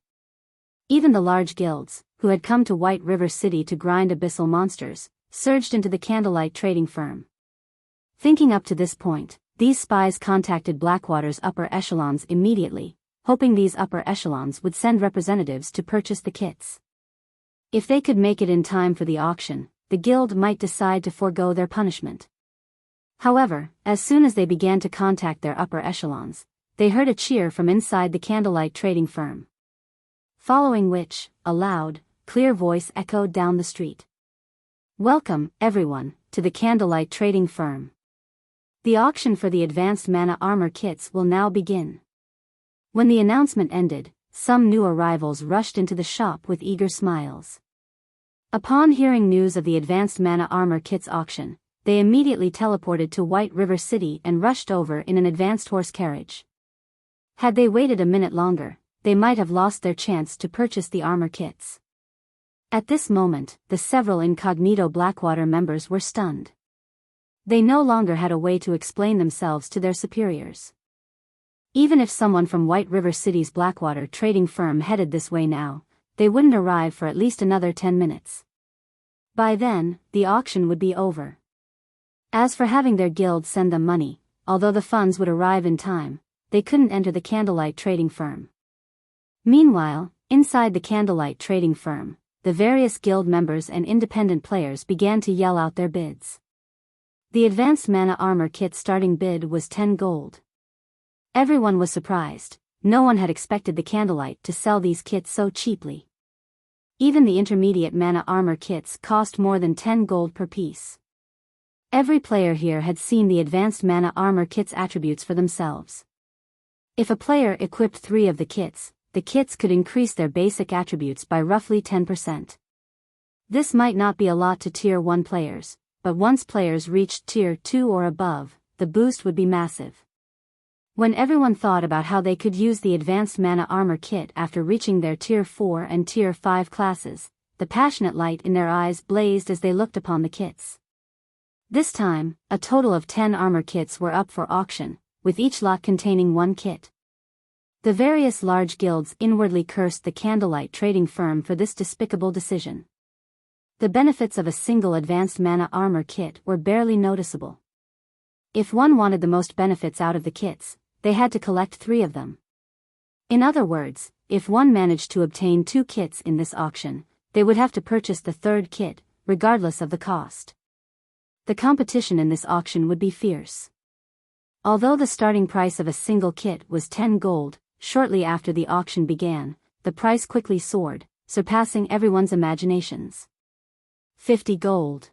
Even the large guilds, who had come to White River City to grind abyssal monsters, surged into the Candlelight trading firm. Thinking up to this point, these spies contacted Blackwater's upper echelons immediately, hoping these upper echelons would send representatives to purchase the kits. If they could make it in time for the auction, the guild might decide to forego their punishment. However, as soon as they began to contact their upper echelons, they heard a cheer from inside the Candlelight trading firm. Following which, a loud, clear voice echoed down the street. Welcome, everyone, to the Candlelight trading firm. The auction for the Advanced Mana Armor Kits will now begin. When the announcement ended, some new arrivals rushed into the shop with eager smiles. Upon hearing news of the Advanced Mana Armor Kits auction, they immediately teleported to White River City and rushed over in an advanced horse carriage. Had they waited a minute longer, they might have lost their chance to purchase the armor kits. At this moment, the several incognito Blackwater members were stunned. They no longer had a way to explain themselves to their superiors. Even if someone from White River City's Blackwater trading firm headed this way now, they wouldn't arrive for at least another 10 minutes. By then, the auction would be over. As for having their guild send them money, although the funds would arrive in time, they couldn't enter the Candlelight trading firm. Meanwhile, inside the Candlelight trading firm, the various guild members and independent players began to yell out their bids. The Advanced Mana Armor Kit starting bid was 10 gold. Everyone was surprised. No one had expected the Candlelight to sell these kits so cheaply. Even the intermediate Mana Armor Kits cost more than 10 gold per piece. Every player here had seen the Advanced Mana Armor Kit's attributes for themselves. If a player equipped 3 of the kits could increase their basic attributes by roughly 10%. This might not be a lot to Tier 1 players, but once players reached Tier 2 or above, the boost would be massive. When everyone thought about how they could use the Advanced Mana Armor Kit after reaching their Tier 4 and Tier 5 classes, the passionate light in their eyes blazed as they looked upon the kits. This time, a total of 10 armor kits were up for auction, with each lot containing 1 kit. The various large guilds inwardly cursed the Candlelight trading firm for this despicable decision. The benefits of a single Advanced Mana Armor Kit were barely noticeable. If one wanted the most benefits out of the kits, they had to collect 3 of them. In other words, if one managed to obtain 2 kits in this auction, they would have to purchase the 3rd kit, regardless of the cost. The competition in this auction would be fierce. Although the starting price of a single kit was 10 gold, shortly after the auction began, the price quickly soared, surpassing everyone's imaginations. 50 gold.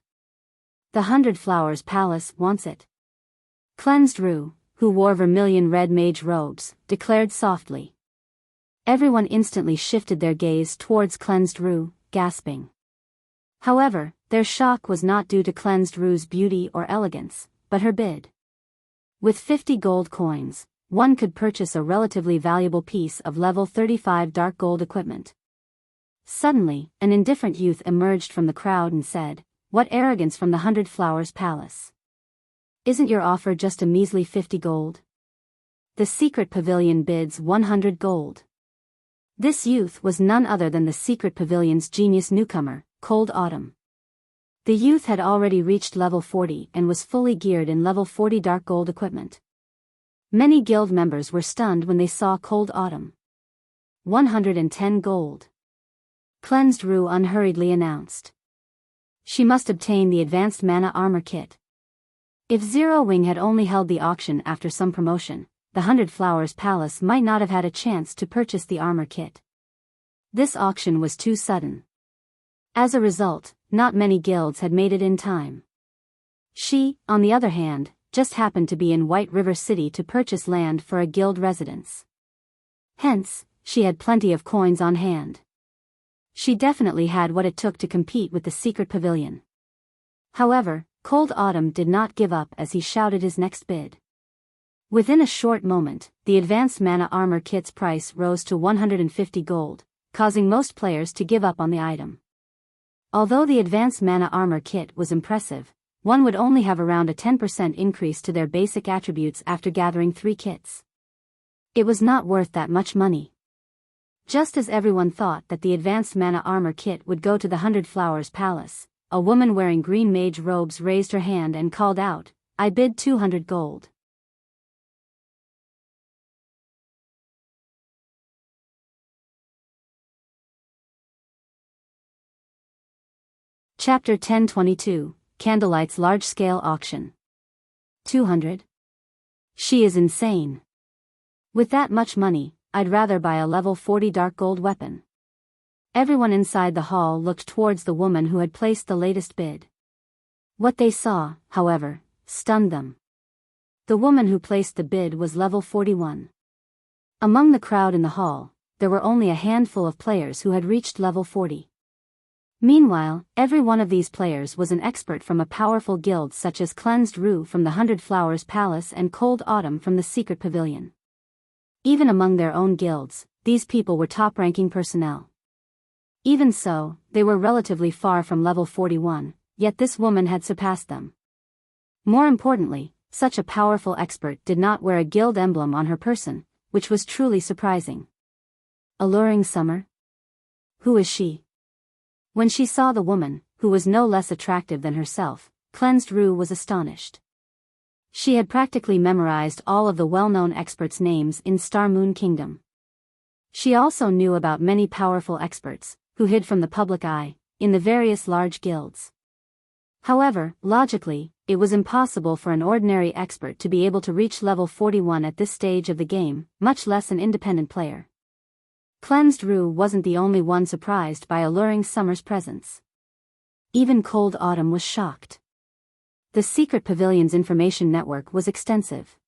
The 100 Flowers Palace wants it. Cleansed Rue, who wore vermilion red mage robes, declared softly. Everyone instantly shifted their gaze towards Cleansed Rue, gasping. However, their shock was not due to Cleansed Rue's beauty or elegance, but her bid. With 50 gold coins, one could purchase a relatively valuable piece of level 35 dark gold equipment. Suddenly, an indifferent youth emerged from the crowd and said, "What arrogance from the 100 Flowers Palace. Isn't your offer just a measly 50 gold? The secret pavilion bids 100 gold." This youth was none other than the secret pavilion's genius newcomer, Cold Autumn. The youth had already reached level 40 and was fully geared in level 40 dark gold equipment. Many guild members were stunned when they saw Cold Autumn. 110 gold. Cleansed Rue unhurriedly announced. She must obtain the advanced mana armor kit. If Zero Wing had only held the auction after some promotion, the 100 Flowers Palace might not have had a chance to purchase the armor kit. This auction was too sudden. As a result, not many guilds had made it in time. She, on the other hand, just happened to be in White River City to purchase land for a guild residence. Hence, she had plenty of coins on hand. She definitely had what it took to compete with the secret pavilion. However, Cold Autumn did not give up as he shouted his next bid. Within a short moment, the advanced mana armor kit's price rose to 150 gold, causing most players to give up on the item. Although the advanced mana armor kit was impressive, one would only have around a 10% increase to their basic attributes after gathering 3 kits. It was not worth that much money. Just as everyone thought that the advanced mana armor kit would go to the 100 Flowers Palace, a woman wearing green mage robes raised her hand and called out, "I bid 200 gold." Chapter 1022, Candlelight's Large-Scale Auction. 200? She is insane. With that much money, I'd rather buy a level 40 dark gold weapon. Everyone inside the hall looked towards the woman who had placed the latest bid. What they saw, however, stunned them. The woman who placed the bid was level 41. Among the crowd in the hall, there were only a handful of players who had reached level 40. Meanwhile, every one of these players was an expert from a powerful guild such as Cleansed Rue from the 100 Flowers Palace and Cold Autumn from the Secret Pavilion. Even among their own guilds, these people were top-ranking personnel. Even so, they were relatively far from level 41, yet this woman had surpassed them. More importantly, such a powerful expert did not wear a guild emblem on her person, which was truly surprising. Alluring Summer? Who is she? When she saw the woman, who was no less attractive than herself, Cleansed Rue was astonished. She had practically memorized all of the well-known experts' names in Star Moon Kingdom. She also knew about many powerful experts, who hid from the public eye, in the various large guilds. However, logically, it was impossible for an ordinary expert to be able to reach level 41 at this stage of the game, much less an independent player. Cleansed Rue wasn't the only one surprised by Alluring Summer's presence. Even Cold Autumn was shocked. The Secret Pavilion's information network was extensive.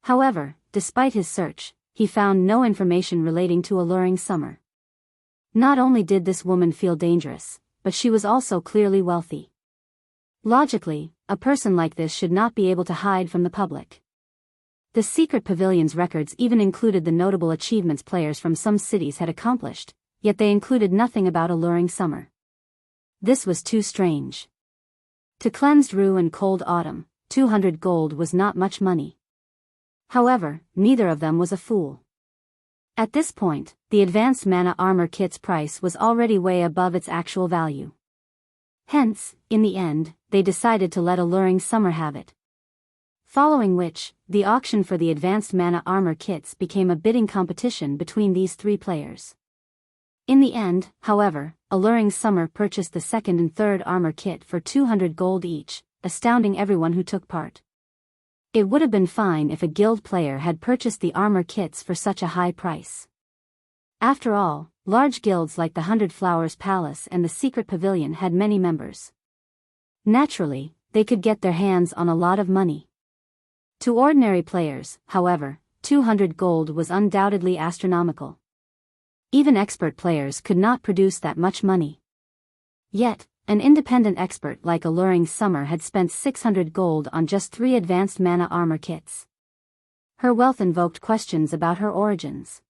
However, despite his search, he found no information relating to Alluring Summer. Not only did this woman feel dangerous, but she was also clearly wealthy. Logically, a person like this should not be able to hide from the public. The Secret Pavilion's records even included the notable achievements players from some cities had accomplished, yet they included nothing about Alluring Summer. This was too strange. To Cleansed Rue and Cold Autumn, 200 gold was not much money. However, neither of them was a fool. At this point, the advanced mana armor kit's price was already way above its actual value. Hence, in the end, they decided to let Alluring Summer have it. Following which, the auction for the advanced mana armor kits became a bidding competition between these 3 players. In the end, however, Alluring Summer purchased the second and third armor kit for 200 gold each, astounding everyone who took part. It would have been fine if a guild player had purchased the armor kits for such a high price. After all, large guilds like the 100 Flowers Palace and the Secret Pavilion had many members. Naturally, they could get their hands on a lot of money. To ordinary players, however, 200 gold was undoubtedly astronomical. Even expert players could not produce that much money. Yet, an independent expert like Alluring Summer had spent 600 gold on just 3 advanced mana armor kits. Her wealth invoked questions about her origins.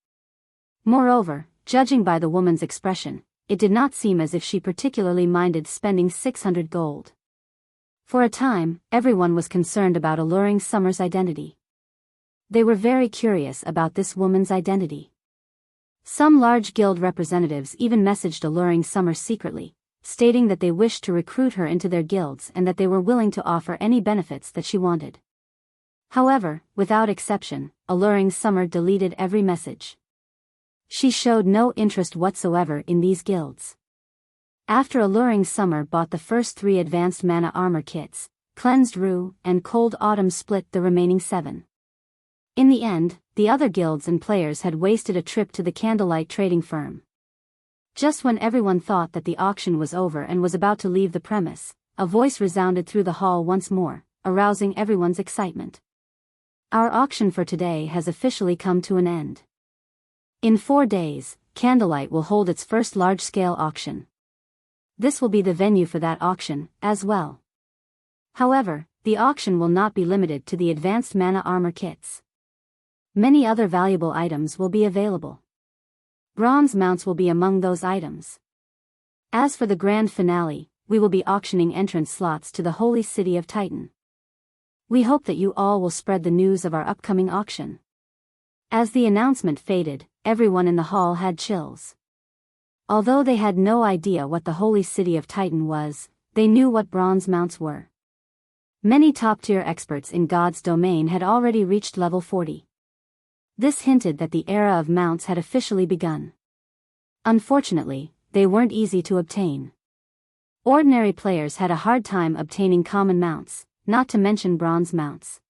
Moreover, judging by the woman's expression, it did not seem as if she particularly minded spending 600 gold. For a time, everyone was concerned about Alluring Summer's identity. They were very curious about this woman's identity. Some large guild representatives even messaged Alluring Summer secretly, stating that they wished to recruit her into their guilds and that they were willing to offer any benefits that she wanted. However, without exception, Alluring Summer deleted every message. She showed no interest whatsoever in these guilds. After Alluring Summer bought the first 3 advanced mana armor kits, Cleansed Rue and Cold Autumn split the remaining 7. In the end, the other guilds and players had wasted a trip to the Candlelight trading firm. Just when everyone thought that the auction was over and was about to leave the premise, a voice resounded through the hall once more, arousing everyone's excitement. Our auction for today has officially come to an end. In 4 days, Candlelight will hold its first large-scale auction. This will be the venue for that auction, as well. However, the auction will not be limited to the advanced mana armor kits. Many other valuable items will be available. Bronze mounts will be among those items. As for the grand finale, we will be auctioning entrance slots to the holy city of Titan. We hope that you all will spread the news of our upcoming auction. As the announcement faded, everyone in the hall had chills. Although they had no idea what the holy city of Titan was, they knew what bronze mounts were. Many top-tier experts in God's domain had already reached level 40. This hinted that the era of mounts had officially begun. Unfortunately, they weren't easy to obtain. Ordinary players had a hard time obtaining common mounts, not to mention bronze mounts.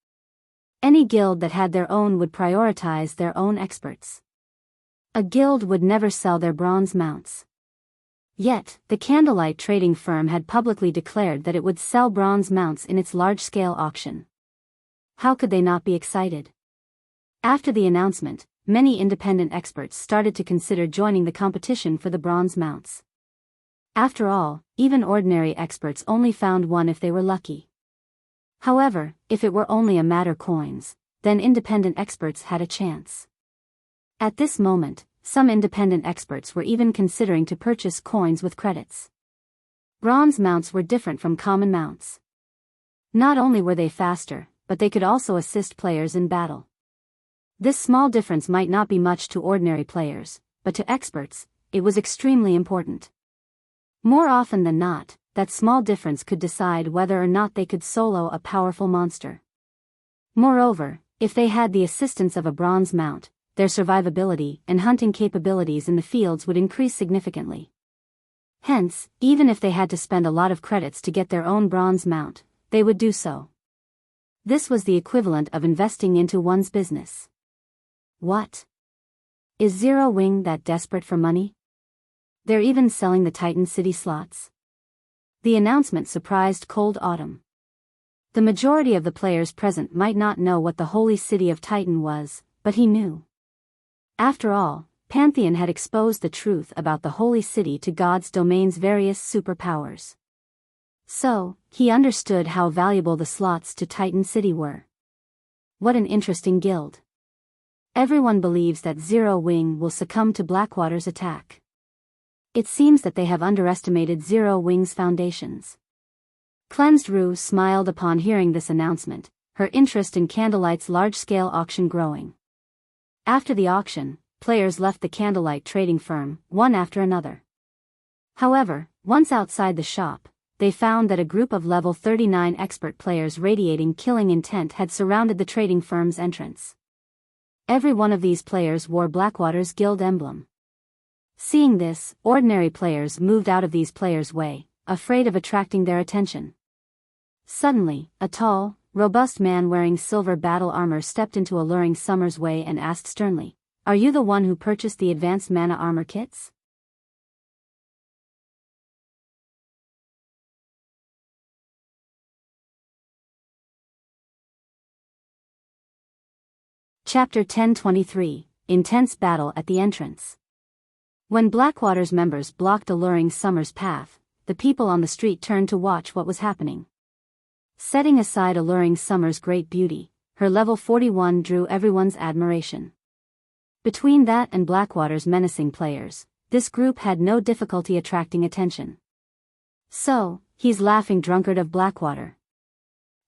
Any guild that had their own would prioritize their own experts. A guild would never sell their bronze mounts. Yet, the Candlelight trading firm had publicly declared that it would sell bronze mounts in its large-scale auction. How could they not be excited? After the announcement, many independent experts started to consider joining the competition for the bronze mounts. After all, even ordinary experts only found one if they were lucky. However, if it were only a matter coins, then independent experts had a chance. At this moment, some independent experts were even considering to purchase coins with credits. Bronze mounts were different from common mounts. Not only were they faster, but they could also assist players in battle. This small difference might not be much to ordinary players, but to experts, it was extremely important. More often than not, that small difference could decide whether or not they could solo a powerful monster. Moreover, if they had the assistance of a bronze mount, their survivability and hunting capabilities in the fields would increase significantly. Hence, even if they had to spend a lot of credits to get their own bronze mount, they would do so. This was the equivalent of investing into one's business. What? Is Zero Wing that desperate for money? They're even selling the Titan City slots? The announcement surprised Cold Autumn. The majority of the players present might not know what the holy city of Titan was, but he knew. After all, Pantheon had exposed the truth about the holy city to God's domain's various superpowers. So, he understood how valuable the slots to Titan City were. What an interesting guild. Everyone believes that Zero Wing will succumb to Blackwater's attack. It seems that they have underestimated Zero Wing's foundations. Cleansed Rue smiled upon hearing this announcement, her interest in Candlelight's large-scale auction growing. After the auction, players left the Candlelight trading firm, one after another. However, once outside the shop, they found that a group of level 39 expert players radiating killing intent had surrounded the trading firm's entrance. Every one of these players wore Blackwater's guild emblem. Seeing this, ordinary players moved out of these players' way, afraid of attracting their attention. Suddenly, a tall, robust man wearing silver battle armor stepped into Alluring Summer's way and asked sternly, "Are you the one who purchased the advanced mana armor kits?" Chapter 1023, Intense Battle at the Entrance. When Blackwater's members blocked Alluring Summer's path, the people on the street turned to watch what was happening. Setting aside Alluring Summer's great beauty, her level 41 drew everyone's admiration. Between that and Blackwater's menacing players, this group had no difficulty attracting attention. "So, he's Laughing Drunkard of Blackwater."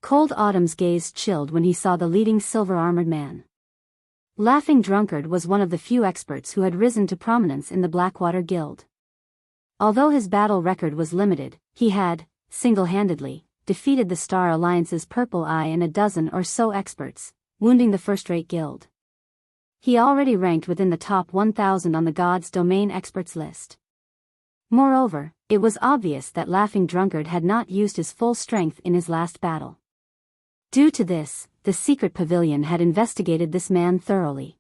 Cold Autumn's gaze chilled when he saw the leading silver-armored man. Laughing Drunkard was one of the few experts who had risen to prominence in the Blackwater Guild. Although his battle record was limited, he had, single-handedly, defeated the Star Alliance's Purple Eye and a dozen or so experts, wounding the first-rate guild. He already ranked within the top 1,000 on the God's Domain experts list. Moreover, it was obvious that Laughing Drunkard had not used his full strength in his last battle. Due to this, the secret pavilion had investigated this man thoroughly.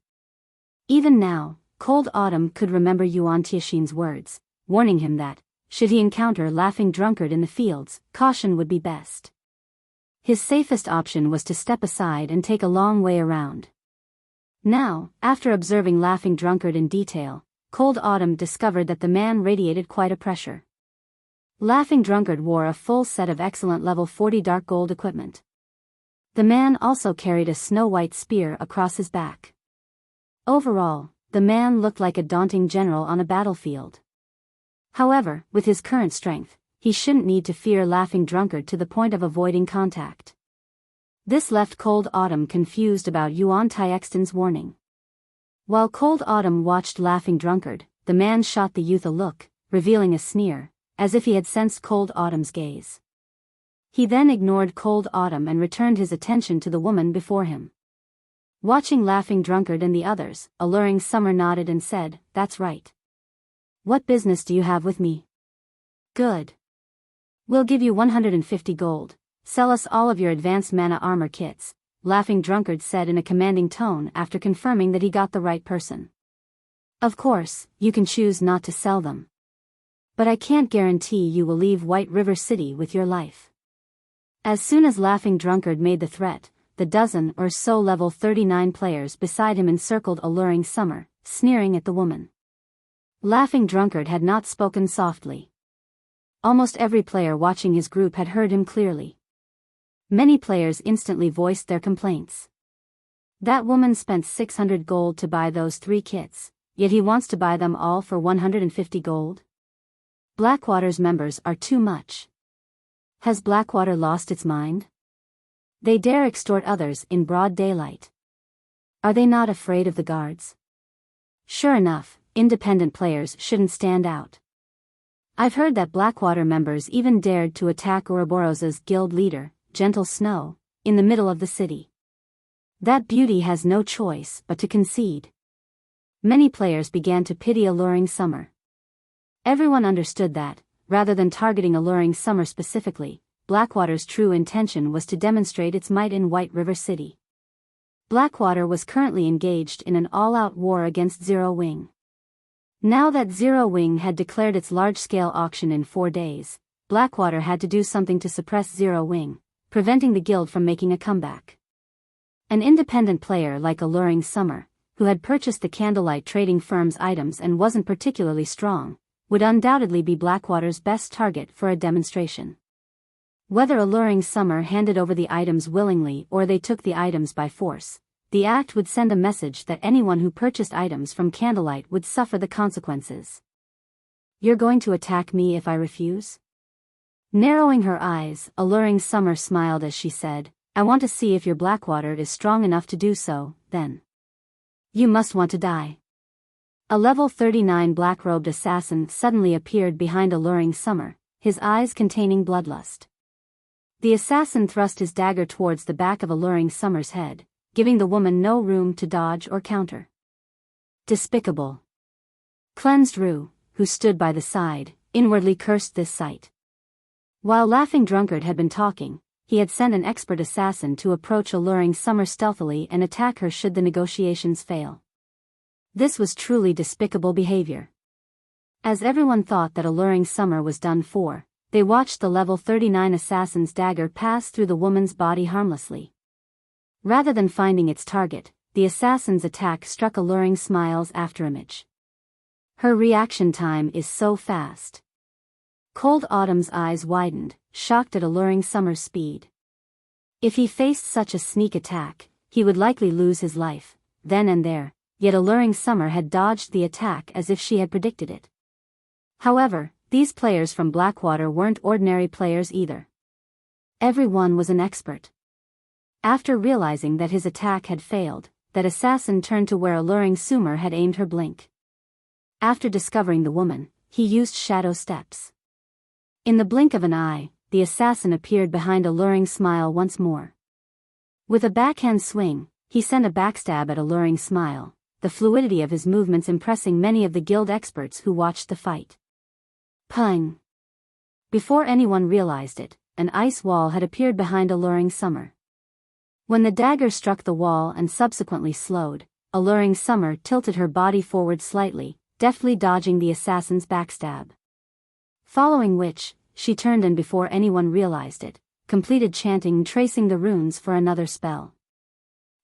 Even now, Cold Autumn could remember Yuan Tianxin's words, warning him that, should he encounter Laughing Drunkard in the fields, caution would be best. His safest option was to step aside and take a long way around. Now, after observing Laughing Drunkard in detail, Cold Autumn discovered that the man radiated quite a pressure. Laughing Drunkard wore a full set of excellent level 40 dark gold equipment. The man also carried a snow-white spear across his back. Overall, the man looked like a daunting general on a battlefield. However, with his current strength, he shouldn't need to fear Laughing Drunkard to the point of avoiding contact. This left Cold Autumn confused about Yuan Tianxin's warning. While Cold Autumn watched Laughing Drunkard, the man shot the youth a look, revealing a sneer, as if he had sensed Cold Autumn's gaze. He then ignored Cold Autumn and returned his attention to the woman before him. Watching Laughing Drunkard and the others, Alluring Summer nodded and said, "That's right. What business do you have with me?" "Good. We'll give you 150 gold. Sell us all of your advanced mana armor kits," Laughing Drunkard said in a commanding tone after confirming that he got the right person. "Of course, you can choose not to sell them. But I can't guarantee you will leave White River City with your life." As soon as Laughing Drunkard made the threat, the dozen or so level 39 players beside him encircled Alluring Summer, sneering at the woman. Laughing Drunkard had not spoken softly. Almost every player watching his group had heard him clearly. Many players instantly voiced their complaints. That woman spent 600 gold to buy those 3 kits, yet he wants to buy them all for 150 gold? Blackwater's members are too much. Has Blackwater lost its mind? They dare extort others in broad daylight. Are they not afraid of the guards? Sure enough, independent players shouldn't stand out. I've heard that Blackwater members even dared to attack Ouroboros's guild leader, Gentle Snow, in the middle of the city. That beauty has no choice but to concede. Many players began to pity Alluring Summer. Everyone understood that, rather than targeting Alluring Summer specifically, Blackwater's true intention was to demonstrate its might in White River City. Blackwater was currently engaged in an all-out war against Zero Wing. Now that Zero Wing had declared its large-scale auction in 4 days, Blackwater had to do something to suppress Zero Wing, preventing the guild from making a comeback. An independent player like Alluring Summer, who had purchased the Candlelight trading firm's items and wasn't particularly strong, would undoubtedly be Blackwater's best target for a demonstration. Whether Alluring Summer handed over the items willingly or they took the items by force, the act would send a message that anyone who purchased items from Candlelight would suffer the consequences. "You're going to attack me if I refuse?" Narrowing her eyes, Alluring Summer smiled as she said, "I want to see if your Blackwater is strong enough to do so, then. You must want to die." A level 39 black-robed assassin suddenly appeared behind Alluring Summer, his eyes containing bloodlust. The assassin thrust his dagger towards the back of Alluring Summer's head, giving the woman no room to dodge or counter. Despicable. Cleansed Rue, who stood by the side, inwardly cursed this sight. While Laughing Drunkard had been talking, he had sent an expert assassin to approach Alluring Summer stealthily and attack her should the negotiations fail. This was truly despicable behavior. As everyone thought that Alluring Summer was done for, they watched the level 39 assassin's dagger pass through the woman's body harmlessly. Rather than finding its target, the assassin's attack struck Alluring Smile's afterimage. Her reaction time is so fast. Cold Autumn's eyes widened, shocked at Alluring Summer's speed. If he faced such a sneak attack, he would likely lose his life, then and there, yet Alluring Summer had dodged the attack as if she had predicted it. However, these players from Blackwater weren't ordinary players either. Everyone was an expert. After realizing that his attack had failed, that assassin turned to where Alluring Summer had aimed her blink. After discovering the woman, he used shadow steps. In the blink of an eye, the assassin appeared behind Alluring Smile once more. With a backhand swing, he sent a backstab at Alluring Smile, the fluidity of his movements impressing many of the guild experts who watched the fight. Pung! Before anyone realized it, an ice wall had appeared behind Alluring Summer. When the dagger struck the wall and subsequently slowed, Alluring Summer tilted her body forward slightly, deftly dodging the assassin's backstab. Following which, she turned and before anyone realized it, completed chanting and tracing the runes for another spell.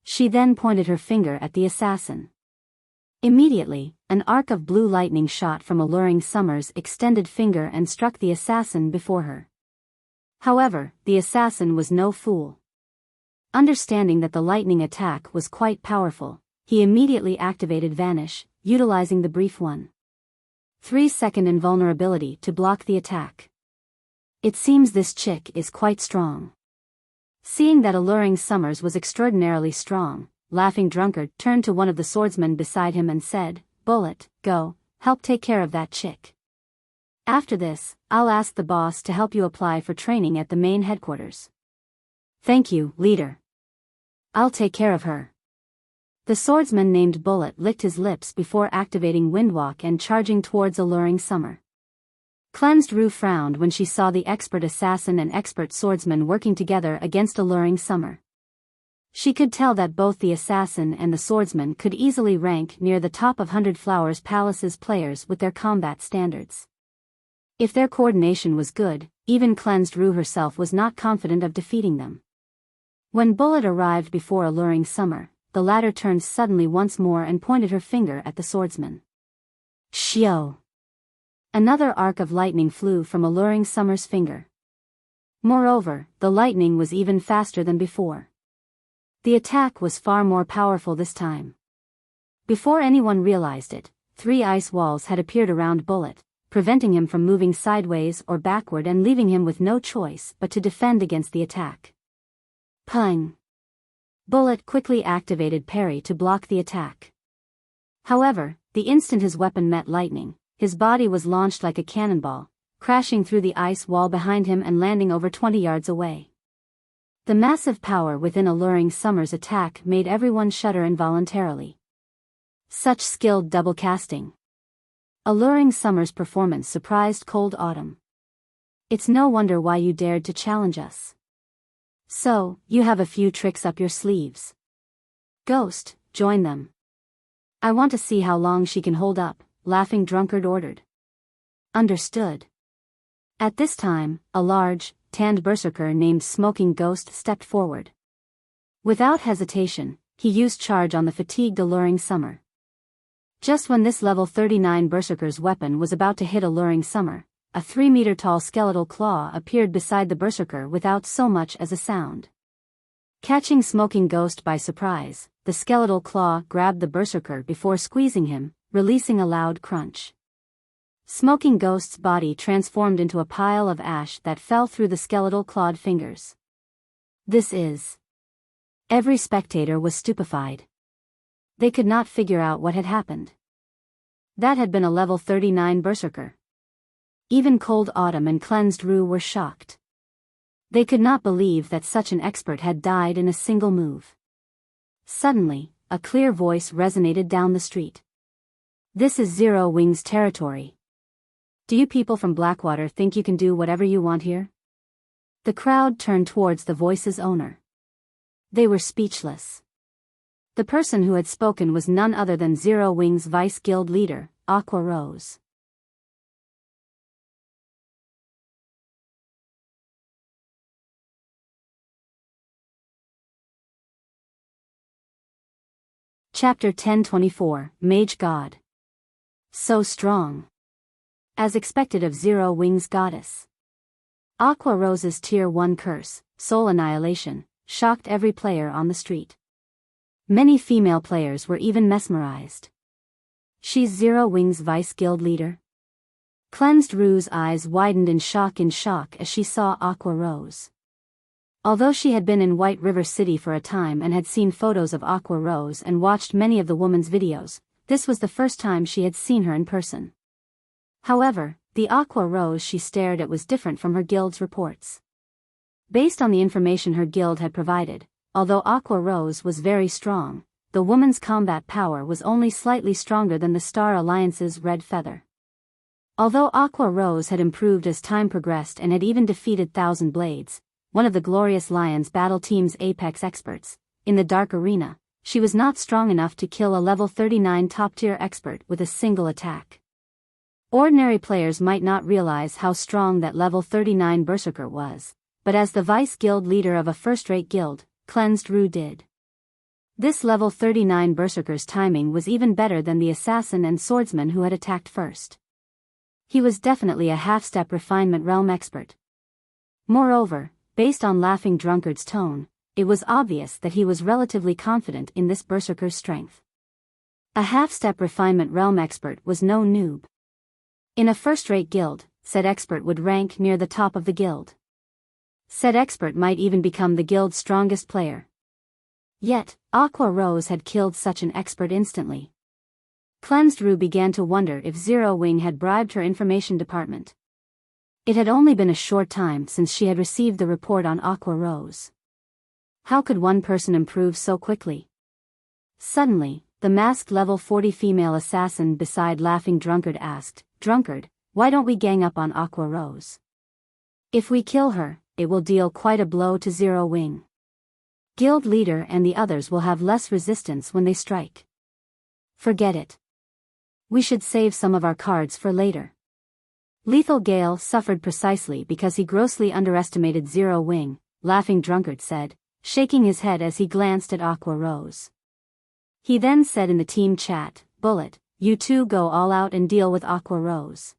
She then pointed her finger at the assassin. Immediately, an arc of blue lightning shot from Alluring Summer's extended finger and struck the assassin before her. However, the assassin was no fool. Understanding that the lightning attack was quite powerful, he immediately activated Vanish, utilizing the brief 1-3-second invulnerability to block the attack. It seems this chick is quite strong. Seeing that Alluring Summers was extraordinarily strong, Laughing Drunkard turned to one of the swordsmen beside him and said, "Bullet, go, help take care of that chick. After this, I'll ask the boss to help you apply for training at the main headquarters." "Thank you, leader. I'll take care of her." The swordsman named Bullet licked his lips before activating Windwalk and charging towards Alluring Summer. Cleansed Rue frowned when she saw the expert assassin and expert swordsman working together against Alluring Summer. She could tell that both the assassin and the swordsman could easily rank near the top of 100 Flowers Palace's players with their combat standards. If their coordination was good, even Cleansed Rue herself was not confident of defeating them. When Bullet arrived before Alluring Summer, the latter turned suddenly once more and pointed her finger at the swordsman. Shio! Another arc of lightning flew from Alluring Summer's finger. Moreover, the lightning was even faster than before. The attack was far more powerful this time. Before anyone realized it, 3 ice walls had appeared around Bullet, preventing him from moving sideways or backward and leaving him with no choice but to defend against the attack. Pung! Bullet quickly activated parry to block the attack. However, the instant his weapon met lightning, his body was launched like a cannonball, crashing through the ice wall behind him and landing over 20 yards away. The massive power within Alluring Summer's attack made everyone shudder involuntarily. Such skilled double casting. Alluring Summer's performance surprised Cold Autumn. "It's no wonder why you dared to challenge us. So, you have a few tricks up your sleeves. Ghost, join them. I want to see how long she can hold up," Laughing Drunkard ordered. "Understood." At this time, a large, tanned berserker named Smoking Ghost stepped forward. Without hesitation, he used charge on the fatigued Alluring Summer. Just when this level 39 berserker's weapon was about to hit Alluring Summer, a 3-meter-tall skeletal claw appeared beside the berserker without so much as a sound. Catching Smoking Ghost by surprise, the skeletal claw grabbed the berserker before squeezing him, releasing a loud crunch. Smoking Ghost's body transformed into a pile of ash that fell through the skeletal clawed fingers. This is... Every spectator was stupefied. They could not figure out what had happened. That had been a level 39 berserker. Even Cold Autumn and Cleansed Rue were shocked. They could not believe that such an expert had died in a single move. Suddenly, a clear voice resonated down the street. "This is Zero Wings territory. Do you people from Blackwater think you can do whatever you want here? The crowd turned towards the voice's owner. They were speechless. The person who had spoken was none other than Zero Wing's vice guild leader, Aqua Rose. Chapter 1024, Mage God. So strong. As expected of Zero Wing's goddess. Aqua Rose's Tier 1 curse, Soul Annihilation, shocked every player on the street. Many female players were even mesmerized. She's Zero Wing's vice guild leader? Cleansed Rue's eyes widened in shock as she saw Aqua Rose. Although she had been in White River City for a time and had seen photos of Aqua Rose and watched many of the woman's videos, this was the first time she had seen her in person. However, the Aqua Rose she stared at was different from her guild's reports. Based on the information her guild had provided, although Aqua Rose was very strong, the woman's combat power was only slightly stronger than the Star Alliance's Red Feather. Although Aqua Rose had improved as time progressed and had even defeated Thousand Blades, one of the Glorious Lions battle team's apex experts, in the Dark Arena, she was not strong enough to kill a level 39 top-tier expert with a single attack. Ordinary players might not realize how strong that level 39 berserker was, but as the vice guild leader of a first-rate guild, Cleansed Rue did. This level 39 berserker's timing was even better than the assassin and swordsman who had attacked first. He was definitely a half-step refinement realm expert. Moreover, based on Laughing Drunkard's tone, it was obvious that he was relatively confident in this berserker's strength. A half-step refinement realm expert was no noob. In a first-rate guild, said expert would rank near the top of the guild. Said expert might even become the guild's strongest player. Yet, Aqua Rose had killed such an expert instantly. Cleansed Rue began to wonder if Zero Wing had bribed her information department. It had only been a short time since she had received the report on Aqua Rose. How could one person improve so quickly? Suddenly, the masked level 40 female assassin beside Laughing Drunkard asked, "Drunkard, why don't we gang up on Aqua Rose? If we kill her, it will deal quite a blow to Zero Wing. Guild leader and the others will have less resistance when they strike. Forget it. We should save some of our cards for later." Lethal Gale suffered precisely because he grossly underestimated Zero Wing, Laughing Drunkard said, shaking his head as he glanced at Aqua Rose. He then said in the team chat, "Bullet, you two go all out and deal with Aqua Rose.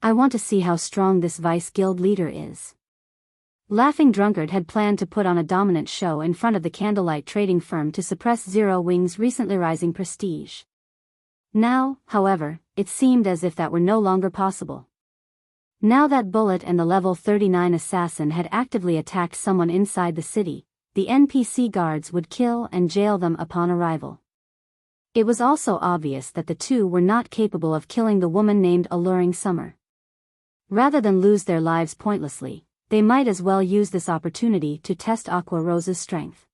I want to see how strong this vice guild leader is." Laughing Drunkard had planned to put on a dominant show in front of the Candlelight trading firm to suppress Zero Wing's recently rising prestige. Now, however, it seemed as if that were no longer possible. Now that Bullet and the level 39 assassin had actively attacked someone inside the city, the NPC guards would kill and jail them upon arrival. It was also obvious that the two were not capable of killing the woman named Alluring Summer. Rather than lose their lives pointlessly, they might as well use this opportunity to test Aqua Rose's strength.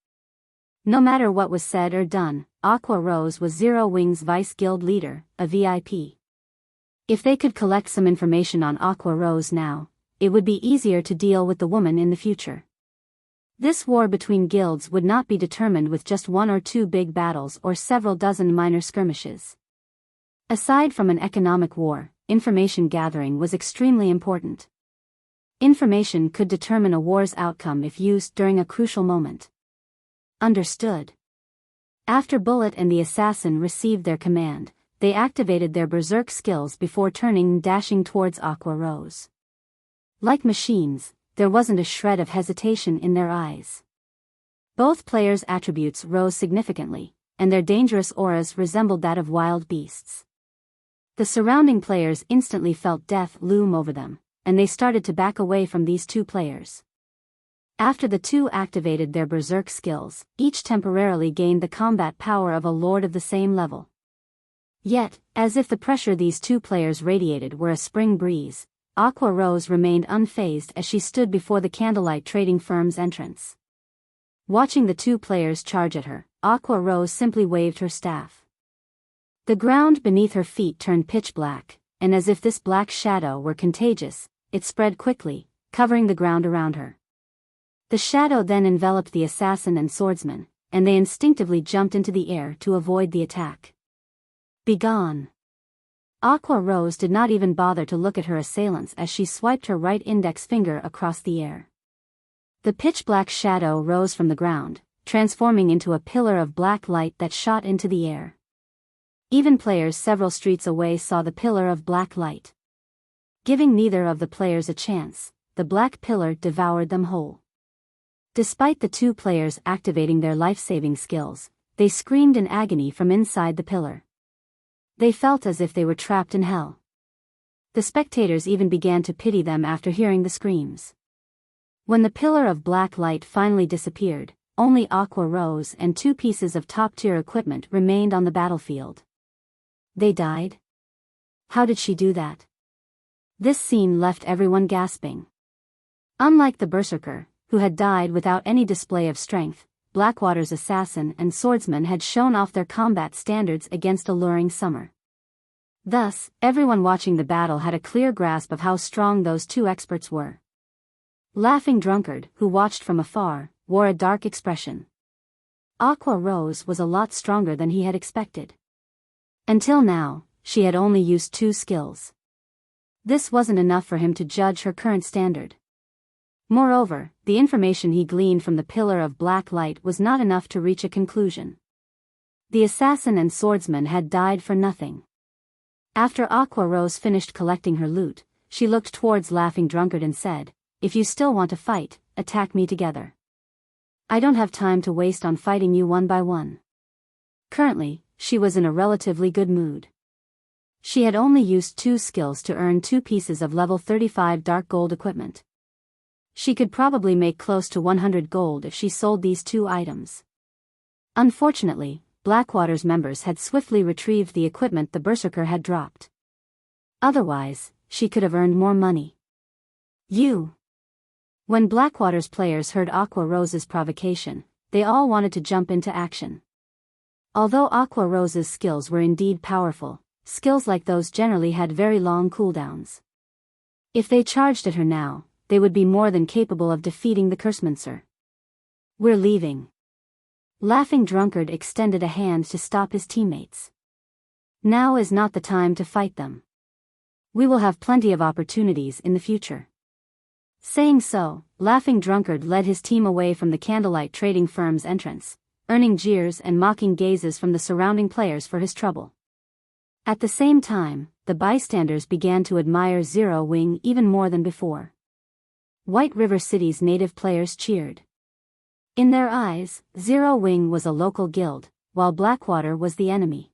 No matter what was said or done, Aqua Rose was Zero Wing's vice guild leader, a VIP. If they could collect some information on Aqua Rose now, it would be easier to deal with the woman in the future. This war between guilds would not be determined with just one or two big battles or several dozen minor skirmishes. Aside from an economic war, information gathering was extremely important. Information could determine a war's outcome if used during a crucial moment. Understood. After Bullet and the assassin received their command, they activated their berserk skills before turning and dashing towards Aqua Rose. Like machines, there wasn't a shred of hesitation in their eyes. Both players' attributes rose significantly, and their dangerous auras resembled that of wild beasts. The surrounding players instantly felt death loom over them, and they started to back away from these two players. After the two activated their berserk skills, each temporarily gained the combat power of a lord of the same level. Yet, as if the pressure these two players radiated were a spring breeze, Aqua Rose remained unfazed as she stood before the Candlelight trading firm's entrance. Watching the two players charge at her, Aqua Rose simply waved her staff. The ground beneath her feet turned pitch black, and as if this black shadow were contagious, it spread quickly, covering the ground around her. The shadow then enveloped the assassin and swordsman, and they instinctively jumped into the air to avoid the attack. Begone! Aqua Rose did not even bother to look at her assailants as she swiped her right index finger across the air. The pitch-black shadow rose from the ground, transforming into a pillar of black light that shot into the air. Even players several streets away saw the pillar of black light. Giving neither of the players a chance, the black pillar devoured them whole. Despite the two players activating their life-saving skills, they screamed in agony from inside the pillar. They felt as if they were trapped in hell. The spectators even began to pity them after hearing the screams. When the pillar of black light finally disappeared, only Aqua Rose and 2 pieces of top-tier equipment remained on the battlefield. They died? How did she do that? This scene left everyone gasping. Unlike the Berserker, who had died without any display of strength, Blackwater's assassin and swordsman had shown off their combat standards against Alluring Summer. Thus, everyone watching the battle had a clear grasp of how strong those 2 experts were. Laughing Drunkard, who watched from afar, wore a dark expression. Aqua Rose was a lot stronger than he had expected. Until now, she had only used 2 skills. This wasn't enough for him to judge her current standard. Moreover, the information he gleaned from the pillar of black light was not enough to reach a conclusion. The assassin and swordsman had died for nothing. After Aqua Rose finished collecting her loot, she looked towards Laughing Drunkard and said, "If you still want to fight, attack me together. I don't have time to waste on fighting you one by one." Currently, she was in a relatively good mood. She had only used 2 skills to earn 2 pieces of level 35 dark gold equipment. She could probably make close to 100 gold if she sold these 2 items. Unfortunately, Blackwater's members had swiftly retrieved the equipment the Berserker had dropped. Otherwise, she could have earned more money. When Blackwater's players heard Aqua Rose's provocation, they all wanted to jump into action. Although Aqua Rose's skills were indeed powerful, skills like those generally had very long cooldowns. If they charged at her now, they would be more than capable of defeating the Cursemancer. "We're leaving." Laughing Drunkard extended a hand to stop his teammates. "Now is not the time to fight them. We will have plenty of opportunities in the future." Saying so, Laughing Drunkard led his team away from the Candlelight trading firm's entrance, earning jeers and mocking gazes from the surrounding players for his trouble. At the same time, the bystanders began to admire Zero Wing even more than before. White River City's native players cheered. In their eyes, Zero Wing was a local guild, while Blackwater was the enemy.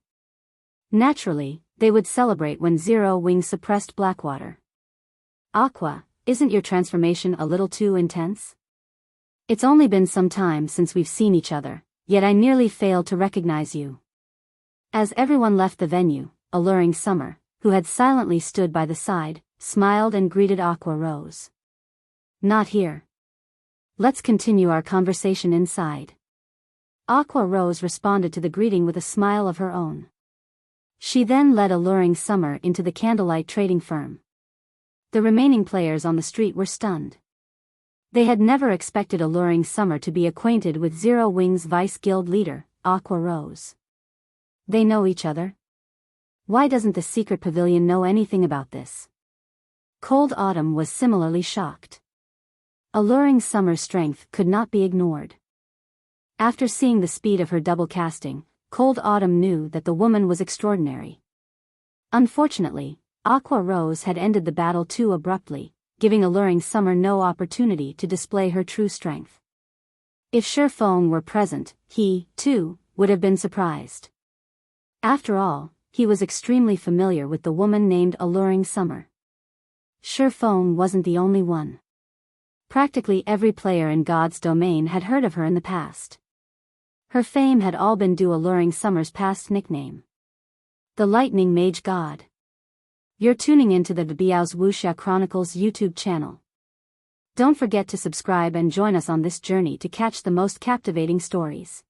Naturally, they would celebrate when Zero Wing suppressed Blackwater. "Aqua, isn't your transformation a little too intense? It's only been some time since we've seen each other, yet I nearly failed to recognize you." As everyone left the venue, Alluring Summer, who had silently stood by the side, smiled and greeted Aqua Rose. "Not here. Let's continue our conversation inside." Aqua Rose responded to the greeting with a smile of her own. She then led Alluring Summer into the Candlelight trading firm. The remaining players on the street were stunned. They had never expected Alluring Summer to be acquainted with Zero Wing's vice guild leader, Aqua Rose. They know each other? Why doesn't the secret pavilion know anything about this? Cold Autumn was similarly shocked. Alluring Summer's strength could not be ignored. After seeing the speed of her double casting, Cold Autumn knew that the woman was extraordinary. Unfortunately, Aqua Rose had ended the battle too abruptly, giving Alluring Summer no opportunity to display her true strength. If Shurfeng were present, he, too, would have been surprised. After all, he was extremely familiar with the woman named Alluring Summer. Shurfeng wasn't the only one. Practically every player in God's domain had heard of her in the past. Her fame had all been due Alluring Summer's past nickname, the Lightning Mage God. You're tuning into the Biyao's Wuxia Chronicles YouTube channel. Don't forget to subscribe and join us on this journey to catch the most captivating stories.